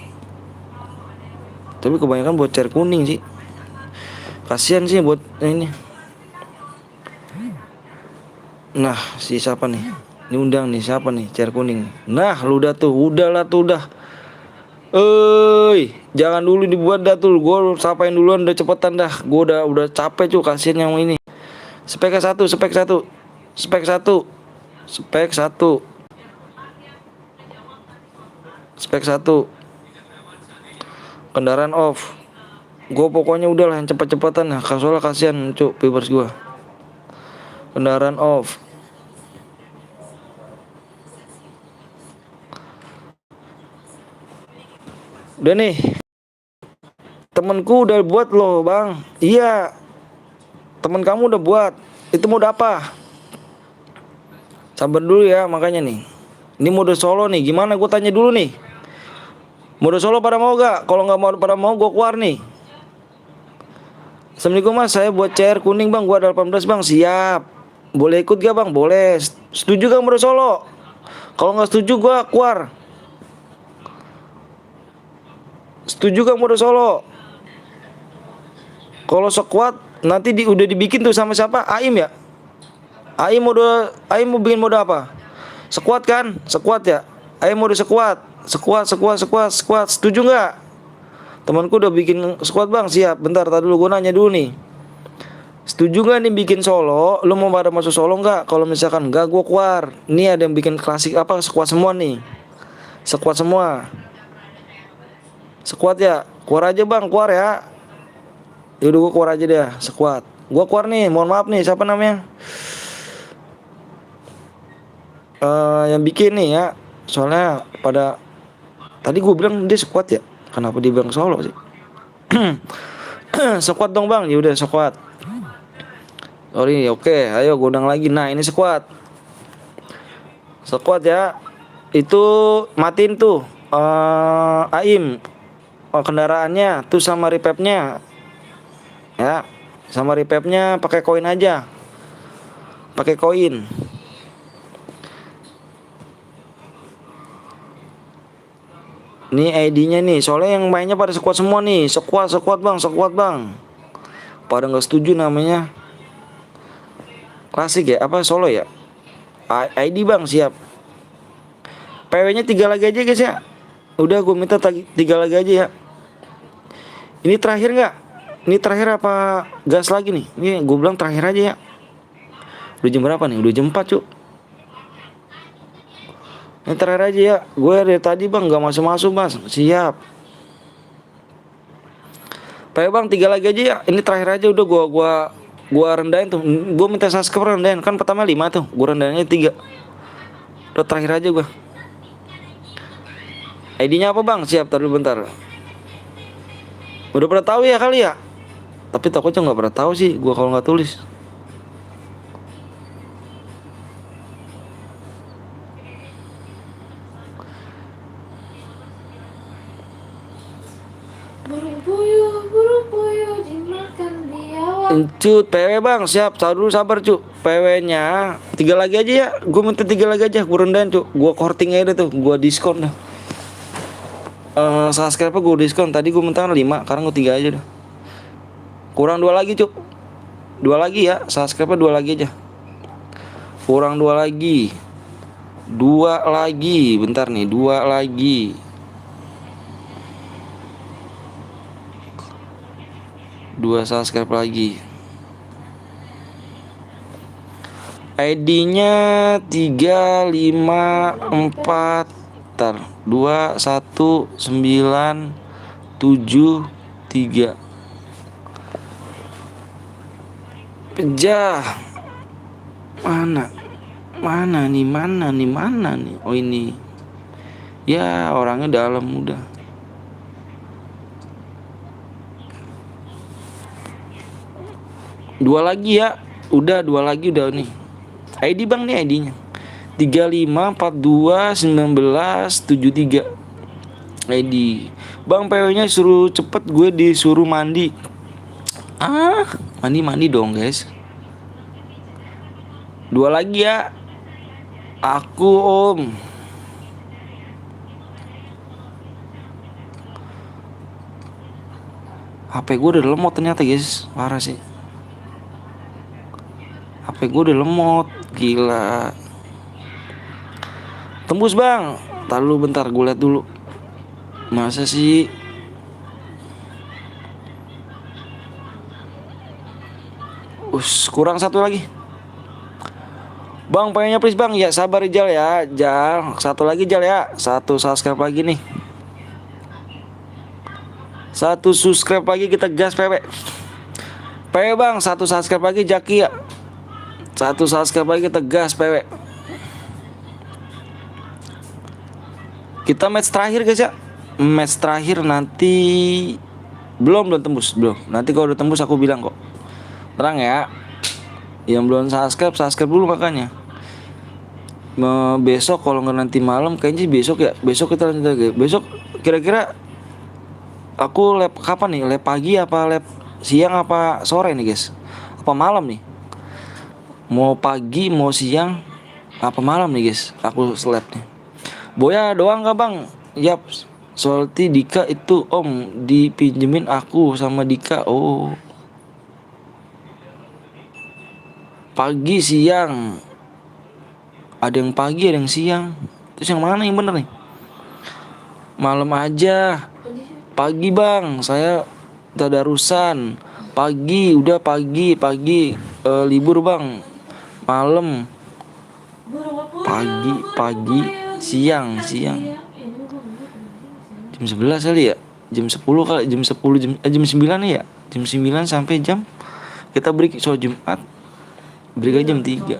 Tapi kebanyakan buat chair kuning sih. Kasian sih buat ini. Nah, si siapa nih? Ini undang nih siapa nih? Chair kuning. Nah, lu udah tuh, udahlah tuh udah. Jangan dulu dibuat dah tuh. Gue sapain duluan udah cepetan dah. Gue udah capek cuy, kasian yang ini. Spek 1. Kendaraan off. Gue pokoknya udahlah yang cepet-cepetan lah. Soalnya kasihan cuk viewers gue. Kendaraan off. Udah nih. Temenku udah buat loh bang. Iya. Temen kamu udah buat. Itu mode apa? Sabar dulu ya makanya nih. Ini mode solo nih. Gimana gue tanya dulu nih. Mode solo pada mau gak? Kalau gak mau pada mau gue keluar nih. Assalamualaikum mas, saya buat chair kuning bang. Gue ada 18 bang, siap. Boleh ikut gak bang? Boleh. Setuju gak mode solo? Kalau gak setuju gue keluar. Setuju gak mode solo? Kalau sekuat nanti udah dibikin tuh sama siapa? Aim ya? Aim mau bikin mode apa? Sekuat kan? Sekuat ya? Aim mode sekuat. Sekuat. Setuju nggak? Temanku udah bikin sekuat bang, siap. Bentar, tadi dulu gue nanya dulu nih. Setuju nggak nih bikin solo? Lu mau pada masuk solo nggak? Kalau misalkan nggak, gue keluar. Ini ada yang bikin klasik apa? Sekuat semua nih. Sekuat semua. Sekuat ya? Keluar aja bang, keluar ya. Yaudah gue keluar aja deh, sekuat. Gue keluar nih, mohon maaf nih, siapa namanya? Yang bikin nih ya. Soalnya pada tadi gue bilang dia sekuat ya. Kenapa dia bilang solo sih? Sekuat dong bang, ya udah sekuat. Sorry, oke, ayo gue undang lagi. Nah ini sekuat. Sekuat ya. Itu matiin tuh AIM kendaraannya tuh sama repapnya ya, sama repapnya pakai koin aja, pakai koin. Nih ID-nya nih, soalnya yang mainnya pada sekuat semua nih, sekuat bang, pada nggak setuju namanya klasik ya, apa solo ya. ID bang siap. PW-nya 3 lagi aja guys ya. Udah gue minta 3 lagi aja ya. Ini terakhir nggak? Ini terakhir apa gas lagi nih? Ini gue bilang terakhir aja ya. Udah jam berapa nih? Udah jam 4 cuk. Ini terakhir aja ya. Gue dari tadi bang nggak masuk bang. Siap. PW bang 3 lagi aja ya. Ini terakhir aja udah gue rendahin tuh. Gue minta subscribe rendahin. Kan pertama 5 tuh. Gue rendahinnya 3. Udah terakhir aja gue. ID-nya apa bang? Siap, taruh bentar. Udah pernah tahu ya kali ya? Tapi takutnya nggak pernah tahu sih gue kalau nggak tulis. Burung puyuh dimakan biawak. Cut, PW bang, siap. Taruh dulu sabar cuk. PW-nya 3 lagi aja ya. Gue minta 3 lagi aja. Gue rendahin cuk. Gue korting aja tuh. Gue diskon dah. Subscribe gue diskon. Tadi gue minta 5, sekarang gue 3 aja dah. Kurang 2 lagi cuk. 2 lagi ya. Subscribe 2 lagi aja. Kurang 2 lagi. 2 lagi. Bentar nih, 2 lagi. 2 subscribe lagi. ID-nya 354 Ntar 21973. Pejah. Mana nih? Oh ini. Ya orangnya dalam udah. Dua lagi ya. Udah 2 lagi udah nih. ID bang nih ID-nya 35421973 ID. Bang PW-nya suruh cepet, gue disuruh mandi. Mandi dong guys. 2 lagi ya. Aku om. HP gue udah lemot ternyata guys. Parah sih. HP gue udah lemot. Gila. Tembus bang. Ntar dulu bentar gue liat dulu. Masa sih? Kurang 1 lagi. Bang pengennya please bang. Ya sabar Jal ya. Jal 1 lagi Jal ya. 1 subscribe lagi nih. 1 subscribe lagi kita gas PW. PW bang 1 subscribe lagi Jaki ya. 1 subscribe lagi kita gas PW. Kita match terakhir guys ya. Match terakhir nanti. Belum tembus. Belum. Nanti kalau udah tembus aku bilang kok. Terang ya. Yang belum subscribe dulu makanya. Besok kalau nggak nanti malam. Kayaknya besok ya. Besok kita lanjut lagi. Besok kira-kira aku lab kapan nih? Lab pagi apa lab siang apa sore nih guys? Apa malam nih? Mau pagi mau siang apa malam nih guys? Aku lab nih. Boya doang gak bang? Yap. Soalnya Dika itu om dipinjemin aku sama Dika. Oh. Pagi siang. Ada yang pagi ada yang siang. Terus yang mana yang bener nih? Malam aja. Pagi bang. Saya tadarusan. Pagi udah pagi libur bang. Malam. Pagi. Siang jam 11 kali ya, jam 10 kali, jam 9 ya, jam 9 sampai jam kita break soal Jumat, break jam 3.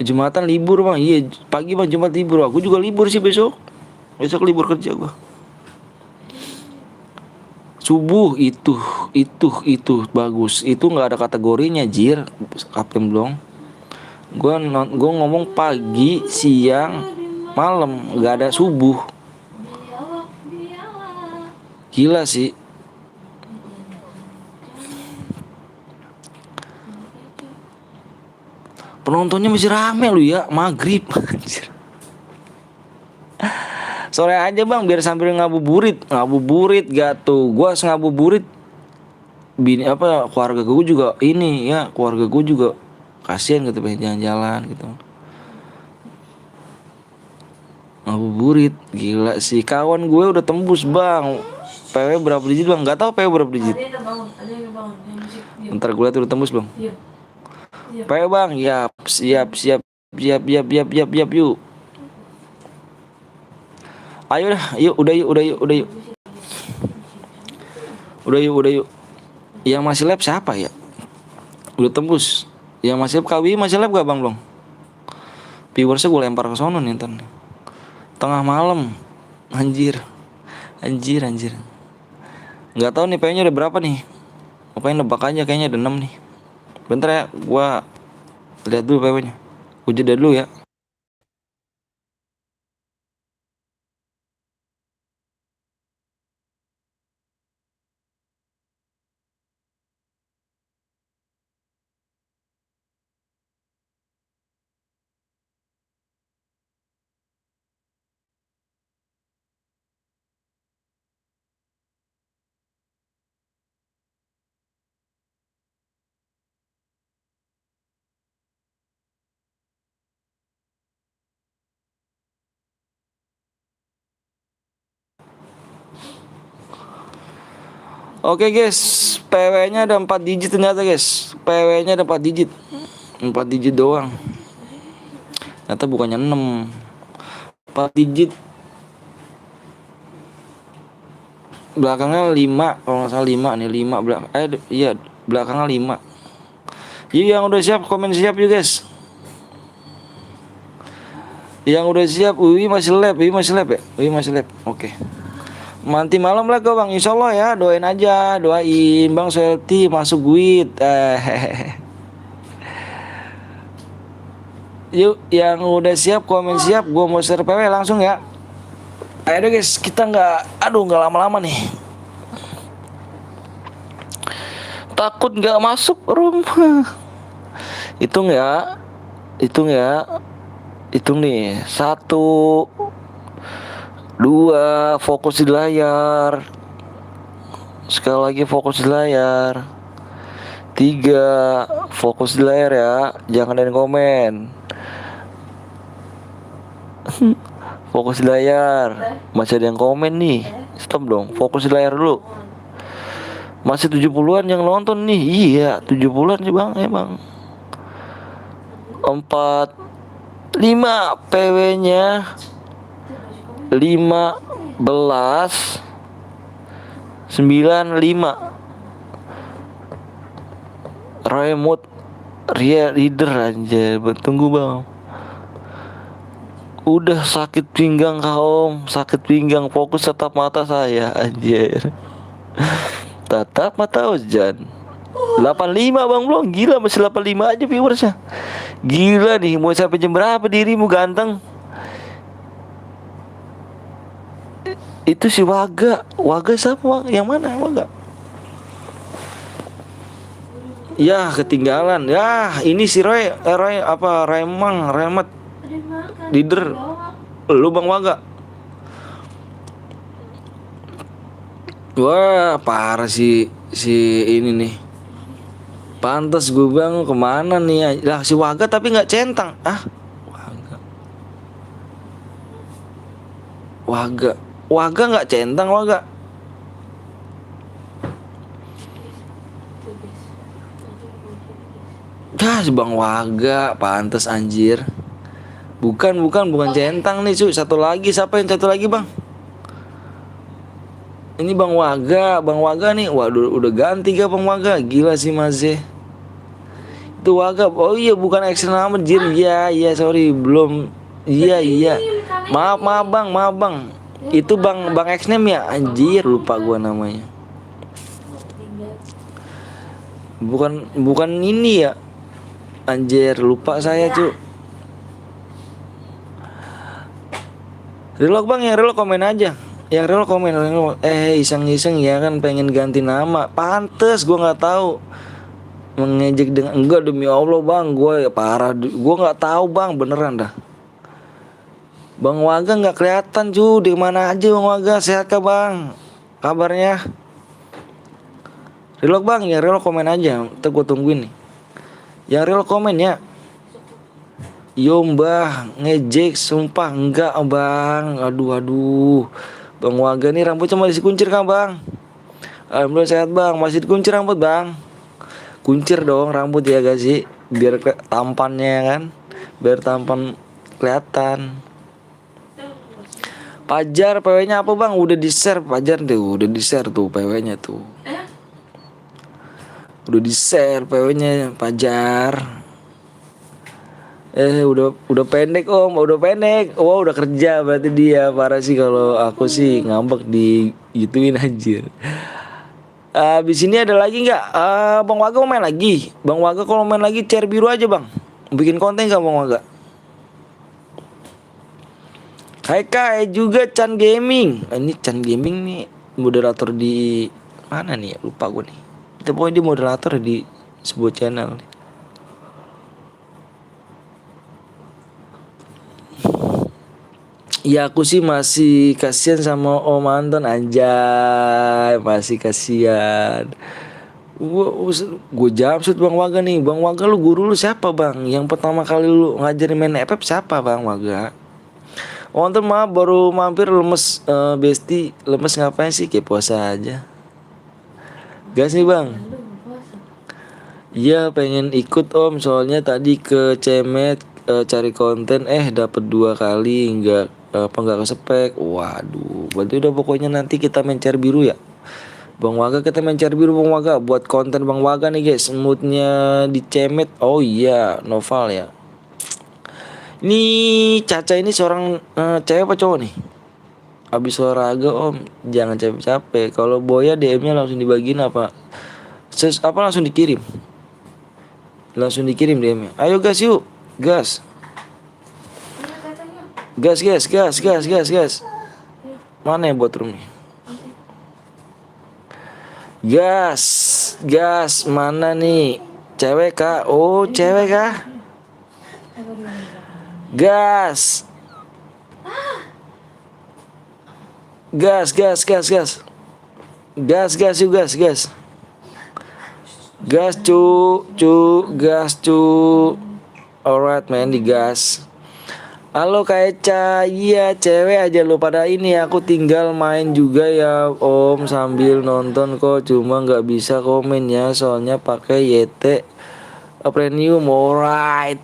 Jumatan libur bang, iya pagi bang Jumat libur, aku juga libur sih besok libur kerja gua. Subuh itu bagus, itu nggak ada kategorinya jir, Kapten Blong. Gua ngomong pagi, siang, malam, nggak ada subuh. Gila sih. Penontonnya masih rame lu ya, maghrib. Anjir. Sore aja bang, biar sambil ngabuburit gak tuh. Gua ngabuburit. Bini apa keluarga gue juga ini ya, keluarga gue juga kasihan gitu, pengen jalan-jalan gitu. Ngabuburit, gila sih. Kawan gue udah tembus bang. PW berapa digit bang? Gak tahu PW berapa digit. Ada yang bangun, yang musik. Diam. Ntar gue liat udah tembus bang. Diam. PW bang, siap yuk. Ayo dah, yuk, udah yuk. Yang masih lab siapa ya? Udah tembus. Yang masih lab KWI masih lab gak bang belum? Viewersnya gue lempar ke sono nih ntar. Tengah malam. Anjir. Nggak tahu nih PW-nya udah berapa nih. Pokoknya nebak aja, kayaknya ada 6 nih. Bentar ya, gua lihat dulu PW-nya. Gua jeda dulu ya. Oke guys, PW-nya ada 4 digit ternyata guys. PW-nya ada 4 digit. 4 digit doang. Ternyata bukannya 6. 4 digit. Belakangnya 5, kalau nggak salah 5 nih, 5 iya, belakangnya 5. Yuk yang udah siap komen siap yuk guys. Yang udah siap, Wiwi masih lab ya? Wiwi masih lab. Oke. Nanti malam lah bang, insya Allah ya, doain aja, doain bang Selti masuk duit. Yuk yang udah siap komen siap, gue mau share PW langsung ya. Ayo deh guys, kita nggak lama-lama nih. Takut nggak masuk rumah. Hitung nih, 1, 2, fokus di layar. Sekali lagi fokus di layar. 3, fokus di layar ya, jangan ada yang komen. Fokus di layar. Masih ada yang komen nih. Stop dong, fokus di layar dulu. Masih 70-an yang nonton nih. Iya, 70-an sih bang, emang. 4, 5 PW-nya 1595. Remote reader anjir. Tunggu bang. Udah sakit pinggang kaum, sakit pinggang, fokus tetap mata saya anjir. Tatap mata Ozan. 85 bang belum, gila masih 85 aja viewersnya. Gila nih, mau sampai jam berapa dirimu ganteng? Itu si Waga siapa? Yang mana Waga? Ya ketinggalan. Ya ini si Roy apa Remat leader. Lu bang Waga. Wah parah si ini nih. Pantes gue bang kemana nih? Lah si Waga tapi nggak centang. Waga nggak centang Waga. Si bang Waga pantes anjir. Bukan centang nih cuy. Satu lagi, siapa yang satu lagi bang? Ini bang Waga nih. Waduh udah ganti gak bang Waga? Gila sih Maze. Itu Waga. Oh iya bukan action nama Jir. Iya sorry belum. Iya. Maaf bang. Itu bang X-Name ya? Anjir lupa gua namanya. Bukan ini ya. Anjir, lupa saya cu. Relok bang, yang relok komen aja. Yang relok komen. Iseng-iseng ya kan pengen ganti nama. Pantes gue nggak tahu. Mengejek dengan enggak, demi Allah bang, gue parah. Gue nggak tahu bang, beneran dah. Bang Waga nggak kelihatan cu, di mana aja Bang Waga? Sehat kah bang? Kabarnya? Relok bang, yang relok komen aja. Ntar gue tungguin nih. Yang relok komen ya. Yo mbah, ngejek sumpah enggak bang. Aduh. Bang Waga nih rambutnya masih dikuncir kan bang? Alhamdulillah sehat bang, masih dikuncir rambut bang. Kuncir dong rambut ya gak sih? Biar tampannya kan, biar tampan kelihatan. Pajar PW-nya apa bang? Udah di-share Pajar tuh, udah di-share tuh PW-nya tuh. Udah di-share PW-nya Pajar. Udah pendek om, udah pendek. Wah udah kerja berarti dia. Parah sih, kalau aku sih ngambek di gituin aja. Abis ini ada lagi nggak? Bang Waga mau main lagi? Bang Waga kalau main lagi share biru aja bang. Bikin konten nggak Bang Waga? Hai Kai juga Chan Gaming. Ini Chan Gaming nih moderator di mana nih? Lupa gue nih. Kita pokoknya dia moderator di sebuah channel nih. Ya aku sih masih kasihan sama Om Anton anjay, masih kasihan. Gue jamsut Bang Waga nih. Bang Waga lu guru lu siapa bang? Yang pertama kali lu ngajarin main FF siapa Bang Waga? Om Anton maaf baru mampir lemes. Besti lemes ngapain sih? Kayak puasa aja. Gas nih bang. Iya pengen ikut om, soalnya tadi ke Cemet cari konten dapat 2 kali nggak kesepek. Waduh, berarti udah pokoknya nanti kita main cari biru ya Bang Waga, kita main cari biru Bang Waga buat konten Bang Waga nih guys. Moodnya di Cemet. Oh iya Noval ya. Ini Caca ini seorang cewek apa cowok nih? Abis olahraga om, jangan capek-capek. Kalau Boya DM-nya langsung dibagiin apa langsung dikirim? Langsung dikirim DM-nya. Ayo gas yuk. Gas. Gas. Mana ya buat room nih? Gas. Mana nih? Cewek kah? Oh, cewek kah? Gas. Gas yuk gas. Gas cu. Alright man, digas. Halo Kak Eca, iya cewek aja lo pada ini. Aku tinggal main juga ya om sambil nonton kok. Cuma nggak bisa komen ya, soalnya pakai YT Premium. Alright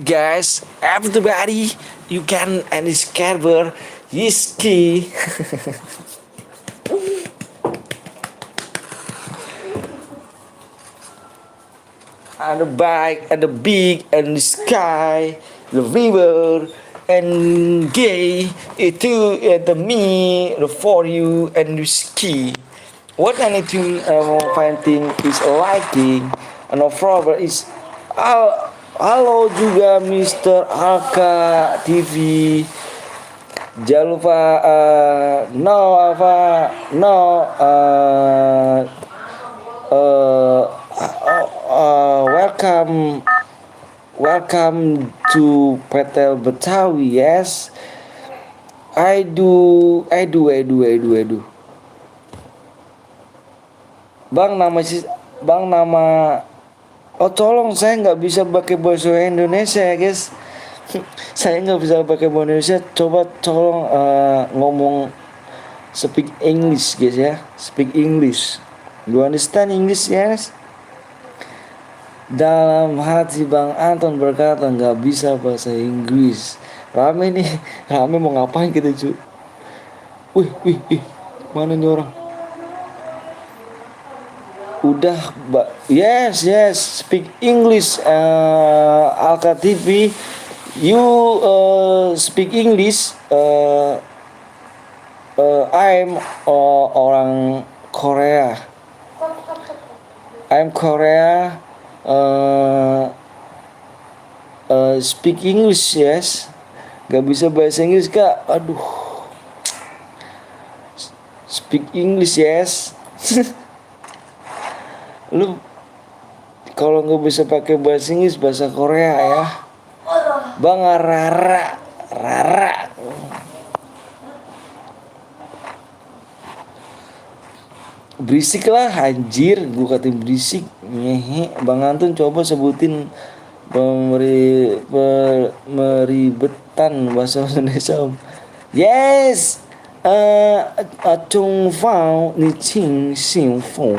guys, everybody, you can and discover Yiski. And the bike and the big and the sky, the river and gay itu the me the for you and the ski. What anything finding is liking and no problem is halo juga Mr. Alka TV. Jangan lupa welcome to Petel Betawi. Yes, I do. Bang nama oh tolong, saya nggak bisa pakai bahasa Indonesia ya guys. Saya nggak bisa pakai bahasa Indonesia. Coba tolong ngomong speak English guys ya. Speak English. You understand English yes? Dalam hati Bang Anton berkata nggak bisa bahasa Inggris. Rame mau ngapain kita cu? Wih, mana nih orang? Udah, yes, speak English. Alka TV, you speak English. I'm orang Korea. I'm Korea. speak English yes. Gak bisa bahasa Inggris kak. Aduh. Speak English yes. Lu kalau nggak bisa pakai bahasa Inggris, bahasa Korea ya. Bang Rara. Berisik lah anjir, gua katain berisik. Ngehe. Bang Antun coba sebutin meribetan bahasa Indonesia om. Yes. Chung Fao ni Qing Xing Fu.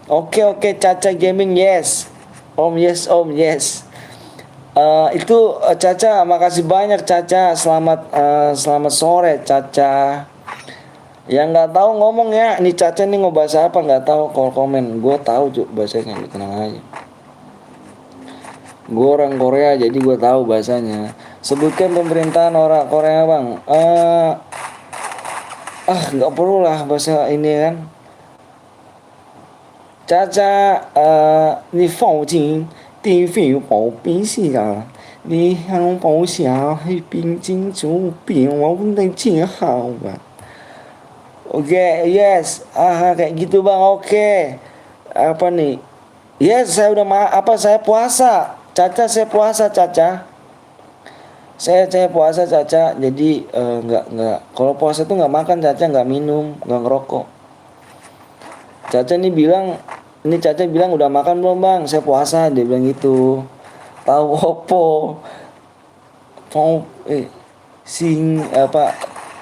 Oke, Caca Gaming yes. Om yes. Itu Caca, makasih banyak Caca. Selamat sore Caca. Yang nggak tahu ngomong ya, ini Caca nih ngebahas apa nggak tahu, kalau komen. Gue tahu cuk bahasanya, tenang aja. Gue orang Korea jadi gue tahu bahasanya. Sebutkan pemerintahan orang Korea bang. Nggak perlu lah bahasa ini kan. Caca, ni Fao Jing di Fi Bao Bin Xi ya. Ni Hang Bao Xia Hui Bin Jing Zhu Bin Wao Deng Jing Hao ba. Oke, yes. Kayak gitu bang. Oke. Apa nih? Yes, saya udah saya puasa. Caca, saya puasa Caca. Saya puasa Caca. Jadi nggak. Kalau puasa tuh nggak makan Caca, nggak minum, nggak ngerokok. Caca bilang udah makan belum bang? Saya puasa. Dia bilang gitu. Tahu opo? Mau sing apa?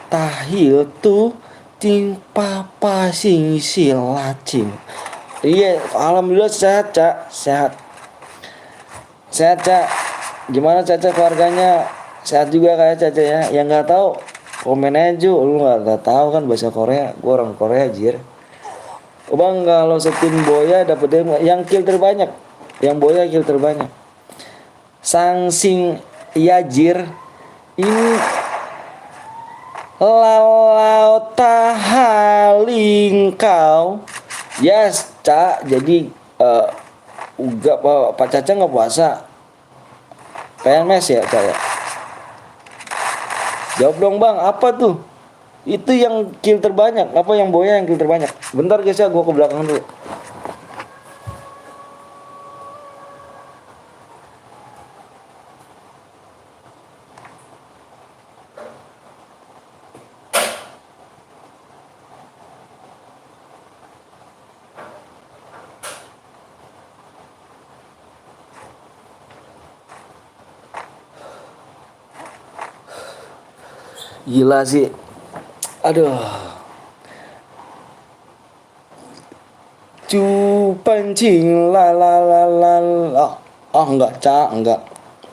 Tahil tuh. Ting papa sing silacing. Iya, alhamdulillah sehat Cak, sehat Cak. Gimana Caca keluarganya? Sehat juga kayak Caca ya. Yang nggak tahu komen aja. Lu nggak tahu kan bahasa Korea? Gua orang Korea jir. Bang kalau setim Boya dapet yang kill terbanyak. Yang Boya kill terbanyak. Sang sing yajir ini lalau tahaling kau. Yes Cak. Jadi enggak Pak Caca nggak puasa PMS ya Cak ya. Jawab dong bang, apa tuh? Itu yang kill terbanyak, apa yang Boya yang kill terbanyak? Bentar guys ya, gua ke belakang dulu. Gila sih. Aduh. Cupancing la. Enggak Cak, enggak.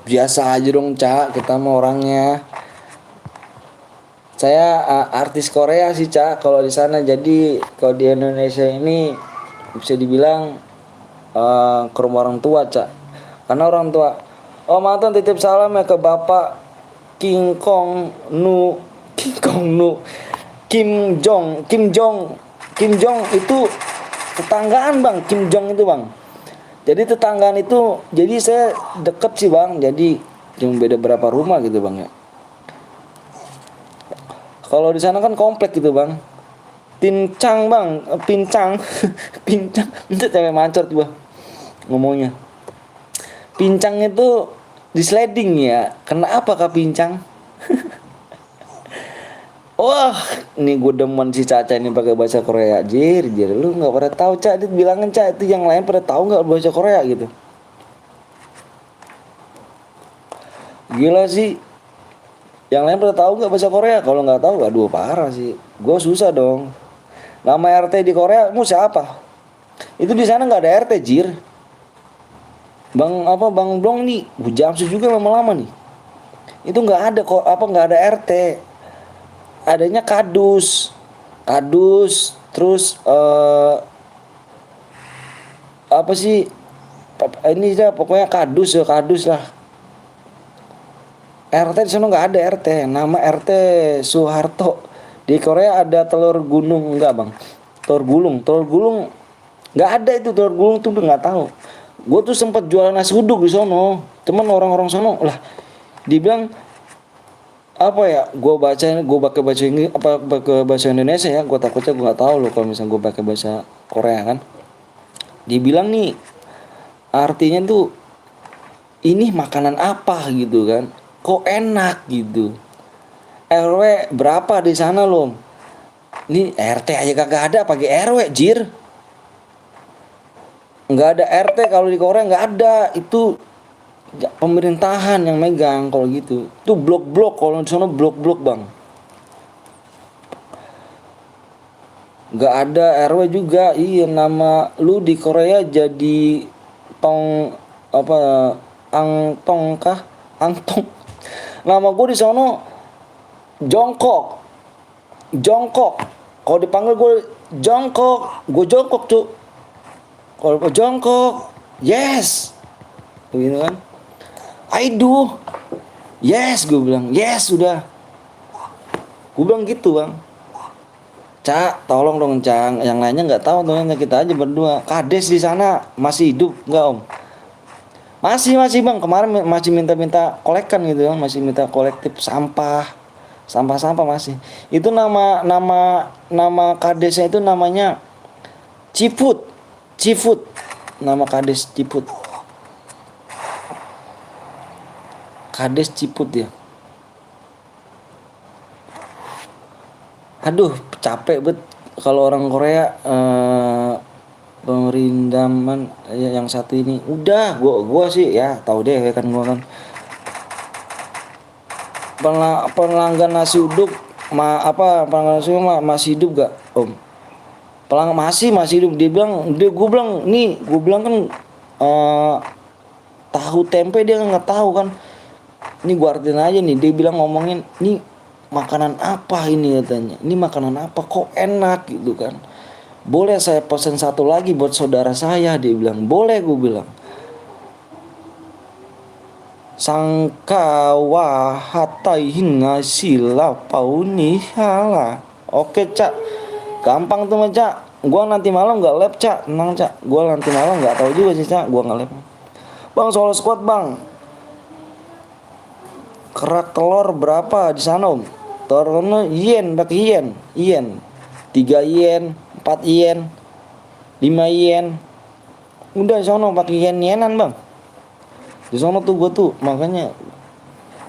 Biasa aja dong Cak, kita mau orangnya. Saya artis Korea sih Cak kalau di sana. Jadi kalau di Indonesia ini bisa dibilang ke rumah orang tua Cak. Karena orang tua. Oh mantan titip salam ya ke Bapak Kim Jong itu tetanggaan bang. Kim Jong itu bang. Jadi tetanggaan itu, jadi saya deket sih bang. Jadi cuma beda berapa rumah gitu bang ya. Kalau di sana kan komplek gitu bang. Pincang bang, pincang. Itu cewek mancor tuh bang ngomongnya. Pincang itu di sliding ya. Kenapa kak pincang? Wah, ini gue demen si Caca ini pakai bahasa Korea. Jir, lu nggak pada tahu Cak? Dia bilangin Cak, itu yang lain pada tahu nggak bahasa Korea gitu? Gila sih. Yang lain pada tahu nggak bahasa Korea? Kalau nggak tahu, aduh parah sih. Gue susah dong. Nama RT di Korea, siapa? Itu di sana nggak ada RT jir. Bang Blong nih, Jamsu juga lama-lama nih. Itu nggak ada kok, nggak ada RT. Adanya kadus, terus apa sih? Ini dah pokoknya kadus lah. RT di sana nggak ada RT. Nama RT Soeharto. Di Korea ada telur gunung enggak bang? Telur gulung nggak ada itu. Telur gulung tuh nggak tahu. Gue tuh sempat jualan nasi uduk di sono, cuman orang-orang sono lah dibilang apa ya, gue pakai bahasa Inggris apa pakai bahasa Indonesia ya, gue takutnya gue nggak tahu loh kalau misalnya gue pakai bahasa Korea kan. Dibilang nih artinya tuh ini makanan apa gitu kan, kok enak gitu. RW berapa di sana loh? Ini RT aja kagak ada, pagi RW jir. Nggak ada RT kalau di Korea, nggak ada. Itu pemerintahan yang megang kalau gitu. Itu blok-blok, kalau di sana blok-blok bang. Nggak ada RW juga. Iya, nama lu di Korea jadi tong apa, angtong kah? Angtong. Nama gue di sono jongkok. Kalau dipanggil gue jongkok, gue jongkok cuy. Kalau gue jongkok, yes, begitu kan? I do, yes, gue bilang yes sudah. Gue bilang gitu bang. Cak, tolong dong Cang. Yang lainnya nggak tahu, tolongnya kita aja berdua. Kades di sana masih hidup nggak om? Masih bang. Kemarin masih minta kolekan gitu kan, masih minta kolektif sampah masih. Itu nama kadesnya itu namanya Ciput. Nama kades Ciput. Kades Ciput ya. Aduh, capek bet kalau orang Korea pemerintahan yang satu ini. Udah, gua sih ya tahu deh kan gua kan. Pelanggan nasi uduk pelanggan nasi uduk masih hidup gak om? Pelanggan masih hidup. Gue bilang kan tahu tempe dia nggak tahu kan. Ini gue artiin aja nih, dia bilang ngomongin ini makanan apa ini katanya, ini makanan apa kok enak gitu kan. Boleh saya pesan satu lagi buat saudara saya, dia bilang. Boleh, gue bilang. Sangkawa hatai hinga sila pauni hala. Oke cak, gampang tuh mah cak. Gua nanti malam nggak lab cak, tenang cak. Gua nanti malam nggak tahu juga sih cak, gua nggak lab. Bang soal squad bang, kerak telur berapa di sana om? Telurnya yen, pakai yen, 3 yen, 4 yen, 5 yen. Udah di sana pakai yenan bang. Di sana tuh gue tuh makanya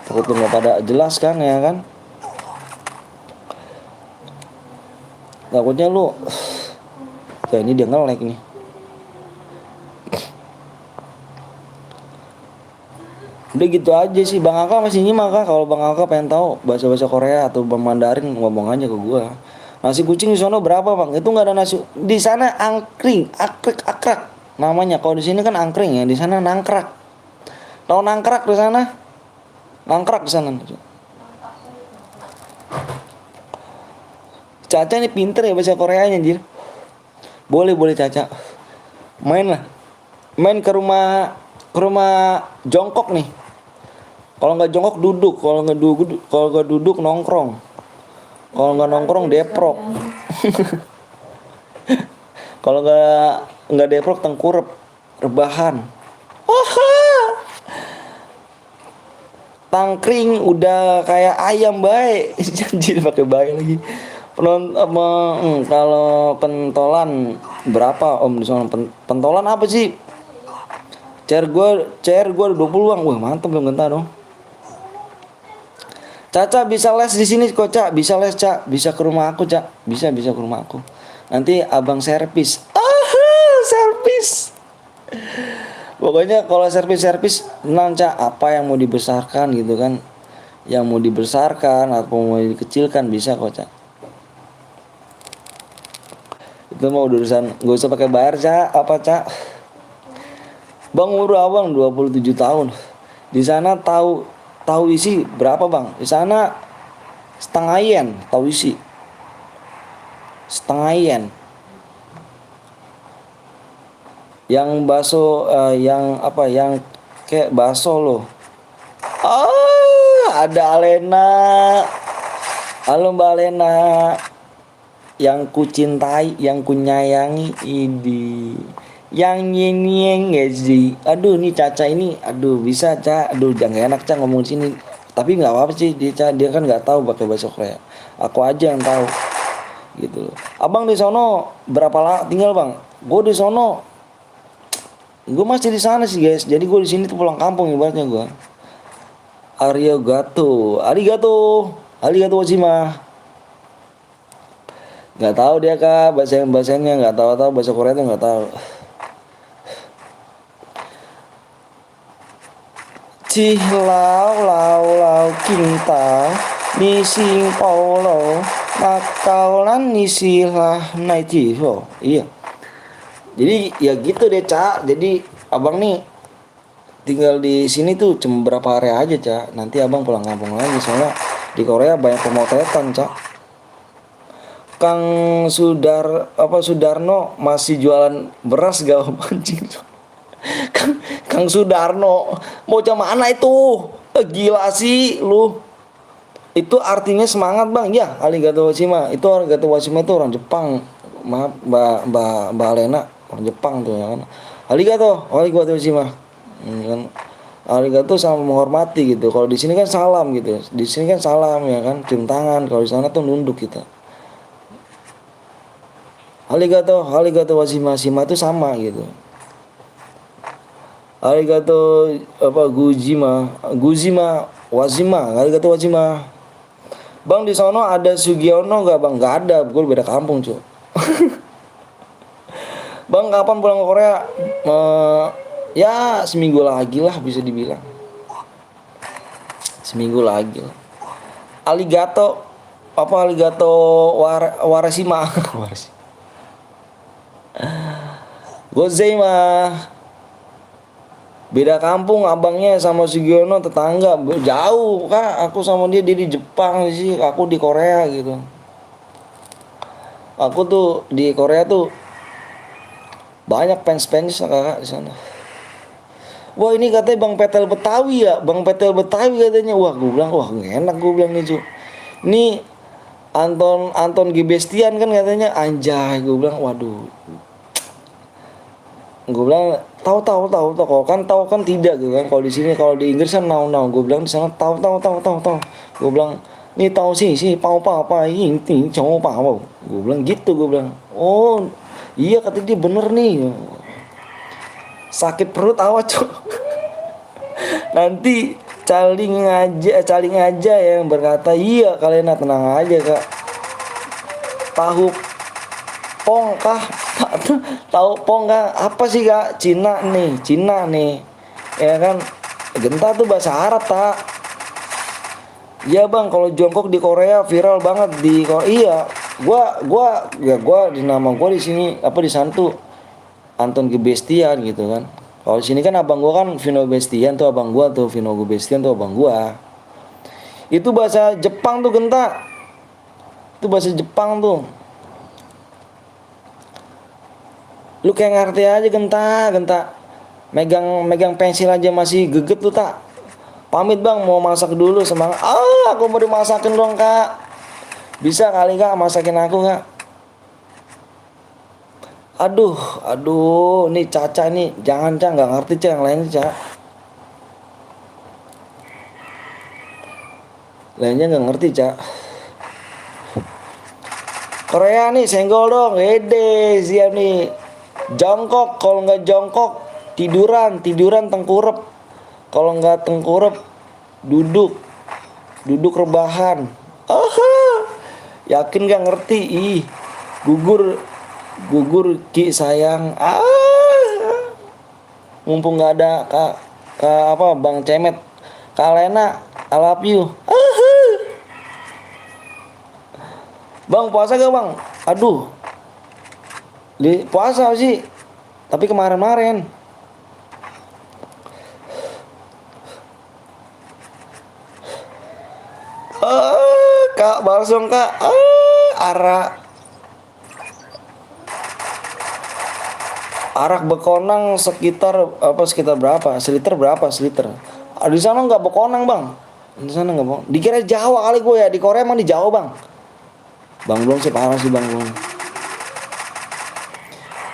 takut nggak pada jelas kan ya kan. Takutnya lu ya ini dia nge-lag nih. Udah gitu aja sih. Bang Aka masih nyimak kah? Kalau Bang Aka pengen tahu bahasa-bahasa Korea atau Mandarin, ngomong aja ke gua. Nasi kucing di sana berapa bang? Itu nggak ada nasi. Di sana angkring, akrak namanya. Kalau di sini kan angkring ya, di sana nangkrak. Tahu nangkrak di sana? Nangkrak di sana. Caca ini pinter ya bahasa Koreanya anjir. Boleh Caca. Main lah. Main ke rumah jongkok nih. Kalau nggak jongkok duduk, kalau nggak duduk nongkrong. Kalau nggak nongkrong deprok. Kalau nggak deprok tengkurap, rebahan. Tangkring udah kayak ayam baik. Janji pakai baik lagi. Kalau pentolan berapa om di sana? Pentolan apa sih? Chair gue 20 bang. Wah mantap belum gentar dong. Caca bisa les di sini kok cak. Bisa les cak. Bisa ke rumah aku cak. Bisa ke rumah aku. Nanti abang servis. Servis. Pokoknya kalau servis tenang cak, apa yang mau dibesarkan gitu kan, yang mau dibesarkan atau mau dikecilkan bisa kok cak. Itu mau urusan, gak usah pakai bayar cak, apa cak. Bang umur abang 27 tahun. Di sana tahu isi berapa bang? Di sana setengah yen tahu isi. Setengah yen. Yang bakso yang kayak bakso loh. Ada Alena. Halo Mbak Alena. Yang ku cintai, yang ku nyayangi, Yang nyenyeng gak sih? Aduh nih Caca ini, aduh bisa Ca, aduh jangan enak Ca ngomong sini. Tapi nggak apa-apa sih dia Ca, dia kan nggak tahu pakai bahasa Korea. Aku aja yang tahu, gitu loh. Abang di sono berapa lama tinggal bang? Gue di sono, gue masih di sana sih guys. Jadi gue di sini tuh pulang kampung ibaratnya gue. Arigato, arigato wajima. Nggak tahu dia kak bahasanya nggak tahu bahasa Korea tuh nggak tahu. Chi lao lao lao king tao ni sing polo nakau lan ni silah nai chi ho. Iya. Jadi ya gitu deh Cak. Jadi abang nih tinggal di sini tuh cuma berapa hari aja Cak. Nanti abang pulang kampung lagi soalnya di Korea banyak pemotretan Cak. Kang Sudarno masih jualan beras gak anjing. Kang Sudarno bocah mana itu? Gila sih lu. Itu artinya semangat bang. Ya arigato washima. Itu arigato washima itu orang Jepang. Maaf Mbak Lena orang Jepang tuh ya kan. Arigato washima. Kan arigato sama menghormati gitu. Kalau di sini kan salam gitu. Di sini kan salam ya kan, cium tangan. Kalau di sana tuh nunduk kita. Arigato washima, shima itu sama gitu. Arigato guzima wazima, arigato wazima. Bang di sono ada Sugiono nggak bang? Nggak ada, gue beda kampung cuy. Bang kapan pulang ke Korea? Ya seminggu lagi lah bisa dibilang. Seminggu lagi lah. Arigato warasima. Gozaima. Beda kampung abangnya sama Sugiono tetangga jauh kak. Aku sama dia di Jepang sih, aku di Korea gitu. Aku tuh di Korea tuh banyak fans kakak di sana. Wah ini katanya Bang Petel Betawi ya, Bang Petel Betawi katanya. Wah gue bilang wah enak gue bilang nih cu. Ini Anton Gebestian kan katanya anjay gue bilang waduh. Gue bilang tahu kalau kan tahu kan tidak gitu kan. Kalau di sini kalau di Inggris kan now gue bilang di sana tahu gue bilang nih tahu sih pau apa ini coba apa gue bilang gitu. Gue bilang oh iya kata dia bener nih sakit perut awat cok. Nanti caling aja yang berkata iya kalian tenang aja kak. Tahu pong kah? Tahu pong kah? Apa sih kak? Cina nih ya kan. Genta tuh bahasa Arab tak? Iya bang, kalau jongkok di Korea viral banget di Korea. Iya, gua di nama gua di sini di sana tuh Anton Gebestian gitu kan. Kalau di sini kan abang gua kan Vino Bestian tuh abang gua tuh Vino Gebestian tuh abang gua. Itu bahasa Jepang tuh genta. Itu bahasa Jepang tuh. Lu kayak ngerti aja genta. Megang pensil aja masih geget tuh tak. Pamit bang mau masak dulu semangat. Aku mau dimasakin dong kak. Bisa kali kak masakin aku kak. Aduh, nih Caca nih jangan Ca nggak ngerti Ca yang lainnya Ca. Lainnya nggak ngerti Ca. Korea nih senggol dong, siap nih. Jongkok, kalau nggak jongkok tiduran tengkurap. Kalau nggak tengkurap duduk rebahan. Yakin nggak ngerti? Ih, gugur Ki sayang. Mumpung nggak ada kak Bang Cemet, Kak Lena, I love you. Bang puasa gak bang? Aduh, puasa sih, tapi kemarin. Kak Balsong kak, arak bekonang sekitar berapa? Seliter berapa? Di sana nggak bekonang bang. Di sana nggak bang. Dikira Jawa kali gue ya. Di Korea emang di Jawa bang. Bang belum sih parah sih bang belum.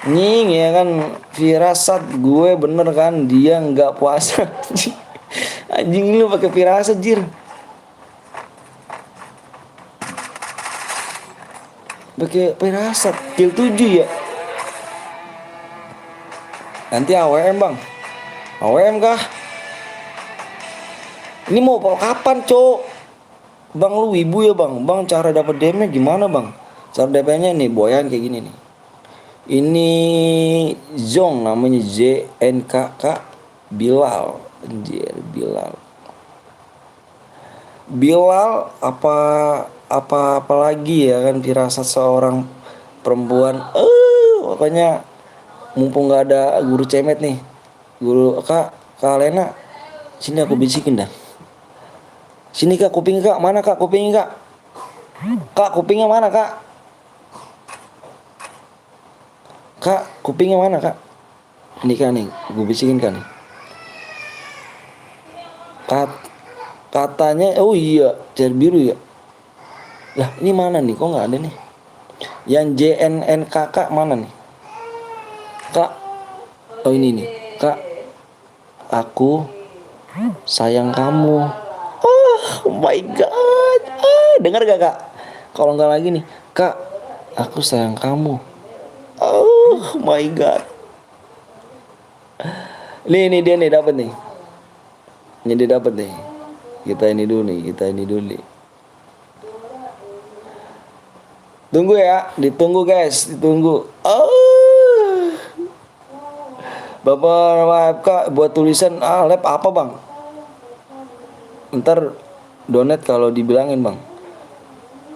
Nying ya kan, firasat gue bener kan, dia nggak puasa. Anjing lu pakai firasat jir. Pakai firasat kill 7 ya. Nanti AWM bang. AWM kah? Ini mau kapan cok? Bang lu ibu ya bang. Bang cara dapat DM-nya gimana bang? Cara DP-nya nih boyan kayak gini nih. Ini Zong namanya, ZNKK Bilal. Anjir Bilal. Bilal apa lagi ya kan, firasat seorang perempuan. Pokoknya mumpung nggak ada guru cemet nih. Guru Kak Lena, sini aku bisikin dah. Sini kak, kuping kak, mana kak kupingnya kak? Kak kupingnya mana kak? Kak kupingnya mana kak? Ini kak nih, gue bisikin kan nih. Katanya, oh iya, cair biru ya. Lah ini mana nih, kok nggak ada nih? Yang JNNKK mana nih? Kak, oh ini nih, kak, aku sayang kamu. Oh my god, dengar gak kak? Kalau nggak lagi nih, kak, aku sayang kamu. Oh my god. Ini dia nih dapat nih. Ini dia dapat nih. Kita ini dulu nih. Tunggu ya, ditunggu guys, ditunggu. Bapak FK buat tulisan lab apa bang? Ntar donate kalau dibilangin bang.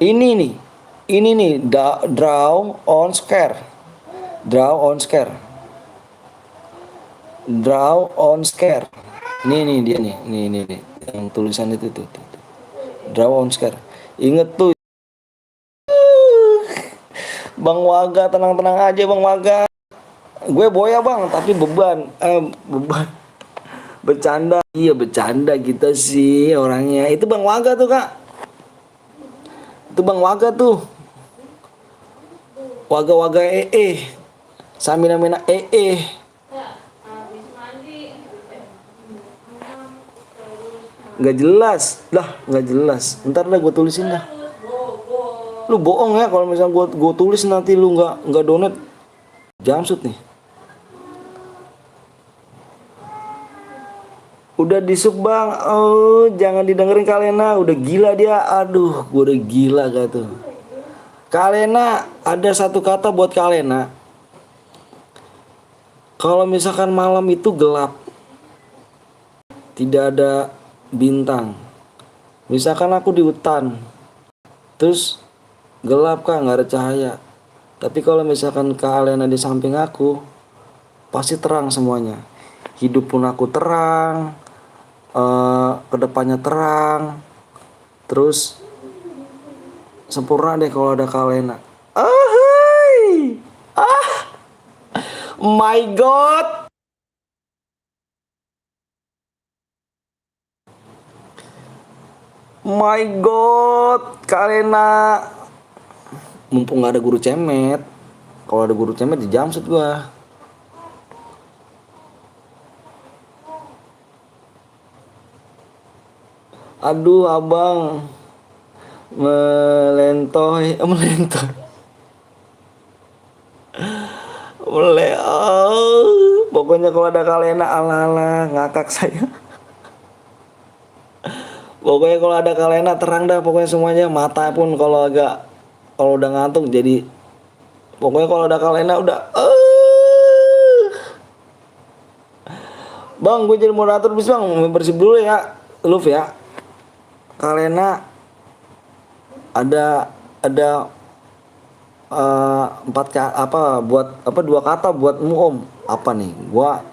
Ini nih draw on scare. Ini dia nih, nih yang tulisan itu tuh. Draw on scare. Inget tuh. Bang Waga, tenang-tenang aja Bang Waga. Gue boya bang, tapi beban. Bercanda. Iya bercanda kita sih orangnya. Itu Bang Waga tuh kak. Itu Bang Waga tuh. Waga Samina Nggak jelas. Ntar dah gue tulisin dah. Lu bohong ya kalau misalnya gue tulis nanti lu nggak donate. Jamsut nih. Udah disub bang. Oh jangan didengerin Kalena. Udah gila dia. Aduh gue udah gila gak tuh. Kalena, ada satu kata buat Kalena. Kalau misalkan malam itu gelap, tidak ada bintang. Misalkan aku di hutan, terus gelap kak, nggak ada cahaya. Tapi kalau misalkan Kalena di samping aku, pasti terang semuanya. Hidup pun aku terang, kedepannya terang. Terus sempurna deh kalau ada Kalena. My god. My god, Kalena. Mumpung gak ada guru cemet. Kalau ada guru cemet di jamsut gua. Aduh abang. Melentoy. Pokoknya kalau ada Kalena ala-ala ngakak saya. Pokoknya kalau ada Kalena terang dah pokoknya semuanya. Mata pun kalau udah ngantuk jadi. Pokoknya kalau ada Kalena udah. Bang gue jadi moderator bis bang. Membership dulu ya. Love ya. Kalena ada 2 kata buatmu om. Apa nih?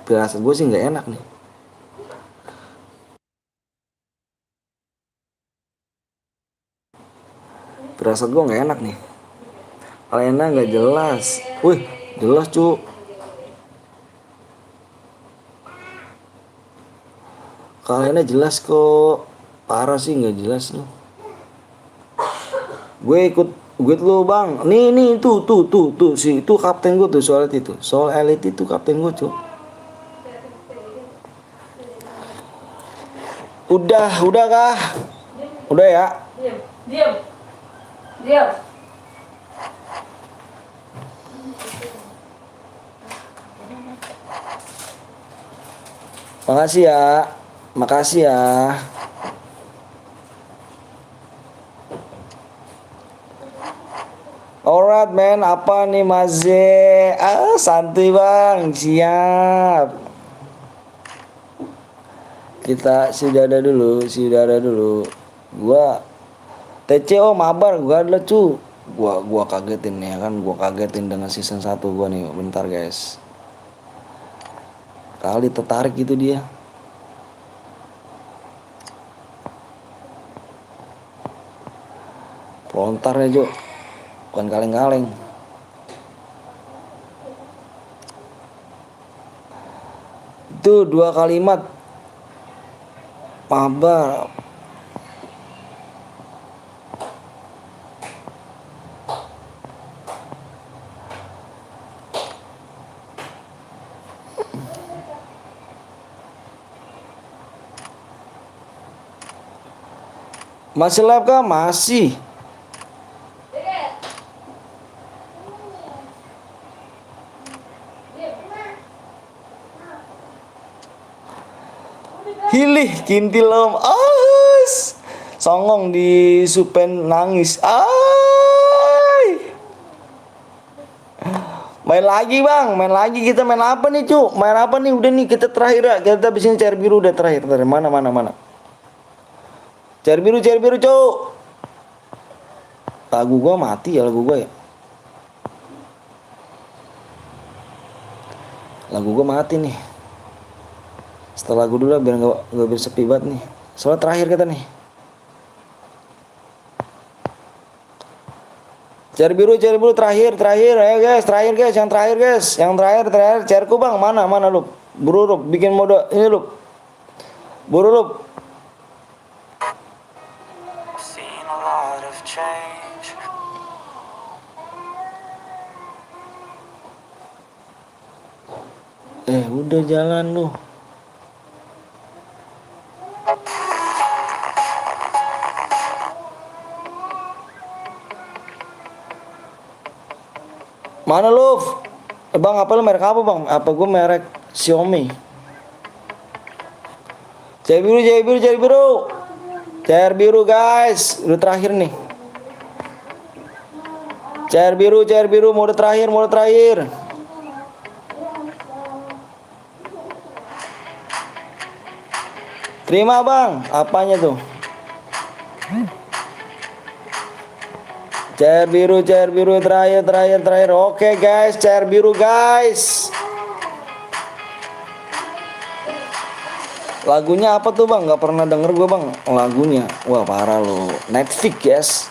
Firasat gue sih nggak enak nih. Firasat gue nggak enak nih. Kalena nggak jelas. Wih jelas cu. Kalena jelas kok. Parah sih nggak jelas lu. Gue Gue lu bang, nih tuh si itu kapten gue tuh soal elit itu kapten gue cuy. Udah kah? Udah ya. Diam. Makasih ya. Alright man, apa nih Maze? Santuy bang, siap. Kita sudah ada dulu. Gua TCO mabar, gua ada cu. Gua kagetin ya kan, gua kagetin dengan season 1 gua nih. Bentar guys. Kali tertarik gitu dia. Pelontar ya, Jo. Bukan kaleng-kaleng. Itu 2 kalimat. Mabar. Masih live kah? Masih. Hilih kintil om. Songong di Supen nangis. Main lagi bang, kita main apa nih cu? Main apa nih? Udah nih kita terakhir ya. Kita habisin cair biru udah terakhir. Mana. Cair biru cu. Lagu gua mati ya ya. Lagu gua mati nih. Setelah lagu dulu biar gak bersepi banget nih. Soalnya terakhir kita nih. Cair biru terakhir ayo guys, yang terakhir cairku bang, mana lu? Buru lu bikin mode ini lu. Buru lu. Seen a lot of change. Udah jalan lu. Mana lu? Bang, apa lu merek apa bang? Apa gue merek Xiaomi? Cair biru guys. Udah terakhir nih. Cair biru mode terakhir. Terima bang. Apanya tuh? Cair biru terakhir. Oke guys, cair biru guys. Lagunya apa tuh bang? Gak pernah denger gue bang lagunya. Wah parah lo. Netflix guys.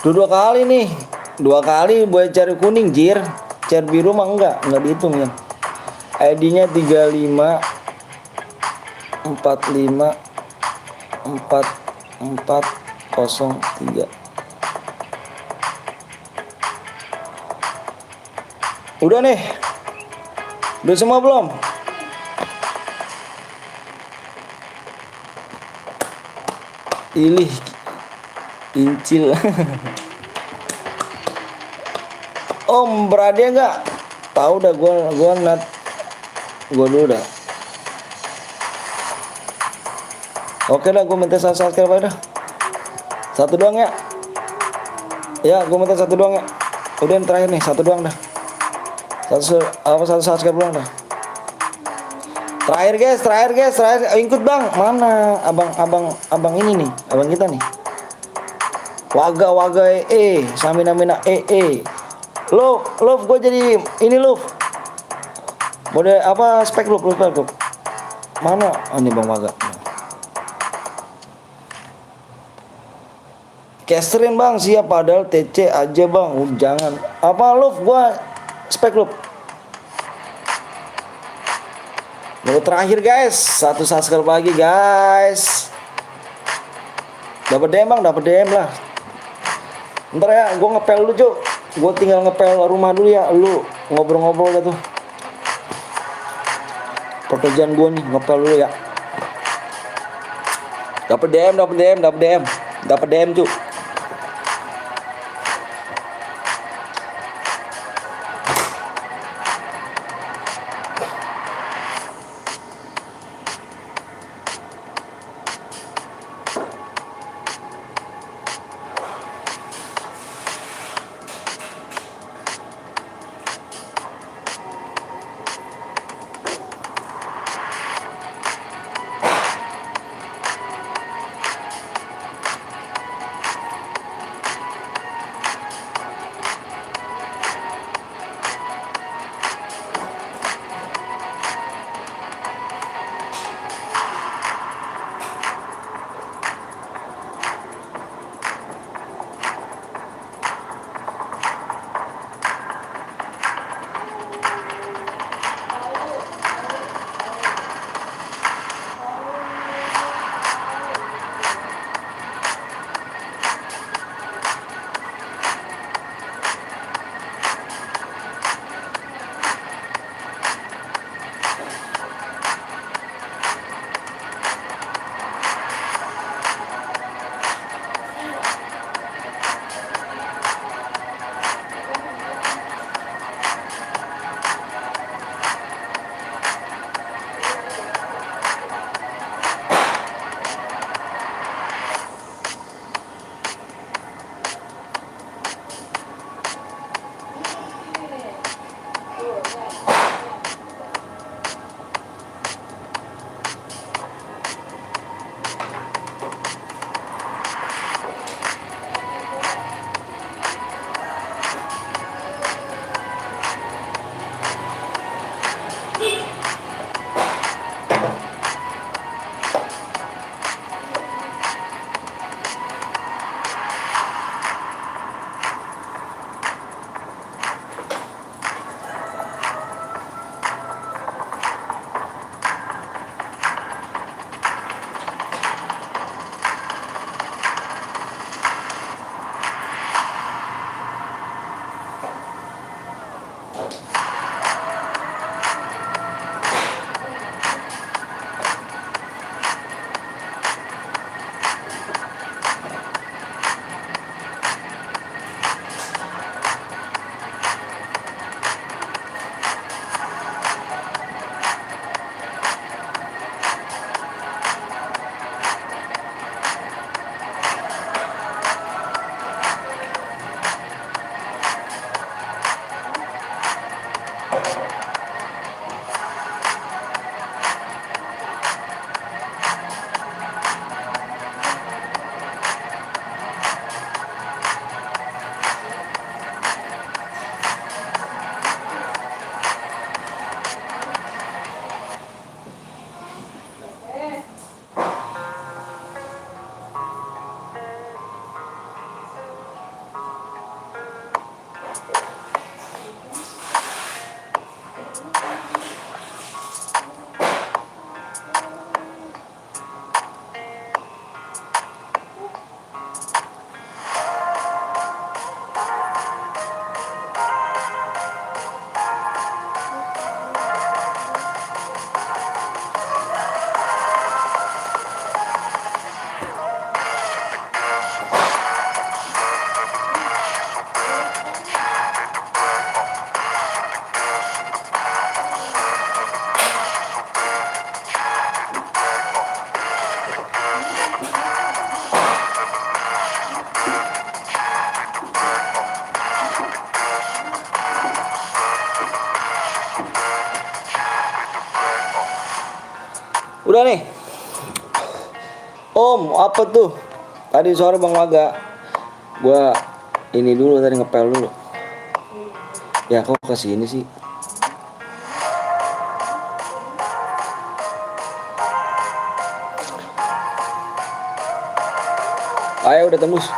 Dua kali nih. 2 kali buat cari kuning jir. Cari biru mah enggak dihitung ya. ID-nya 35 45 4403. Udah nih. Udah semua belum? Ilih Incil. Om berada enggak? Tahu dah gua nat. Gua dulu dah. Oke dah, gua minta subscribe aja dah. 1 doang ya. Ya, gua minta 1 doang ya. Udah yang terakhir nih, 1 doang dah. 1 subscribe doang dah. Terakhir guys, ikut bang. Mana abang ini nih, abang kita nih. Waga samina Love gue jadi ini Love. Mode apa spek Love. Mana? Ini bang Waga. Casterin bang, siap padahal TC aja bang. Jangan. Apa Love gua spek Love. Baru terakhir guys, 1 subscribe lagi guys. Dapat DM bang, dapat DM lah. Ntar ya, gue ngepel dulu Cuk. Gue tinggal ngepel rumah dulu ya. Lu ngobrol-ngobrol dah tuh. Pekerjaan gue nih, ngepel dulu ya. Dapat DM Cuk. Udah nih. Om, apa tuh? Tadi sore Bang Waga. Gua ini dulu tadi ngepel dulu. Ya kok kesini sih? Ayo udah tembus.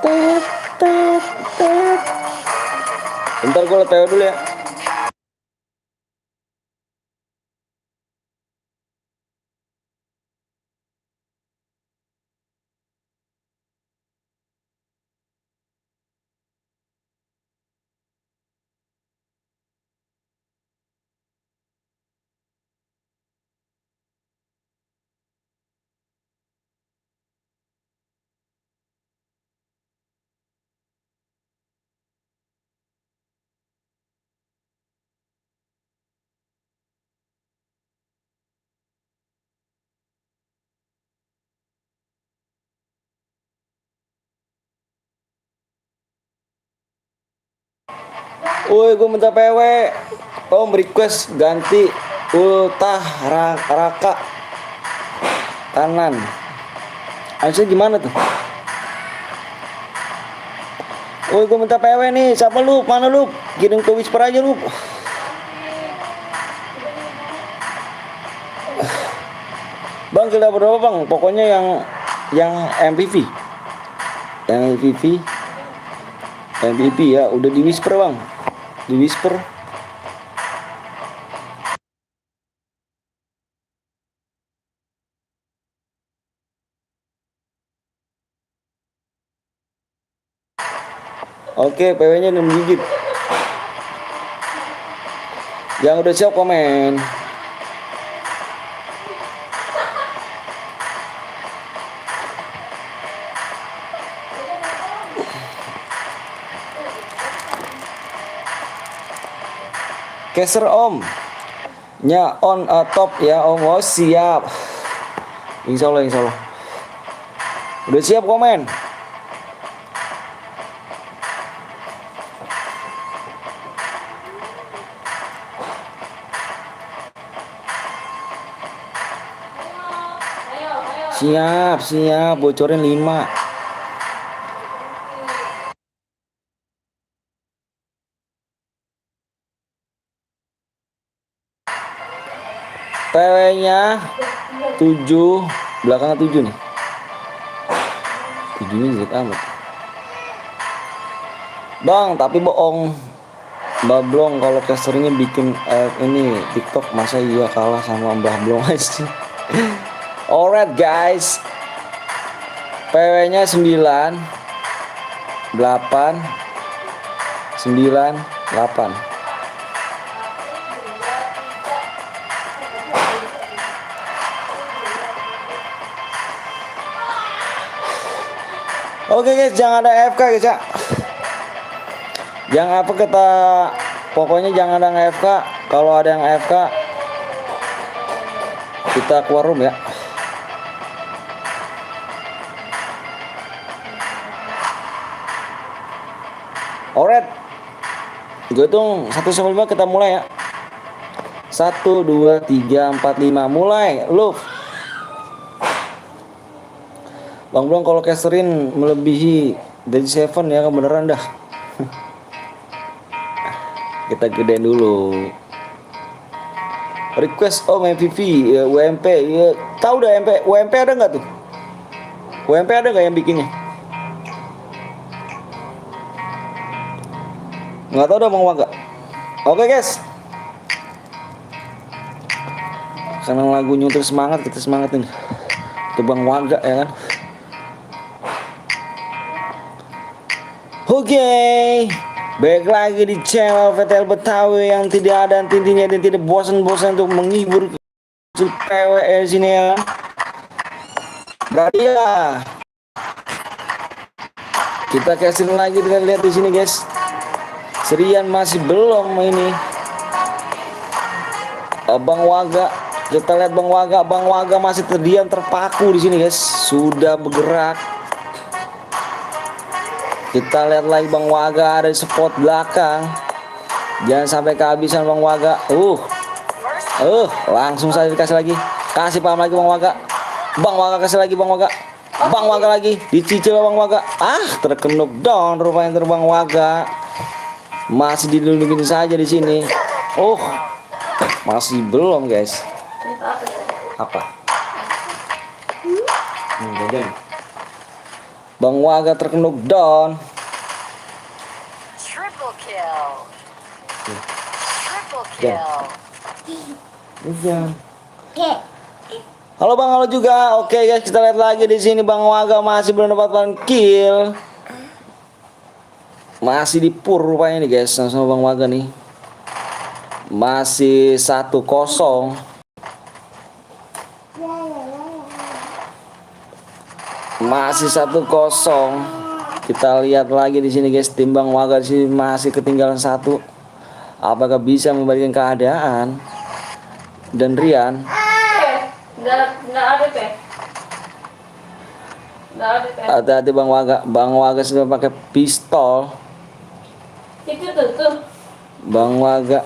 Tet, tet, tet. Bentar gue leteo dulu ya. Woi, gue minta PW. Om request ganti ultah raka kanan. Harusnya gimana tuh? Woi, gue minta PW nih. Siapa lu? Mana lu? Kirim ke Whisper aja lu. Bang, kita berapa bang? Pokoknya yang MVP. Yang MVP ya. Udah di Whisper bang. Di Whisper. Oke, PW-nya 6 digit. Yang udah siap komen. Caster om. Nya on top ya om. Oh siap. Insya Allah. Udah siap komen. Siap, bocorin 5. PW-nya 7, belakangnya 7 nih. 7 ini jelek amat. Bang, tapi bohong. Bablong kalau casternya bikin ini TikTok, masa iya kalah sama Mbah Blong aja. Alright guys. PW-nya 9 8 9 8. Oke guys, jangan ada AFK guys ya. Jangan apa pokoknya jangan ada yang AFK. Kalau ada yang AFK kita keluar room ya. Alright. Gue hitung 1 sampai 5 kita mulai ya. 1 2 3 4 5 mulai. Look. Bang Blong kalau casterin melebihi dari 7 ya kebenaran dah. Kita gedein dulu. Request om MVP ya, WMP ya, tahu dah WMP ada nggak tuh? WMP ada nggak yang bikinnya? Nggak tahu dah Bang Waga. Oke guys. Karena lagu nyutur semangat, kita semangatin. Itu Bang Waga ya kan. Oke, baik lagi di channel VTL Betawi yang tidak ada intinya dan tidak bosan-bosan untuk menghibur PW sini ya. Berarti ya kita casting lagi, kita lihat di sini guys. Serian masih belum ini. Bang Waga, kita lihat Bang Waga masih terdiam terpaku di sini guys. Sudah bergerak. Kita lihat lagi Bang Waga ada di spot belakang. Jangan sampai kehabisan Bang Waga. Langsung saja dikasih lagi. Kasih paham lagi Bang Waga. Bang Waga kasih lagi Bang Waga. Bang Waga lagi. Dicicil Bang Waga. Terkenuk down rupanya Bang Waga. Masih dilindungi saja di sini. Masih belum guys. Apa? Bang Waga terkenuk down. Triple kill. Triple Ya. kill. Halo Bang, halo juga. Oke guys, kita lihat lagi di sini Bang Waga masih belum mendapatkan kill. Masih dipur rupanya nih guys sama Bang Waga nih. Masih 1-0. Masih 1-0. Kita lihat lagi di sini guys, tim Bang Waga di sini masih ketinggalan 1. Apakah bisa membalikkan keadaan? Dan Rian, Nggak ada teh. Nggak ada teh. hati-hati Bang Waga. Bang Waga sudah pakai pistol. Itu tuh. Bang Waga.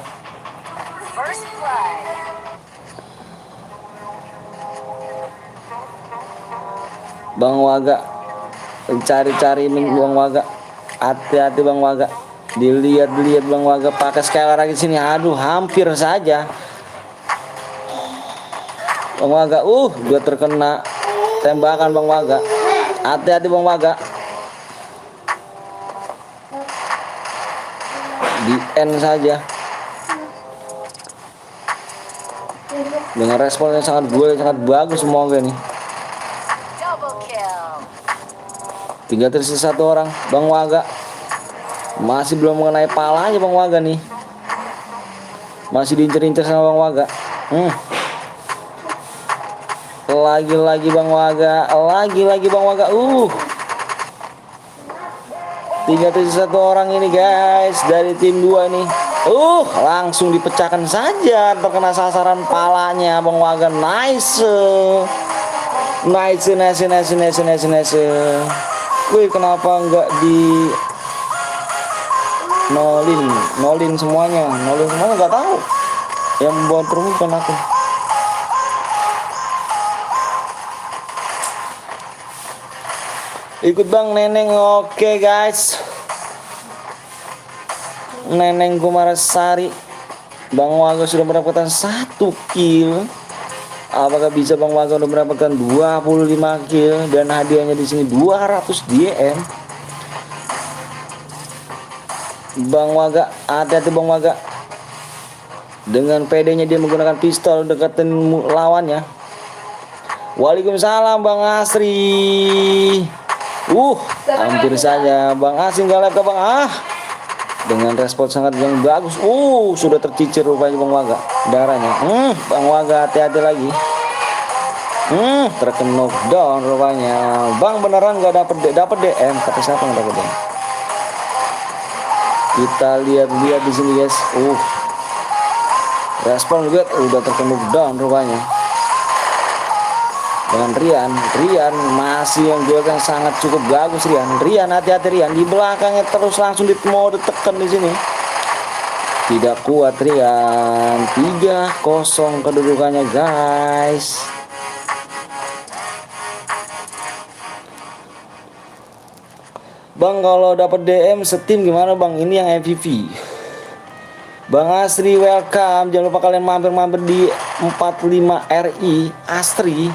First blood. Bang Waga cari-cari Bang Waga. Hati-hati Bang Waga. Dilihat-lihat Bang Waga pakai scaler lagi sini. Aduh, hampir saja. Bang Waga, dia terkena tembakan Bang Waga. Hati-hati Bang Waga. Di end saja. Dengan respon yang sangat bagus semoga nih. Double kill. Tinggal tersisa 1 orang, Bang Waga. Masih belum mengenai palanya Bang Waga nih. Masih diincer-incer sama Bang Waga. Lagi-lagi Bang Waga. Lagi-lagi Bang Waga. Tinggal tersisa 1 orang ini guys dari tim 2 ini. Langsung dipecahkan saja, terkena sasaran palanya Bang Waga. Nice. Wih, kenapa enggak di nolin semuanya nggak tahu. Yang membuat perlu kan aku. Ikut Bang Neneng. Oke guys, Neneng Kumarasari. Bang Waga sudah mendapatkan 1 kill. Apakah bisa Bang Waga udah mendapatkan 25 kill dan hadiahnya di sini 200 DM. Bang Waga, hati-hati Bang Waga. Dengan PD-nya dia menggunakan pistol deketin lawannya. Waalaikumsalam Bang Asri. Hampir saja Bang Asri nggak live Bang. Dengan respon sangat yang bagus. Sudah tercicir rupanya Bang Waga darahnya. Bang Waga hati-hati lagi. Terkena knockdown rupanya. Bang beneran nggak dapat DM. Kata siapa nggak dapat DM? Kita lihat di sini guys. Respon lihat udah terkena knockdown rupanya. Dengan Rian masih yang duel yang sangat cukup bagus. Rian hati-hati Rian, di belakangnya terus langsung mau ditekan di sini. Tidak kuat Rian. 3-0 kedudukannya guys. Bang, kalau dapat DM setim gimana Bang? Ini yang MVP. Bang Asri welcome. Jangan lupa kalian mampir di 45 RI Asri.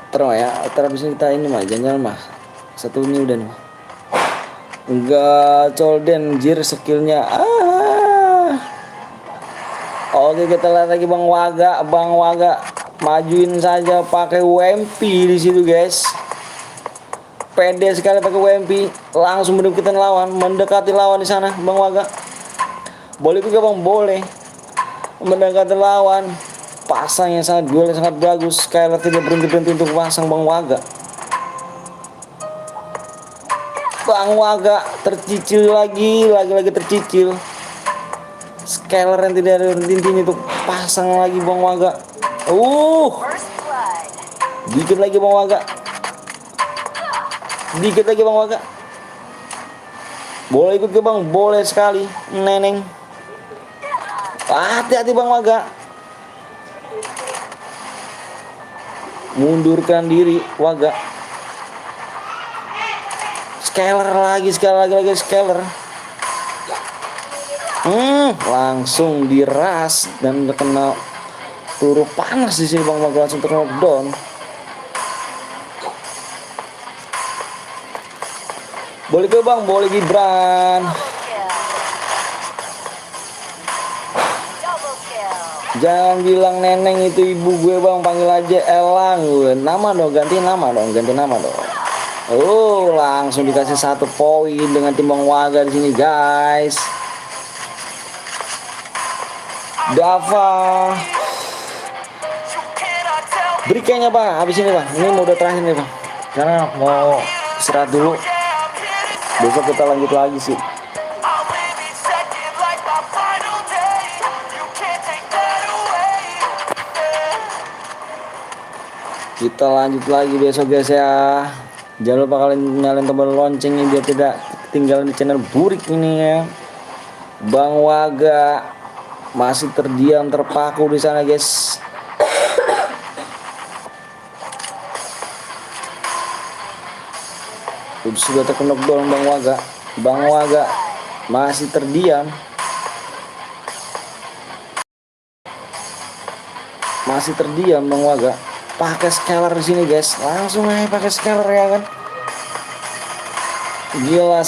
Terus ya, terus kita ini mah jangan mah. 1 ini udah nih. Enggak colden jir skillnya. Oke, kita lihat lagi Bang Waga. Bang Waga majuin saja pakai WMP di situ guys. Pede sekali pakai WMP, langsung mendekati lawan di sana Bang Waga. Boleh juga Bang, boleh. Mendekati lawan. Pasang yang sangat bagus. Skylar tidak berhenti untuk pasang Bang Waga. Bang Waga tercicil lagi tercicil. Skylar yang tidak ada henti untuk pasang lagi Bang Waga. Dikit lagi Bang Waga. Boleh ikut ke bang? Boleh sekali, Neneng. Hati-hati bang Waga. Mundurkan diri Waga. Scaler lagi, scaler. Langsung diras dan kena peluru panas di sini bang Waga, langsung terknockdown. Boleh ke bang, boleh Gibran. Double kill. Jangan bilang Neneng itu ibu gue bang, panggil aja Elang gue. Nama dong, ganti nama dong. Oh, langsung dikasih 1 poin dengan tim Bang Waga di sini guys. Dava. Beri kayaknya bang, habis ini bang. Ini mode terakhir nih bang. Karena mau istirahat dulu. Besok kita lanjut lagi sih. Kita lanjut lagi besok guys ya. Jangan lupa kalian nyalain tombol loncengnya biar tidak ketinggalan di channel Burik ini ya. Bang Waga masih terdiam terpaku di sana guys. Sudah terknockdown Bang Waga. Bang Waga masih terdiam. Bang Waga. Pakai scaler di sini guys, langsung aja pakai scaler ya kan. Gila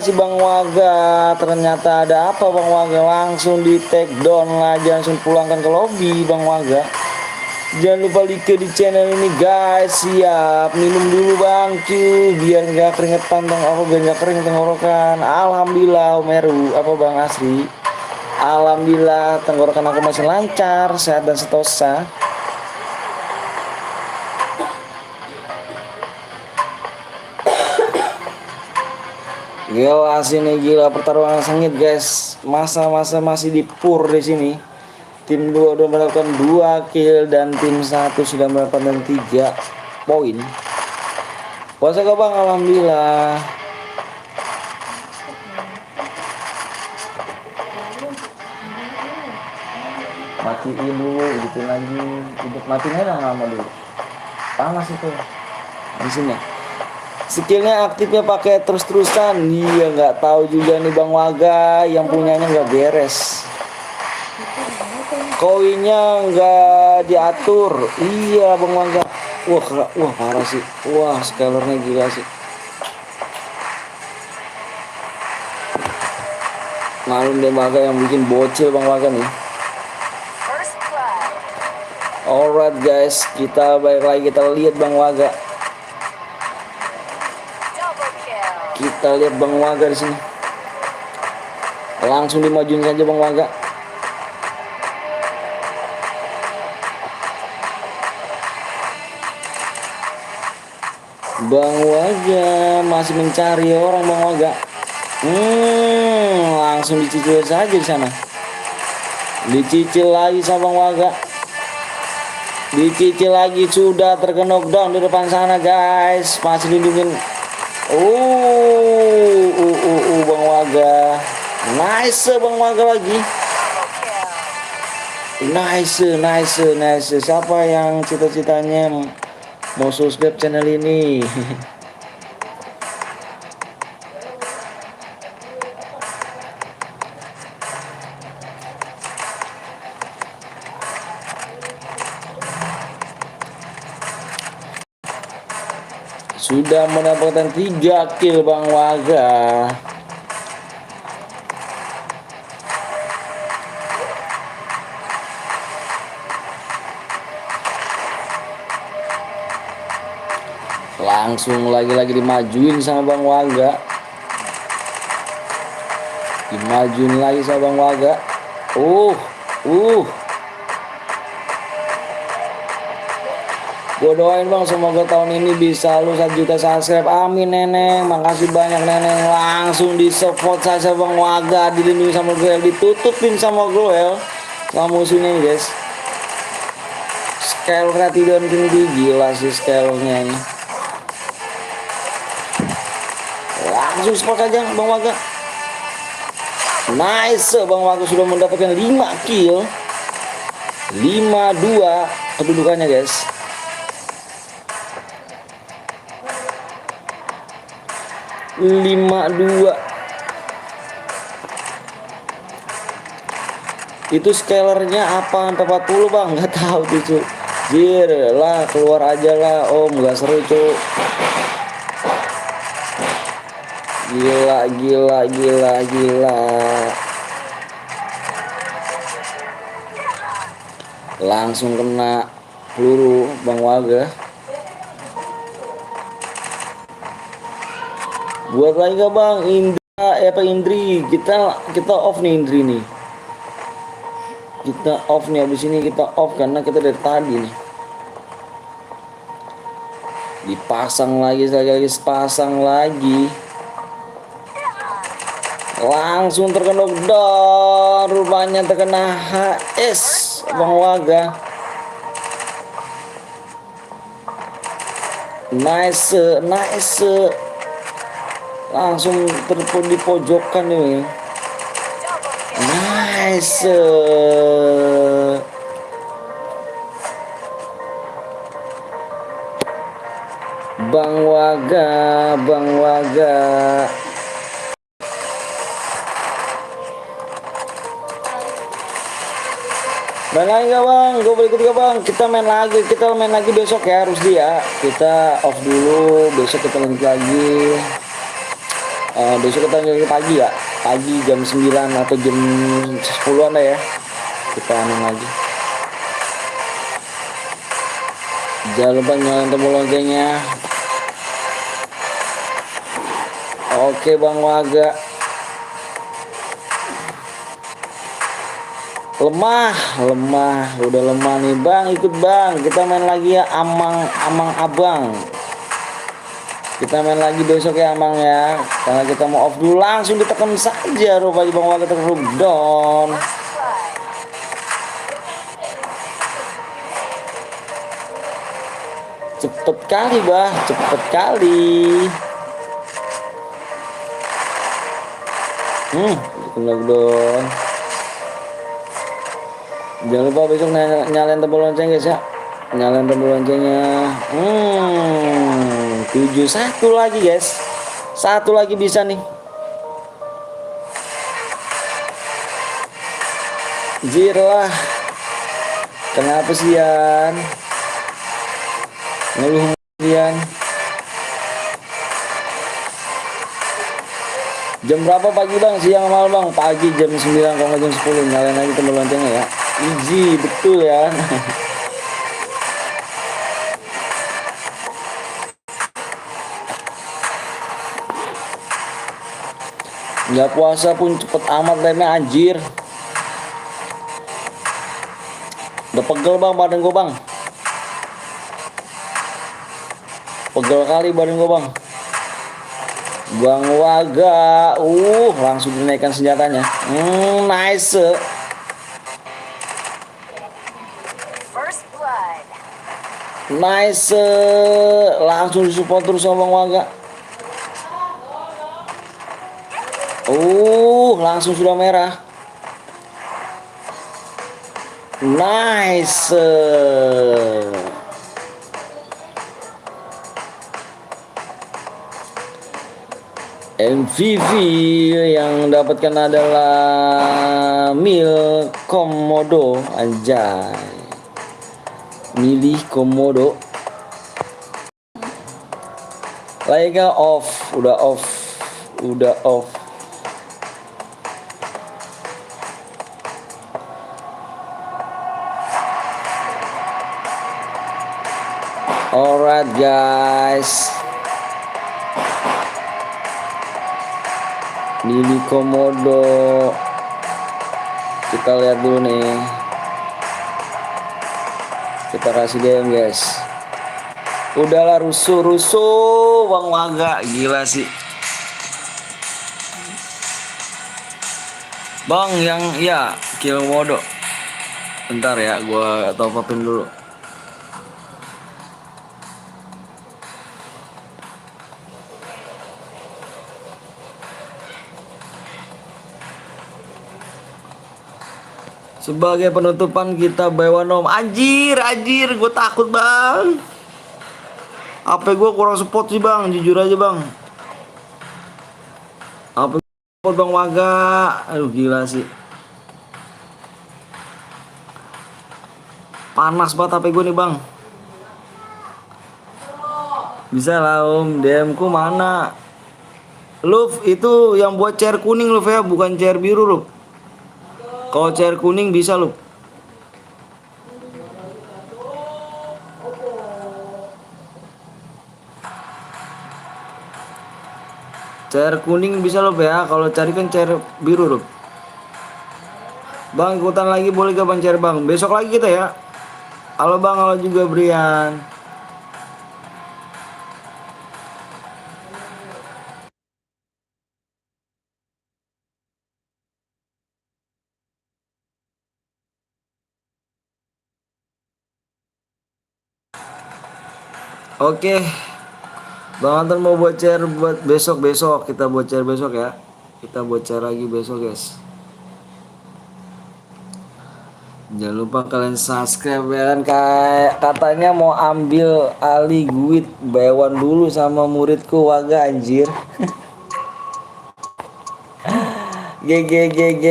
sih Bang Waga. Ternyata ada apa Bang Waga, langsung di take down aja, langsung pulangkan ke lobby Bang Waga. Jangan lupa like di channel ini guys. Siap, minum dulu bang cuy, biar nggak keringetan biar nggak kering tenggorokan. Alhamdulillah Meru Bang Asri, alhamdulillah tenggorokan aku masih lancar, sehat dan sentosa. Gila sini, gila pertarungan sengit guys. Masa-masa masih di pur di sini. Tim 2 sudah mendapatkan 2 kill dan tim 1 sudah mendapatkan 3 poin. Puasa ke bang, alhamdulillah. Matiin dulu gitu lagi. Matiin aja lama dulu. Panas itu di sini. Skillnya aktifnya pakai terus-terusan. Iya nggak tahu juga nih Bang Waga, yang punyanya nggak beres. Koinnya nggak diatur. Iya Bang Waga. Wah parah sih. Wah scalernya gila sih. Malum deh Waga yang bikin bocil Bang Waga nih. First blood. Alright guys, kita balik lagi, kita lihat Bang Waga. Kita lihat Bang Waga di sini. Langsung dimajuin saja Bang Waga. Bang Waga masih mencari orang Bang Waga. Langsung dicicil saja di sana. Dicicil lagi sama Bang Waga. Dicicil lagi, sudah terkena knockdown di depan sana guys. Masih lindungin. Bang Waga. Nice Bang Waga lagi. Nice. Siapa yang cita-citanya mau subscribe channel ini? Sudah mendapatkan 3 kill Bang Waga. Langsung lagi-lagi dimajuin sama Bang Waga. Dimajuin lagi sama Bang Waga. Gue doain Bang, semoga tahun ini bisa lu 1 juta subscribe. Amin Neneng, makasih banyak Neneng. Langsung di support saja Bang Waga, dilindungi sama Goel, ditutupin sama Goel sama musuhnya guys. Scale tidak tinggi, gila sih scale-nya ini. langsung spark aja Bang Waga. Nice, Bang Waga sudah mendapatkan 5 kill. 5-2 kedudukannya guys. Itu scalernya apa sampai 40 bang? Nggak tahu tuh cu. Jir lah, keluar aja lah om, nggak seru cu. Gila. Langsung kena peluru Bang Waga. Buat lagi gak bang? Indri, kita off nih Indri nih. Kita off nih, abis ini kita off karena kita dari tadi nih. Dipasang lagi, pasang lagi. Langsung terkena dor, rupanya terkena HS Bang Waga. Nice. Langsung di pojokan nih. Nice. Bang Waga. Main lagi gak bang? Gue boleh ikut gak bang? Kita main lagi besok ya, harus dia. Kita off dulu, besok kita lanjut lagi. Besok kita lanjut pagi ya. Pagi jam 9 atau jam 10-an lah ya. Kita main lagi. Jangan lupa nyalain tombol loncengnya. Oke Bang Waga. Lemah, udah lemah nih bang, ikut bang, kita main lagi ya amang abang. Kita main lagi besok ya amang ya, karena kita mau off dulu, langsung ditekan saja rupanya Bang Waga terus down. Cepet kali bah, kena down. Jangan lupa besok nyalain tombol lonceng guys ya. Nyalain tombol loncengnya. 7-1 lagi guys. 1 lagi bisa nih. Jir lah. Kenapa sih Yan? Ngeluh Yan. Jam berapa pagi bang? Siang malam bang? Pagi jam 9 kalau nggak jam 10. Nyalain lagi tombol loncengnya ya. Easy, betul ya. Nggak puasa pun cepet amat lemnya anjir. Udah pegel bang badan gue bang. Pegel kali badan gue bang. Bang Waga, langsung dinaikkan senjatanya. Nice. First blood. Nice. Langsung disupport terus sama Bang Waga. Langsung sudah merah. Nice. MVP yang dapatkan adalah Mil Komodo, anjay. Milih Komodo. Layaknya off, udah off. Alright guys. Milih Komodo. Kita lihat dulu nih. Kita kasih game guys. Udahlah rusuh Bang Waga, gila sih. Bang yang ya Komodo. Bentar ya, gua top upin dulu. Sebagai penutupan kita buy one home. Anjir, gue takut bang. HP gue kurang support sih bang, jujur aja bang. HP support bang Waga. Aduh gila sih. Panas banget HP gue nih bang. Bisa lah om, DM ku mana? Luf itu yang buat chair kuning Luf ya, bukan chair biru Luf. Kalau chair kuning bisa Luf. Chair kuning bisa Luf ya, kalau cari kan chair biru Luf. Bang ikutan lagi boleh gak bang chair bang? Besok lagi kita ya. Halo bang, halo juga Brian. Oke, Bang Anton mau buat chair buat besok kita buat chair besok ya. Kita buat chair lagi besok guys. Jangan lupa kalian subscribe ya kan, kayak katanya mau ambil alih guit bayawan dulu sama muridku Waga anjir. GG.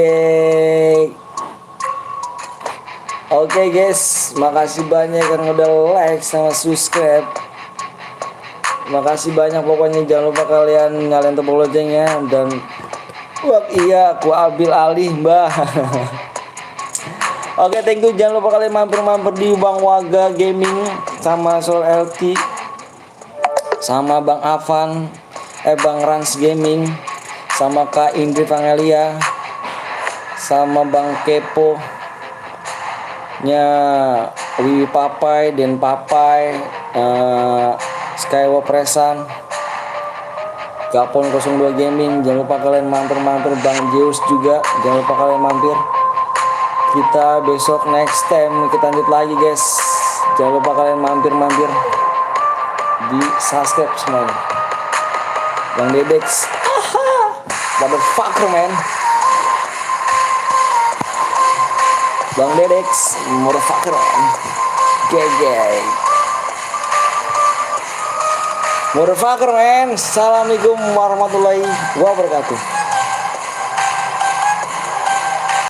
Oke guys, makasih banyak yang udah like sama subscribe. Makasih banyak pokoknya, jangan lupa kalian nyalain tombol loncengnya. Dan wah iya aku ambil alih mbah. Oke thank you, jangan lupa kalian mampir di Bang Waga Gaming sama Soul LT sama Bang Avan, Bang Rans Gaming sama Kak Indri Vangelia sama Bang Kepo nya Wiwi Papai, Den Papai, Skywalk Presan, Gapon 02 Gaming. Jangan lupa kalian mampir Bang Zeus juga, jangan lupa kalian mampir. Kita besok next time kita lanjut lagi guys. Jangan lupa kalian mampir di subscribe semuanya. Bang Dedex, motherfucker man. Bang Dedex, motherfucker man. Gay. Motherfucker man. Assalamualaikum warahmatullahi wabarakatuh.